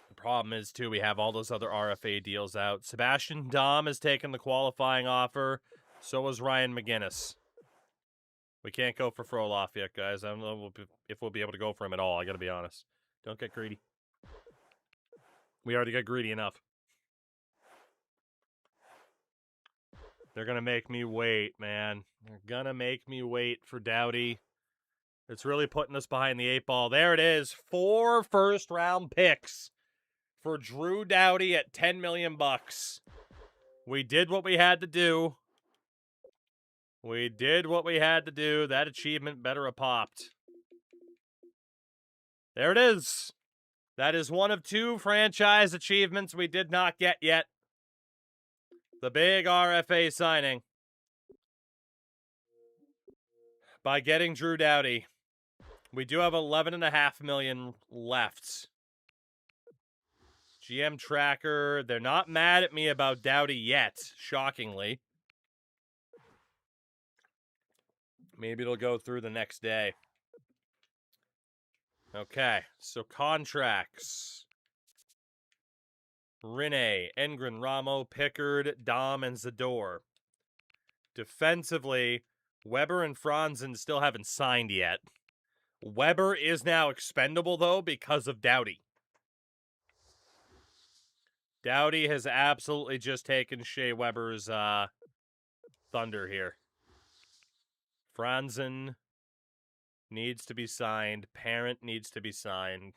S1: The problem is, too, we have all those other RFA deals out. Sebastian Dom has taken the qualifying offer. So has Ryan McGinnis. We can't go for Frolov yet, guys. I don't know if we'll be able to go for him at all. I got to be honest. Don't get greedy. We already got greedy enough. They're going to make me wait, man. They're going to make me wait for Doughty. It's really putting us behind the 8 ball. There it is. 4 first-round picks for Drew Doughty at $10 million. We did what we had to do. We did what we had to do. That achievement better have popped. There it is. That is one of 2 franchise achievements we did not get yet. The big RFA signing. By getting Drew Doughty. We do have $11.5 million left. GM Tracker, they're not mad at me about Doughty yet, shockingly. Maybe it'll go through the next day. Okay, so contracts. Rinne, Engren, Ramo, Pickard, Dom, and Zador. Defensively, Weber and Franzen still haven't signed yet. Weber is now expendable, though, because of Doughty. Doughty has absolutely just taken Shea Weber's thunder here. Franzen needs to be signed. Parent needs to be signed.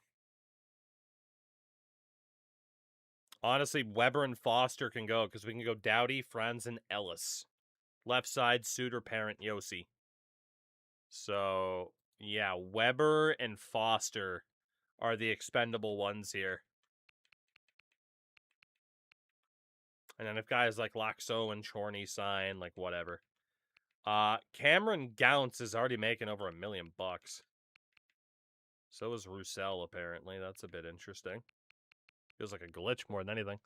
S1: Honestly, Weber and Foster can go because we can go Doughty, Franzen, Ellis. Left side, Suter, Parent, Yossi. So, yeah, Weber and Foster are the expendable ones here. And then if guys like Laxo and Chorney sign, like whatever. Cameron Gounce is already making over $1 million. So is Roussel, apparently. That's a bit interesting. Feels like a glitch more than anything.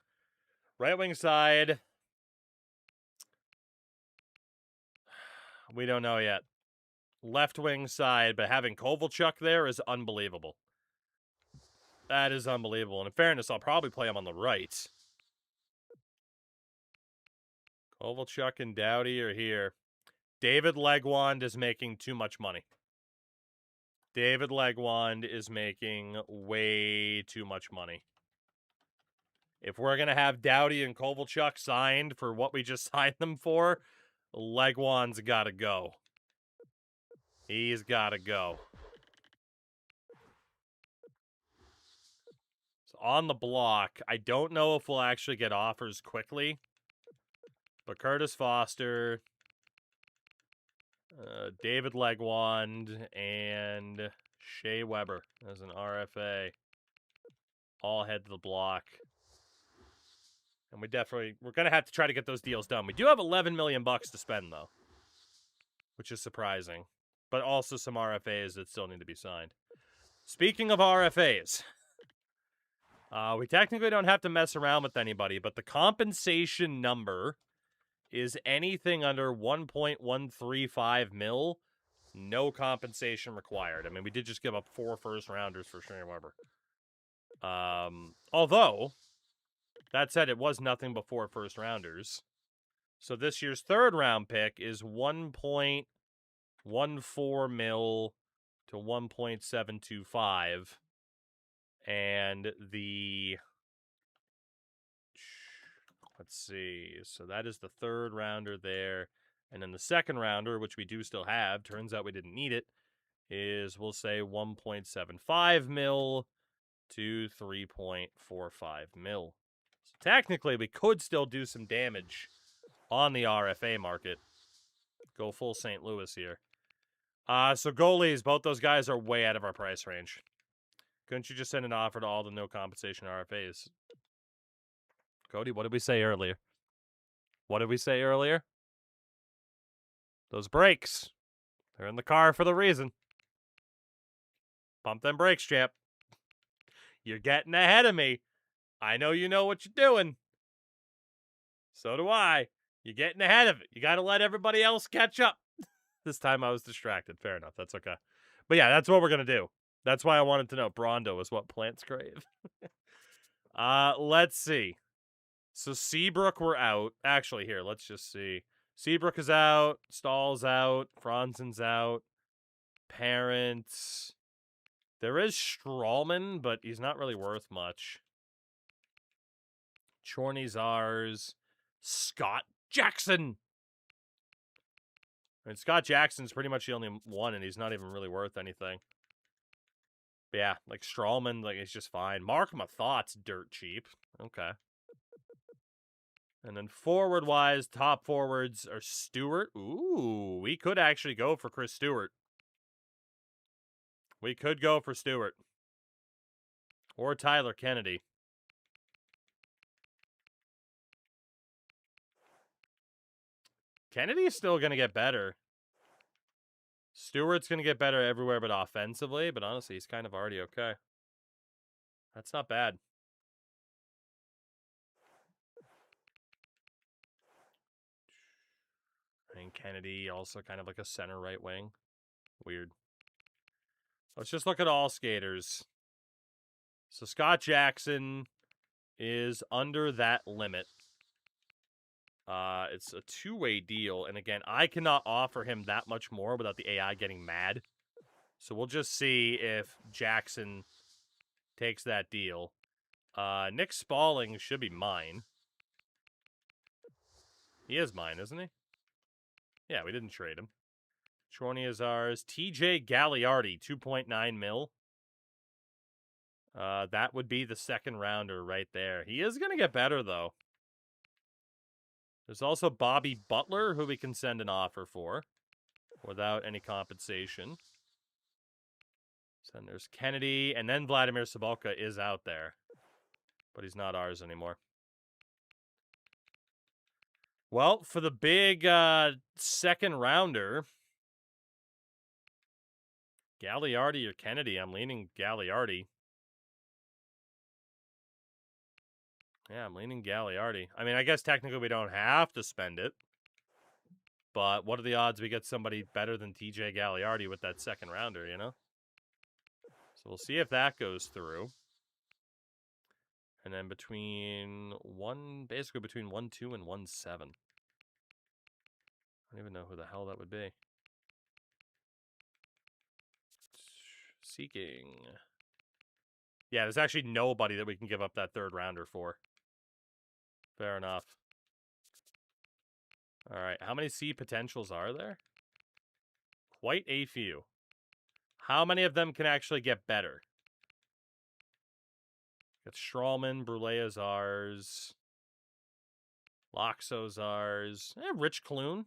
S1: Right wing side. We don't know yet. Left wing side, but having Kovalchuk there is unbelievable. That is unbelievable. And in fairness, I'll probably play him on the right. Kovalchuk and Doughty are here. David Legwand is making too much money. David Legwand is making way too much money. If we're going to have Doughty and Kovalchuk signed for what we just signed them for, Legwand's got to go. He's got to go. So on the block, I don't know if we'll actually get offers quickly. But Curtis Foster, David Legwand, and Shea Weber as an RFA all head to the block. And we're going to have to try to get those deals done. We do have $11 million to spend, though, which is surprising. But also some RFAs that still need to be signed. Speaking of RFAs, We technically don't have to mess around with anybody, but the compensation number is anything under 1.135 mil. No compensation required. I mean, we did just give up 4 first-rounders for Shane Weber. Although, that said, it was nothing but 4 first-rounders. So this year's third-round pick is 1.14 mil to 1.725. And the... Let's see. So that is the third rounder there. And then the second rounder, which we do still have, turns out we didn't need it, is, we'll say, 1.75 mil to 3.45 mil. So technically, we could still do some damage on the RFA market. Go full St. Louis here. So goalies, both those guys are way out of our price range. Couldn't you just send an offer to all the no compensation RFAs? Cody, what did we say earlier? What did we say earlier? Those brakes. They're in the car for the reason. Pump them brakes, champ. You're getting ahead of me. I know you know what you're doing. So do I. You're getting ahead of it. You got to let everybody else catch up. This time I was distracted. Fair enough. That's okay. But yeah, that's what we're going to do. That's why I wanted to know. Brondo is what plants crave. Let's see. So Seabrook, we're out. Actually, here, let's just see. Seabrook is out. Stahl's out. Franzen's out. Parents. There is Strawman, but he's not really worth much. Chorney's ours. Scott Jackson. I mean, Scott Jackson's pretty much the only one, and he's not even really worth anything. But yeah, like Strawman, like, he's just fine. Mark Mathott's dirt cheap. Okay. And then forward-wise, top forwards are Stewart. Ooh, we could actually go for Chris Stewart. We could go for Stewart. Or Tyler Kennedy. Kennedy's still going to get better. Stewart's going to get better everywhere but offensively, but honestly, he's kind of already okay. That's not bad. I think Kennedy also kind of like a center right wing. Weird. Let's just look at all skaters. So Scott Jackson is under that limit. It's a two-way deal, and again, I cannot offer him that much more without the AI getting mad. So we'll just see if Jackson takes that deal. Nick Spaulding should be mine. He is mine, isn't he? Yeah, we didn't trade him. Chorney is ours. TJ Gagliardi, 2.9 mil. That would be the second rounder right there. He is going to get better, though. There's also Bobby Butler, who we can send an offer for without any compensation. Then there's Kennedy, and then Vladimir Sobolka is out there. But he's not ours anymore. Well, for the big second rounder, Gagliardi or Kennedy, I'm leaning Gagliardi. Yeah, I'm leaning Gagliardi. I mean, I guess technically we don't have to spend it. But what are the odds we get somebody better than TJ Gagliardi with that second rounder, you know? So we'll see if that goes through. And then basically between 1-2 and 1-7. I don't even know who the hell that would be. Seeking. Yeah, there's actually nobody that we can give up that third rounder for. Fair enough. All right, how many C potentials are there? Quite a few. How many of them can actually get better? Got Strawman, Brulé is ours. Loxo's ours. Rich Kloon.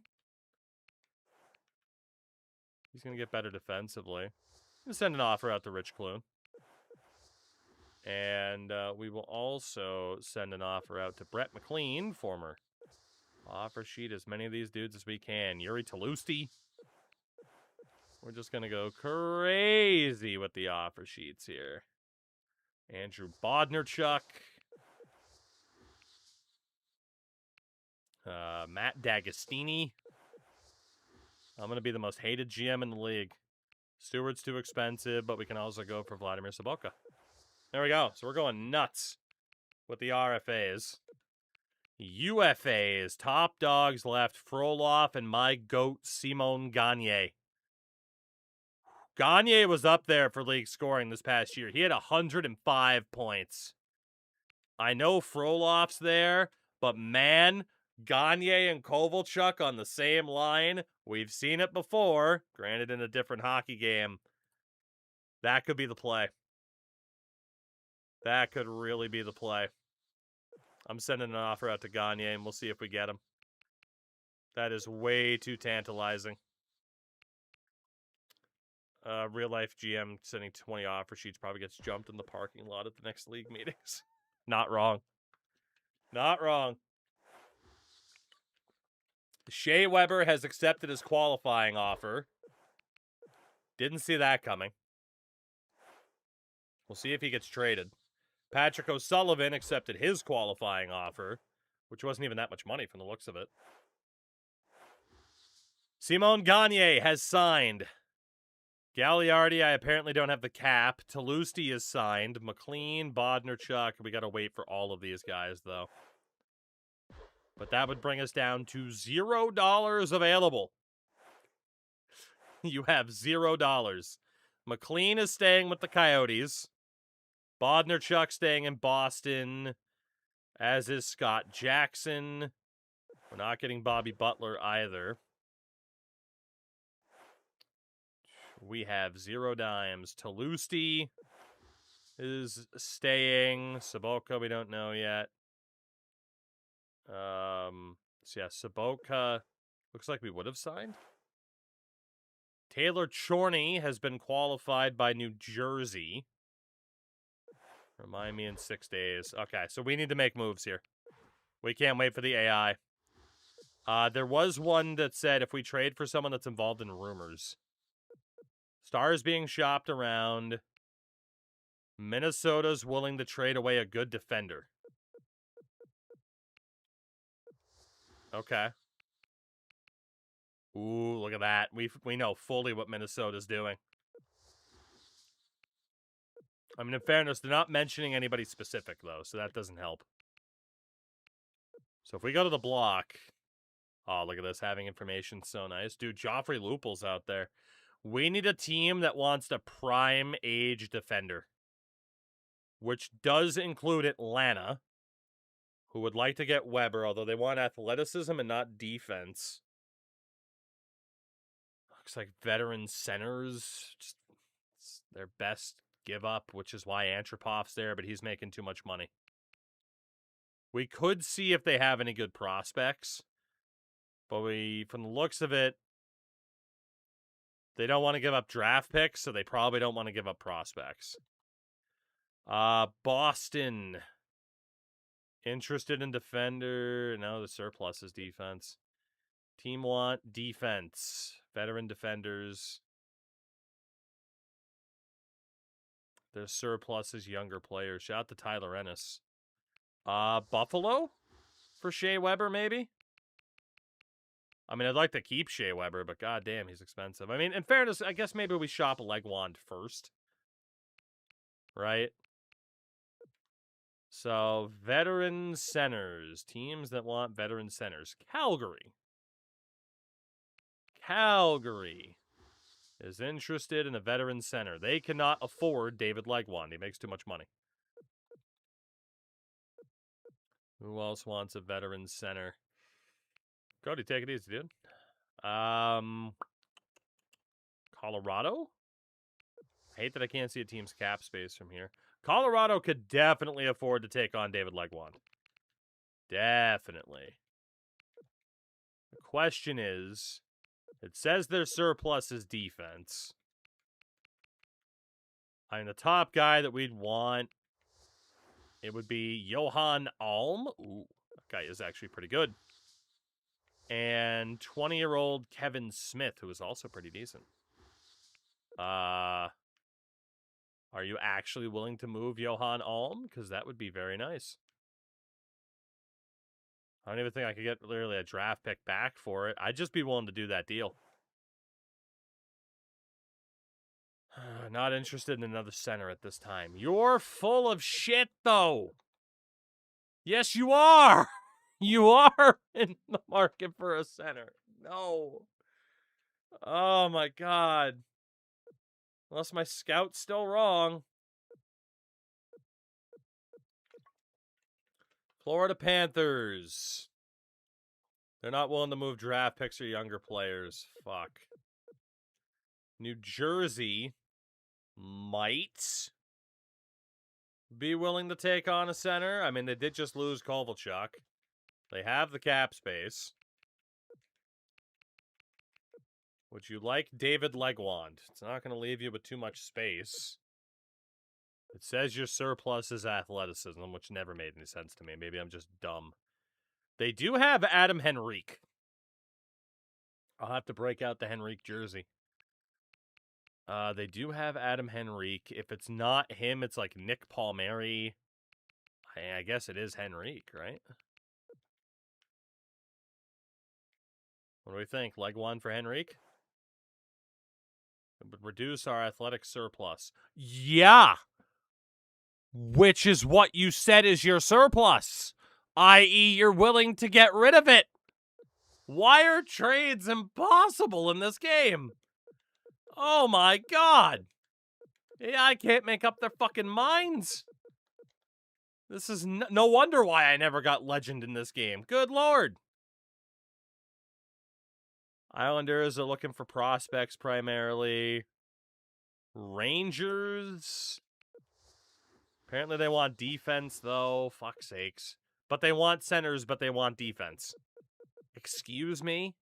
S1: He's going to get better defensively. I'm going to send an offer out to Rich Kloon. And we will also send an offer out to Brett McLean, former. Offer sheet as many of these dudes as we can. Yuri Talusti. We're just going to go crazy with the offer sheets here. Andrew Bodnerchuk. Matt D'Agostini. I'm going to be the most hated GM in the league. Stewart's too expensive, but we can also go for Vladimir Sobotka. There we go. So we're going nuts with the RFAs. UFAs. Top dogs left. Frolov and my goat, Simon Gagne. Gagne was up there for league scoring this past year. He had 105 points. I know Frolov's there, but man, Gagne and Kovalchuk on the same line. We've seen it before, granted in a different hockey game. That could be the play. That could really be the play. I'm sending an offer out to Gagne, and we'll see if we get him. That is way too tantalizing. Real life GM sending 20 offer sheets probably gets jumped in the parking lot at the next league meetings. Not wrong. Not wrong. Shea Weber has accepted his qualifying offer. Didn't see that coming. We'll see if he gets traded. Patrick O'Sullivan accepted his qualifying offer, which wasn't even that much money from the looks of it. Simon Gagne has signed. Gagliardi, I apparently don't have the cap. Talusti is signed. McLean, Bodnerchuk. We got to wait for all of these guys, though. But that would bring us down to $0 available. You have $0. McLean is staying with the Coyotes. Bodnerchuk staying in Boston, as is Scott Jackson. We're not getting Bobby Butler either. We have 0 dimes. Talusti is staying. Sobotka, we don't know yet. So yeah, Sobotka looks like we would have signed. Taylor Chorney has been qualified by New Jersey. Remind me in 6 days. Okay, so we need to make moves here. We can't wait for the AI. There was one that said if we trade for someone that's involved in rumors. Stars being shopped around. Minnesota's willing to trade away a good defender. Okay. Ooh, look at that. We know fully what Minnesota's doing. I mean, in fairness, they're not mentioning anybody specific, though, so that doesn't help. So if we go to the block... Oh, look at this. Having information, so nice. Dude, Joffrey Lupul's out there. We need a team that wants a prime age defender. Which does include Atlanta, who would like to get Weber, although they want athleticism and not defense. Looks like veteran centers, just it's their best give up, which is why Antropov's there, but he's making too much money. We could see if they have any good prospects, but from the looks of it, they don't want to give up draft picks, so they probably don't want to give up prospects. Boston. Interested in defender. No, the surplus is defense. Team want defense. Veteran defenders. Their surplus is younger players. Shout out to Tyler Ennis. Buffalo? For Shea Weber, maybe? I mean, I'd like to keep Shea Weber, but goddamn, he's expensive. I mean, in fairness, I guess maybe we shop Legwand first. Right? So, veteran centers. Teams that want veteran centers. Calgary. Calgary is interested in a veteran center. They cannot afford David Legwand. He makes too much money. Who else wants a veteran center? Cody, take it easy, dude. Colorado? I hate that I can't see a team's cap space from here. Colorado could definitely afford to take on David Legwand. Definitely. The question is, it says their surplus is defense. I mean, the top guy that we'd want, it would be Johan Alm. Ooh, that guy is actually pretty good. And 20-year-old Kevin Smith, who is also pretty decent. Are you actually willing to move Johan Alm? Because that would be very nice. I don't even think I could get literally a draft pick back for it. I'd just be willing to do that deal. Not interested in another center at this time. You're full of shit, though. Yes, you are. You are in the market for a center. No. Oh, my God. Unless my scout's still wrong. Florida Panthers. They're not willing to move draft picks or younger players. Fuck. New Jersey might be willing to take on a center. I mean, they did just lose Kovalchuk. They have the cap space. Would you like David Legwand? It's not going to leave you with too much space. It says your surplus is athleticism, which never made any sense to me. Maybe I'm just dumb. They do have Adam Henrique. I'll have to break out the Henrique jersey. They do have Adam Henrique. If it's not him, it's like Nick Palmieri. I guess it is Henrique, right? What do we think? Leg one for Henrique? It would reduce our athletic surplus. Yeah! Which is what you said is your surplus. I.e., you're willing to get rid of it. Why are trades impossible in this game? Oh my God. Yeah, I can't make up their fucking minds. This is no wonder why I never got legend in this game. Good Lord. Islanders are looking for prospects primarily. Rangers. Apparently they want defense, though. Fuck's sakes. But they want centers, but they want defense. Excuse me?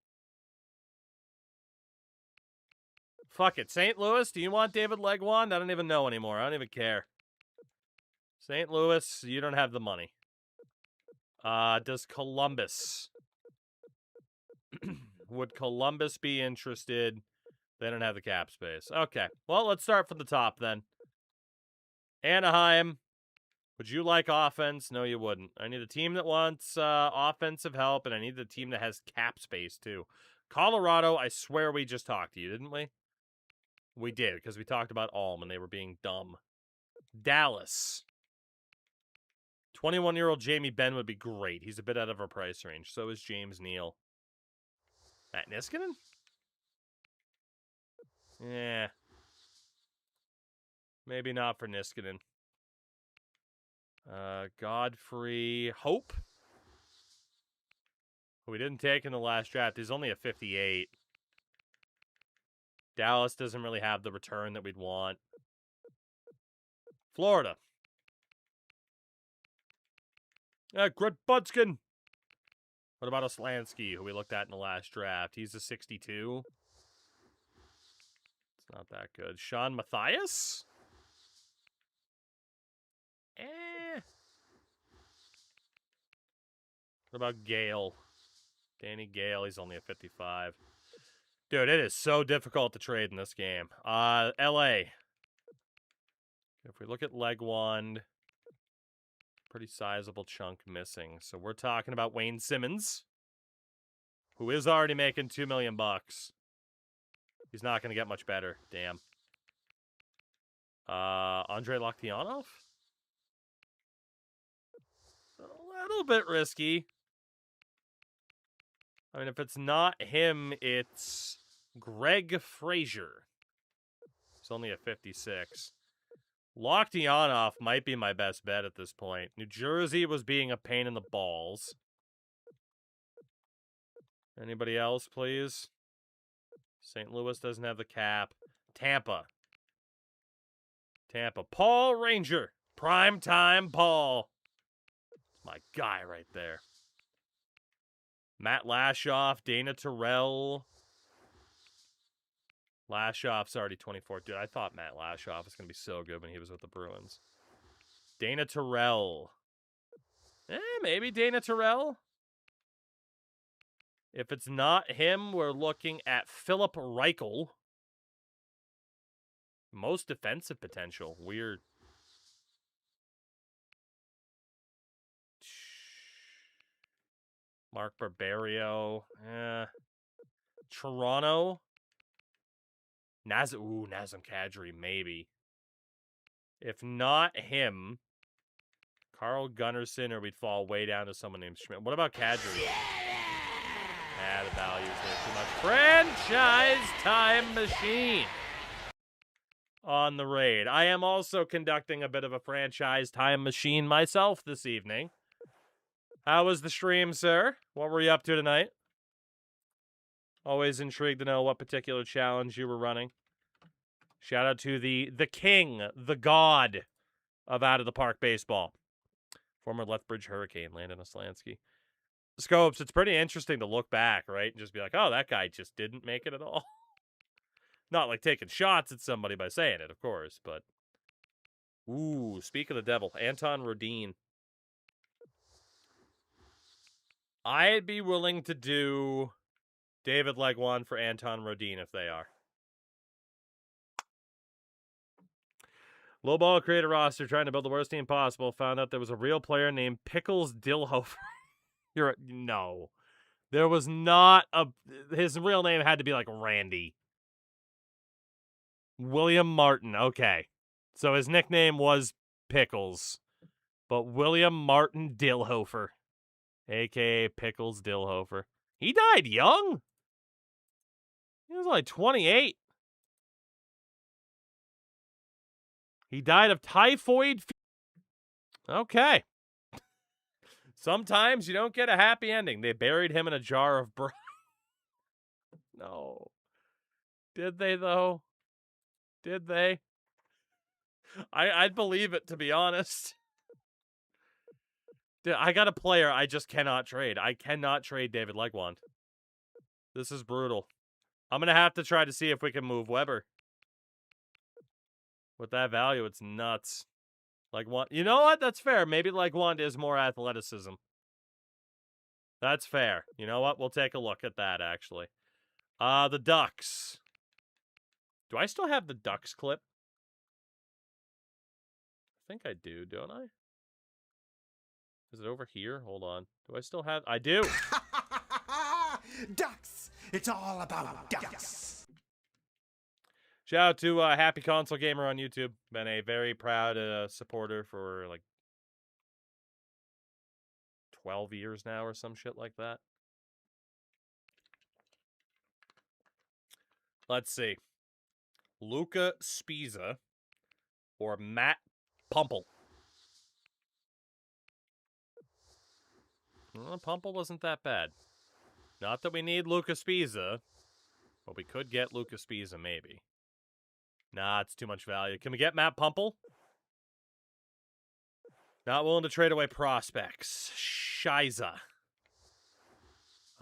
S1: Fuck it. St. Louis, do you want David Legwand? I don't even know anymore. I don't even care. St. Louis, you don't have the money. Does Columbus... Would Columbus be interested? They don't have the cap space. Okay. Well, let's start from the top then. Anaheim. Would you like offense? No, you wouldn't. I need a team that wants offensive help, and I need a team that has cap space, too. Colorado, I swear we just talked to you, didn't we? We did, because we talked about Alm, and they were being dumb. Dallas. 21-year-old Jamie Benn would be great. He's a bit out of our price range. So is James Neal. Matt Niskanen? Yeah. Maybe not for Niskanen. Godfrey Hope. Who we didn't take in the last draft. He's only a 58. Dallas doesn't really have the return that we'd want. Florida. Grit Budskin. What about Oslansky, who we looked at in the last draft? He's a 62. It's not that good. Sean Matthias? What about Gale? Danny Gale, he's only a 55. Dude, it is so difficult to trade in this game. LA. If we look at Legwand, pretty sizable chunk missing. So we're talking about Wayne Simmons, who is already making $2 million. He's not going to get much better. Damn. Andrei Loktionov? A little bit risky. I mean, if it's not him, it's Greg Frazier. He's only a 56. Loktionov might be my best bet at this point. New Jersey was being a pain in the balls. Anybody else, please? St. Louis doesn't have the cap. Tampa. Paul Ranger. Primetime Paul. It's my guy right there. Matt Lashoff. Dana Terrell. Lashoff's already 24. Dude, I thought Matt Lashoff was going to be so good when he was with the Bruins. Dana Terrell. Maybe Dana Terrell. If it's not him, we're looking at Philip Reichel. Most defensive potential. Weird. Mark Barberio. Toronto. Nazem Kadri, maybe. If not him, Carl Gunnarsson, or we'd fall way down to someone named Schmidt. What about Kadri? The value's there too much. Franchise time machine on the raid. I am also conducting a bit of a franchise time machine myself this evening. How was the stream, sir? What were you up to tonight? Always intrigued to know what particular challenge you were running. Shout out to the king, the god of Out of the Park baseball. Former Lethbridge Hurricane, Landon Oslansky. Scopes, it's pretty interesting to look back, right? And just be like, oh, that guy just didn't make it at all. Not like taking shots at somebody by saying it, of course, but... Ooh, speak of the devil. Anton Rodin. I'd be willing to do David Legwand for Anton Rodin if they are. Lowball created a roster trying to build the worst team possible. Found out there was a real player named Pickles Dillhofer. No. There was not a... His real name had to be like Randy. William Martin. Okay. So his nickname was Pickles. But William Martin Dillhofer. A.K.A. Pickles Dillhofer. He died young. He was like 28. He died of typhoid fever. Okay. Sometimes you don't get a happy ending. They buried him in a jar of brine. No. Did they, though? Did they? I'd believe it, to be honest. Dude, I got a player I just cannot trade. I cannot trade David Legwand. This is brutal. I'm going to have to try to see if we can move Weber. With that value, it's nuts. Legwand. You know what? That's fair. Maybe Legwand is more athleticism. That's fair. You know what? We'll take a look at that, actually. The Ducks. Do I still have the Ducks clip? I think I do, don't I? Is it over here? Hold on. Do I still have... I do!
S4: Ducks! It's all about ducks!
S1: Shout out to Happy Console Gamer on YouTube. Been a very proud supporter for like 12 years now or some shit like that. Let's see. Luca Spiza or Matt Pumple. Well, Pumple wasn't that bad. Not that we need Luca Spiza, but we could get Luca Spiza maybe. Nah, it's too much value. Can we get Matt Pumple? Not willing to trade away prospects. Shiza.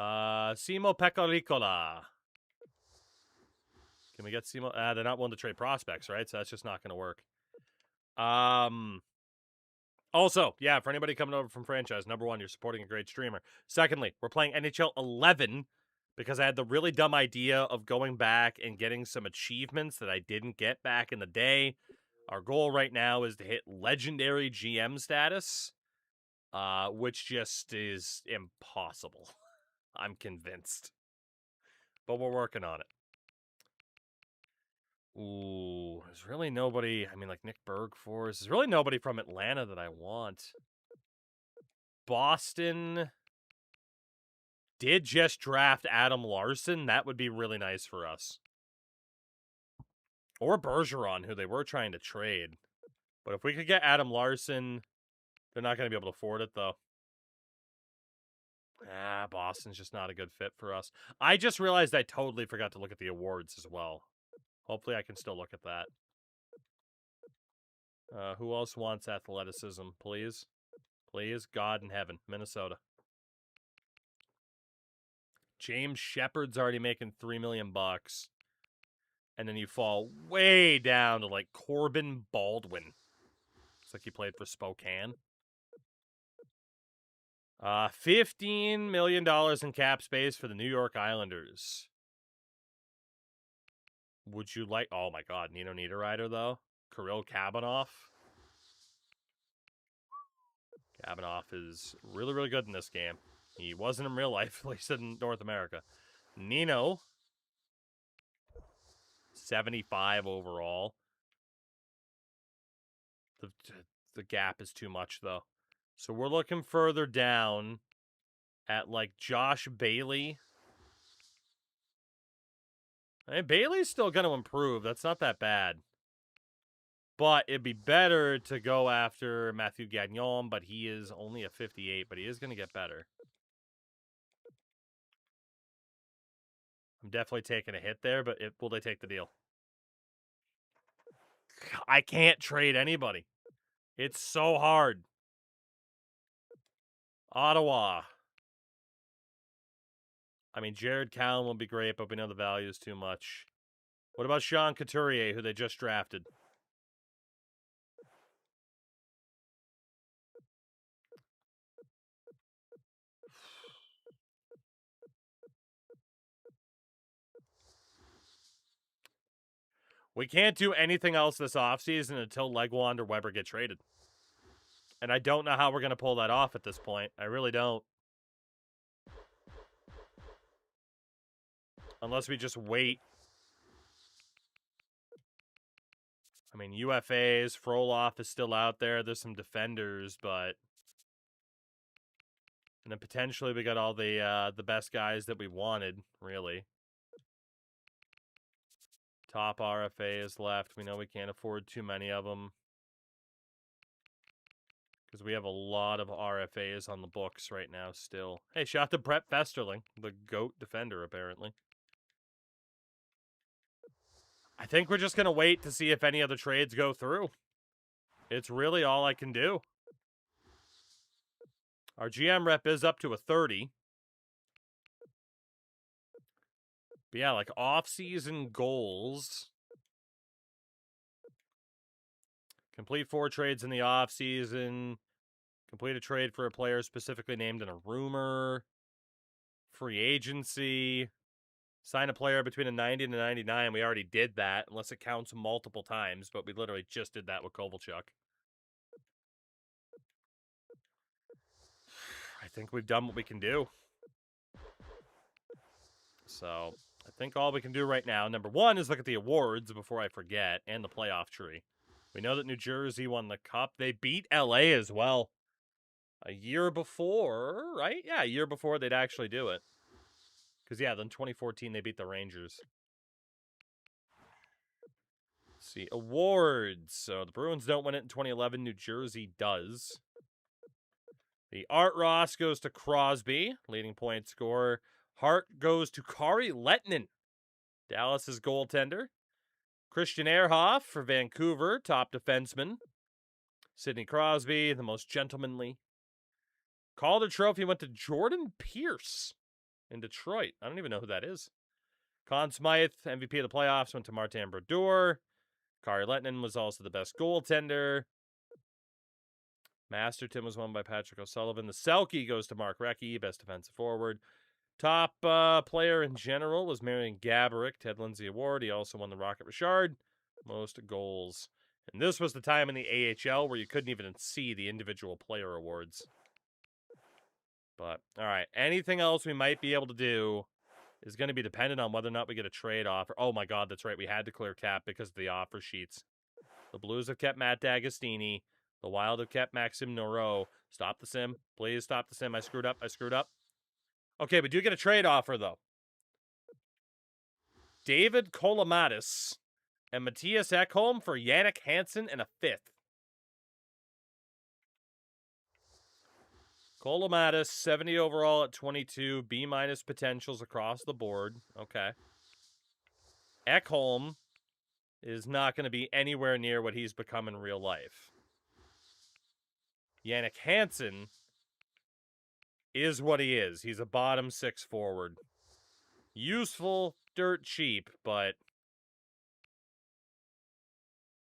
S1: Simo Pecoricola. Can we get Simo? They're not willing to trade prospects, right? So that's just not going to work. Also, yeah, for anybody coming over from franchise, number one, you're supporting a great streamer. Secondly, we're playing NHL 11 because I had the really dumb idea of going back and getting some achievements that I didn't get back in the day. Our goal right now is to hit legendary GM status, which just is impossible. I'm convinced. But we're working on it. Ooh, there's really nobody, I mean, like Nick Bergfors. There's really nobody from Atlanta that I want. Boston did just draft Adam Larson. That would be really nice for us. Or Bergeron, who they were trying to trade. But if we could get Adam Larson, they're not going to be able to afford it, though. Boston's just not a good fit for us. I just realized I totally forgot to look at the awards as well. Hopefully I can still look at that. Who else wants athleticism, please? Please, God in heaven. Minnesota. James Shepard's already making $3 million. And then you fall way down to, like, Corbin Baldwin. Looks like he played for Spokane. $15 million in cap space for the New York Islanders. Would you like... Oh, my God. Nino Niederreiter, though. Kirill Kabanov. Kabanov is really, really good in this game. He wasn't in real life, at least in North America. Nino. 75 overall. The gap is too much, though. So we're looking further down at, like, Josh Bailey. I mean, Bailey's still going to improve. That's not that bad. But it'd be better to go after Matthew Gagnon, but he is only a 58, but he is going to get better. I'm definitely taking a hit there, but will they take the deal? I can't trade anybody. It's so hard. Ottawa. I mean, Jared Cowan will be great, but we know the value is too much. What about Sean Couturier, who they just drafted? We can't do anything else this offseason until Legwand or Weber get traded. And I don't know how we're going to pull that off at this point. I really don't. Unless we just wait. I mean, UFAs, Frolov is still out there. There's some defenders, but... And then potentially we got all the best guys that we wanted, really. Top RFAs left. We know we can't afford too many of them. Because we have a lot of RFAs on the books right now still. Hey, shout out to Brett Festerling, the GOAT defender, apparently. I think we're just going to wait to see if any other trades go through. It's really all I can do. Our GM rep is up to a 30. But yeah, like off-season goals. Complete 4 trades in the off-season. Complete a trade for a player specifically named in a rumor. Free agency. Sign a player between a 90 and a 99. We already did that, unless it counts multiple times. But we literally just did that with Kovalchuk. I think we've done what we can do. So, I think all we can do right now, number one, is look at the awards before I forget, and the playoff tree. We know that New Jersey won the Cup. They beat LA as well. A year before, right? Yeah, a year before they'd actually do it. Because, yeah, then 2014 they beat the Rangers. Let's see, awards. So, the Bruins don't win it in 2011. New Jersey does. The Art Ross goes to Crosby, leading point scorer. Hart goes to Kari Lettinen, Dallas's goaltender. Christian Ehrhoff for Vancouver, top defenseman. Sidney Crosby, the most gentlemanly. Calder Trophy went to Jordan Pierce in Detroit. I don't even know who that is. Conn Smythe, MVP of the playoffs, went to Martin Brodeur. Kari Lettinen was also the best goaltender. Masterton was won by Patrick O'Sullivan. The Selke goes to Mark Recchi, best defensive forward. Top player in general was Marian Gaborik, Ted Lindsay Award. He also won the Rocket Richard, most goals. And this was the time in the AHL where you couldn't even see the individual player awards. But, all right, anything else we might be able to do is going to be dependent on whether or not we get a trade offer. Oh, my God, that's right. We had to clear cap because of the offer sheets. The Blues have kept Matt D'Agostini. The Wild have kept Maxim Noreau. Stop the sim. Please stop the sim. I screwed up. Okay, we do get a trade offer, though. David Kolomatis and Matthias Ekholm for Yannick Hansen and a 5th. Kolomatis, 70 overall at 22, B- potentials across the board. Okay. Ekholm is not going to be anywhere near what he's become in real life. Yannick Hansen is what he is. He's a bottom 6 forward. Useful, dirt cheap, but...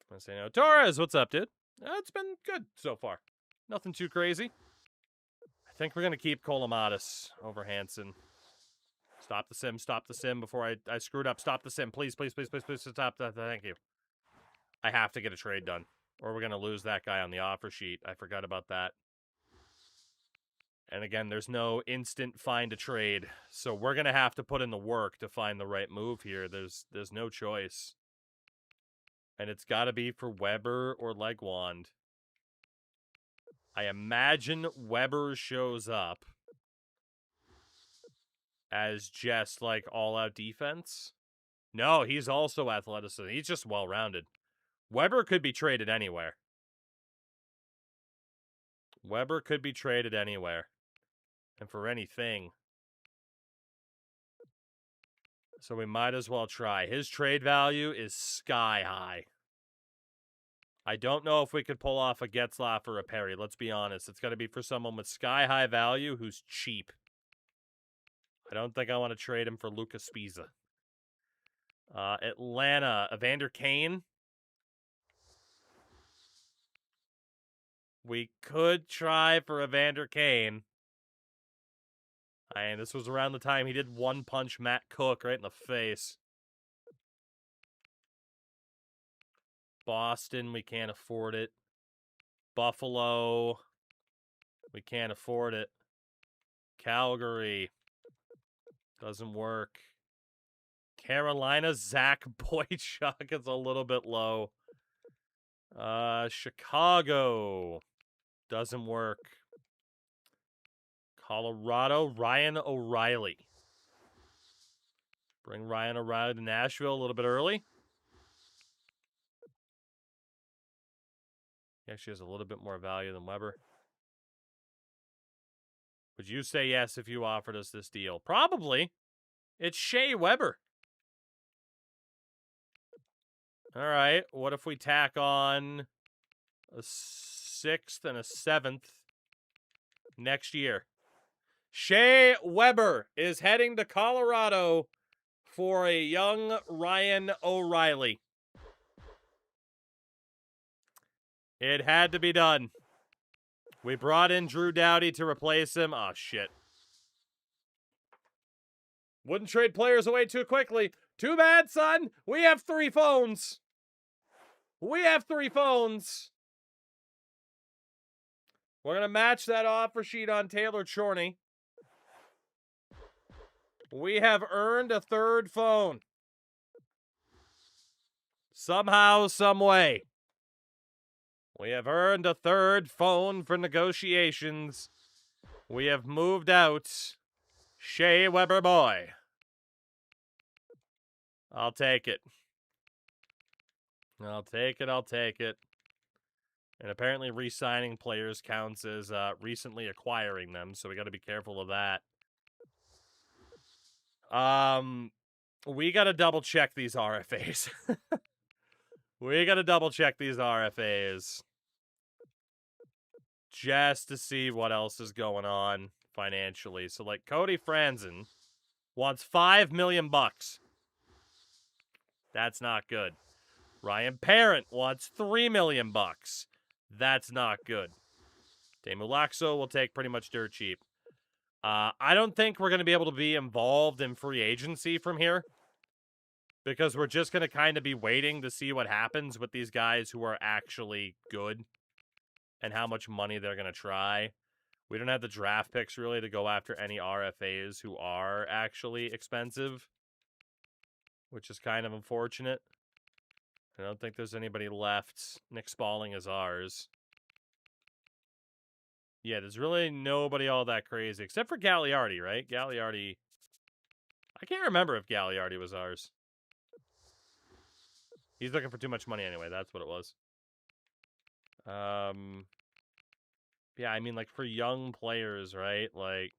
S1: I'm going to say no. Torres, what's up, dude? It's been good so far. Nothing too crazy. I think we're going to keep Kolomatis over Hansen. Stop the sim. Stop the sim before I screwed up. Stop the sim. Please, please, please, please, please stop that. Thank you. I have to get a trade done, or we're going to lose that guy on the offer sheet. I forgot about that. And again, there's no instant find a trade, so we're going to have to put in the work to find the right move here. There's no choice. And it's got to be for Weber or Legwand. I imagine Weber shows up as just like all-out defense. No, he's also athleticism. He's just well-rounded. Weber could be traded anywhere. Weber could be traded anywhere. And for anything. So we might as well try. His trade value is sky high. I don't know if we could pull off a Getzlaff or a Perry. Let's be honest. It's got to be for someone with sky high value who's cheap. I don't think I want to trade him for Lucas Spiza. Atlanta, Evander Kane. We could try for Evander Kane. And this was around the time he did one-punch Matt Cook right in the face. Boston, we can't afford it. Buffalo, we can't afford it. Calgary, doesn't work. Carolina, Zach Boychuk is a little bit low. Chicago, doesn't work. Colorado, Ryan O'Reilly. Bring Ryan O'Reilly to Nashville a little bit early. He actually has a little bit more value than Weber. Would you say yes if you offered us this deal? Probably. It's Shea Weber. All right. What if we tack on a 6th and a 7th next year? Shea Weber is heading to Colorado for a young Ryan O'Reilly. It had to be done. We brought in Drew Doughty to replace him. Oh, shit. Wouldn't trade players away too quickly. Too bad, son. We have 3 phones. We have 3 phones. We're going to match that offer sheet on Taylor Chorney. We have earned a 3rd phone. Somehow, some way. We have earned a 3rd phone for negotiations. We have moved out Shea Weber boy. I'll take it. I'll take it, I'll take it. And apparently re-signing players counts as recently acquiring them, so we got to be careful of that. We got to double-check these RFAs. We got to double-check these RFAs. Just to see what else is going on financially. So, like, Cody Franzen wants $5 million. That's not good. Ryan Parent wants $3 million. That's not good. Demulaxo will take pretty much dirt cheap. I don't think we're going to be able to be involved in free agency from here. Because we're just going to kind of be waiting to see what happens with these guys who are actually good. And how much money they're going to try. We don't have the draft picks, really, to go after any RFAs who are actually expensive. Which is kind of unfortunate. I don't think there's anybody left. Nick Spaulding is ours. Yeah, there's really nobody all that crazy. Except for Gagliardi, right? Gagliardi... I can't remember if Gagliardi was ours. He's looking for too much money anyway. That's what it was. Yeah, I mean, like, for young players, right? Like,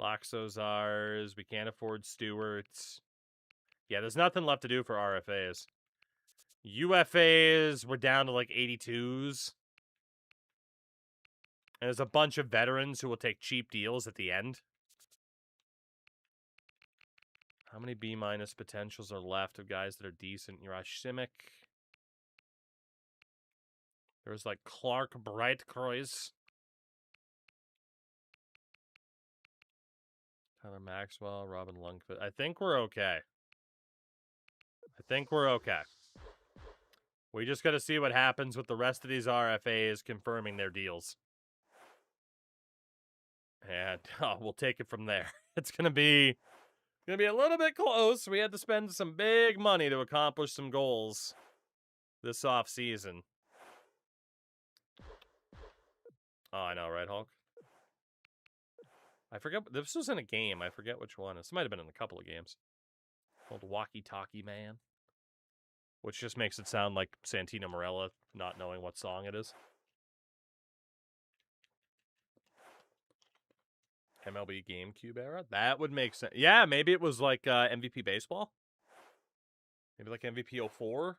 S1: Laxo's ours. We can't afford Stewart's. Yeah, there's nothing left to do for RFAs. UFAs, we're down to, like, 82s. And there's a bunch of veterans who will take cheap deals at the end. How many B- potentials are left of guys that are decent? Urash Simic. There's like Clark Breitkreuz. Tyler Maxwell, Robin Lundqvist. I think we're okay. We just got to see what happens with the rest of these RFAs confirming their deals. And we'll take it from there. It's going to be a little bit close. We had to spend some big money to accomplish some goals this off season. Oh, I know, right, Hulk? I forget. This was in a game. I forget which one. This might have been in a couple of games. Called Walkie Talkie Man. Which just makes it sound like Santino Marella not knowing what song it is. MLB GameCube era? That would make sense. Yeah, maybe it was like MVP Baseball. Maybe like MVP 04.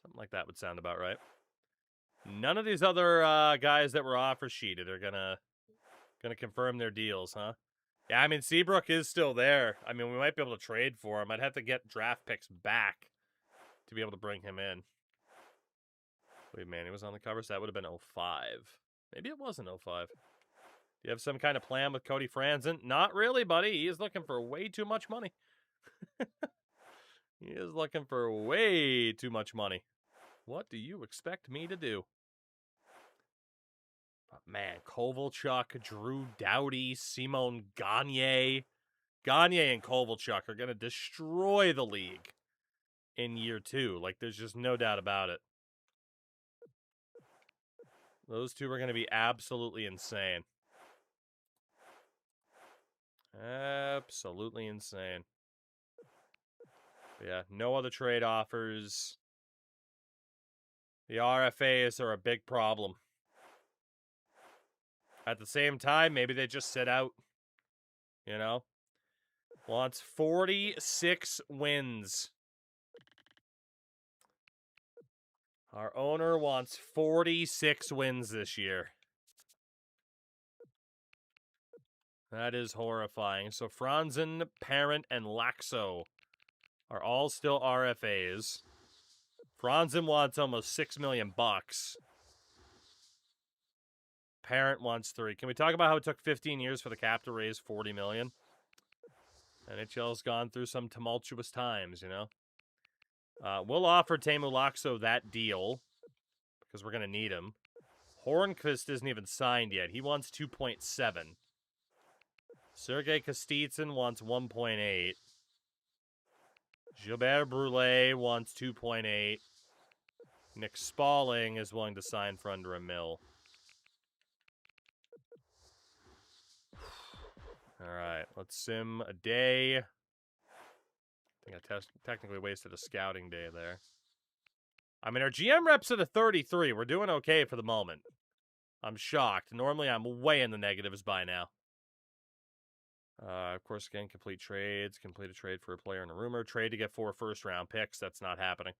S1: Something like that would sound about right. None of these other guys that were offer sheeted are gonna confirm their deals, huh? Yeah, I mean, Seabrook is still there. I mean, we might be able to trade for him. I'd have to get draft picks back to be able to bring him in. Wait, man, he was on the cover, so that would have been 05. Maybe it wasn't 05. Do you have some kind of plan with Cody Franzen? Not really, buddy. He is looking for way too much money. He is looking for way too much money. What do you expect me to do? But man, Kovalchuk, Drew Doughty, Simone Gagne. Gagne and Kovalchuk are going to destroy the league in year 2. Like, there's just no doubt about it. Those two are going to be absolutely insane. Absolutely insane. But yeah, no other trade offers. The RFAs are a big problem. At the same time, maybe they just sit out. You know? Wants 46 wins. Our owner wants 46 wins this year. That is horrifying. So Franzen, Parent, and Laxo are all still RFAs. Franzen wants almost $6 million. Parent wants 3. Can we talk about how it took 15 years for the cap to raise 40 million? NHL's gone through some tumultuous times, you know? We'll offer Teemu Laxo that deal because we're going to need him. Hornqvist isn't even signed yet. He wants 2.7. Sergei Kostitsyn wants 1.8. Gilbert Brule wants 2.8. Nick Spalling is willing to sign for under $1 million. All right, let's sim a day. I think I technically wasted a scouting day there. I mean, our GM rep's at a 33. We're doing okay for the moment. I'm shocked. Normally, I'm way in the negatives by now. Of course, again, complete trades. Complete a trade for a player and a rumor. Trade to get 4 first-round picks. That's not happening.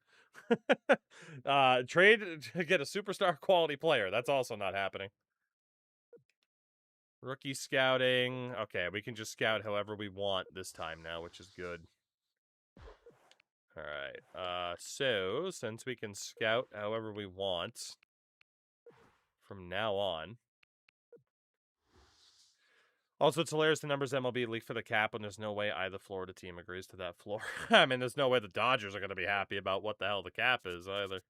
S1: Trade to get a superstar quality player. That's also not happening. Rookie scouting. Okay, we can just scout however we want this time now, which is good. All right. So, since we can scout however we want from now on. Also, it's hilarious the numbers MLB leak for the cap when there's no way either Florida team agrees to that floor. I mean, there's no way the Dodgers are going to be happy about what the hell the cap is either.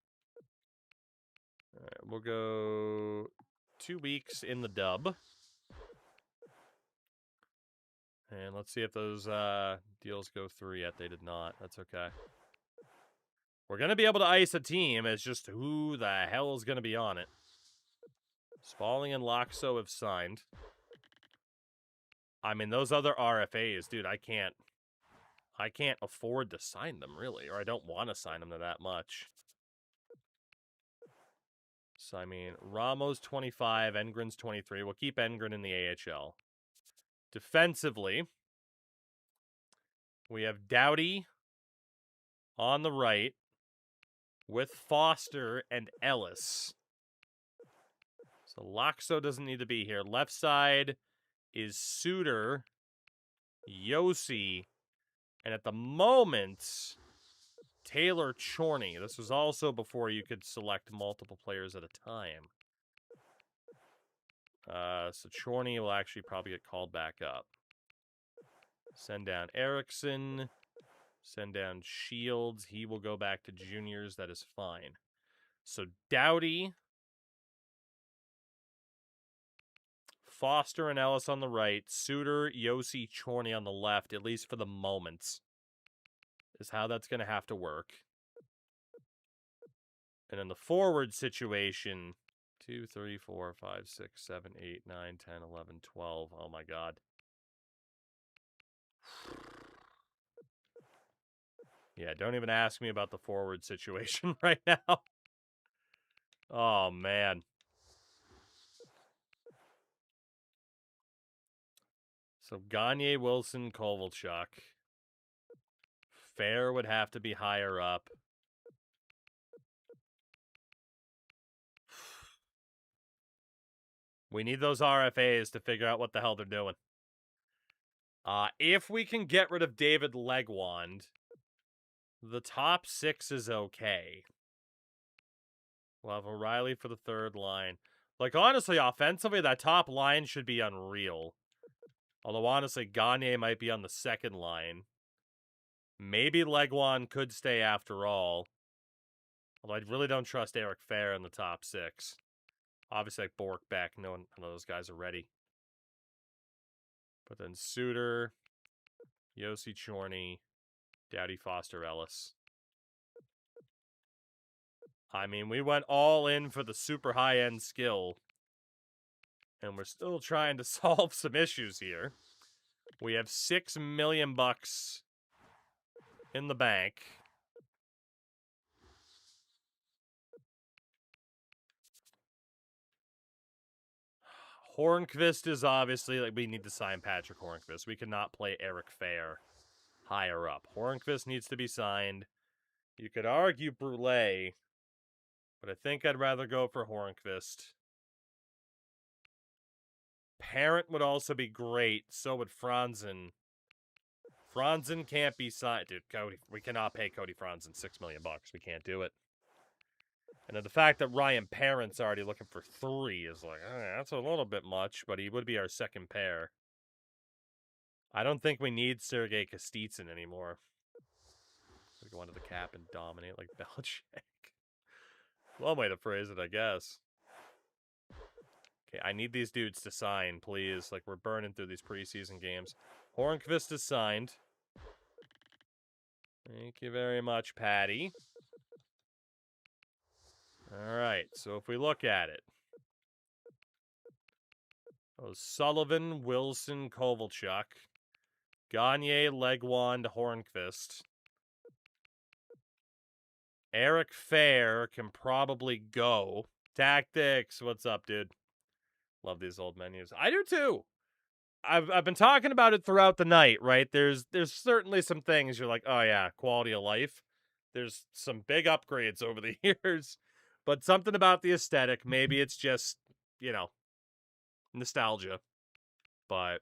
S1: All right, we'll go 2 weeks in the dub. And let's see if those deals go through yet. They did not. That's okay. We're going to be able to ice a team. It's just who the hell is going to be on it. Spalling and Laxo have signed. I mean, those other RFAs, dude, I can't afford to sign them, really. Or I don't want to sign them to that much. So, I mean, Ramos 25, Engren's 23. We'll keep Engren in the AHL. Defensively, we have Doughty on the right with Foster and Ellis. So Laxo doesn't need to be here. Left side is Suter, Yossi, and at the moment, Taylor Chorney. This was also before you could select multiple players at a time. So Chorney will actually probably get called back up. Send down Erickson. Send down Shields. He will go back to juniors. That is fine. So Doughty, Foster, and Ellis on the right. Suter, Yossi, Chorney on the left, at least for the moment, is how that's going to have to work. And in the forward situation, 2, 3, 4, 5, 6, 7, 8, 9, 10, 11, 12. Oh my God. Yeah, don't even ask me about the forward situation right now. Oh, man. So Gagne, Wilson, Kovalchuk. Fair would have to be higher up. We need those RFAs to figure out what the hell they're doing. If we can get rid of David Legwand, the top 6 is okay. We'll have O'Reilly for the third line. Like, honestly, offensively, that top line should be unreal. Although, honestly, Gagne might be on the second line. Maybe Legwand could stay after all. Although I really don't trust Eric Fair in the top 6. Obviously, like Bork, Beck, none of those guys are ready. But then Suter, Yossi Chorney, Doughty, Foster, Ellis. I mean, we went all in for the super high-end skill. And we're still trying to solve some issues here. We have $6 million in the bank. Hornqvist is obviously, like, we need to sign Patrick Hornqvist. We cannot play Eric Fair higher up. Hornqvist needs to be signed. You could argue Brule, but I think I'd rather go for Hornqvist. Parent would also be great. So would Franzen. Franzen can't be signed. Dude, Cody, we cannot pay Cody Franzen $6 million. We can't do it. And then the fact that Ryan Parent's already looking for 3 is like, that's a little bit much, but he would be our second pair. I don't think we need Sergei Kostitsyn anymore. We go under the cap and dominate like Belichick. One way to phrase it, I guess. Okay, I need these dudes to sign, please. Like, we're burning through these preseason games. Hornqvist is signed. Thank you very much, Patty. All right, so if we look at it. Sullivan, Wilson, Kovalchuk. Gagne, Legwand, Hornqvist. Eric Fair can probably go. Tactics, what's up, dude? Love these old menus. I do too. I've been talking about it throughout the night, right? There's certainly some things you're like, oh yeah, quality of life. There's some big upgrades over the years, but something about the aesthetic, maybe it's just, you know, nostalgia. But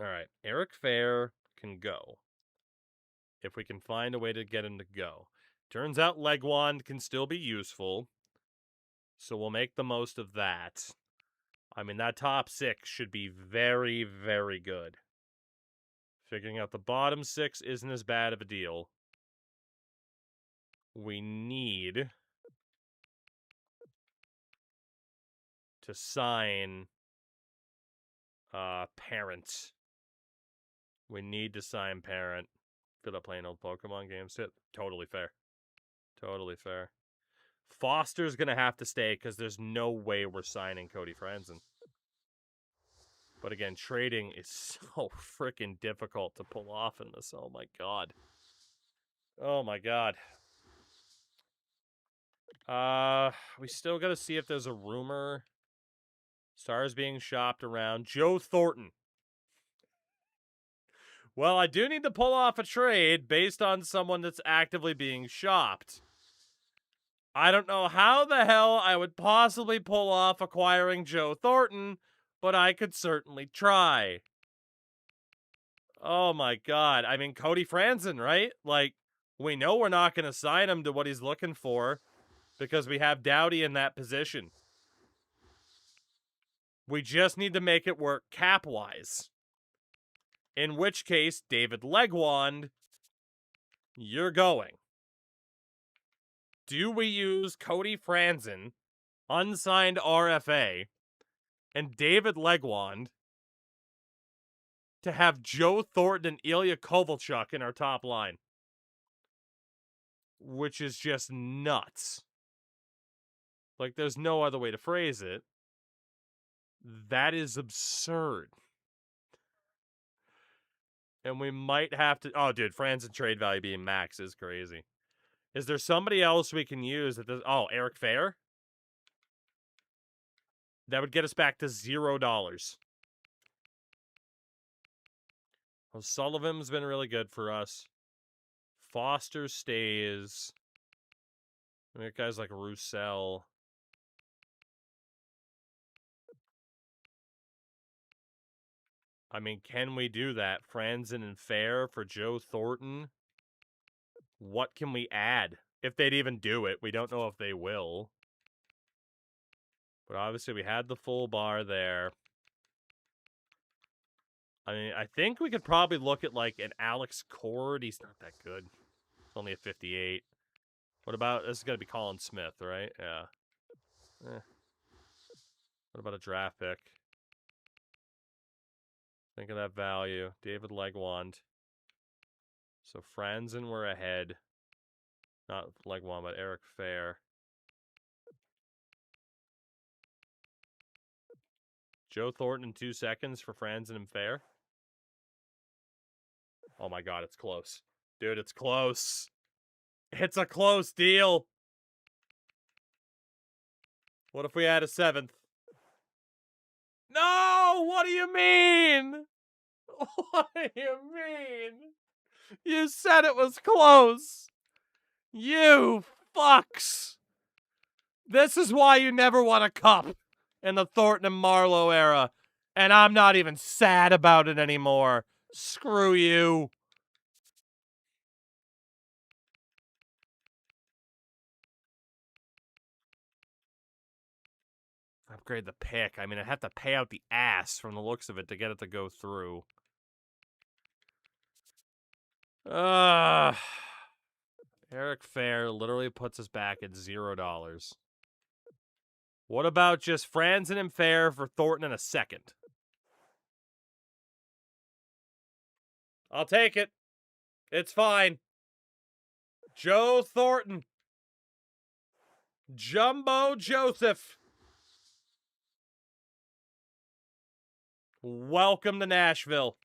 S1: all right, Eric Fair can go. If we can find a way to get him to go. Turns out Legwand can still be useful. So we'll make the most of that. I mean, that top 6 should be very, very good. Figuring out the bottom 6 isn't as bad of a deal. We need to sign Parent. We need to sign Parent. Feel like playing old Pokemon games. Totally fair. Totally fair. Foster's going to have to stay because there's no way we're signing Cody Franzen. But again, trading is so freaking difficult to pull off in this. Oh my God. Oh my God. We still got to see if there's a rumor. Stars being shopped around. Joe Thornton. Well, I do need to pull off a trade based on someone that's actively being shopped. I don't know how the hell I would possibly pull off acquiring Joe Thornton, but I could certainly try. Oh my God. I mean, Cody Franzen, right? Like, we know we're not going to sign him to what he's looking for because we have Doughty in that position. We just need to make it work cap-wise. In which case, David Legwand, you're going. Do we use Cody Franzen, unsigned RFA, and David Legwand to have Joe Thornton and Ilya Kovalchuk in our top line? Which is just nuts. Like, there's no other way to phrase it. That is absurd. And we might have to... Oh, dude, Franzen trade value being max is crazy. Is there somebody else we can use that does... Oh, Eric Fair? That would get us back to $0. Well, Sullivan's been really good for us. Foster stays. We got guys like Roussel. I mean, can we do that? Franzen and Fair for Joe Thornton? What can we add? If they'd even do it. We don't know if they will. But obviously we had the full bar there. I mean, I think we could probably look at like an Alex Cord. He's not that good. It's only a 58. What about, this is going to be Colin Smith, right? Yeah. What about a draft pick? Think of that value. David Legwand. So Franzen we're ahead. Not Legwand, but Eric Fair. Joe Thornton in 2 seconds for Franzen and Fair. Oh my god, it's close. Dude, it's close. It's a close deal. What if we had a 7th? No! What do you mean? What do you mean? You said it was close. You fucks. This is why you never won a cup in the Thornton and Marlowe era. And I'm not even sad about it anymore. Screw you. Upgrade the pick. I mean, I'd have to pay out the ass from the looks of it to get it to go through. Eric Fair literally puts us back at $0. What about just Franzen and Fair for Thornton in a 2nd? I'll take it. It's fine. Joe Thornton. Jumbo Joseph. Welcome to Nashville.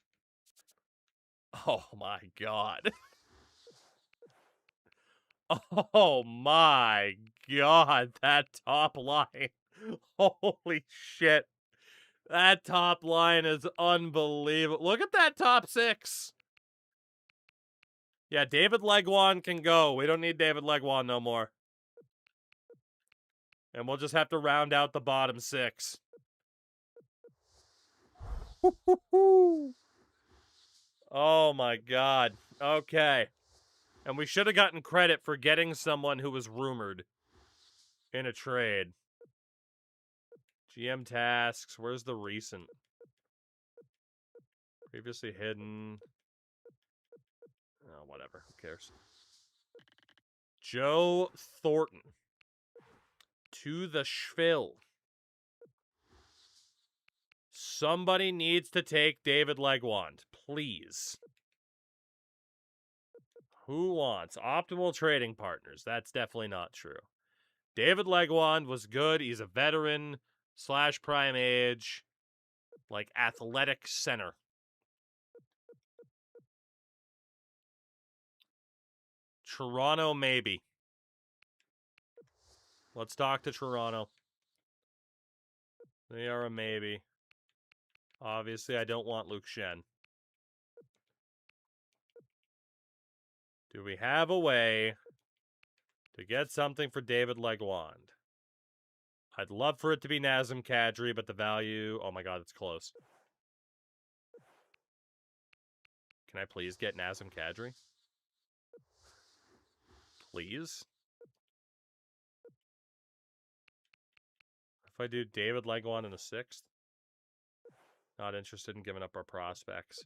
S1: Oh my god. Oh my god, that top line. Holy shit. That top line is unbelievable. Look at that top 6. Yeah, David Legwand can go. We don't need David Legwand no more. And we'll just have to round out the bottom 6. Oh my god. Okay. And we should have gotten credit for getting someone who was rumored in a trade. GM tasks. Where's the recent? Previously hidden. Oh, whatever. Who cares? Joe Thornton. To the Schvill. Somebody needs to take David Legwand. Please. Who wants optimal trading partners? That's definitely not true. David Legwand was good. He's a veteran / prime age, like athletic center. Toronto, maybe. Let's talk to Toronto. They are a maybe. Obviously, I don't want Luke Shen. Do we have a way to get something for David Legwand? I'd love for it to be Nazem Kadri, but the value... Oh my god, it's close. Can I please get Nazem Kadri? Please? If I do David Legwand in a 6th? Not interested in giving up our prospects.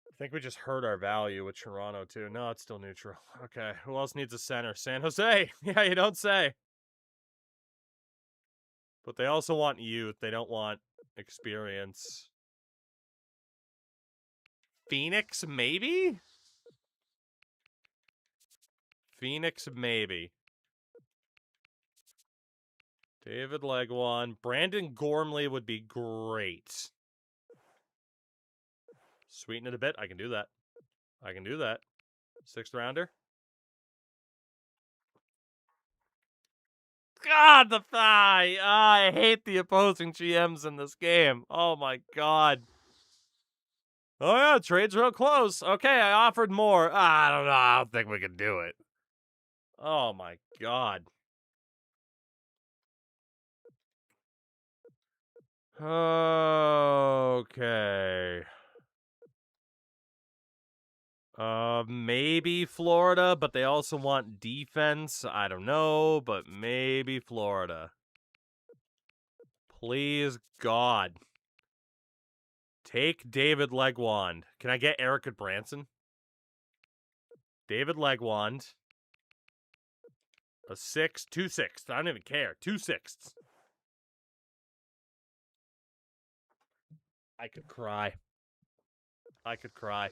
S1: I think we just hurt our value with Toronto, too. No, it's still neutral. Okay, who else needs a center? San Jose! Yeah, you don't say. But they also want youth. They don't want experience. Phoenix, maybe? Phoenix, maybe. David Legwand. Brandon Gormley would be great. Sweeten it a bit. I can do that. I can do that. 6th rounder. God, the thigh! I hate the opposing GMs in this game. Oh my god. Oh yeah, trade's real close. Okay, I offered more. I don't know. I don't think we can do it. Oh my god. Okay. Maybe Florida, but they also want defense. I don't know, but maybe Florida. Please, God. Take David Legwand. Can I get Eric Branson? David Legwand. A 6, 2 6. I don't even care. 2 6. I could cry. I could cry.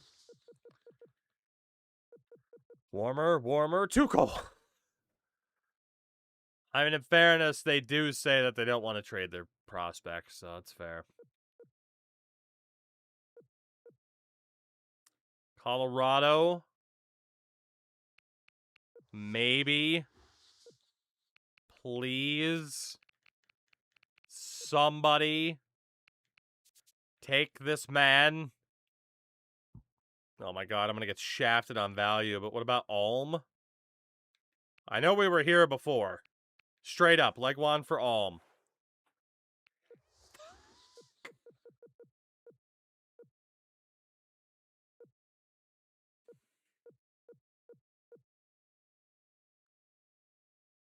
S1: Warmer, warmer, too cold. I mean, in fairness, they do say that they don't want to trade their prospects, so it's fair. Colorado. Maybe. Please. Somebody. Take this man. Oh my god, I'm going to get shafted on value, but what about Alm? I know we were here before. Straight up, Legwand for Alm.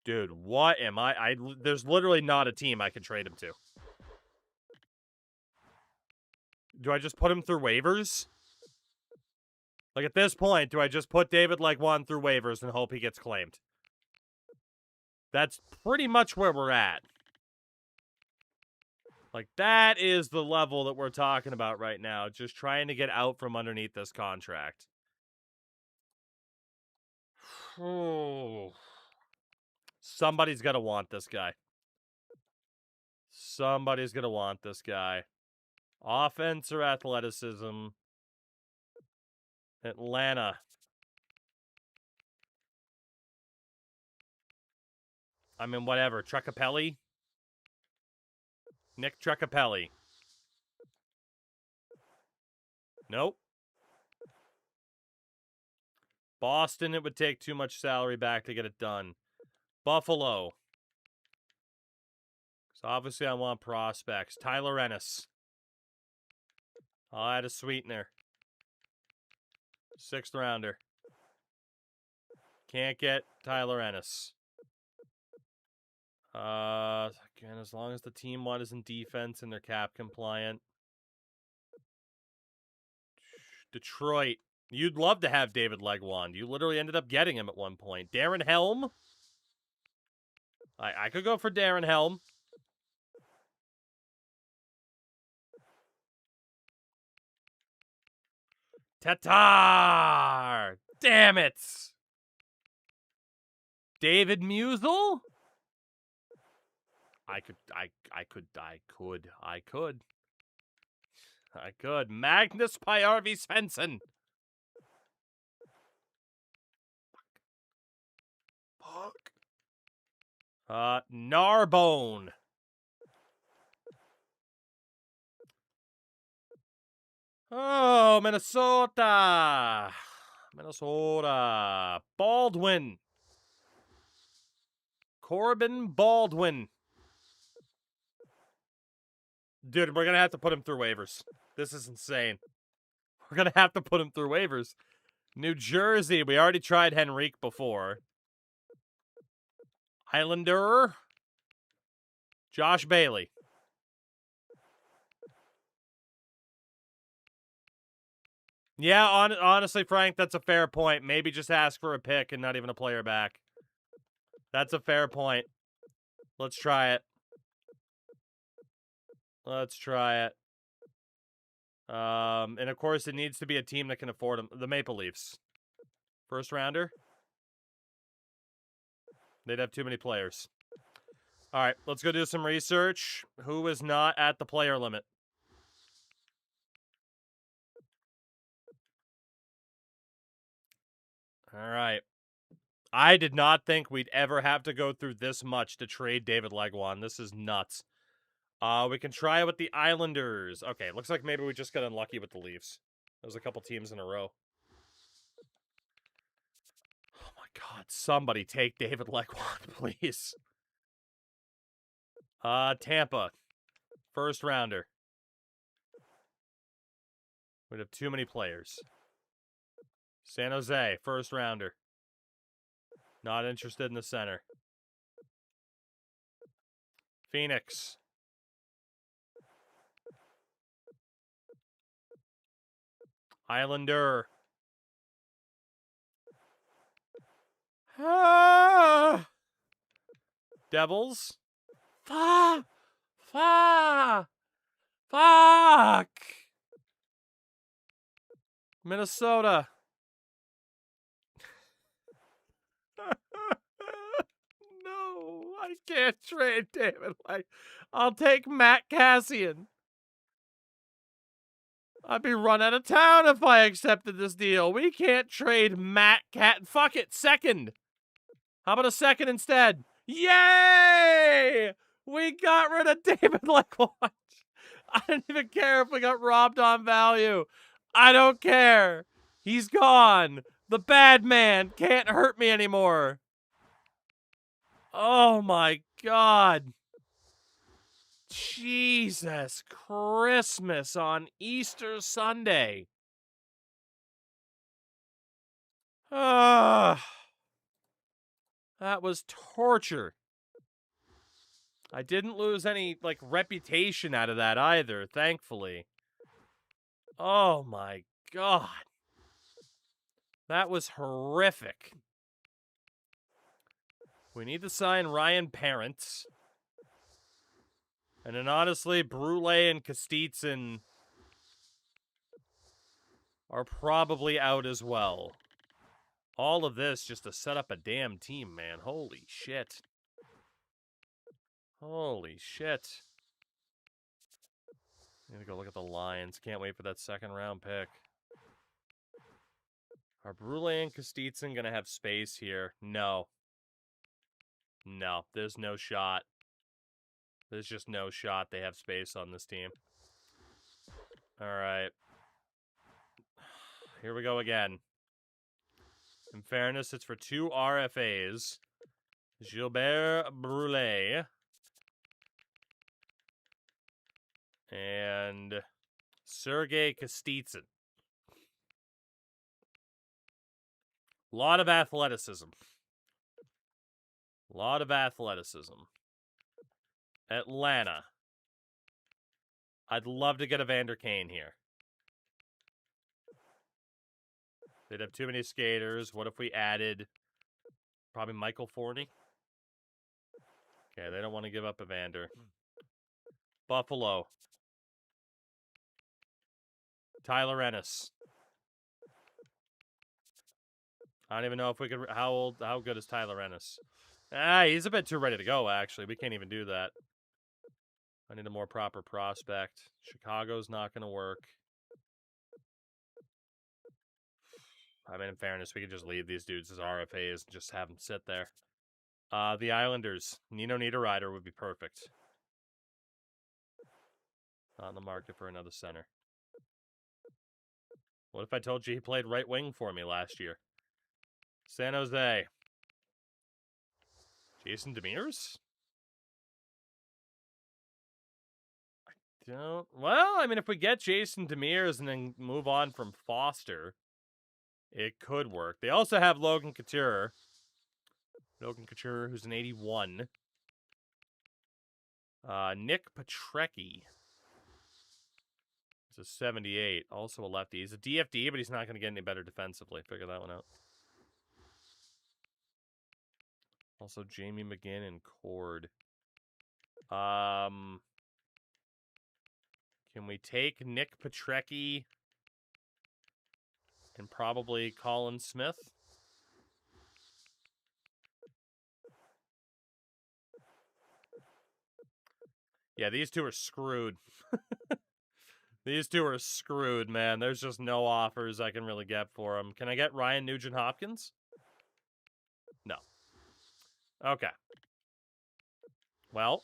S1: Dude, what am I? There's literally not a team I can trade him to. Do I just put him through waivers? Like, at this point, do I just put David Legwand through waivers and hope he gets claimed? That's pretty much where we're at. Like, that is the level that we're talking about right now. Just trying to get out from underneath this contract. Somebody's got to want this guy. Somebody's going to want this guy. Offense or athleticism? Atlanta. I mean, whatever. Trecapelli? Nick Trecapelli. Nope. Boston, it would take too much salary back to get it done. Buffalo. So obviously I want prospects. Tyler Ennis. I'll add a sweetener. 6th rounder. Can't get Tyler Ennis. Again, as long as the team one is in defense and they're cap compliant. Detroit. You'd love to have David Legwand. You literally ended up getting him at one point. Darren Helm. I could go for Darren Helm. Tatar! Damn it! David Musel? I could. Magnus Pajärvi Svensson. Fuck. Narbonne. Oh, Minnesota. Baldwin. Corbin Baldwin. Dude, we're going to have to put him through waivers. This is insane. We're going to have to put him through waivers. New Jersey, we already tried Henrique before. Islander. Josh Bailey. Yeah, honestly, Frank, that's a fair point. Maybe just ask for a pick and not even a player back. That's a fair point. Let's try it. Let's try it. And of course, it needs to be a team that can afford them. The Maple Leafs. First rounder? They'd have too many players. All right, let's go do some research. Who is not at the player limit? All right. I did not think we'd ever have to go through this much to trade David Legwand. This is nuts. We can try it with the Islanders. Okay, looks like maybe we just got unlucky with the Leafs. There's a couple teams in a row. Oh my god, somebody take David Legwand, please. Tampa. First rounder. We'd have too many players. San Jose, first rounder. Not interested in the center. Phoenix. Islander. Ah! Devils. Fuck! Minnesota. No, I can't trade David. I'll take Matt Cassian. I'd be run out of town if I accepted this deal. We can't trade Matt Cat. Fuck it, second. How about a second instead? Yay! We got rid of David Legwand. I don't even care if we got robbed on value. I don't care. He's gone. The bad man can't hurt me anymore. Oh my god. Jesus Christmas on Easter Sunday. That was torture. I didn't lose any, reputation out of that either, thankfully. Oh my god. That was horrific. We need to sign Ryan Parent. And then honestly, Brule and Kostitsyn are probably out as well. All of this just to set up a damn team, man. Holy shit. Holy shit. Need to go look at the Lions. Can't wait for that second round pick. Are Brule and Kostitsyn going to have space here? No. No, there's no shot. There's just no shot they have space on this team. All right. Here we go again. In fairness, it's for 2 RFAs. Gilbert Brule. And Sergei Kostitsyn. A lot of athleticism. A lot of athleticism. Atlanta. I'd love to get a Vander Kane here. They'd have too many skaters. What if we added probably Michael Forney? Okay, they don't want to give up Evander. Buffalo. Tyler Ennis. I don't even know if we could... How good is Tyler Ennis? He's a bit too ready to go, actually. We can't even do that. I need a more proper prospect. Chicago's not going to work. I mean, in fairness, we could just leave these dudes as RFAs and just have them sit there. The Islanders. Nino Niederreiter would be perfect. Not in the market for another center. What if I told you he played right wing for me last year? San Jose. Jason Demers? Well, I mean, if we get Jason Demers and then move on from Foster, it could work. They also have Logan Couture. Logan Couture, who's an 81. Nick Petrecki. It's a 78. Also a lefty. He's a DFD, but he's not going to get any better defensively. Figure that one out. Also Jamie McGinn and Cord. Can we take Nick Petrecki and probably Colin Smith? Yeah, these two are screwed. These two are screwed, man. There's just no offers I can really get for them. Can I get Ryan Nugent-Hopkins? No. Okay. Well.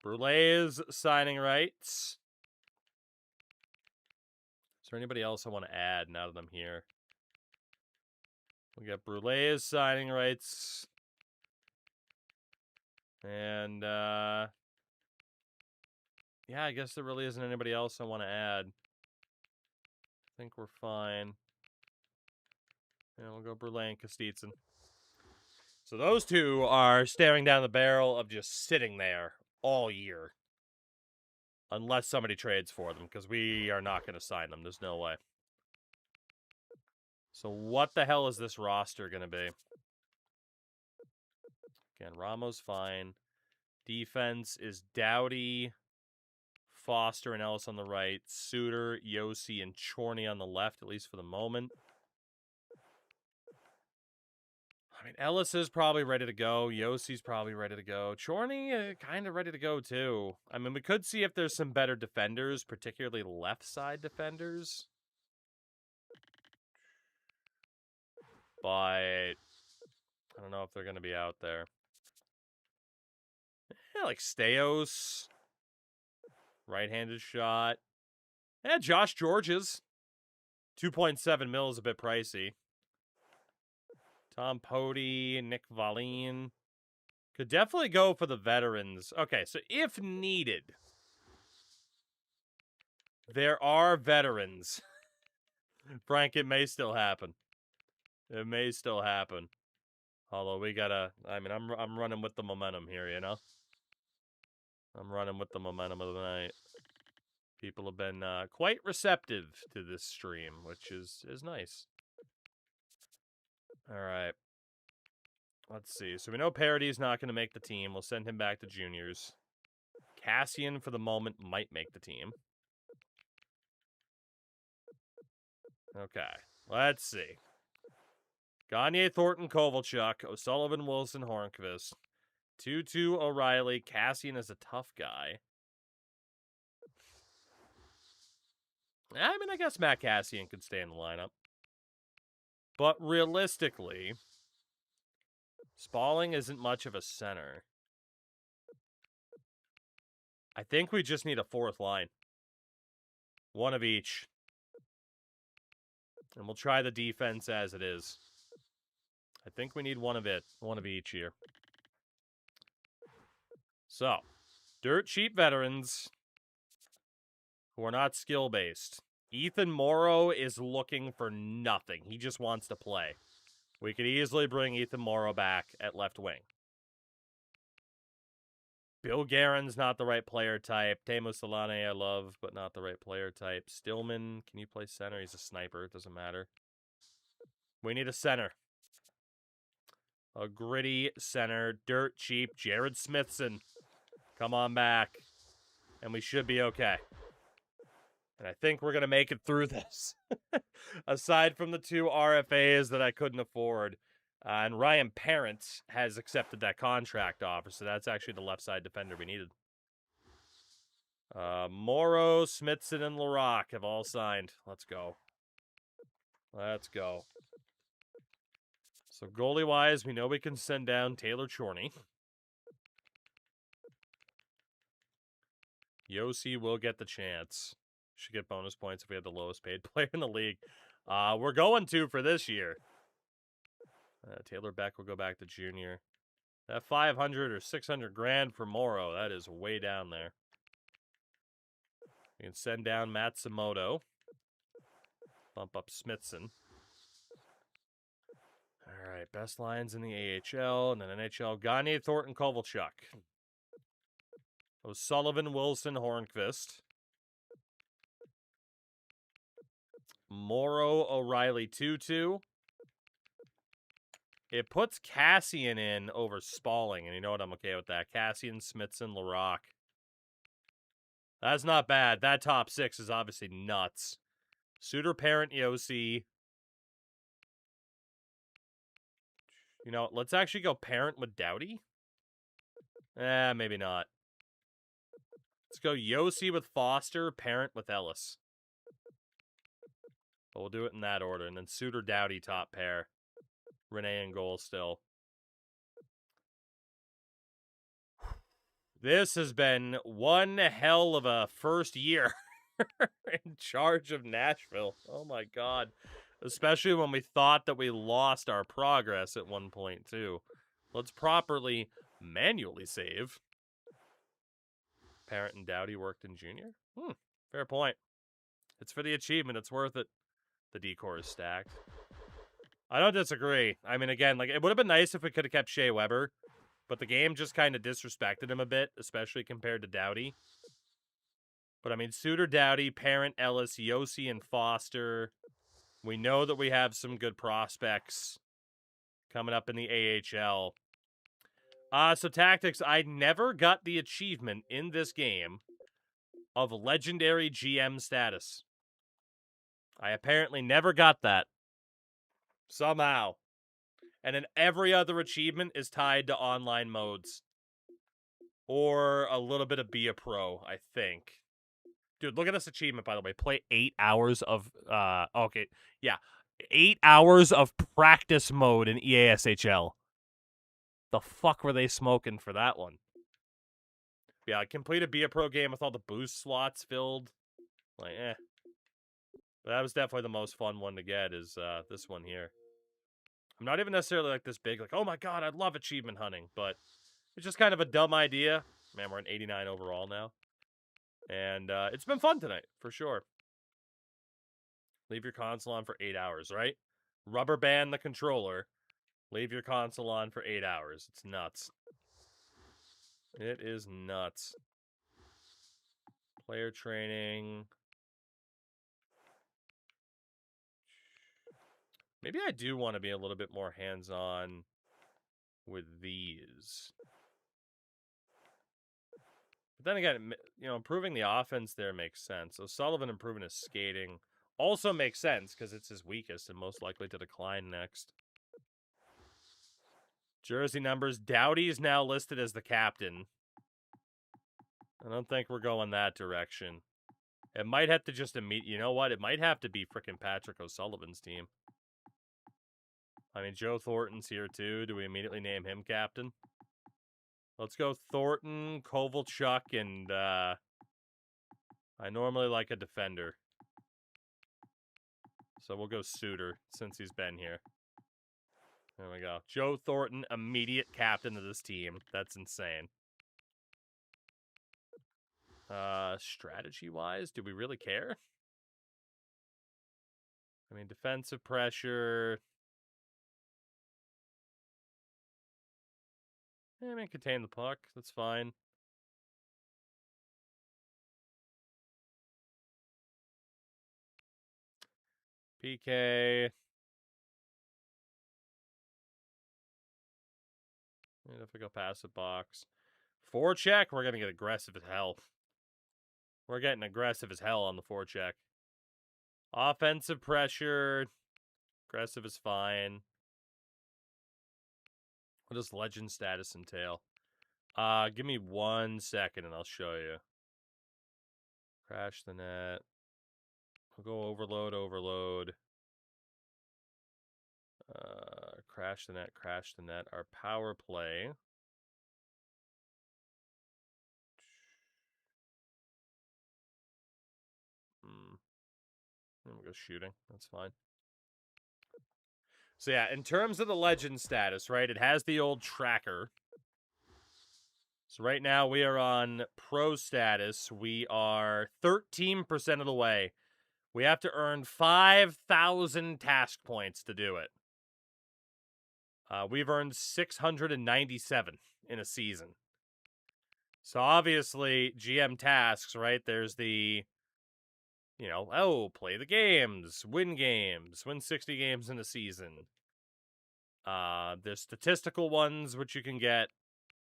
S1: Brulé's signing rights. Is there anybody else I want to add now that I'm here? We got Brulé's signing rights. And, yeah, I guess there really isn't anybody else I want to add. I think we're fine. Yeah, we'll go Brulé and Kostitsyn. So those two are staring down the barrel of just sitting there all year. Unless somebody trades for them, because we are not going to sign them. There's no way. So what the hell is this roster going to be? Again, Ramos fine. Defense is Doughty, Foster, and Ellis on the right. Suter, Yossi, and Chorney on the left, at least for the moment. I mean, Ellis is probably ready to go. Yossi's probably ready to go. Chorney, kind of ready to go, too. I mean, we could see if there's some better defenders, particularly left side defenders. But I don't know if they're going to be out there. Yeah, like Steos. Right-handed shot. Yeah, Josh George's. 2.7 mil is a bit pricey. Tom Pody, Nick Valine. Could definitely go for the veterans. Okay, so if needed, there are veterans. Frank, it may still happen. It may still happen. Although we gotta, I mean, I'm running with the momentum here, you know? I'm running with the momentum of the night. People have been quite receptive to this stream, which is nice. All right. Let's see. So we know Parody's not going to make the team. We'll send him back to juniors. Cassian, for the moment, might make the team. Okay. Let's see. Gagne, Thornton, Kovalchuk, O'Sullivan, Wilson, Hornqvist. 2-2, O'Reilly. Cassian is a tough guy. I mean, I guess Matt Cassian could stay in the lineup. But realistically, Spalling isn't much of a center. I think we just need a fourth line. One of each. And we'll try the defense as it is. I think we need one of each here. So, dirt cheap veterans who are not skill-based. Ethan Morrow is looking for nothing. He just wants to play. We could easily bring Ethan Morrow back at left wing. Bill Guerin's not the right player type. Teemu Selanne I love, but not the right player type. Stillman, can you play center? He's a sniper. It doesn't matter. We need a center. A gritty center. Dirt cheap. Jared Smithson. Come on back. And we should be okay. And I think we're going to make it through this. Aside from the two RFAs that I couldn't afford. And Ryan Parent has accepted that contract offer. So that's actually the left side defender we needed. Morrow, Smithson, and Larock have all signed. Let's go. Let's go. So goalie-wise, we know we can send down Taylor Chorney. Yossi will get the chance. Should get bonus points if we had the lowest paid player in the league. We're going to for this year. Taylor Beck will go back to junior. That 500 or 600 grand for Morrow, that is way down there. We can send down Matsumoto. Bump up Smithson. All right, best lines in the AHL and then NHL. Gagne, Thornton, Kovalchuk. O'Sullivan, Wilson, Hornqvist. Morrow O'Reilly 2-2. It puts Cassian in over Spalling, and you know what? I'm okay with that. Cassian, Smithson, Larocque. That's not bad. That top six is obviously nuts. Suter, Parent, Yossi. You know, let's actually go Parent with Doughty. Maybe not. Let's go Yossi with Foster, Parent with Ellis. But we'll do it in that order. And then Suter, Doughty, top pair. Renee in goal still. This has been one hell of a first year in charge of Nashville. Oh my God. Especially when we thought that we lost our progress at one point, too. Let's properly manually save. Parent and Doughty worked in junior? Fair point. It's for the achievement. It's worth it. The decor is stacked. I don't disagree. I mean, again, like, it would have been nice if we could have kept Shea Weber, but the game just kind of disrespected him a bit, especially compared to Doughty. But, I mean, Suter, Doughty, Parent, Ellis, Yossi, and Foster. We know that we have some good prospects coming up in the AHL. So, Tactics, I never got the achievement in this game of legendary GM status. I apparently never got that. Somehow. And then every other achievement is tied to online modes. Or a little bit of Be a Pro, I think. Dude, look at this achievement, by the way. Play 8 hours of, okay, yeah. 8 hours of practice mode in EASHL. The fuck were they smoking for that one? Yeah, complete a Be a Pro game with all the boost slots filled. Like, But that was definitely the most fun one to get, is this one here. I'm not even necessarily like this big, like, oh my God, I love achievement hunting, but it's just kind of a dumb idea. Man, we're an 89 overall now. And it's been fun tonight, for sure. Leave your console on for 8 hours, right? Rubber band the controller. Leave your console on for 8 hours. It's nuts. It is nuts. Player training. Maybe I do want to be a little bit more hands-on with these. But then again, you know, improving the offense there makes sense. So Sullivan improving his skating also makes sense because it's his weakest and most likely to decline next. Jersey numbers. Doughty is now listed as the captain. I don't think we're going that direction. It might have to just you know what? It might have to be frickin' Patrick O'Sullivan's team. I mean, Joe Thornton's here too. Do we immediately name him captain? Let's go Thornton, Kovalchuk, and I normally like a defender. So we'll go Suter since he's been here. There we go. Joe Thornton, immediate captain of this team. That's insane. Strategy-wise, do we really care? I mean, defensive pressure. I mean, contain the puck. That's fine. PK. And if we go past the box. Forecheck, we're going to get aggressive as hell. We're getting aggressive as hell on the forecheck. Offensive pressure. Aggressive is fine. What does legend status entail? Give me 1 second and I'll show you. Crash the net. We'll go overload, overload. Crash the net, crash the net. Our power play. Then we'll go shooting. That's fine. So yeah, in terms of the legend status, right, it has the old tracker. So right now we are on pro status. We are 13% of the way. We have to earn 5,000 task points to do it. We've earned 697 in a season. So obviously, GM tasks, right? There's the You know, oh, play the games, win 60 games in a season. There's statistical ones, which you can get,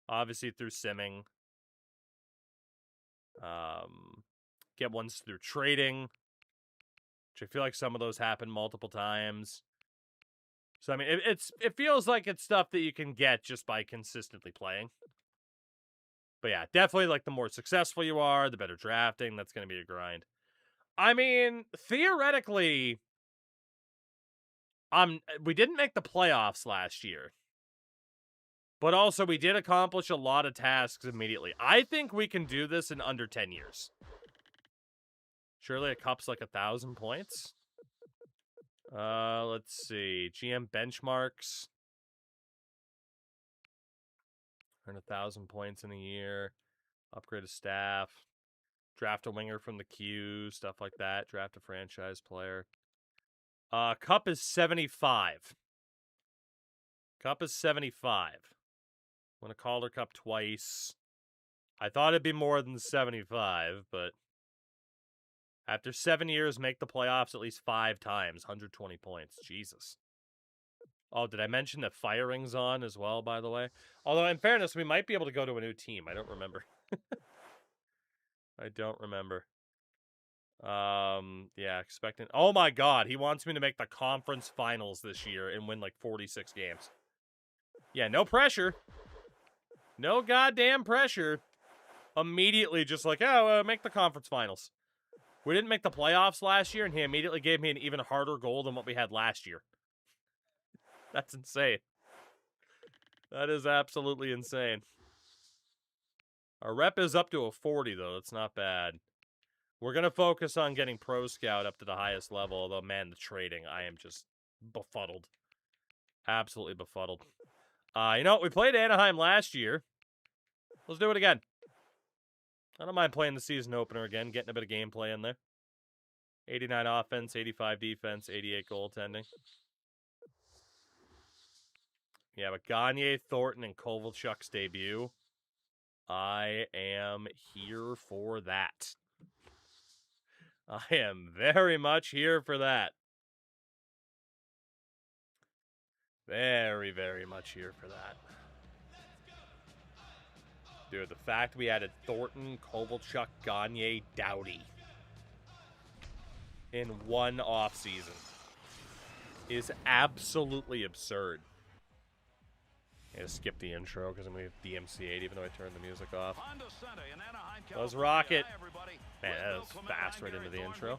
S1: obviously, through simming. Get ones through trading, which I feel like some of those happen multiple times. So, I mean, it feels like it's stuff that you can get just by consistently playing. But yeah, definitely, like, the more successful you are, the better drafting. That's going to be a grind. I mean, theoretically, we didn't make the playoffs last year. But also, we did accomplish a lot of tasks immediately. I think we can do this in under 10 years. Surely a cup's like 1,000 points? Let's see. GM benchmarks. Earn 1,000 points in a year. Upgrade a staff. Draft a winger from the queue. Stuff like that. Draft a franchise player. Cup is 75. Cup is 75. Won a Calder Cup twice. I thought it'd be more than 75, but after 7 years, make the playoffs at least 5 times. 120 points. Jesus. Oh, did I mention that firing's on as well, by the way? Although, in fairness, we might be able to go to a new team. I don't remember. I don't remember. Yeah, expecting... Oh my god, he wants me to make the conference finals this year and win like 46 games. Yeah, no pressure. No goddamn pressure. Immediately just like, oh, make the conference finals. We didn't make the playoffs last year, and he immediately gave me an even harder goal than what we had last year. That's insane. That is absolutely insane. Our rep is up to a 40, though. That's not bad. We're going to focus on getting Pro Scout up to the highest level, although, man, the trading, I am just befuddled. Absolutely befuddled. You know what? We played Anaheim last year. Let's do it again. I don't mind playing the season opener again, getting a bit of gameplay in there. 89 offense, 85 defense, 88 goaltending. Yeah, but Gagne, Thornton, and Kovalchuk's debut. I am here for that. I am very much here for that. Very, very much here for that. Dude, the fact we added Thornton, Kovalchuk, Gagne, Doughty in one offseason is absolutely absurd. I gotta skip the intro because I'm going to DMC8 even though I turned the music off. Let's rock it. Man, that was fast right into the intro.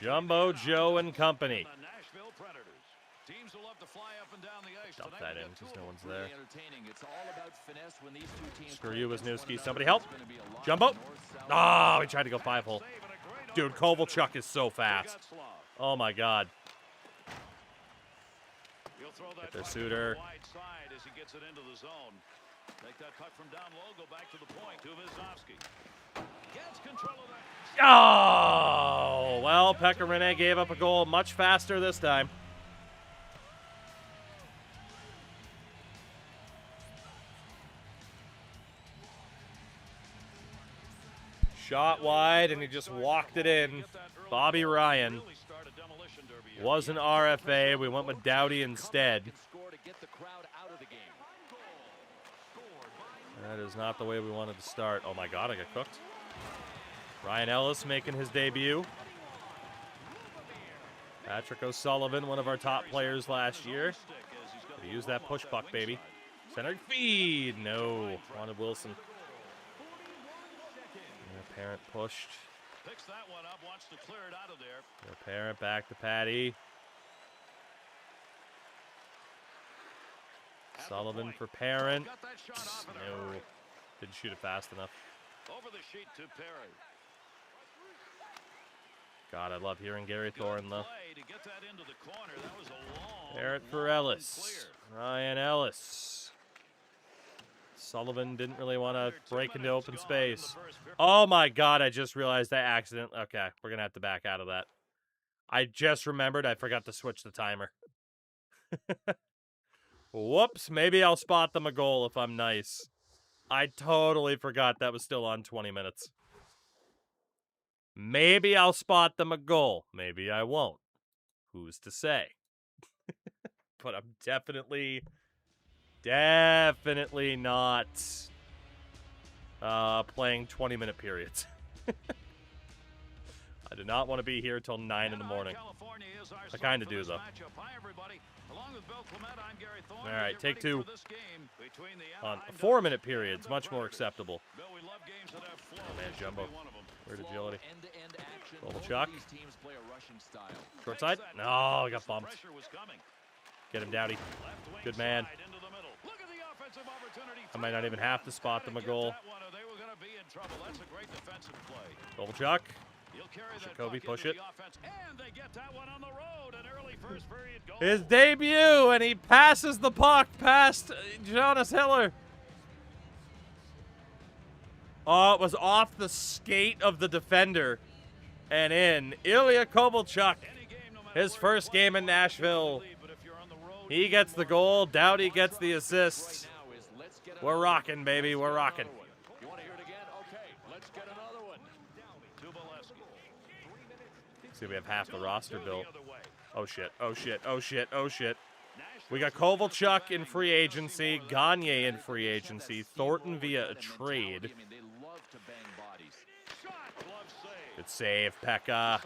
S1: Jumbo Joe and Company. Dump that in because no one's there. Screw you, Wisniewski. Somebody help. Jumbo. Oh, he tried to go 5-hole. Dude, Kovalchuk is so fast. Oh, my God. Get their suitor. Oh, well, Pecorine gave up a goal much faster this time. Shot wide, and he just walked it in. Bobby Ryan was an RFA. We went with Doughty instead. That is not the way we wanted to start. Oh my God, I got cooked. Ryan Ellis making his debut. Patrick O'Sullivan, one of our top players last year. Could use that push puck, baby. Center feed. No. Wanted Wilson. Parent pushed. Picks that one up, wants to clear it out of there. Parent back to Patty. Sullivan for Parent. No. Didn't shoot it fast enough. Over the sheet to Perry. God, I love hearing Gary Thorne, though. Parent for Ellis. Ryan Ellis. Sullivan didn't really want to break into open space. Oh my God, I just realized that accident. Okay, we're going to have to back out of that. I just remembered I forgot to switch the timer. Whoops, maybe I'll spot them a goal if I'm nice. I totally forgot that was still on 20 minutes. Maybe I'll spot them a goal. Maybe I won't. Who's to say? But I'm definitely not playing 20-minute periods. I do not want to be here till 9 in the morning. I kind of do, though. All right, take 2. On 4-minute periods, much more acceptable. Oh, man, Jumbo. Weird agility. Kovalchuk. Short side. No, I got bumped. Get him, Dowdy. Good man. I might not even have to spot them a goal. Kovalchuk. Jacoby, push it. His debut, and he passes the puck past Jonas Hiller. Oh, it was off the skate of the defender and in. Ilya Kovalchuk, his first game in Nashville. He gets the goal. Doughty gets the assist. We're rocking, baby. We're rocking. See, we have half the roster built. Oh, shit. Oh, shit. Oh, shit. Oh, shit. We got Kovalchuk in free agency, Gagne in free agency, Thornton via a trade. Good save, Pekka.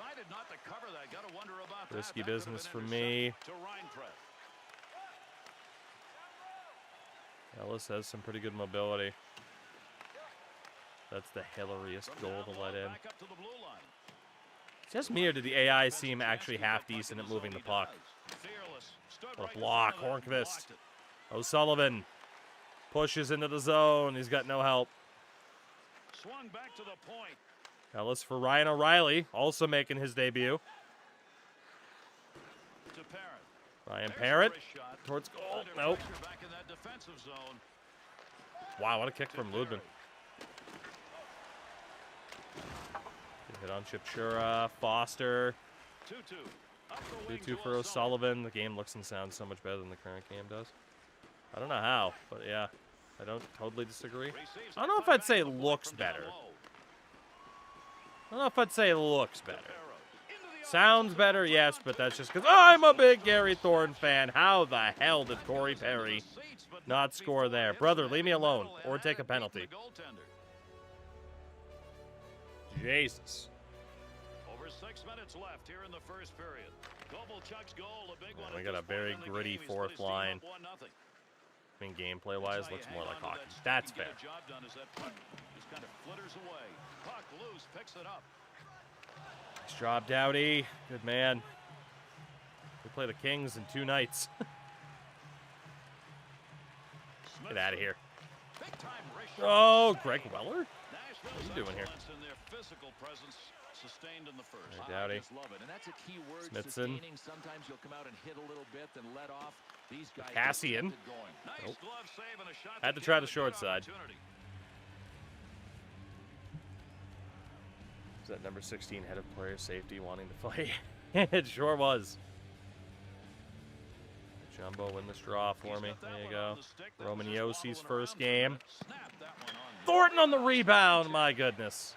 S1: Risky business for me. Ellis has some pretty good mobility. That's the hilariest goal to let in. Just me, or did the AI seem actually half decent at moving the puck? What a block, Hornqvist. O'Sullivan pushes into the zone. He's got no help. Ellis for Ryan O'Reilly, also making his debut. Ryan Parrott towards goal. Nope. Wow, what a kick from Ludman. Hit on Chipchura, Foster. 2-2 for O'Sullivan. The game looks and sounds so much better than the current game does. I don't know how, but yeah, I don't totally disagree. I don't know if I'd say looks better. I don't know if I'd say looks better. Sounds better, yes, but that's just because I'm a big Gary Thorne fan. How the hell did Corey Perry not score there? Brother, leave me alone or take a penalty. Jesus.
S3: Over 6 minutes left here in the first period. Kovalchuk's goal, a big one.
S1: We got a very gritty fourth line. I mean, gameplay-wise, looks more like hockey. That's fair. Nice job, Doughty. Good man. We play the Kings in 2 nights. Get out of here. Oh, Greg Weller? What are you doing here? Right, Doughty. Smithson. Cassian. Nope. Had to try the short side. Is that number 16 head of player safety wanting to play? It sure was. Jumbo win this draw for me. There you go. Roman Yossi's first game. Thornton on the rebound. My goodness.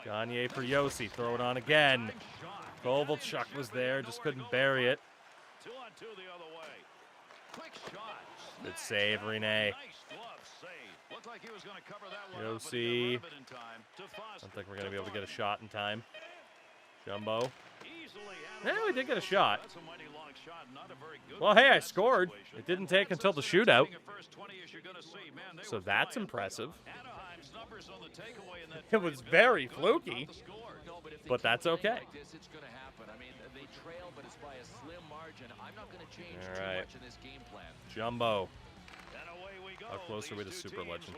S1: Gagne for Yossi. Throw it on again. Kovalchuk was there. Just couldn't bury it. Good save, Rene. Yossi. Don't think we're going to be able to get a shot in time. Jumbo. Yeah, we did get a shot. Well, hey, I scored. It didn't take until the shootout. So that's impressive. It was very fluky, but that's okay. All right. Jumbo. How close are we to Super Legend?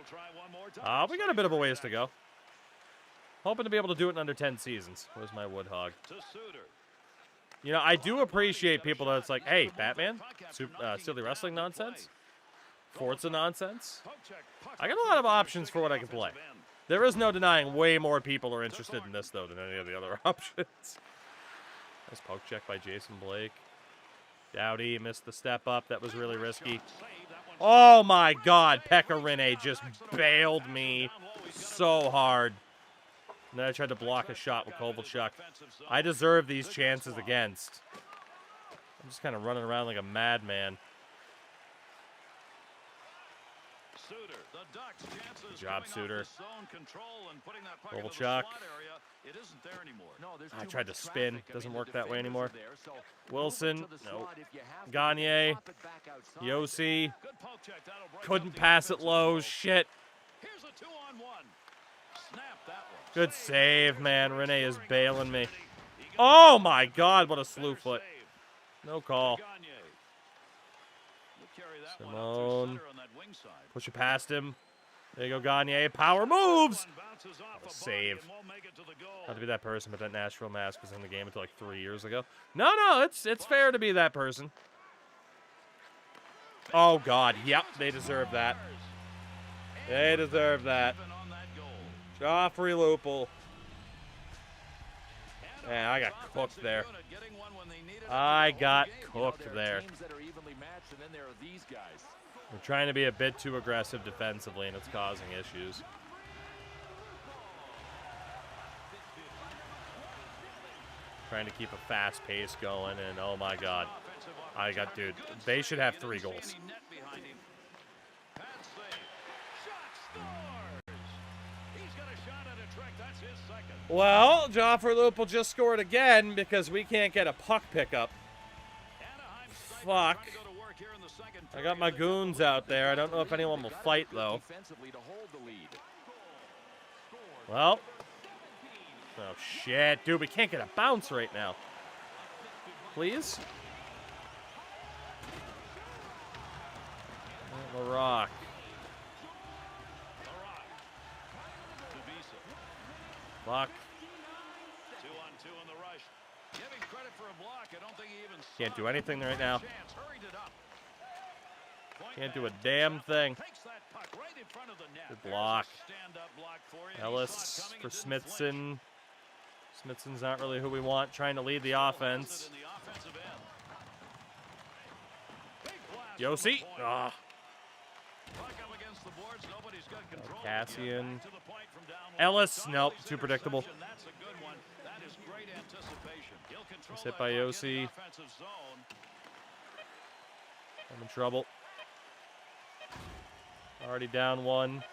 S1: We got a bit of a ways to go. Hoping to be able to do it in under 10 seasons. Where's my wood hog? You know, I do appreciate people that's like, hey, Batman, silly wrestling nonsense, Forza nonsense. I got a lot of options for what I can play. There is no denying way more people are interested in this, though, than any of the other options. Nice poke check by Jason Blake. Doughty missed the step up. That was really risky. Oh, my God. Pekka Rinne just bailed me so hard. And then I tried to block a shot with Kovalchuk. I deserve these chances against. I'm just kind of running around like a madman. Good job, Suter. Kovalchuk. I tried to spin. Doesn't work that way anymore. Wilson. No. Gagne. Yossi. Couldn't pass it low. Shit. Good save, man. Rene is bailing me. Oh, my God. What a slew foot. No call. Simone. Push it past him. There you go, Gagne. Power moves. Oh, save. Not to be that person, but that Nashville mask was in the game until like 3 years ago. No, it's fair to be that person. Oh, God. Yep, they deserve that. They deserve that. Joffrey Lupul. Man, I got cooked there. I got cooked there. We're trying to be a bit too aggressive defensively, and it's causing issues. Trying to keep a fast pace going, and oh my God. Dude, they should have 3 goals. Well, Joffrey Lupul just scored again because we can't get a puck pickup. Fuck. I got my goons out there. I don't know if anyone will fight, though. Well. Oh, shit. Dude, we can't get a bounce right now. Please? Larock. Block.
S3: 2-on-2 in the rush. Giving credit for a block. I don't think he even
S1: can't do anything right now. Can't do a damn thing. Good block. Ellis for Smithson. Smithson's not really who we want. Trying to lead the offense. Yossi. Ah. Cassian. Ellis. Nope. Too predictable. Just hit by Yossi. I'm in trouble. Already down 1.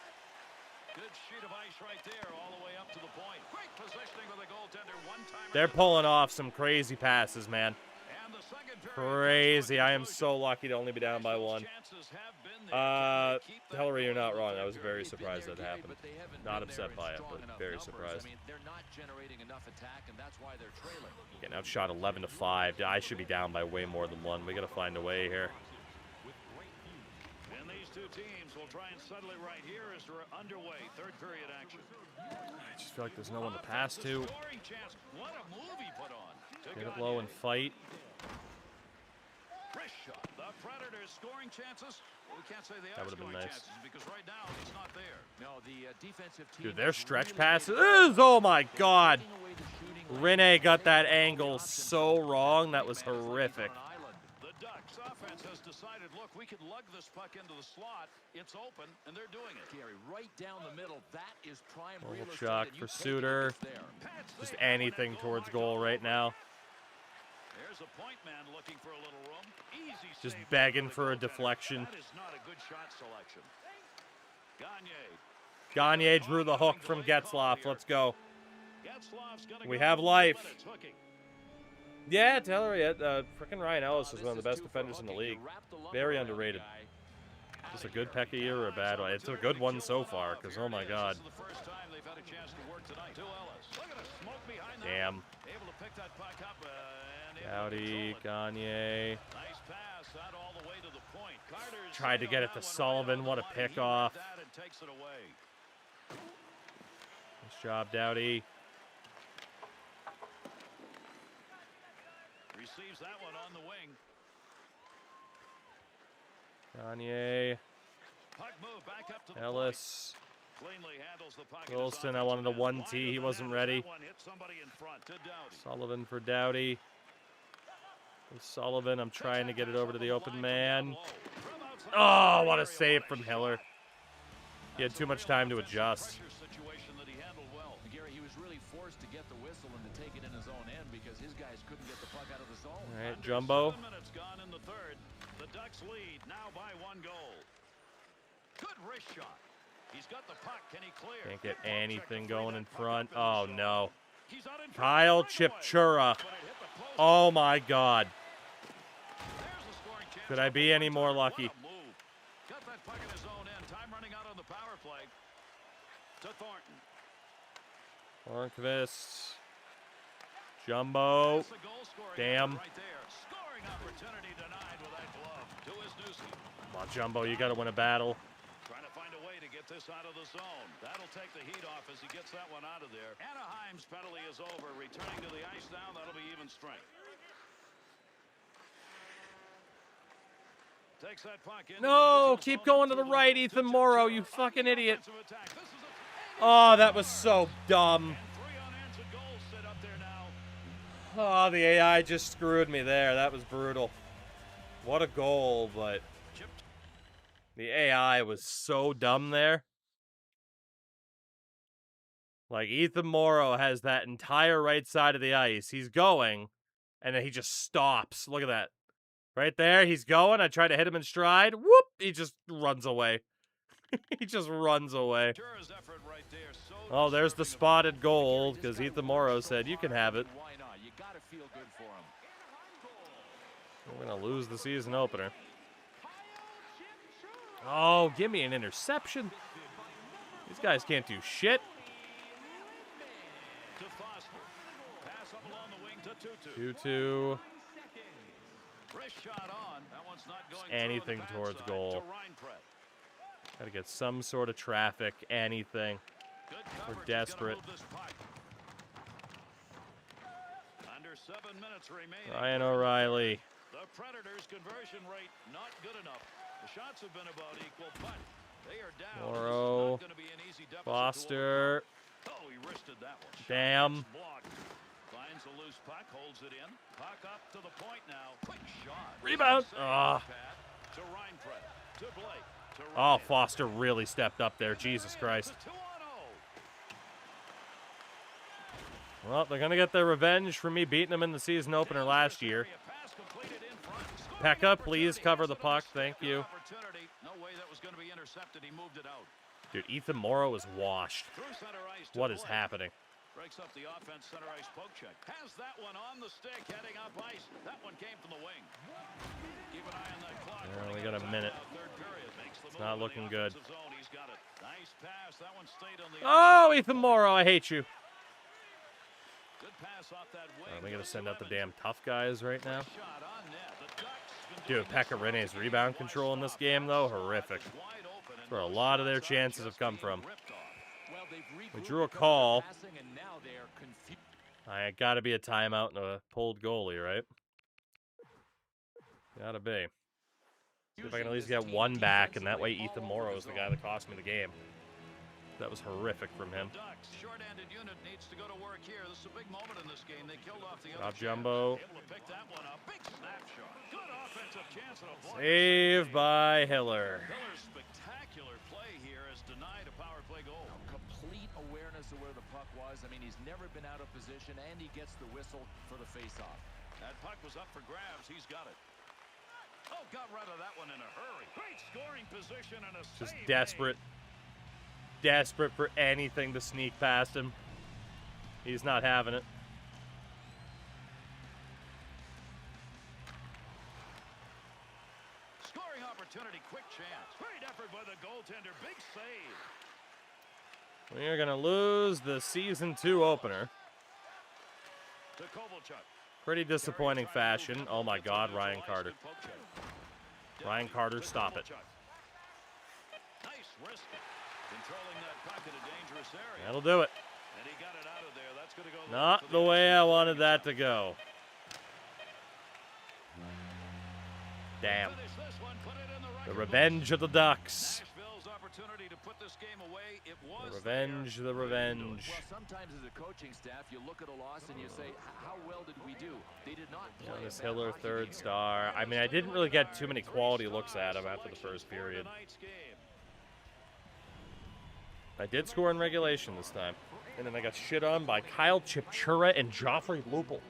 S3: Good sheet of ice right there, all the way up to the point. Great positioning with the goaltender. One time.
S1: They're pulling off some crazy passes, man. Crazy. I am so lucky to only be down by 1. Hillary, you're not wrong. I was very surprised that happened. Not upset by it, but very surprised. Getting outshot 11-5. I should be down by way more than 1. We got to find a way here.
S3: And these two teams will try and settle it right here as we're underway. Third period action.
S1: I just feel like there's no one to pass to.
S3: What a move he put on.
S1: Get it low and fight.
S3: The Predators scoring chances. We can't say they
S1: That
S3: are
S1: would have been
S3: scoring
S1: nice.
S3: chances because right now it's not there. No, the defensive team.
S1: Dude, their stretch passes. Oh my God. Rene got that angle so wrong. That was horrific.
S3: The Ducks offense has decided, look, we could lug this puck into the slot. It's open, and they're doing it. Gary, right down the middle. That is prime real estate.
S1: Shot for Suter. Just anything towards goal right now.
S3: There's a point man looking for a little room. Easy
S1: just
S3: save
S1: begging for a deflection.
S3: That is not a good shot selection.
S1: Gagne drew the hook from Getzlaf. Let's go. We have life. Yeah, tell her yet. Frickin' Ryan Ellis is one of the best defenders in the league. Very underrated. Is this a good Pekka year or a bad one? It's a good one so far, because oh my God. Damn. Doughty, Gagne. Tried to get it to Sullivan. What a pick-off. Nice job, Doughty.
S3: Receives that one on the wing.
S1: Gagne.
S3: Puck move back up to the
S1: Ellis.
S3: Cleanly handles the puck.
S1: Wilson, I wanted a 1T. He wasn't ready. Sullivan for Doughty. Sullivan, I'm trying to get it over to the open man. Oh, what a save from Hiller. He had too much time to adjust.
S2: really forced to get the whistle and to take it in his own end because his guys couldn't get the puck out of the zone.
S1: All right, Jumbo.
S3: 7 minutes gone in the third. The Ducks lead now by 1 goal. Good wrist shot. He's got the puck. Can he clear?
S1: Can't get anything going in front. Oh,
S3: zone.
S1: no.
S3: He's out in front.
S1: Kyle
S3: Breakaway.
S1: Chipchura.
S3: But it hit the post.
S1: Oh, my God.
S3: There's the scoring chance.
S1: Could I be any more lucky?
S3: What a move. Got that puck in his own end. Time running out on the power play. To Thornton.
S1: Hornqvist. Jumbo.
S3: That's the goal scoring
S1: Damn.
S3: right there. Scoring opportunity denied with that glove. To Wisniewski.
S1: Come on, Jumbo. You got to win a battle.
S3: Trying to find a way to get this out of the zone. That'll take the heat off as he gets that one out of there. Anaheim's penalty is over. Returning to the ice now. That'll be even strength. Takes that puck in.
S1: No, keep going to the right, Ethan Morrow, you fucking idiot. Oh, that was so dumb. Oh, the AI just screwed me there. That was brutal. What a goal, but the AI was so dumb there. Like, Ethan Morrow has that entire right side of the ice. He's going, and then he just stops. Look at that. Right there, he's going. I try to hit him in stride. Whoop! He just runs away. He just runs away. Oh, there's the spotted goal, because Ethan Morrow said, you can have it.
S2: Why not? You got to feel good for him.
S1: We're going to lose the season opener. Oh, give me an interception. These guys can't do shit. 2-2. Anything towards goal. Gotta get some sort of traffic, anything. We're desperate.
S3: Under 7 minutes remaining.
S1: Ryan O'Reilly.
S3: The Predators' conversion rate not good enough. The shots have been about equal, but they are down.
S1: Morrow. Foster.
S3: Oh, he wristed that one.
S1: Damn.
S3: Finds a loose puck, holds it in. Puck up to the point now. Quick shot.
S1: Rebound.
S3: To Reinpret. To Blake. To
S1: Oh, Foster really stepped up there. Jesus Christ. Well, they're going to get their revenge for me beating them in the season opener last year. Pekka, please cover the puck. Thank you.
S3: No way that was going to be intercepted. He moved it out.
S1: Dude, Ethan Morrow is washed. What is happening?
S3: Breaks up the offense, center ice poke check. Has that one on the stick, heading up ice. That one came from the wing. Keep an eye on that clock.
S1: Yeah, we got a minute. It's not looking good.
S3: He's got it. Nice pass. That one stayed on the
S1: Oh, Ethan Morrow, I hate you.
S3: Good pass off that wing.
S1: Are we going to send out the damn tough guys right now? Dude, Pekka Rinne's rebound control in this game, though, horrific. That's where a lot of their chances have come from. We drew a call. I gotta be a timeout and a pulled goalie, right? Gotta be. See if I can at least get one back, and that way Ethan Morrow is the guy that cost me the game. That was horrific from him.
S3: Short-handed unit needs to go to work here. This is a big moment in this game. They killed off the
S1: Rob Jumbo.
S3: Able to pick that one up. Big snapshot. Good offensive chance and a block.
S1: Save by Hiller.
S3: Hiller's spectacular play here has denied a power play goal.
S2: Complete awareness of where the puck was. I mean, he's never been out of position, and he gets the whistle for the face-off.
S3: That puck was up for grabs. He's got it. Oh, got rid of that one in a hurry. Great scoring position and a
S1: Just
S3: save
S1: desperate. Desperate for anything to sneak past him. He's not having it.
S3: Scoring opportunity, quick chance. Great effort by the goaltender. Big save.
S1: We are going to lose the Season 2 opener.
S3: To Kovalchuk.
S1: Pretty disappointing fashion. Oh my God, Ryan Carter. Ryan Carter, stop it.
S3: Nice wrist. Controlling that puck in a dangerous area.
S1: That'll do it.
S3: And he got it out of there. That's going to go
S1: Not the way I wanted that to go. Damn. The revenge of the Ducks.
S3: Opportunity to put this game away. It was
S1: The revenge, the revenge.
S2: Well, sometimes as a coaching staff, you look at a loss and you say, how well did we do? They did not play.
S1: This Hiller, third star. I mean, I didn't really get too many quality looks at him after the first period. I did score in regulation this time. And then I got shit on by Kyle Chipchura and Joffrey Lupul.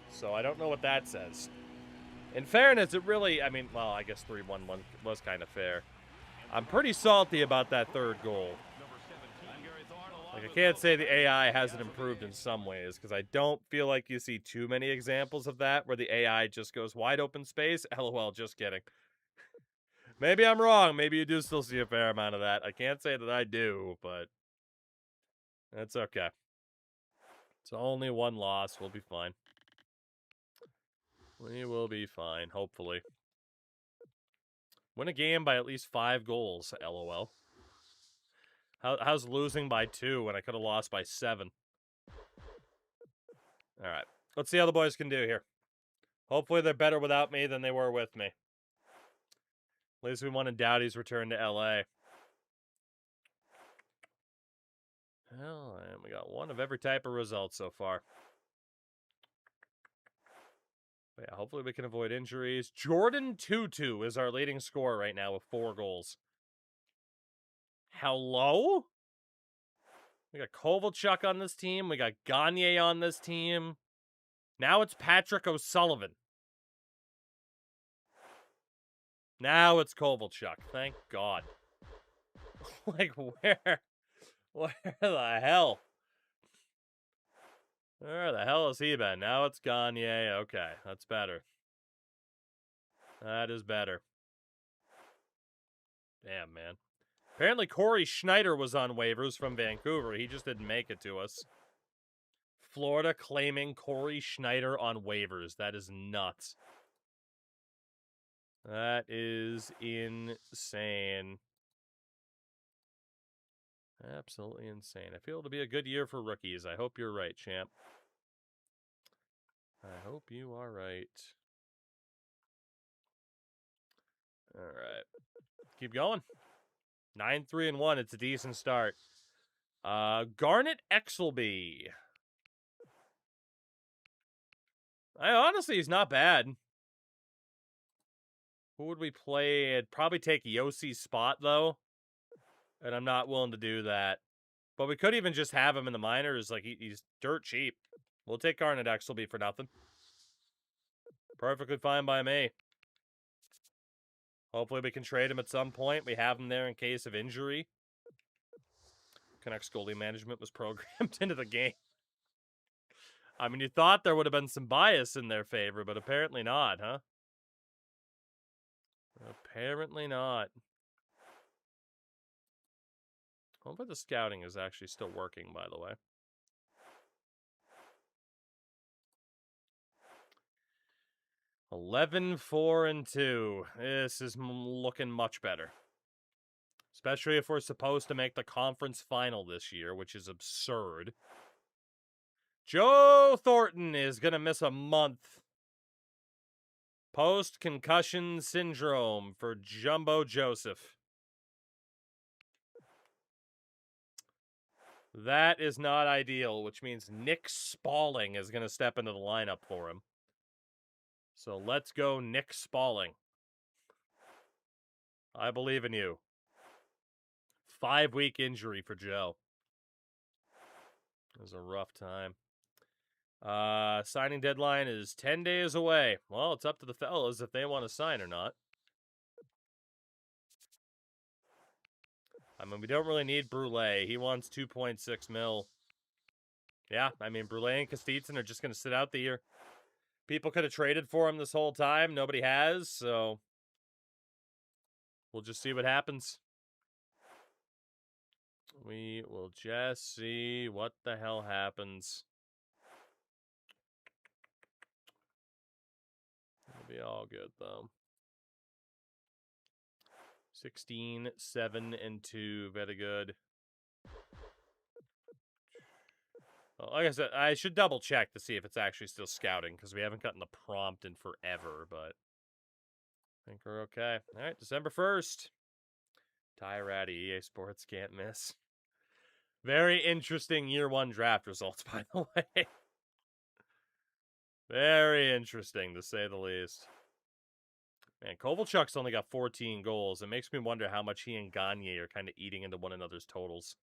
S1: So I don't know what that says. In fairness, it really, I mean, well, I guess 3-1 was kind of fair. I'm pretty salty about that third goal. Like, I can't say the AI hasn't improved in some ways, because I don't feel like you see too many examples of that, where the AI just goes wide open space. LOL, just kidding. Maybe I'm wrong. Maybe you do still see a fair amount of that. I can't say that I do, but that's okay. It's only one loss. We'll be fine. We will be fine, hopefully. Win a game by at least 5 goals, LOL. How's losing by 2 when I could have lost by 7? All right. Let's see how the boys can do here. Hopefully they're better without me than they were with me. At least we wanted Doughty's return to LA. Well, and we got one of every type of result so far. But yeah, hopefully we can avoid injuries. Jordan Tutu is our leading scorer right now with 4 goals. Hello? We got Kovalchuk on this team. We got Gagne on this team. Now it's Patrick O'Sullivan. Now it's Kovalchuk. Thank God. Like, where? Where the hell? Where the hell has he been? Now it's Gagne. Okay, that's better. That is better. Damn, man. Apparently Corey Schneider was on waivers from Vancouver. He just didn't make it to us. Florida claiming Corey Schneider on waivers. That is nuts. That is insane. Absolutely insane. I feel it'll be a good year for rookies. I hope you're right, champ. I hope you are right. All right. Keep going. 9-3-1. It's a decent start. Garnet Exelby. Honestly, he's not bad. Who would we play? I'd probably take Yossi's spot, though. And I'm not willing to do that. But we could even just have him in the minors. Like, he's dirt cheap. We'll take Garnet Exelby for nothing. Perfectly fine by me. Hopefully we can trade him at some point. We have him there in case of injury. Canucks goalie management was programmed into the game. I mean, you thought there would have been some bias in their favor, but apparently not, huh? Apparently not. Hopefully the scouting is actually still working, by the way. $11, 4, and 2. This is looking much better. Especially if we're supposed to make the conference final this year, which is absurd. Joe Thornton is going to miss a month. Post-concussion syndrome for Jumbo Joseph. That is not ideal, which means Nick Spaulding is going to step into the lineup for him. So let's go Nick Spaulding. I believe in you. 5-week injury for Joe. It was a rough time. Signing deadline is 10 days away. Well, it's up to the fellas if they want to sign or not. I mean, we don't really need Brule. He wants 2.6 mil. Yeah, I mean, Brule and Kostitsyn are just going to sit out the year. People could have traded for him this whole time. Nobody has, so we'll just see what happens. We will just see what the hell happens. It'll be all good, though. 16, 7, and 2. Very good. Well, like I said, I should double check to see if it's actually still scouting, because we haven't gotten the prompt in forever, but I think we're okay. All right, December 1st. Ty Ratty, EA Sports can't miss. Very interesting year 1 draft results, by the way. Very interesting, to say the least. Man, Kovalchuk's only got 14 goals. It makes me wonder how much he and Gagne are kind of eating into one another's totals.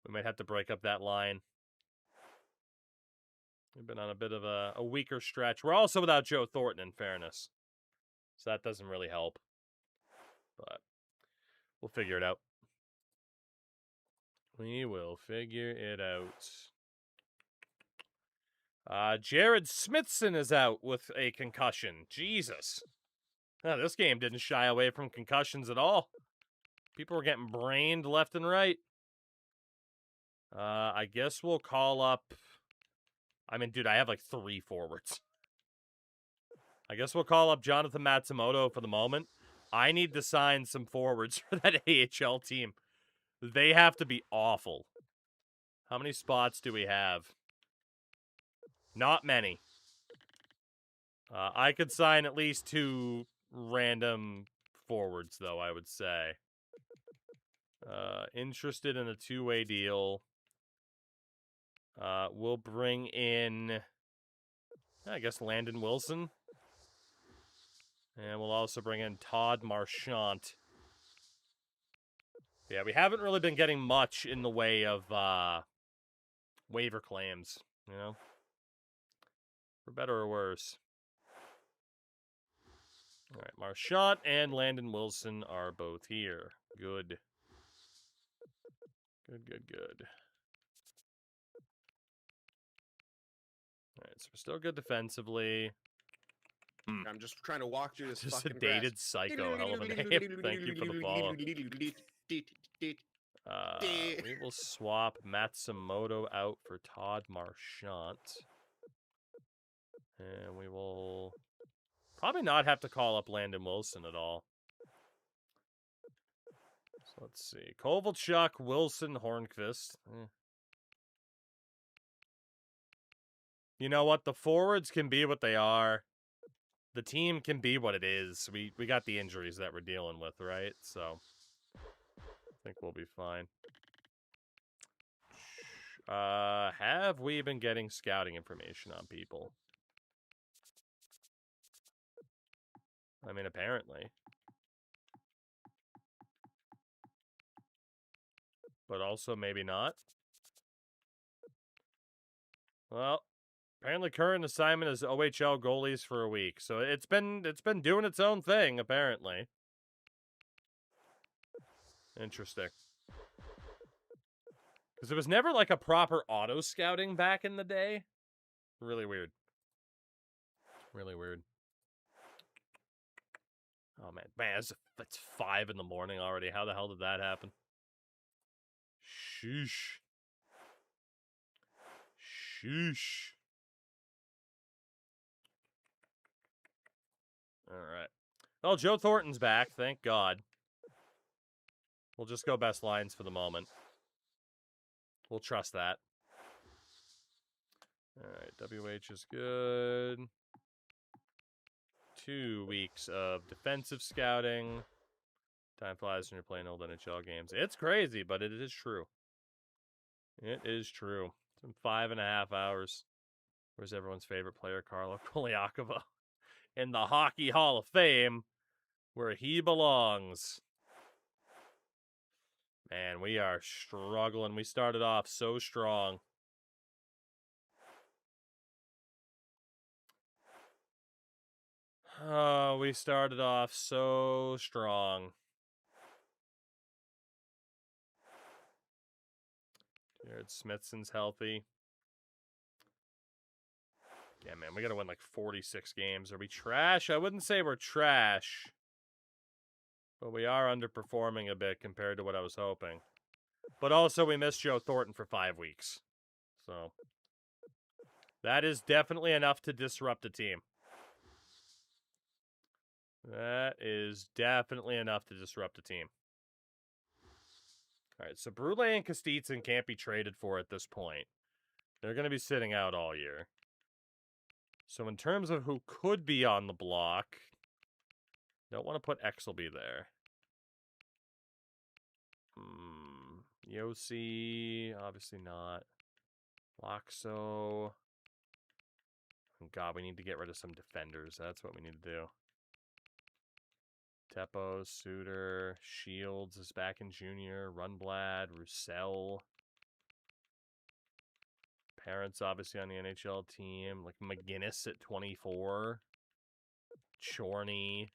S1: We might have to break up that line. We've been on a bit of a weaker stretch. We're also without Joe Thornton, in fairness. So that doesn't really help. But we'll figure it out. We will figure it out. Jared Smithson is out with a concussion. Jesus. This game didn't shy away from concussions at all. People were getting brained left and right. I guess we'll call up... I mean, dude, I have like 3 forwards. I guess we'll call up Jonathan Matsumoto for the moment. I need to sign some forwards for that AHL team. They have to be awful. How many spots do we have? Not many. I could sign at least 2 random forwards, though, I would say. Interested in a 2-way deal. We'll bring in, I guess, Landon Wilson. And we'll also bring in Todd Marchant. Yeah, we haven't really been getting much in the way of waiver claims, you know? For better or worse. All right, Marchant and Landon Wilson are both here. Good. Good. All right, so we're still good defensively.
S5: I'm just trying to walk through this
S1: Just
S5: fucking
S1: sedated psycho, hell of a name. Thank you for the follow. We will swap Matsumoto out for Todd Marchant. And we will probably not have to call up Landon Wilson at all. So let's see. Kovalchuk, Wilson, Hornqvist. You know what? The forwards can be what they are. The team can be what it is. We got the injuries that we're dealing with, right? So I think we'll be fine. Have we been getting scouting information on people? I mean, apparently. But also maybe not. Well, apparently current assignment is OHL goalies for a week. So it's been doing its own thing, apparently. Interesting. Because it was never like a proper auto scouting back in the day. Really weird. Really weird. Oh man, it's 5 in the morning already. How the hell did that happen? Sheesh. All right. Well, Joe Thornton's back. Thank God. We'll just go best lines for the moment. We'll trust that. All right. WH is good. 2 weeks of defensive scouting. Time flies when you're playing old NHL games. It's crazy, but it is true. It is true. It's been 5.5 hours. Where's everyone's favorite player, Carlo Koliakova? In the Hockey Hall of Fame, where he belongs. Man, we are struggling. We started off so strong. Oh, we started off so strong. Jared Smithson's healthy. Yeah, man, we got to win like 46 games. Are we trash? I wouldn't say we're trash. But we are underperforming a bit compared to what I was hoping. But also, we missed Joe Thornton for 5 weeks. So, that is definitely enough to disrupt a team. That is definitely enough to disrupt a team. All right, so Brule and Kostitsyn can't be traded for at this point. They're going to be sitting out all year. So in terms of who could be on the block, don't want to put Exelby there. Yossi, obviously not. Loxo. Oh God, we need to get rid of some defenders. That's what we need to do. Tepos, Suter, Shields is back in junior. Rundblad, Roussel. Parents obviously on the NHL team. Like McGinnis at 24. Chorney.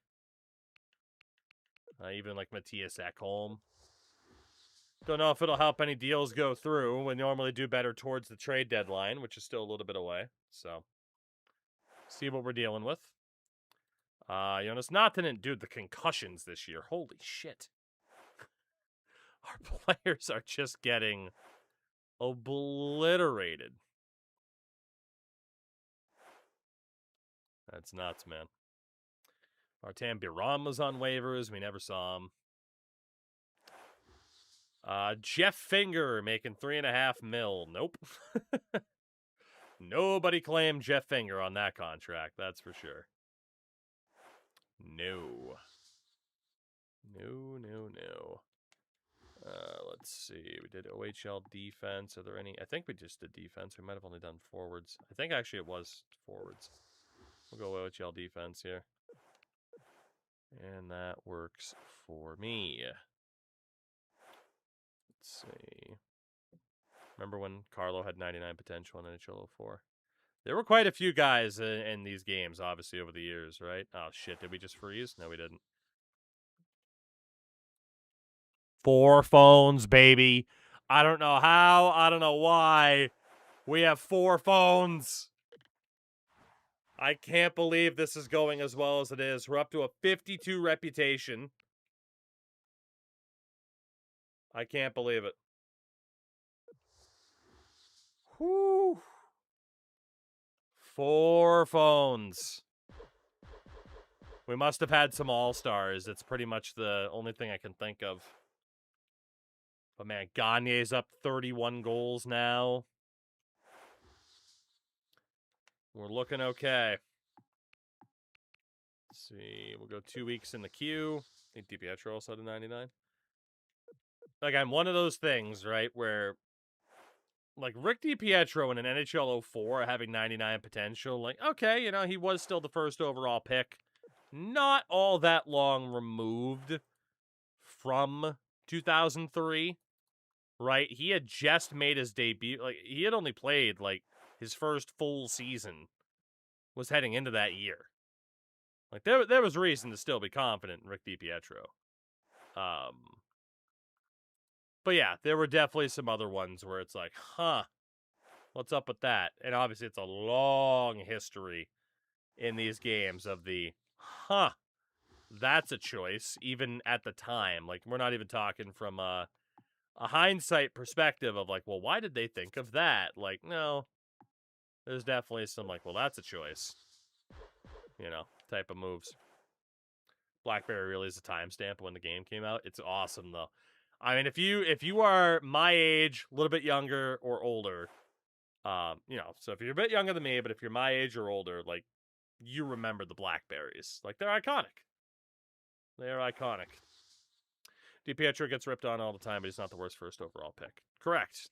S1: Even like Matthias Ekholm. Don't know if it'll help any deals go through. We normally do better towards the trade deadline, which is still a little bit away. So, see what we're dealing with. Jonas Nathananen, dude, the concussions this year. Holy shit. Our players are just getting obliterated. That's nuts, man. Artem Biram was on waivers. We never saw him. Jeff Finger making $3.5 million. Nope. Nobody claimed Jeff Finger on that contract. That's for sure. No. No. Let's see. We did OHL defense. Are there any? I think we just did defense. We might have only done forwards. I think actually it was forwards. We'll go OHL defense here. And that works for me. Let's see. Remember when Carlo had 99 potential in NHL 04? There were quite a few guys in these games, obviously, over the years, right? Oh, shit. Did we just freeze? No, we didn't. 4 phones, baby. I don't know how. I don't know why. We have 4 phones. I can't believe this is going as well as it is. We're up to a 52 reputation. I can't believe it. Whew. 4 phones. We must have had some all-stars. It's pretty much the only thing I can think of. But man, Gagne's up 31 goals now. We're looking okay. Let's see. We'll go 2 weeks in the queue. I think DiPietro also had a 99. Like, I'm one of those things, right, where like Rick DiPietro in an NHL 04 having 99 potential, like, okay, you know, he was still the first overall pick. Not all that long removed from 2003, right? He had just made his debut. Like, he had only played, like, his first full season was heading into that year. Like, there was reason to still be confident in Rick DiPietro. But yeah, there were definitely some other ones where it's like, huh, what's up with that? And obviously it's a long history in these games of the, huh, that's a choice, even at the time. Like, we're not even talking from a hindsight perspective of like, well, why did they think of that? Like, no, there's definitely some like, well, that's a choice, you know, type of moves. BlackBerry really is a timestamp when the game came out. It's awesome though. I mean, if you are my age, a little bit younger or older, you know, so if you're a bit younger than me, but if you're my age or older, like, you remember the Blackberries. Like, they're iconic. They're iconic. DiPietro gets ripped on all the time, but he's not the worst first overall pick. Correct.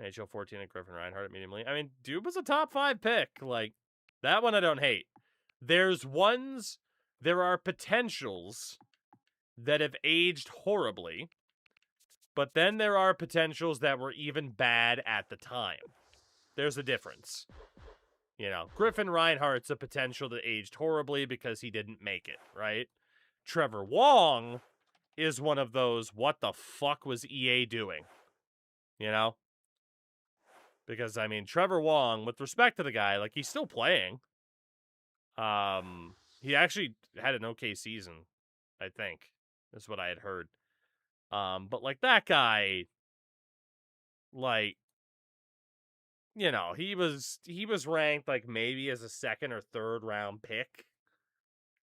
S1: NHL 14 and Griffin Reinhart immediately. I mean, dude was a top 5 pick. Like, that one I don't hate. There are potentials that have aged horribly, but then there are potentials that were even bad at the time. There's a difference. You know, Griffin Reinhart's a potential that aged horribly because he didn't make it, right? Trevor Wong is one of those, what the fuck was EA doing? You know? Because, I mean, Trevor Wong, with respect to the guy, like, he's still playing. He actually had an okay season, I think. That's what I had heard. But, like, that guy, like, you know, he was ranked, like, maybe as a 2nd or 3rd round pick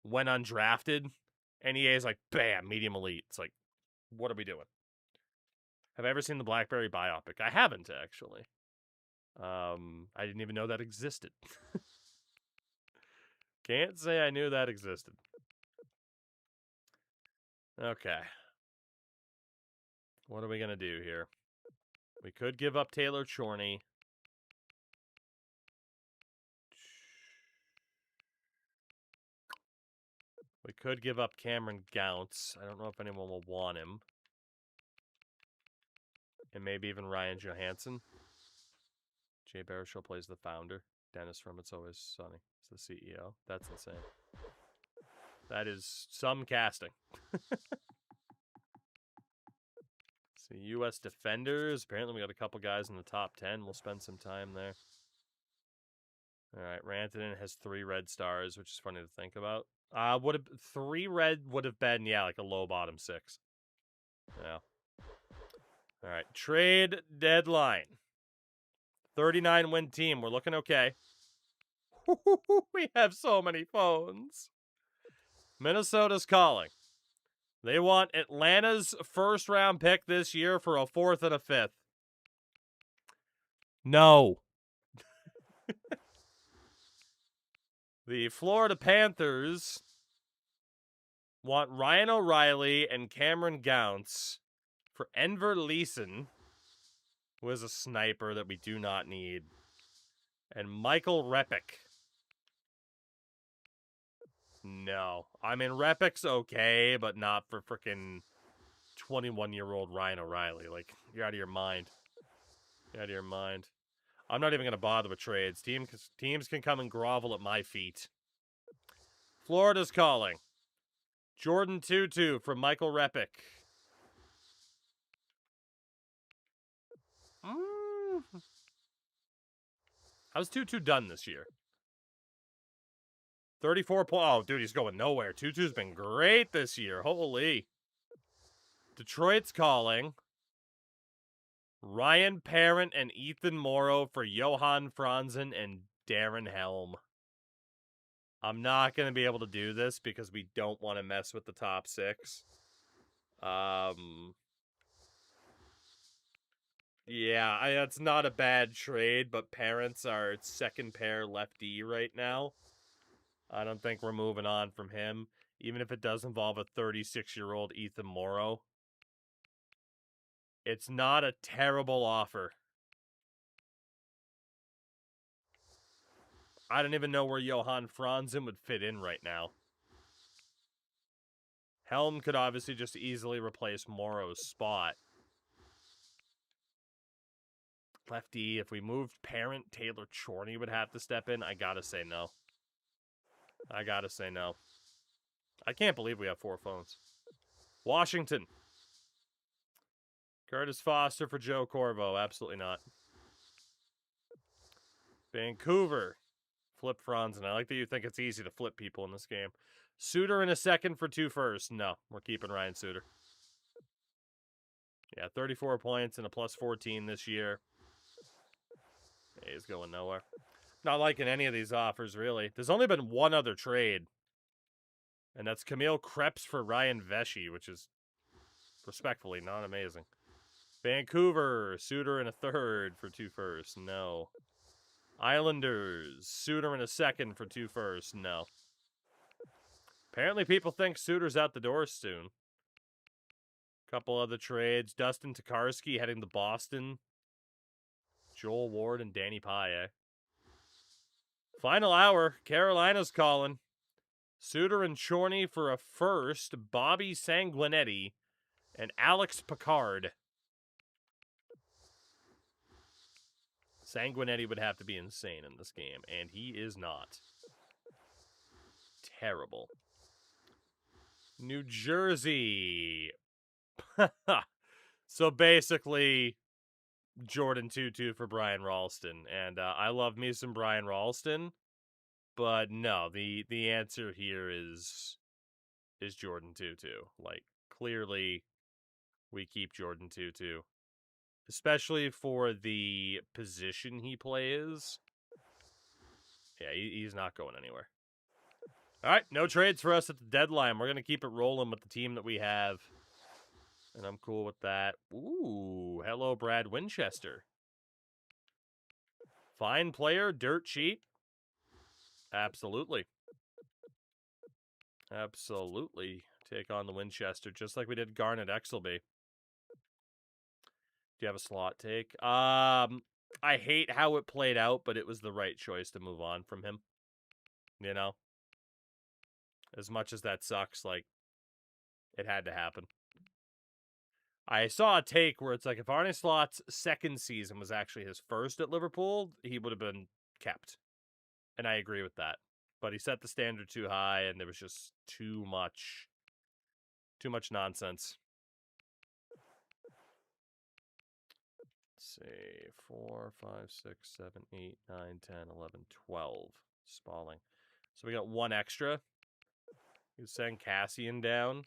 S1: when undrafted. And EA's like, bam, medium elite. It's like, what are we doing? Have I ever seen the BlackBerry biopic? I haven't, actually. I didn't even know that existed. Can't say I knew that existed. Okay. What are we going to do here? We could give up Taylor Chorney. We could give up Cameron Gounce. I don't know if anyone will want him. And maybe even Ryan Johansson. Jay Baruchel plays the founder. Dennis from It's Always Sunny is the CEO. That's insane. That is some casting. See, U.S. defenders. Apparently we got a couple guys in the top 10. We'll spend some time there. All right, Rantanen has 3 red stars, which is funny to think about. 3 red would have been, yeah, like a low bottom 6. Yeah. All right, trade deadline. 39 win team. We're looking okay. We have so many phones. Minnesota's calling. They want Atlanta's first round pick this year for a 4th and a 5th. No. The Florida Panthers want Ryan O'Reilly and Cameron Gounce for Enver Leeson, who is a sniper that we do not need, and Michael Repik. No. I mean, Repik's okay, but not for freaking 21-year-old Ryan O'Reilly. Like, you're out of your mind. You're out of your mind. I'm not even going to bother with trades. Teams can come and grovel at my feet. Florida's calling. Jordan Tutu from Michael Repik. How's Tutu done this year? 34 points. Oh, dude, he's going nowhere. Tutu's been great this year. Holy. Detroit's calling. Ryan Parent and Ethan Morrow for Johan Franzen and Darren Helm. I'm not going to be able to do this because we don't want to mess with the top 6. Yeah, that's not a bad trade, but Parent's our second pair lefty right now. I don't think we're moving on from him, even if it does involve a 36-year-old Ethan Morrow. It's not a terrible offer. I don't even know where Johan Franzen would fit in right now. Helm could obviously just easily replace Morrow's spot. Lefty, if we moved Parent, Taylor Chorney would have to step in. I gotta say no. I gotta say no. I can't believe we have 4 phones. Washington. Curtis Foster for Joe Corvo. Absolutely not. Vancouver. Flip Franzen. I like that you think it's easy to flip people in this game. Suter in a second for 2 firsts. No, we're keeping Ryan Suter. Yeah, 34 points and a plus 14 this year. Yeah, he's going nowhere. Not liking any of these offers, really. There's only been one other trade. And that's Camille Krebs for Ryan Vesey, which is respectfully not amazing. Vancouver, Suter in a third for 2 firsts. No. Islanders, Suter in a second for 2 firsts. No. Apparently people think Suter's out the door soon. Couple other trades. Dustin Tokarski heading to Boston. Joel Ward and Danny Paille. Final hour. Carolina's calling. Suter and Chorney for a first. Bobby Sanguinetti and Alex Picard. Sanguinetti would have to be insane in this game, and he is not. Terrible. New Jersey. So basically, Jordan Tutu for Brian Ralston. And I love me some Brian Ralston. But no, the answer here is Jordan Tutu. Like, clearly, we keep Jordan Tutu. Especially for the position he plays. Yeah, he's not going anywhere. All right, no trades for us at the deadline. We're going to keep it rolling with the team that we have. And I'm cool with that. Ooh, hello, Brad Winchester. Fine player, dirt cheap. Absolutely. Absolutely. Take on the Winchester, just like we did Garnet Exelby. Do you have a slot take? I hate how it played out, but it was the right choice to move on from him. You know? As much as that sucks, like, it had to happen. I saw a take where it's like if Arne Slot's second season was actually his first at Liverpool, he would have been kept. And I agree with that. But he set the standard too high, and there was just too much nonsense. Let's see, 4, 5, 6, 7, 8, 9, 10, 11, 12. Spalling. So we got one extra. You send Cassian down.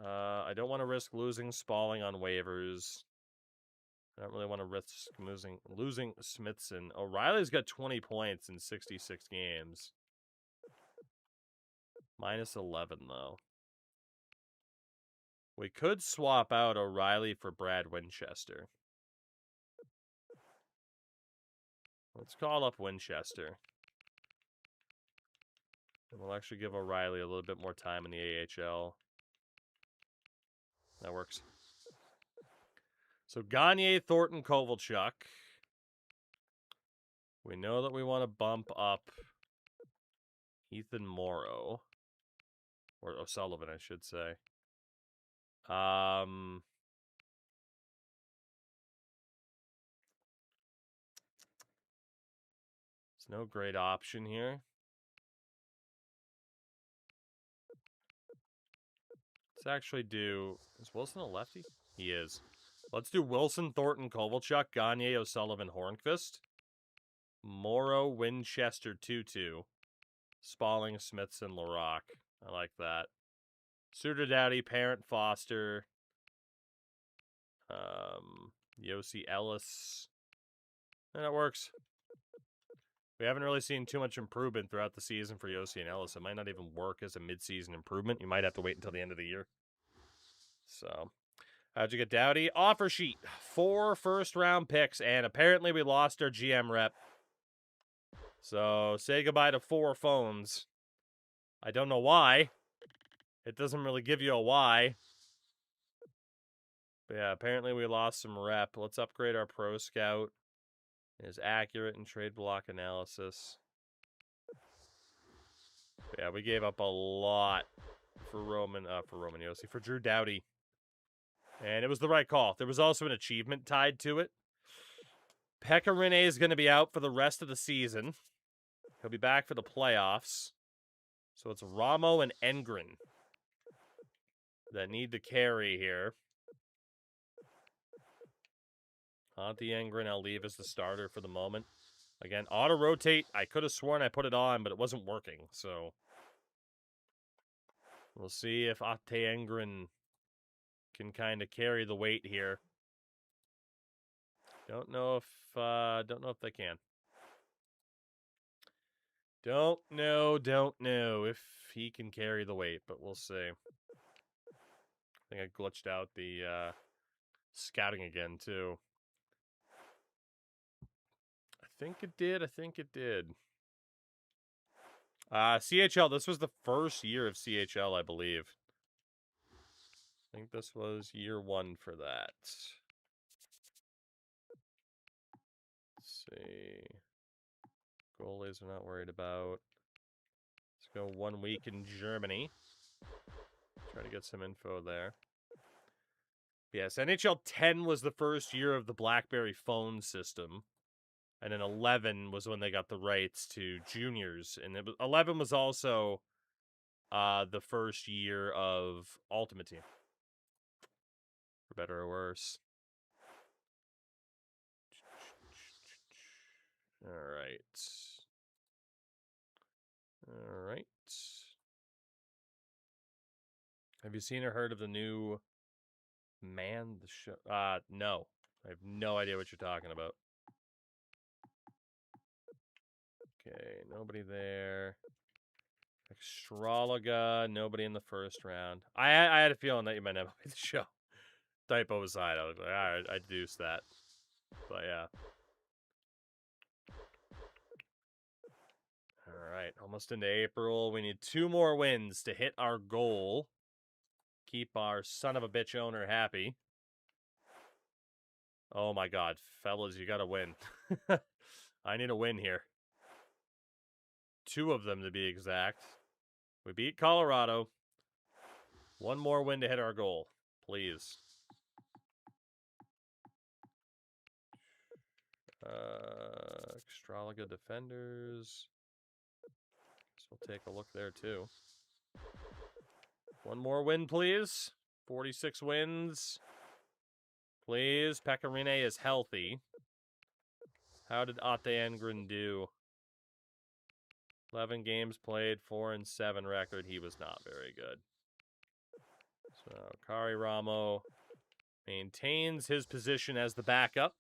S1: I don't want to risk losing Spalling on waivers. I don't really want to risk losing Smithson. O'Reilly's got 20 points in 66 games. Minus 11, though. We could swap out O'Reilly for Brad Winchester. Let's call up Winchester. And we'll actually give O'Reilly a little bit more time in the AHL. That works. So Gagne, Thornton, Kovalchuk. We know that we want to bump up Ethan Morrow. Or O'Sullivan, I should say. There's no great option here. Let's actually do... Is Wilson a lefty? He is. Let's do Wilson, Thornton, Kovalchuk, Gagne, O'Sullivan, Hornqvist. Morrow, Winchester, 2-2. Spalling, Smithson, LaRock. I like that. Suter, Dowdy, Parent, Foster. Yossi, Ellis. And it works. We haven't really seen too much improvement throughout the season for Yossi and Ellis. It might not even work as a mid-season improvement. You might have to wait until the end of the year. So, how'd you get Dowdy? Offer sheet. 4 first-round picks, and apparently we lost our GM rep. So, say goodbye to 4 phones. I don't know why. It doesn't really give you a why. But yeah, apparently we lost some rep. Let's upgrade our Pro Scout. It is accurate in trade block analysis. But yeah, we gave up a lot for for Drew Doughty. And it was the right call. There was also an achievement tied to it. Pekka Rinne is going to be out for the rest of the season. He'll be back for the playoffs. So it's Ramo and Engren that need to carry here. Antti Engren, I'll leave as the starter for the moment. Again, auto-rotate. I could have sworn I put it on, but it wasn't working. So we'll see if Antti Engren can kind of carry the weight here. Don't know if they can. Don't know if he can carry the weight, but we'll see. I think I glitched out the scouting again, too. I think it did. CHL, this was the first year of CHL, I believe. I think this was year 1 for that. Let's see. Goalies are not worried about. Let's go 1 week in Germany. Try to get some info there. Yes, NHL 10 was the first year of the BlackBerry phone system. And then 11 was when they got the rights to juniors. And 11 was also the first year of Ultimate Team. For better or worse. All right. Have you seen or heard of the new Man the Show? No. I have no idea what you're talking about. Okay, nobody there. Astrologa, nobody in the first round. I had a feeling that you might never play the show. Typo aside, I was like, alright, I deduced that. But yeah. Alright, almost into April. We need 2 more wins to hit our goal. Keep our son of a bitch owner happy. Oh my god, fellas, you gotta win. I need a win here. 2 of them to be exact. We beat Colorado. One more win to hit our goal, please. Extraliga defenders. So we'll take a look there too. One more win, please. 46 wins. Please. Pecorine is healthy. How did Ate Engren do? 11 games played, 4-7 record. He was not very good. So Kari Ramo maintains his position as the backup.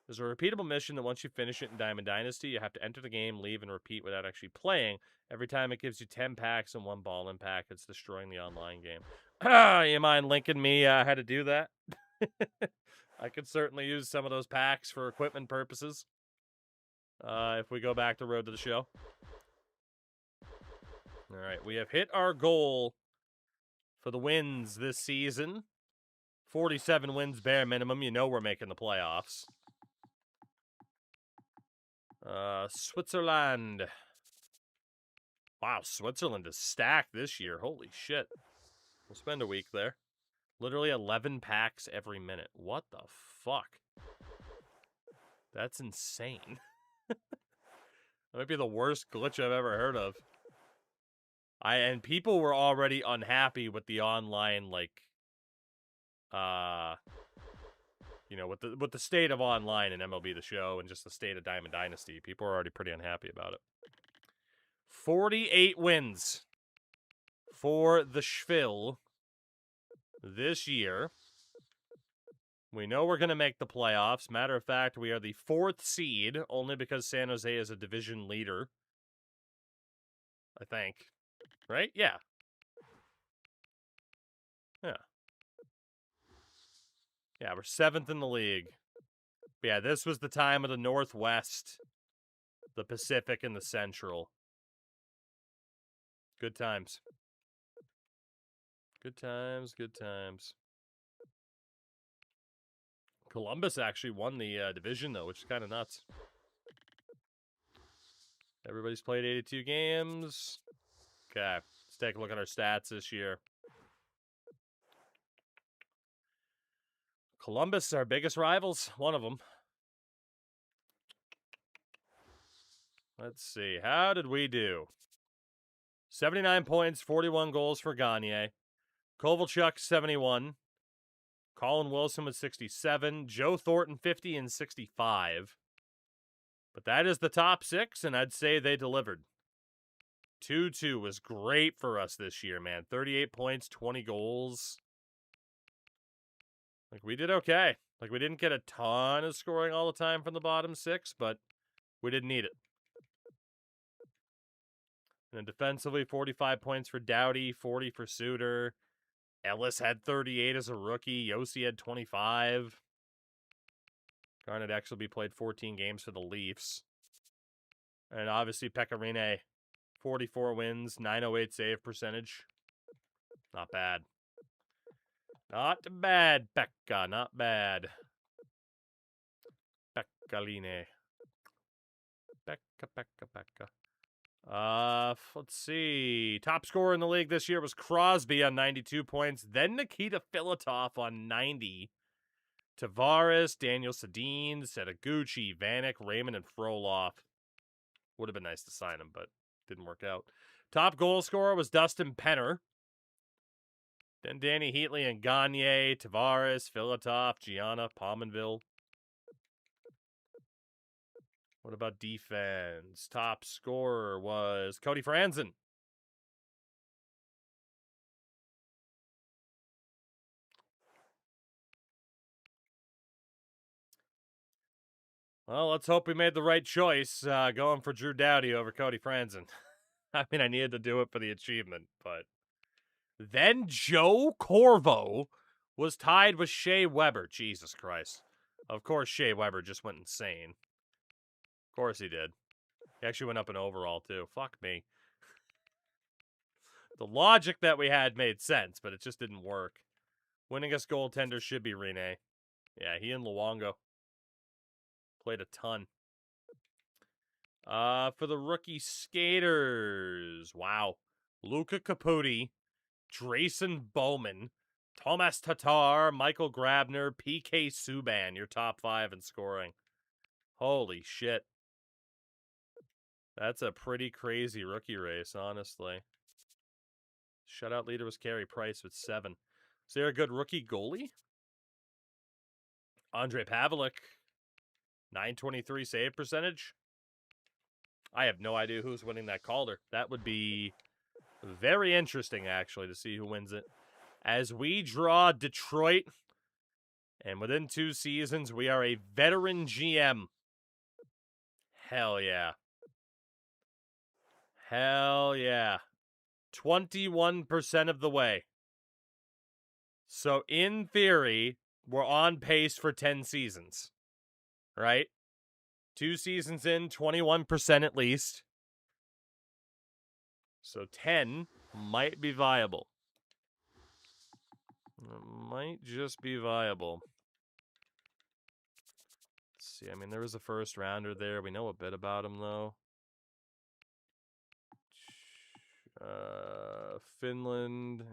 S1: There's a repeatable mission that once you finish it in Diamond Dynasty, you have to enter the game, leave, and repeat without actually playing. Every time it gives you 10 packs and 1 ball in pack. It's destroying the online game. You mind linking me how to do that? I could certainly use some of those packs for equipment purposes. If we go back to Road to the Show. All right, we have hit our goal for the wins this season. 47 wins bare minimum. You know we're making the playoffs. Switzerland. Wow, Switzerland is stacked this year. Holy shit. We'll spend a week there. Literally 11 packs every minute. What the fuck? That's insane. That might be the worst glitch I've ever heard of. And people were already unhappy with the online, like, you know, with the state of online in MLB The Show and just the state of Diamond Dynasty. People are already pretty unhappy about it. 48 wins for the Schvill this year. We know we're going to make the playoffs. Matter of fact, we are the 4th seed, only because San Jose is a division leader. I think. Right? Yeah. Yeah. Yeah, we're 7th in the league. But yeah, this was the time of the Northwest, the Pacific, and the Central. Good times. Good times, good times. Columbus actually won the division, though, which is kind of nuts. Everybody's played 82 games. Okay, let's take a look at our stats this year. Columbus, our biggest rivals, one of them. Let's see, how did we do? 79 points, 41 goals for Gagne. Kovalchuk, 71. Colin Wilson with 67. Joe Thornton, 50 and 65. But that is the top 6, and I'd say they delivered. 2-2 was great for us this year, man. 38 points, 20 goals. Like, we did okay. Like, we didn't get a ton of scoring all the time from the bottom 6, but we didn't need it. And then defensively, 45 points for Doughty, 40 for Suter. Ellis had 38 as a rookie. Yossi had 25. Garnet Exelby played 14 games for the Leafs. And obviously, Pecorine, 44 wins, 908 save percentage. Not bad. Not bad, Pekka. Not bad. Pekkaline. Pekka. Let's see. Top scorer in the league this year was Crosby on 92 points. Then Nikita Filatov on 90. Tavares, Daniel Sedin, Setaguchi, Vanek, Raymond, and Frolov. Would have been nice to sign him, but didn't work out. Top goal scorer was Dustin Penner. Then Danny Heatley and Gagne, Tavares, Filatov, Gianna, Pominville. What about defense? Top scorer was Cody Franzen. Well, let's hope we made the right choice going for Drew Doughty over Cody Franzen. I mean, I needed to do it for the achievement, but... Then Joe Corvo was tied with Shea Weber. Jesus Christ. Of course, Shea Weber just went insane. Of course he did. He actually went up in overall, too. Fuck me. The logic that we had made sense, but it just didn't work. Winningest goaltender should be Rene. Yeah, he and Luongo played a ton. For the rookie skaters, wow. Luca Caputi, Drayson Bowman, Thomas Tatar, Michael Grabner, PK Subban, your top 5 in scoring. Holy shit. That's a pretty crazy rookie race, honestly. Shutout leader was Carey Price with 7. Is there a good rookie goalie? Andre Pavelec, 923 save percentage. I have no idea who's winning that Calder. That would be very interesting, actually, to see who wins it. As we draw Detroit, and within 2 seasons, we are a veteran GM. Hell yeah. Hell yeah. 21% of the way. So, in theory, we're on pace for 10 seasons. Right? 2 seasons in, 21% at least. So 10 might be viable. It might just be viable. Let's see. I mean, there was a first rounder there. We know a bit about him, though. Finland.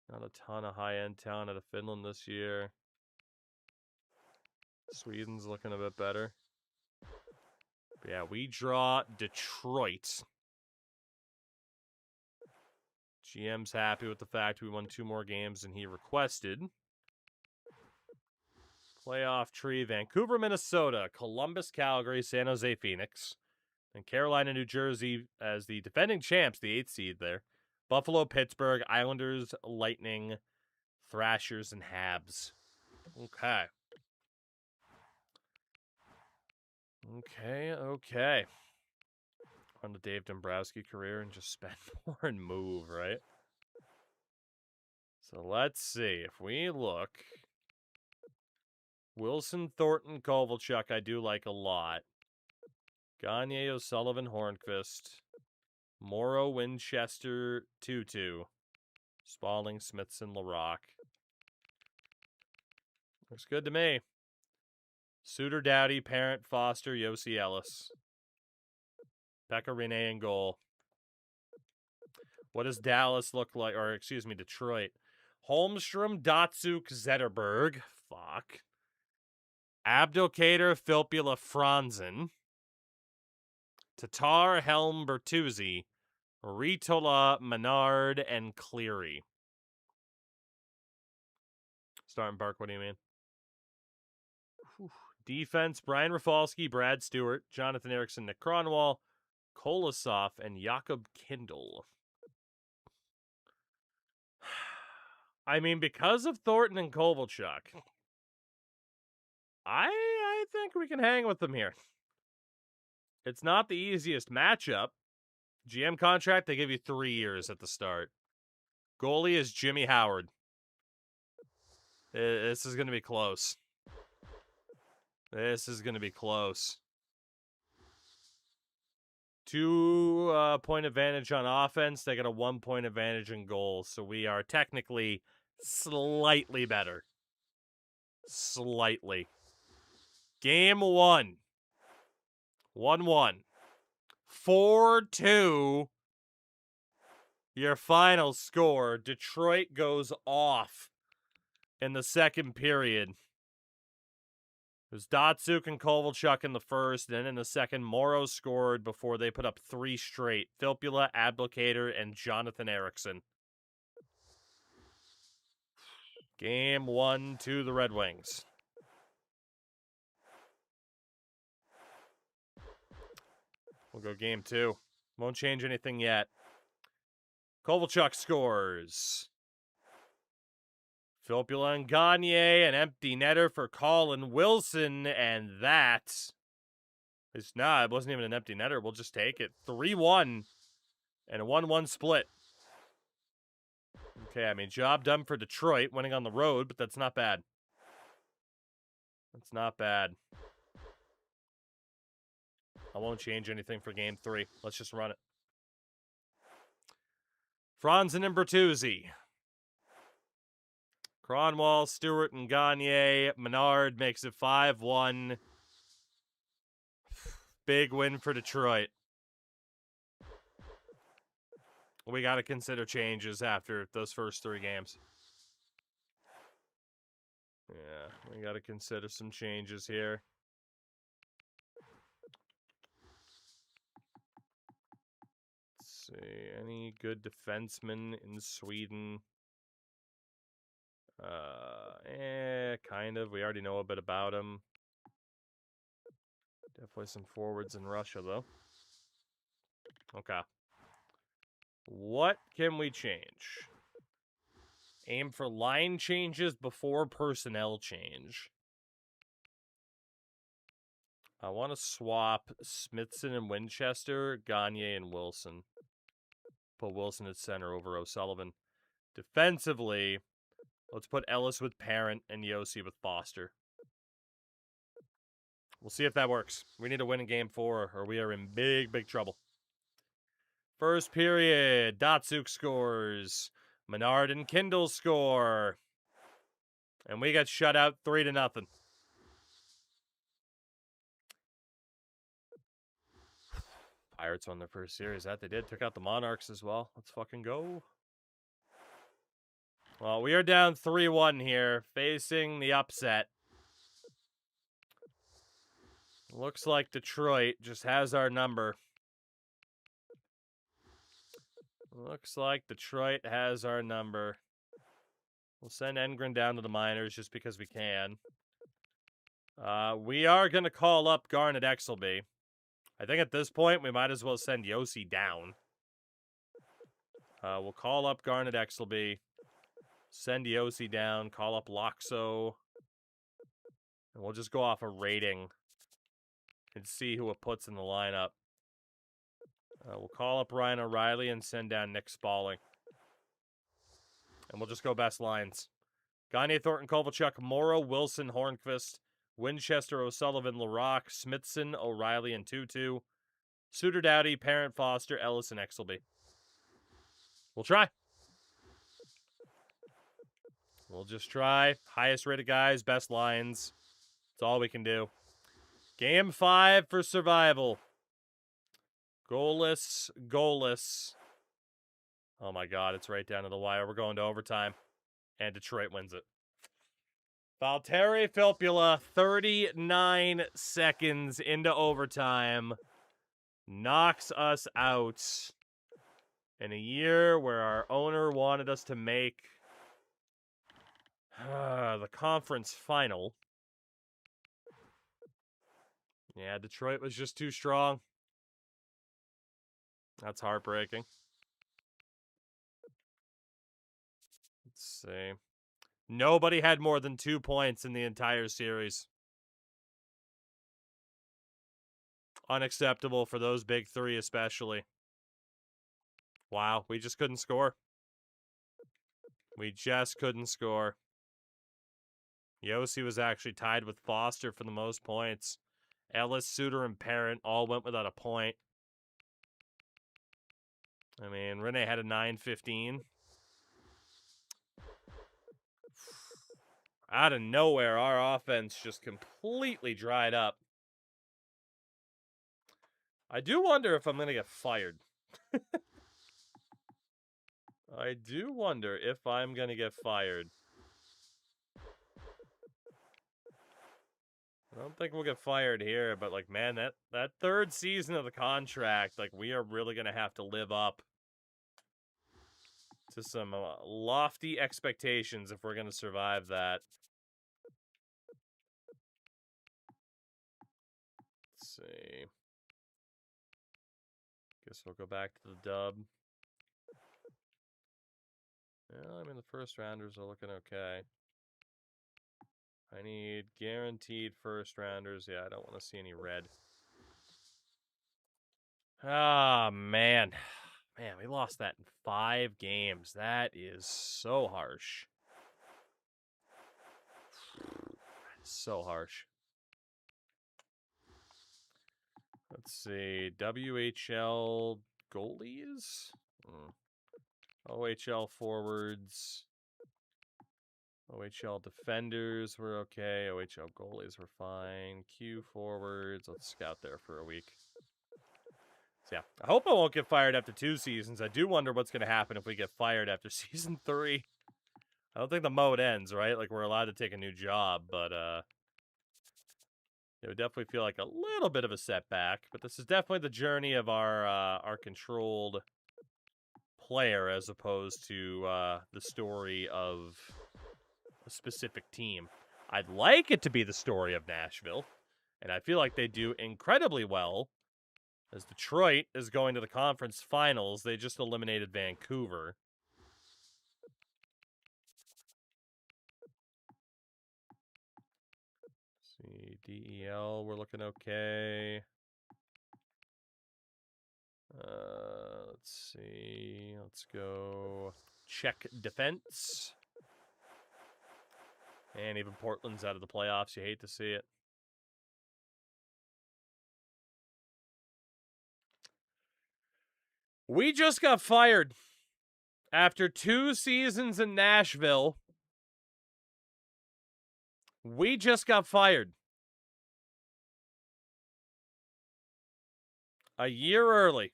S1: Not a ton of high-end talent out of Finland this year. Sweden's looking a bit better. But yeah, we draw Detroit. GM's happy with the fact we won 2 more games than he requested. Playoff tree: Vancouver, Minnesota, Columbus, Calgary, San Jose, Phoenix, and Carolina, New Jersey as the defending champs, the 8th seed there. Buffalo, Pittsburgh, Islanders, Lightning, Thrashers, and Habs. Okay. Okay. On the Dave Dombrowski career and just spend more and move, right? So let's see. If we look, Wilson, Thornton, Kovalchuk, I do like a lot. Gagne, O'Sullivan, Hornqvist, Morrow, Winchester, Tutu, Spaulding, Smithson, LaRock. Looks good to me. Suter, Dowdy, Parent, Foster, Yossi Ellis. Pekka Rinne in goal. What does Dallas look like? Or, excuse me, Detroit. Holmstrom, Datsuk, Zetterberg. Fuck. Abdelkader, Filppula, Franzen. Tatar, Helm, Bertuzzi. Ritola, Menard, and Cleary. Starting Bark, what do you mean? Whew. Defense: Brian Rafalski, Brad Stewart, Jonathan Erickson, Nick Cronwall, Kolosov, and Jakob Kindle. I mean, because of Thornton and Kovalchuk, I think we can hang with them here. It's not the easiest matchup. GM contract, they give you 3 years at the start. Goalie is Jimmy Howard. This is going to be close. This is going to be close. 2 point advantage on offense. They got a 1 point advantage in goals. So we are technically slightly better. Slightly. Game 1. 1-1. 4-2. Your final score. Detroit goes off in the second period. It was Datsuk and Kovalchuk in the first. Then in the second, Morrow scored before they put up 3 straight. Filppula, Abdelkader, and Jonathan Erickson. Game 1 to the Red Wings. We'll go game 2. Won't change anything yet. Kovalchuk scores. Filppula and Gagne, an empty netter for Colin Wilson, and that is not, it wasn't even an empty netter. We'll just take it. 3-1 and a 1-1 split. Okay, I mean, job done for Detroit, winning on the road, but that's not bad. That's not bad. I won't change anything for game 3. Let's just run it. Franzen and Bertuzzi. Cronwall, Stewart, and Gagne. Menard makes it 5-1. Big win for Detroit. we got to consider changes after those first 3 games. Yeah, we got to consider some changes here. Let's see, any good defensemen in Sweden? Kind of. We already know a bit about them. Definitely some forwards in Russia, though. Okay. What can we change? Aim for line changes before personnel change. I want to swap Smithson and Winchester, Gagne and Wilson. Put Wilson at center over O'Sullivan. Defensively, let's put Ellis with Parent and Yossi with Foster. We'll see if that works. We need to win in game 4 or we are in big, big trouble. First period, Datsuk scores. Menard and Kindle score. And we got shut out 3-0. Pirates won their first series. That they did. Took out the Monarchs as well. Let's fucking go. Well, we are down 3-1 here, facing the upset. Looks like Detroit just has our number. Looks like Detroit has our number. We'll send Engren down to the minors just because we can. We are going to call up Garnet Exelby. I think at this point, we might as well send Yossi down. We'll call up Garnet Exelby. Send Yossi down. Call up Loxo. And we'll just go off a rating. And see who it puts in the lineup. We'll call up Ryan O'Reilly and send down Nick Spaulding. And we'll just go best lines. Gagne, Thornton, Kovalchuk, Morrow, Wilson, Hornqvist, Winchester, O'Sullivan, LaRock, Smithson, O'Reilly, and Tutu. Suter, Dowdy, Parent, Foster, Ellis, and Exelby. We'll try. We'll just try. Highest rated guys, best lines. That's all we can do. Game 5 for survival. Goalless, goalless. Oh my god, it's right down to the wire. We're going to overtime. And Detroit wins it. Valtteri Filppula, 39 seconds into overtime. Knocks us out. In a year where our owner wanted us to make the conference final. Yeah, Detroit was just too strong. That's heartbreaking. Let's see. Nobody had more than 2 points in the entire series. Unacceptable for those big 3 especially. Wow, we just couldn't score. We just couldn't score. Yossi was actually tied with Foster for the most points. Ellis, Suter, and Parent all went without a point. I mean, Rene had a 9-15. Out of nowhere, our offense just completely dried up. I do wonder if I'm going to get fired. I do wonder if I'm going to get fired. I don't think we'll get fired here, but, like, man, that 3rd season of the contract, like, we are really going to have to live up to some lofty expectations if we're going to survive that. Let's see. Guess we'll go back to the dub. Yeah, I mean, the first rounders are looking okay. I need guaranteed first rounders. Yeah, I don't want to see any red. Ah, man. Man, we lost that in 5 games. That is so harsh. So harsh. Let's see. WHL goalies? OHL forwards. OHL defenders were okay. OHL goalies were fine. Q forwards. Let's scout there for a week. So, yeah, I hope I won't get fired after 2 seasons. I do wonder what's going to happen if we get fired after season 3. I don't think the mode ends, right? Like, we're allowed to take a new job, but, it would definitely feel like a little bit of a setback. But this is definitely the journey of our controlled player as opposed to, the story of a specific team. I'd like it to be the story of Nashville, and I feel like they do incredibly well, as Detroit is going to the conference finals. They just eliminated Vancouver. Let's see, DEL, we're looking okay. Let's see. Let's go Czech defense. And even Portland's out of the playoffs. You hate to see it. We just got fired after 2 seasons in Nashville. We just got fired. A year early.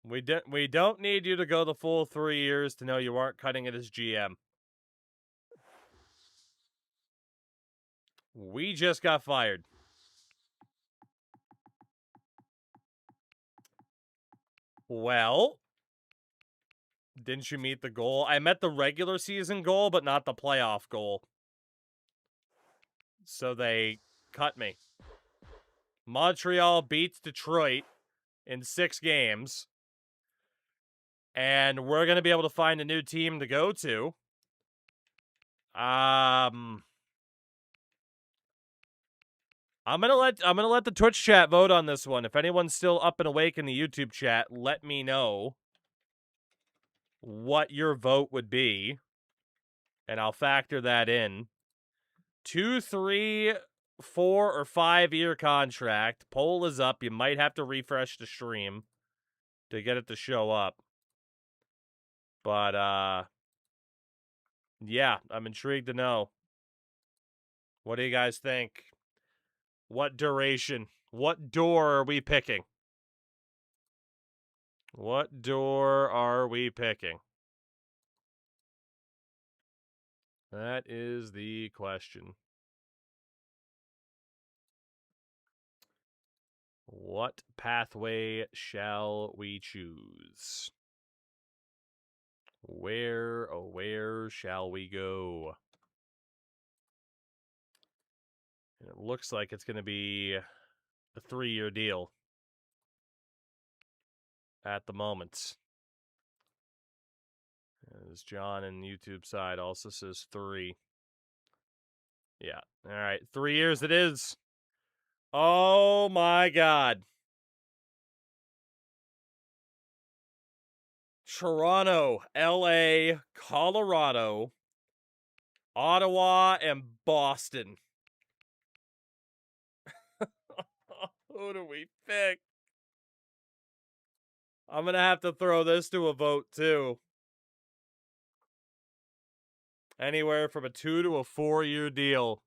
S1: We don't need you to go the full 3 years to know you aren't cutting it as GM. We just got fired. Well, didn't you meet the goal? I met the regular season goal, but not the playoff goal. So they cut me. Montreal beats Detroit in 6 games. And we're going to be able to find a new team to go to. I'm gonna let the Twitch chat vote on this one. If anyone's still up and awake in the YouTube chat, let me know what your vote would be, and I'll factor that in. 2, 3, 4, or 5-year contract. Poll is up. You might have to refresh the stream to get it to show up. But yeah, I'm intrigued to know. What do you guys think? What duration? What door are we picking? What door are we picking? That is the question. What pathway shall we choose? Where, oh, where shall we go? And it looks like it's going to be a 3-year deal at the moment. As John in YouTube side also says 3. Yeah. All right. 3 years it is. Oh my God. Toronto, LA, Colorado, Ottawa, and Boston. Who do we pick? I'm going to have to throw this to a vote too. Anywhere from a 2 to a 4-year deal.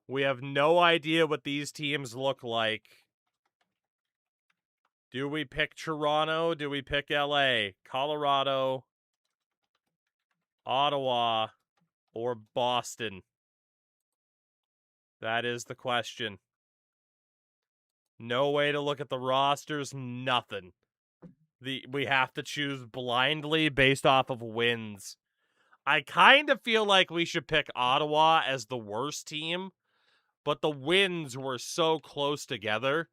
S1: We have no idea what these teams look like. Do we pick Toronto? Do we pick LA, Colorado, Ottawa, or Boston? That is the question. No way to look at the rosters, nothing. We have to choose blindly based off of wins. I kind of feel like we should pick Ottawa as the worst team, but the wins were so close together,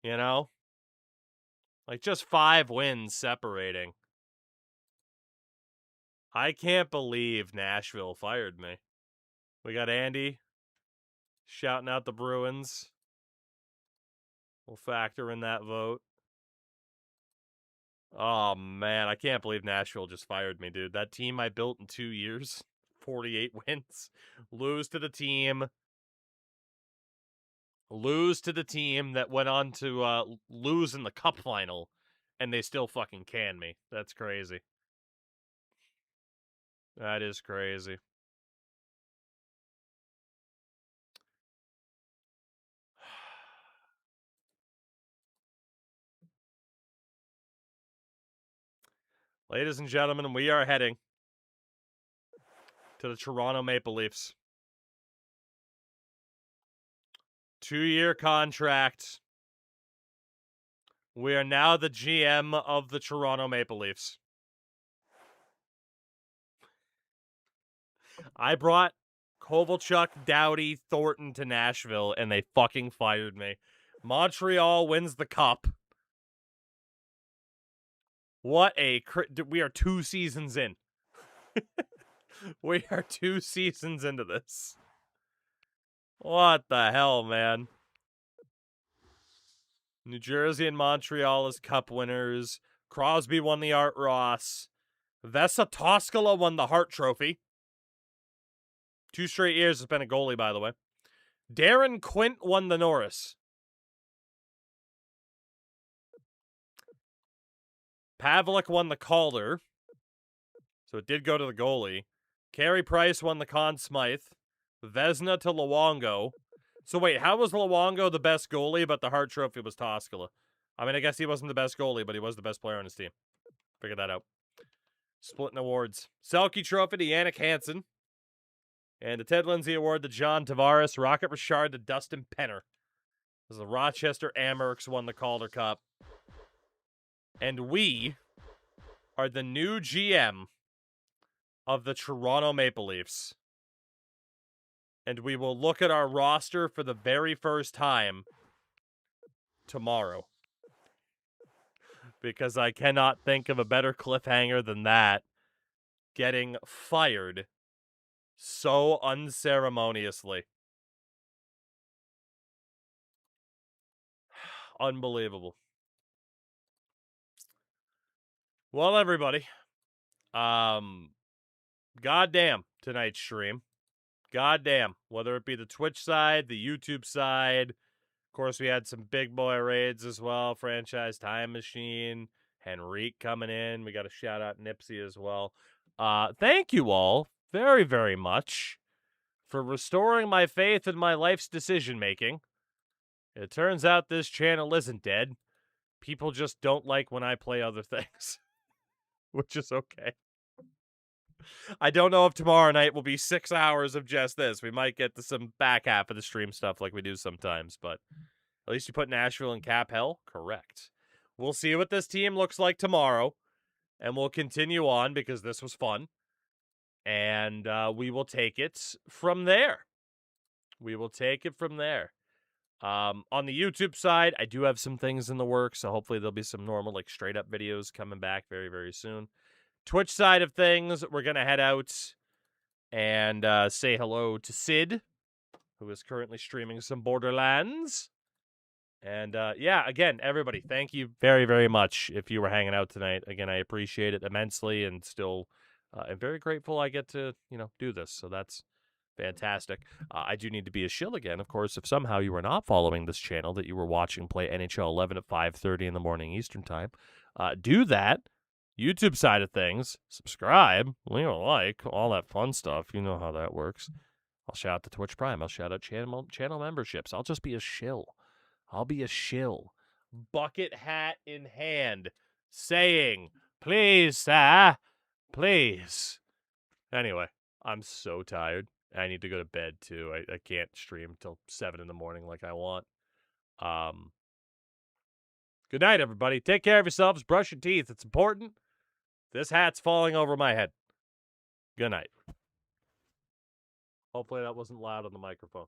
S1: you know? Like, just 5 wins separating. I can't believe Nashville fired me. We got Andy shouting out the Bruins. We'll factor in that vote. Oh, man, I can't believe Nashville just fired me, dude. That team I built in 2 years, 48 wins. Lose to the team that went on to lose in the cup final, and they still fucking can me. That's crazy. That is crazy. Ladies and gentlemen, we are heading to the Toronto Maple Leafs. 2-year contract. We are now the GM of the Toronto Maple Leafs. I brought Kovalchuk, Doughty, Thornton to Nashville, and they fucking fired me. Montreal wins the cup. What a... We are 2 seasons in. We are 2 seasons into this. What the hell, man? New Jersey and Montreal as cup winners. Crosby won the Art Ross. Vesa Toskala won the Hart Trophy. 2 straight years has been a goalie, by the way. Darren Quint won the Norris. Pavlik won the Calder. So it did go to the goalie. Carey Price won the Conn Smythe. Vezina to Luongo. So wait, how was Luongo the best goalie, but the Hart Trophy was Toskala? I mean, I guess he wasn't the best goalie, but he was the best player on his team. Figure that out. Splitting awards. Selke Trophy to Yannick Hansen. And the Ted Lindsay Award to John Tavares. Rocket Richard to Dustin Penner. As the Rochester Amherst won the Calder Cup. And we are the new GM of the Toronto Maple Leafs. And we will look at our roster for the very first time tomorrow. Because I cannot think of a better cliffhanger than that. Getting fired so unceremoniously. Unbelievable. Well, everybody. Goddamn tonight's stream. Goddamn. Whether it be the Twitch side, the YouTube side. Of course, we had some big boy raids as well. Franchise Time Machine. Henrique coming in. We got to shout out Nipsey as well. Thank you all very, very much for restoring my faith in my life's decision-making. It turns out this channel isn't dead. People just don't like when I play other things. Which is okay. I don't know if tomorrow night will be 6 hours of just this. We might get to some back half of the stream stuff like we do sometimes, but at least you put Nashville in cap hell? Correct. We'll see what this team looks like tomorrow, and we'll continue on because this was fun. And we will take it from there. We will take it from there. On the YouTube side, I do have some things in the works, so hopefully there'll be some normal, like, straight-up videos coming back very, very soon. Twitch side of things, we're going to head out and say hello to Sid, who is currently streaming some Borderlands. And, yeah, again, everybody, thank you very, very much if you were hanging out tonight. Again, I appreciate it immensely and still am very grateful I get to, do this. So that's fantastic. I do need to be a shill again, of course, if somehow you were not following this channel, that you were watching play NHL 11 at 5:30 in the morning Eastern time. Do that. YouTube side of things, subscribe, leave a like, all that fun stuff. You know how that works. I'll shout out to Twitch Prime. I'll shout out channel memberships. I'll just be a shill. I'll be a shill. Bucket hat in hand, saying, please, sir, please. Anyway, I'm so tired. I need to go to bed, too. I can't stream till 7 in the morning like I want. Good night, everybody. Take care of yourselves. Brush your teeth. It's important. This hat's falling over my head. Good night. Hopefully that wasn't loud on the microphone.